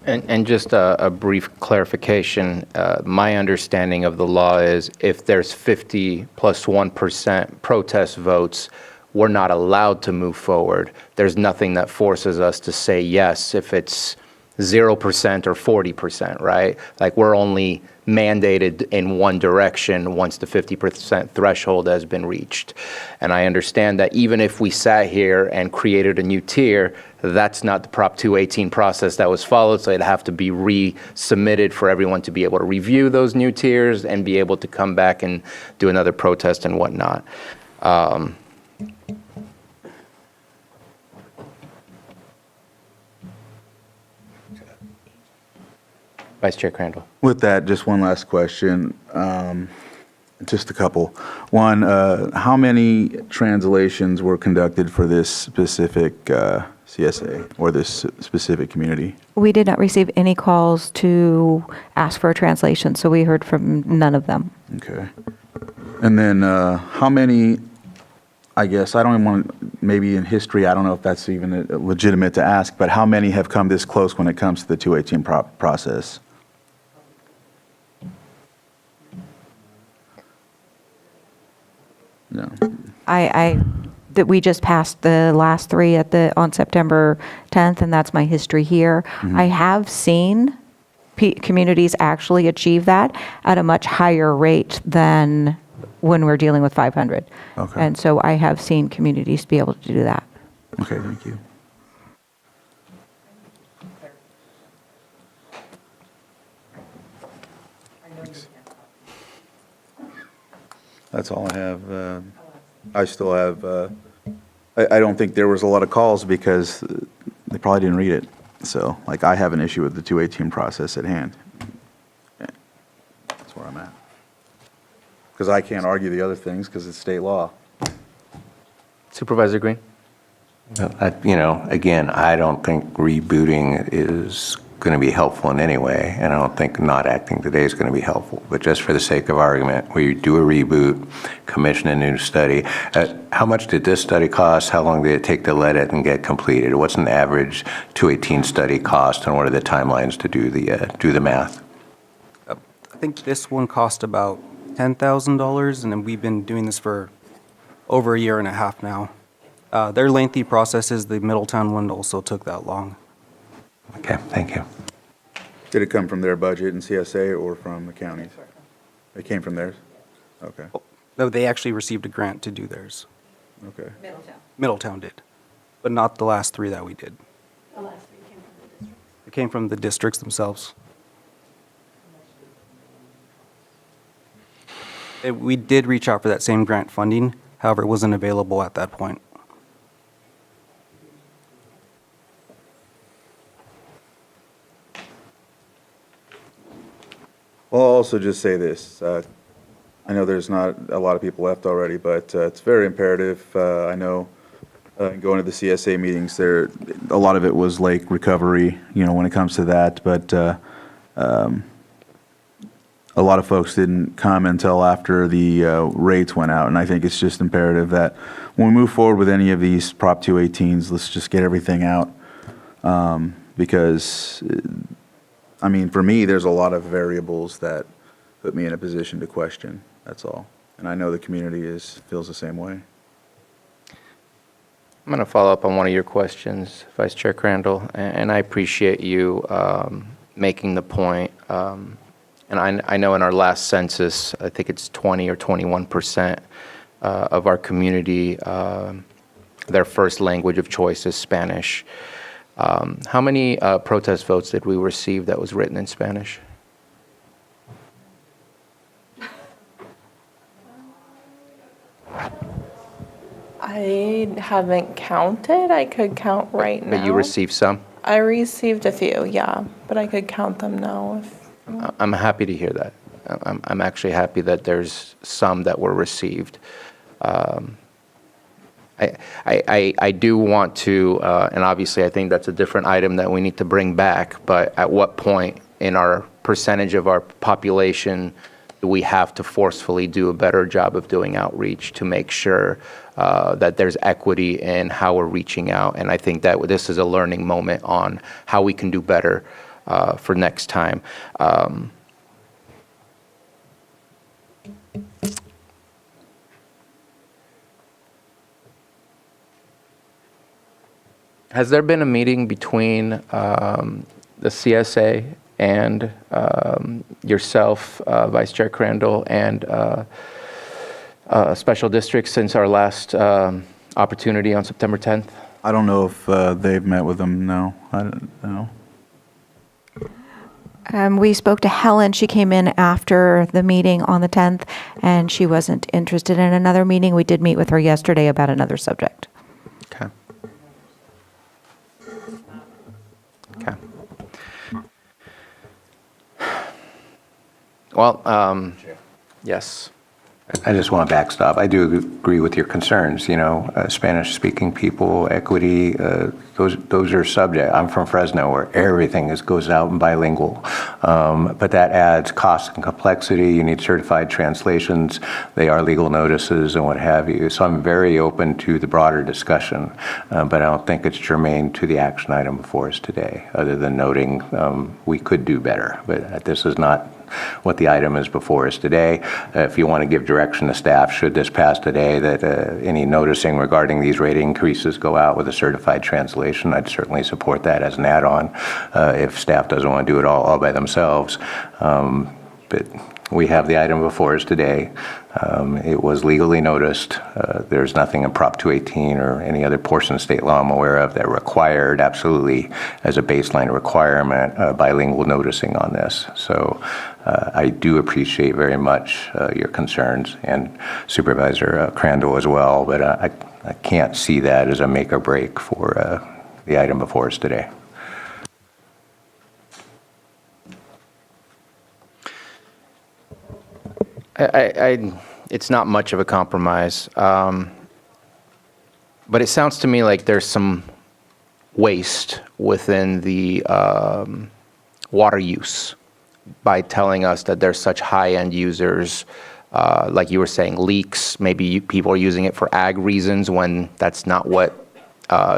And just a brief clarification, my understanding of the law is if there's 50 plus 1% protest votes, we're not allowed to move forward. There's nothing that forces us to say yes if it's 0% or 40%, right? Like we're only mandated in one direction once the 50% threshold has been reached. And I understand that even if we sat here and created a new tier, that's not the Prop 218 process that was followed, so it'd have to be resubmitted for everyone to be able to review those new tiers and be able to come back and do another protest and whatnot. Vice Chair Crandall. With that, just one last question, just a couple. One, how many translations were conducted for this specific CSA or this specific community? We did not receive any calls to ask for a translation, so we heard from none of them. Okay. And then how many, I guess, I don't even want, maybe in history, I don't know if that's even legitimate to ask, but how many have come this close when it comes to the 218 process? No. That we just passed the last three on September 10th, and that's my history here. Mm-hmm. I have seen communities actually achieve that at a much higher rate than when we're dealing with 500. Okay. And so I have seen communities be able to do that. Okay, thank you. That's all I have. I still have, I don't think there was a lot of calls because they probably didn't read it. So, like, I have an issue with the 218 process at hand. That's where I'm at. Because I can't argue the other things because it's state law. Supervisor Green? Again, I don't think rebooting is going to be helpful in any way, and I don't think not acting today is going to be helpful. But just for the sake of argument, we do a reboot, commission a new study. How much did this study cost? How long did it take to let it and get completed? What's an average 218 study cost, and what are the timelines to do the math? I think this one cost about $10,000, and then we've been doing this for over a year and a half now. Their lengthy processes, the Middletown one also took that long. Okay, thank you. Did it come from their budget and CSA or from the counties? It came from theirs? Okay. No, they actually received a grant to do theirs. Okay. Middletown did, but not the last three that we did. The last three came from the district. It came from the districts themselves. We did reach out for that same grant funding, however, it wasn't available at that point. Well, I'll also just say this. I know there's not a lot of people left already, but it's very imperative. I know going to the CSA meetings, a lot of it was lake recovery, when it comes to that. But a lot of folks didn't come until after the rates went out. And I think it's just imperative that when we move forward with any of these Prop 218s, let's just get everything out. Because for me, there's a lot of variables that put me in a position to question, that's all. And I know the community feels the same way. I'm going to follow up on one of your questions, Vice Chair Crandall, and I appreciate you making the point. And I know in our last census, I think it's 20 or 21% of our community, their first language of choice is Spanish. How many protest votes did we receive that was written in Spanish? I haven't counted. I could count right now. But you received some? I received a few, yeah, but I could count them now. I'm happy to hear that. I'm actually happy that there's some that were received. I I do want to, and obviously I think that's a different item that we need to bring back, but at what point in our percentage of our population do we have to forcefully do a better job of doing outreach to make sure that there's equity in how we're reaching out? And I think that this is a learning moment on how we can do better for next time. Has there been a meeting between the CSA and yourself, Vice Chair Crandall, and Special Districts since our last opportunity on September 10th? I don't know if they've met with them, no. I don't know. We spoke to Helen. She came in after the meeting on the 10th, and she wasn't interested in another meeting. We did meet with her yesterday about another subject. Okay. Okay. Well, yes. I just want to backstop. I do agree with your concerns, Spanish-speaking people, equity, those are subject. I'm from Fresno, where everything goes out in bilingual. But that adds cost and complexity. You need certified translations. They are legal notices and what have you. So I'm very open to the broader discussion, but I don't think it's germane to the action item before us today, other than noting we could do better. But this is not what the item is before us today. If you want to give direction to staff, should this pass today, that any noticing regarding these rate increases go out with a certified translation, I'd certainly support that as an add-on if staff doesn't want to do it all by themselves. But we have the item before us today. It was legally noticed. There's nothing in Prop 218 or any other portion of state law I'm aware of that required, absolutely, as a baseline requirement, bilingual noticing on this. So I do appreciate very much your concerns, and Supervisor Crandall as well, but I can't see that as a make or break for the item before us today. It's not much of a compromise, but it sounds to me like there's some waste within the water use by telling us that there's such high-end users, like you were saying, leaks. Maybe people are using it for ag reasons when that's not what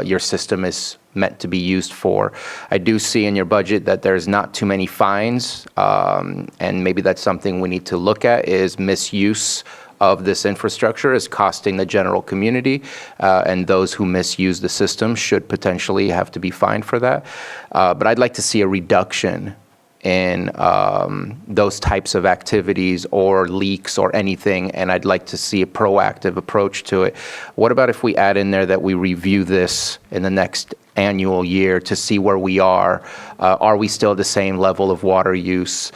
your system is meant to be used for. I do see in your budget that there's not too many fines, and maybe that's something we need to look at, is misuse of this infrastructure is costing the general community, and those who misuse the system should potentially have to be fined for that. But I'd like to see a reduction in those types of activities or leaks or anything, and I'd like to see a proactive approach to it. What about if we add in there that we review this in the next annual year to see where we are? Are we still at the same level of water use?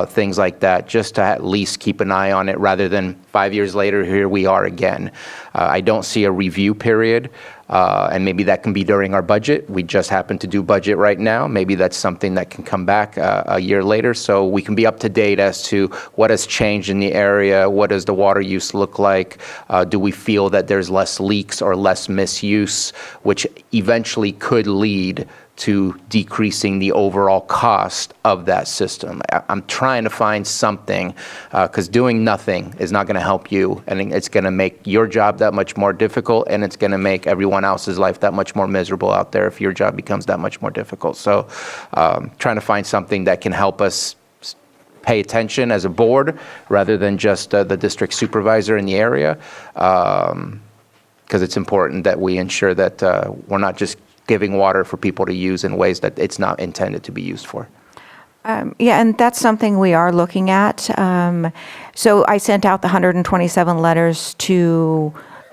Things like that, just to at least keep an eye on it rather than 5 years later, here we are again. I don't see a review period, and maybe that can be during our budget. We just happen to do budget right now. Maybe that's something that can come back a year later, so we can be up to date as to what has changed in the area. What does the water use look like? Do we feel that there's less leaks or less misuse, which eventually could lead to decreasing the overall cost of that system? I'm trying to find something, because doing nothing is not going to help you, and it's going to make your job that much more difficult, and it's going to make everyone else's life that much more miserable out there if your job becomes that much more difficult. So trying to find something that can help us pay attention as a board rather than just the district supervisor in the area, because it's important that we ensure that we're not just giving water for people to use in ways that it's not intended to be used for. Yeah, and that's something we are looking at. So I sent out the 127 letters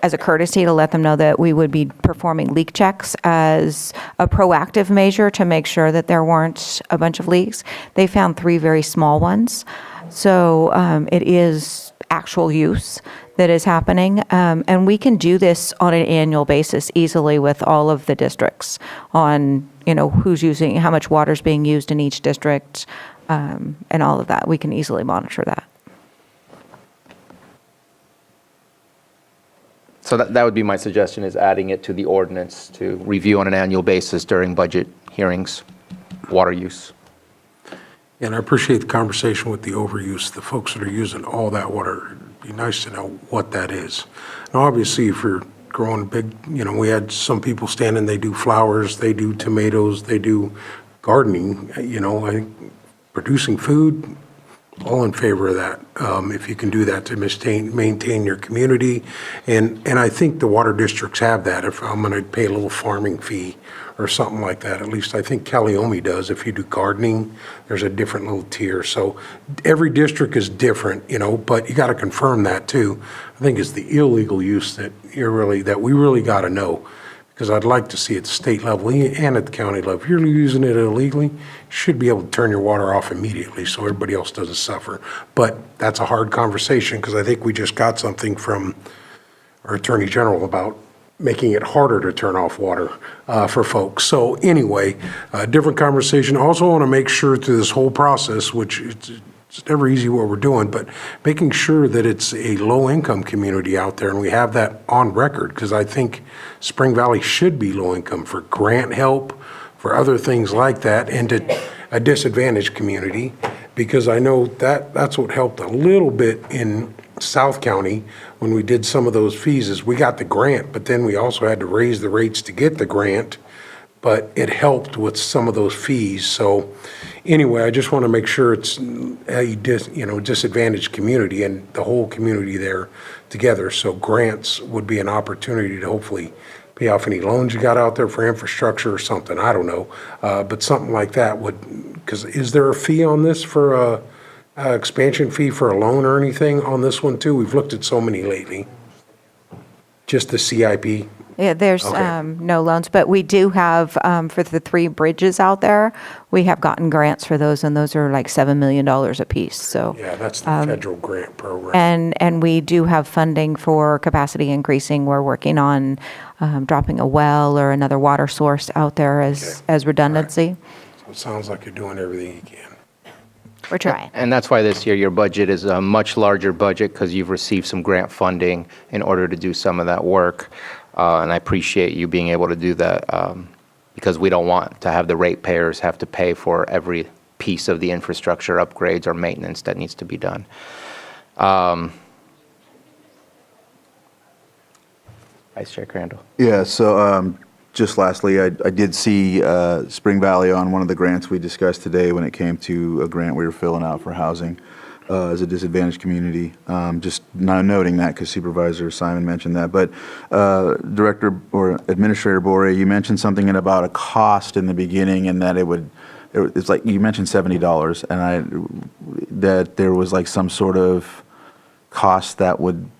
as a courtesy to let them know that we would be performing leak checks as a proactive measure to make sure that there weren't a bunch of leaks. They found 3 very small ones. So it is actual use that is happening. And we can do this on an annual basis easily with all of the districts on, who's using, how much water is being used in each district, and all of that. We can easily monitor that. So So that would be my suggestion, is adding it to the ordinance to review on an annual basis during budget hearings, water use. And I appreciate the conversation with the overuse, the folks that are using all that water. It'd be nice to know what that is. And obviously, if you're growing big, we had some people standing, they do flowers, they do tomatoes, they do gardening, I think producing food, all in favor of that. If you can do that to maintain your community. And I think the water districts have that. If I'm going to pay a little farming fee or something like that, at least I think Calliope does. If you do gardening, there's a different little tier. So every district is different, but you got to confirm that too. I think it's the illegal use that we really got to know. Because I'd like to see at the state level and at the county level, if you're using it illegally, you should be able to turn your water off immediately so everybody else doesn't suffer. But that's a hard conversation, because I think we just got something from our Attorney General about making it harder to turn off water for folks. So anyway, different conversation. Also want to make sure through this whole process, which it's never easy what we're doing, but making sure that it's a low-income community out there, and we have that on record, because I think Spring Valley should be low-income for grant help, for other things like that, and to a disadvantaged community, because I know that's what helped a little bit in South County when we did some of those fees, is we got the grant, but then we also had to raise the rates to get the grant, but it helped with some of those fees. So anyway, I just want to make sure it's a disadvantaged community and the whole community there together. So grants would be an opportunity to hopefully pay off any loans you got out there for infrastructure or something. I don't know. But something like that would, because is there a fee on this for a expansion fee for a loan or anything on this one too? We've looked at so many lately. Just the CIP. Yeah, there's Okay. no loans, but we do have, for the 3 bridges out there, we have gotten grants for those, and those are like $7 million apiece, so. Yeah, that's the federal grant program. And we do have funding for capacity increasing. We're working on dropping a well or another water source out there as redundancy. So it sounds like you're doing everything you can. We're trying. And that's why this year your budget is a much larger budget, because you've received some grant funding in order to do some of that work. And I appreciate you being able to do that, because we don't want to have the ratepayers have to pay for every piece of the infrastructure upgrades or maintenance that needs to be done. Vice Chair Crandall. Yeah, so just lastly, I did see Spring Valley on one of the grants we discussed today when it came to a grant we were filling out for housing as a disadvantaged community. Just now noting that because Supervisor Simon mentioned that. But Director or Administrator Bore, you mentioned something about a cost in the beginning, and that it's like you mentioned $70, and that there was like some sort of cost that would.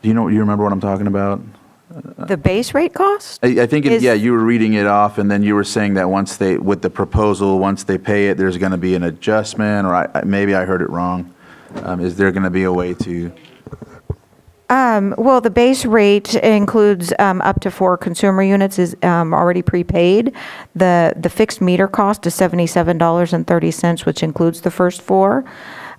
Do you remember what I'm talking about? The base rate cost? I think, you were reading it off, and then you were saying that once they pay it, there's going to be an adjustment, or maybe I heard it wrong. Is there going to be a way to? Well, the base rate includes up to 4 consumer units is already prepaid. The fixed meter cost is $77.30, which includes the first 4.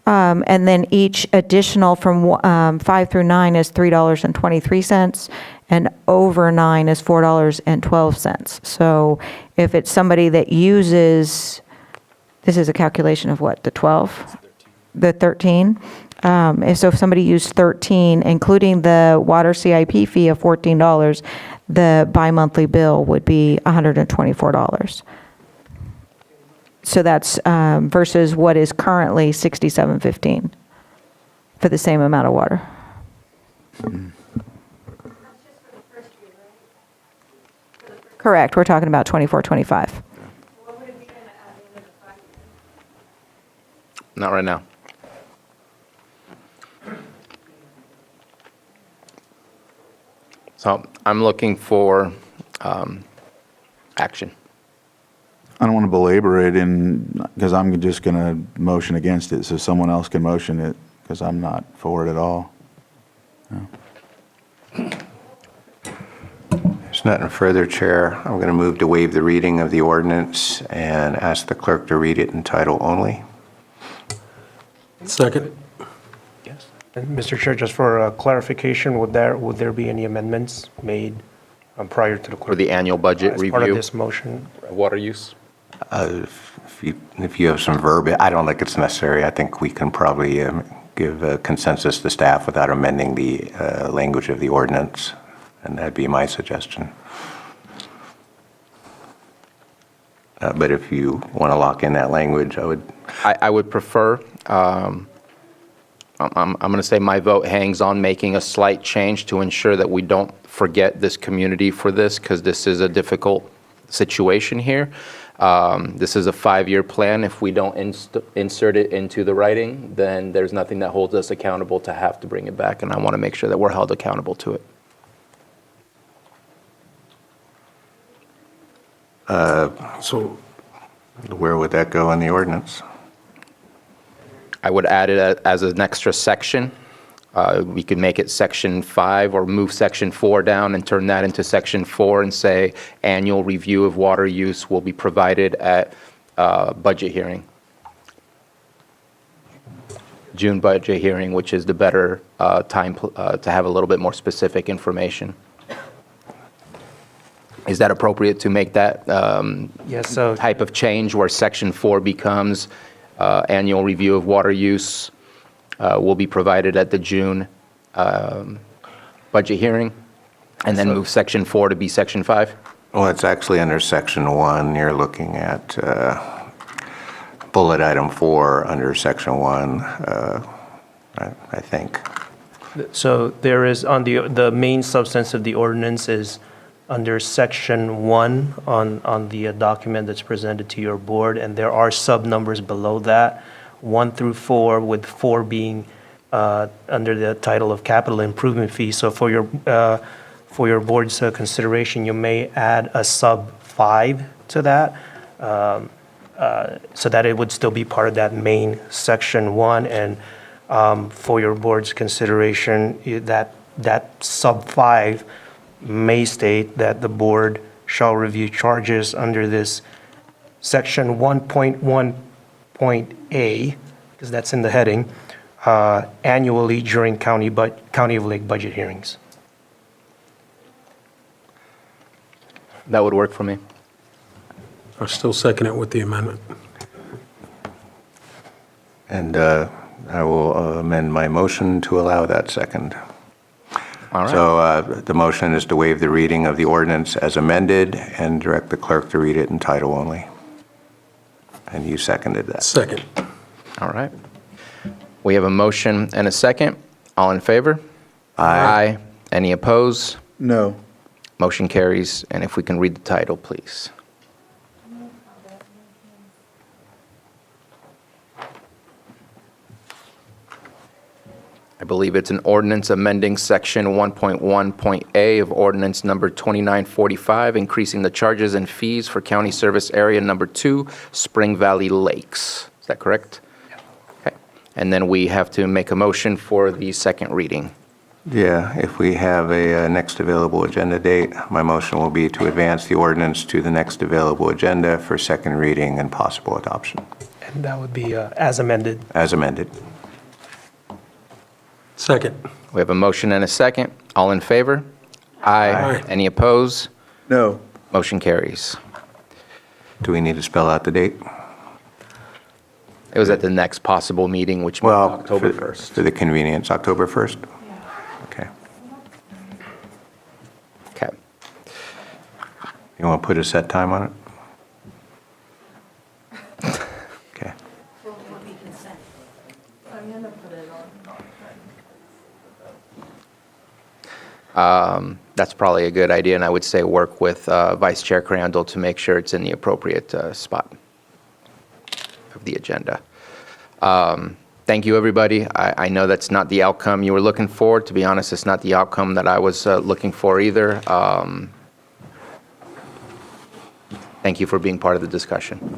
And then each additional from 5 through 9 is $3.23, and over 9 is $4.12. So if it's somebody that uses, this is a calculation of what, the 12? The 13? If somebody used 13, including the water CIP fee of $14, the bi-monthly bill would be $124. So that's versus what is currently $67.15 for the same amount of water. Correct. We're talking about 24, 25. Not right now. So I'm looking for action. I don't want to belabor it, because I'm just going to motion against it, so someone else can motion it, because I'm not for it at all. No. There's nothing further, Chair. I'm going to move to waive the reading of the ordinance and ask the clerk to read it in title only. Second. And Mr. Chair, just for clarification, would there be any amendments made prior to the clerk? For the annual budget As part of review? this motion? Water use? If you have some verb, I don't think it's necessary. I think we can probably give a consensus to staff without amending the language of the ordinance, and that'd be my suggestion. But if you want to lock in that language, I would prefer, I'm going to say my vote hangs on making a slight change to ensure that we don't forget this community for this, because this is a difficult situation here. This is a 5-year plan. If we don't insert it into the writing, then there's nothing that holds us accountable to have to bring it back, and I want to make sure that we're held accountable to it. So where would that go in the ordinance? I would add it as an extra section. We could make it section 5 or move section 4 down and turn that into section 4 and say annual review of water use will be provided at budget hearing. June budget hearing, which is the better time to have a little bit more specific information. Is that appropriate to make that Yes, so type of change where section 4 becomes annual review of water use will be provided at the June budget hearing, and then move section 4 to be section 5? Well, it's actually under section 1. You're looking at bullet item 4 under section 1, I think. So there is, on the main substance of the ordinance is under section 1 on the document that's presented to your board, and there are sub-numbers below that, 1 through 4, with 4 being under the title of capital improvement fee. So for your board's consideration, you may add a sub-5 to that, so that it would still be part of that main section 1. And for your board's consideration, that sub-5 may state that the board shall review charges under this section 1.1.a, because that's in the heading, annually during County of Lake budget hearings. That would work for me. I still second it with the amendment. And I will amend my motion to allow that second. All right. So the motion is to waive the reading of the ordinance as amended and direct the clerk to read it in title only. And you seconded that. Second. All right. We have a motion and a second. All in favor? Aye. Any opposed? No. Motion carries. And if we can read the title, please. I believe it's an ordinance amending section 1.1.a of ordinance number 2945, increasing the charges and fees for county service area number 2, Spring Valley Lakes. Is that correct? Yeah. Okay. And then we have to make a motion for the second reading. Yeah, if we have a next available agenda date, my motion will be to advance the ordinance to the next available agenda for second reading and possible adoption. And that would be as amended. As amended. Second. We have a motion and a second. All in favor? Aye. Any opposed? No. Motion carries. Do we need to spell out the date? It was at the next possible meeting, which was October 1st. For the convenience, October 1st? Okay. Okay. You want to put a set time on it? Okay. That's probably a good idea, and I would say work with Vice Chair Crandall to make sure it's in the appropriate spot of the agenda. Thank you, everybody. I know that's not the outcome you were looking for. To be honest, it's not the outcome that I was looking for either. Thank you for being part of the discussion.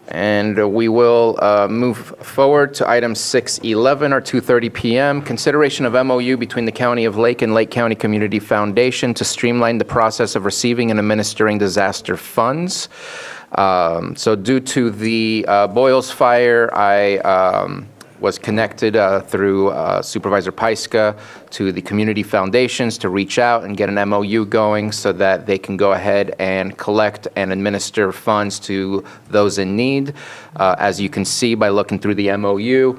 And we will move forward to item 611 or 2:30 PM. Consideration of MOU between the County of Lake and Lake County Community Foundation to streamline the process of receiving and administering disaster funds. So due to the Boyles Fire, I was connected through Supervisor Pyska to the community foundations to reach out and get an MOU going so that they can go ahead and collect and administer funds to those in need. As you can see by looking through the MOU,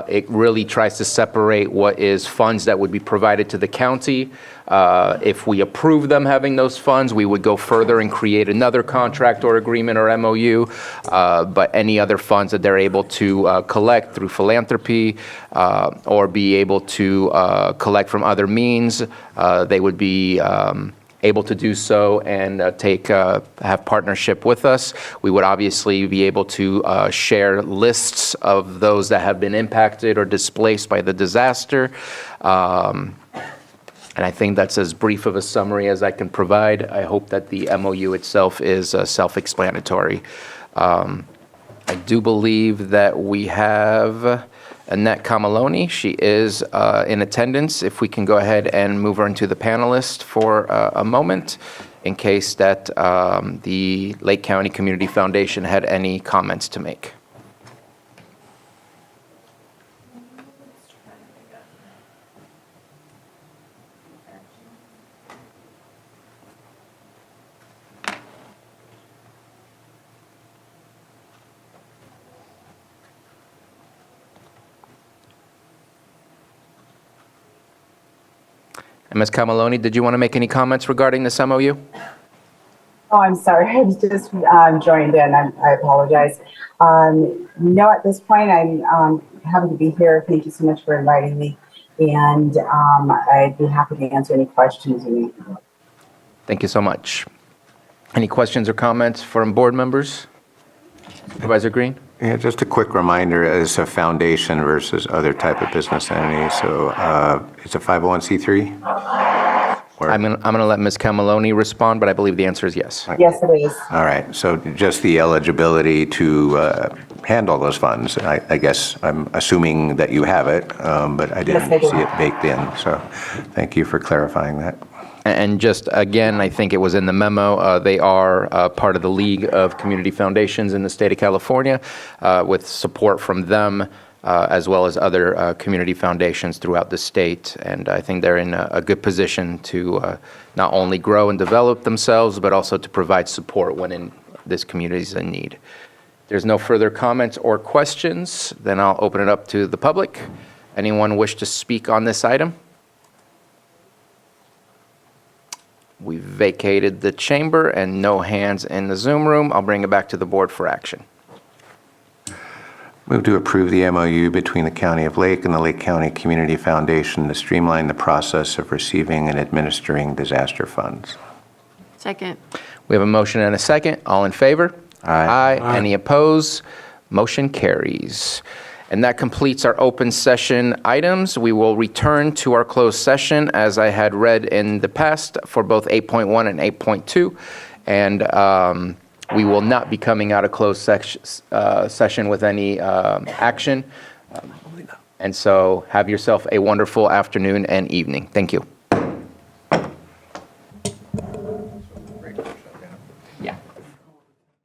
it really tries to separate what is funds that would be provided to the county. If we approve them having those funds, we would go further and create another contract or agreement or MOU. But any other funds that they're able to collect through philanthropy or be able to collect from other means, they would be able to do so and have partnership with us. We would obviously be able to share lists of those that have been impacted or displaced by the disaster. And I think that's as brief of a summary as I can provide. I hope that the MOU itself is self-explanatory. I do believe that we have Annette Camaloni. She is in attendance. If we can go ahead and move her into the panelist for a moment in case that the Lake County Community Foundation had any comments to make. And Ms. Camaloni, did you want to make any comments regarding this MOU? Oh, I'm sorry. I just joined in. I apologize. No, at this point, I'm happy to be here. Thank you so much for inviting me. And I'd be happy to answer any questions you need. Thank you so much. Any questions or comments from board members? Supervisor Green? Yeah, just a quick reminder, as a foundation versus other type of business entity, so it's a 501c3? I'm going to let Ms. Camaloni respond, but I believe the answer is yes. Yes, it is. All right, so just the eligibility to handle those funds, I guess I'm assuming that you have it, but I didn't see it baked in, so thank you for clarifying that. And just, again, I think it was in the memo, they are part of the League of Community Foundations in the state of California with support from them as well as other community foundations throughout the state. And I think they're in a good position to not only grow and develop themselves, but also to provide support when this community is in need. If there's no further comments or questions, then I'll open it up to the public. Anyone wish to speak on this item? We've vacated the chamber and no hands in the Zoom room. I'll bring it back to the board for action. Move to approve the MOU between the County of Lake and the Lake County Community Foundation to streamline the process of receiving and administering disaster funds. Second. We have a motion and a second. All in favor? Aye. Any opposed? Motion carries. And that completes our open session items. We will return to our closed session as I had read in the past for both 8.1 and 8.2. And we will not be coming out of closed session with any action. And so have yourself a wonderful afternoon and evening. Thank you.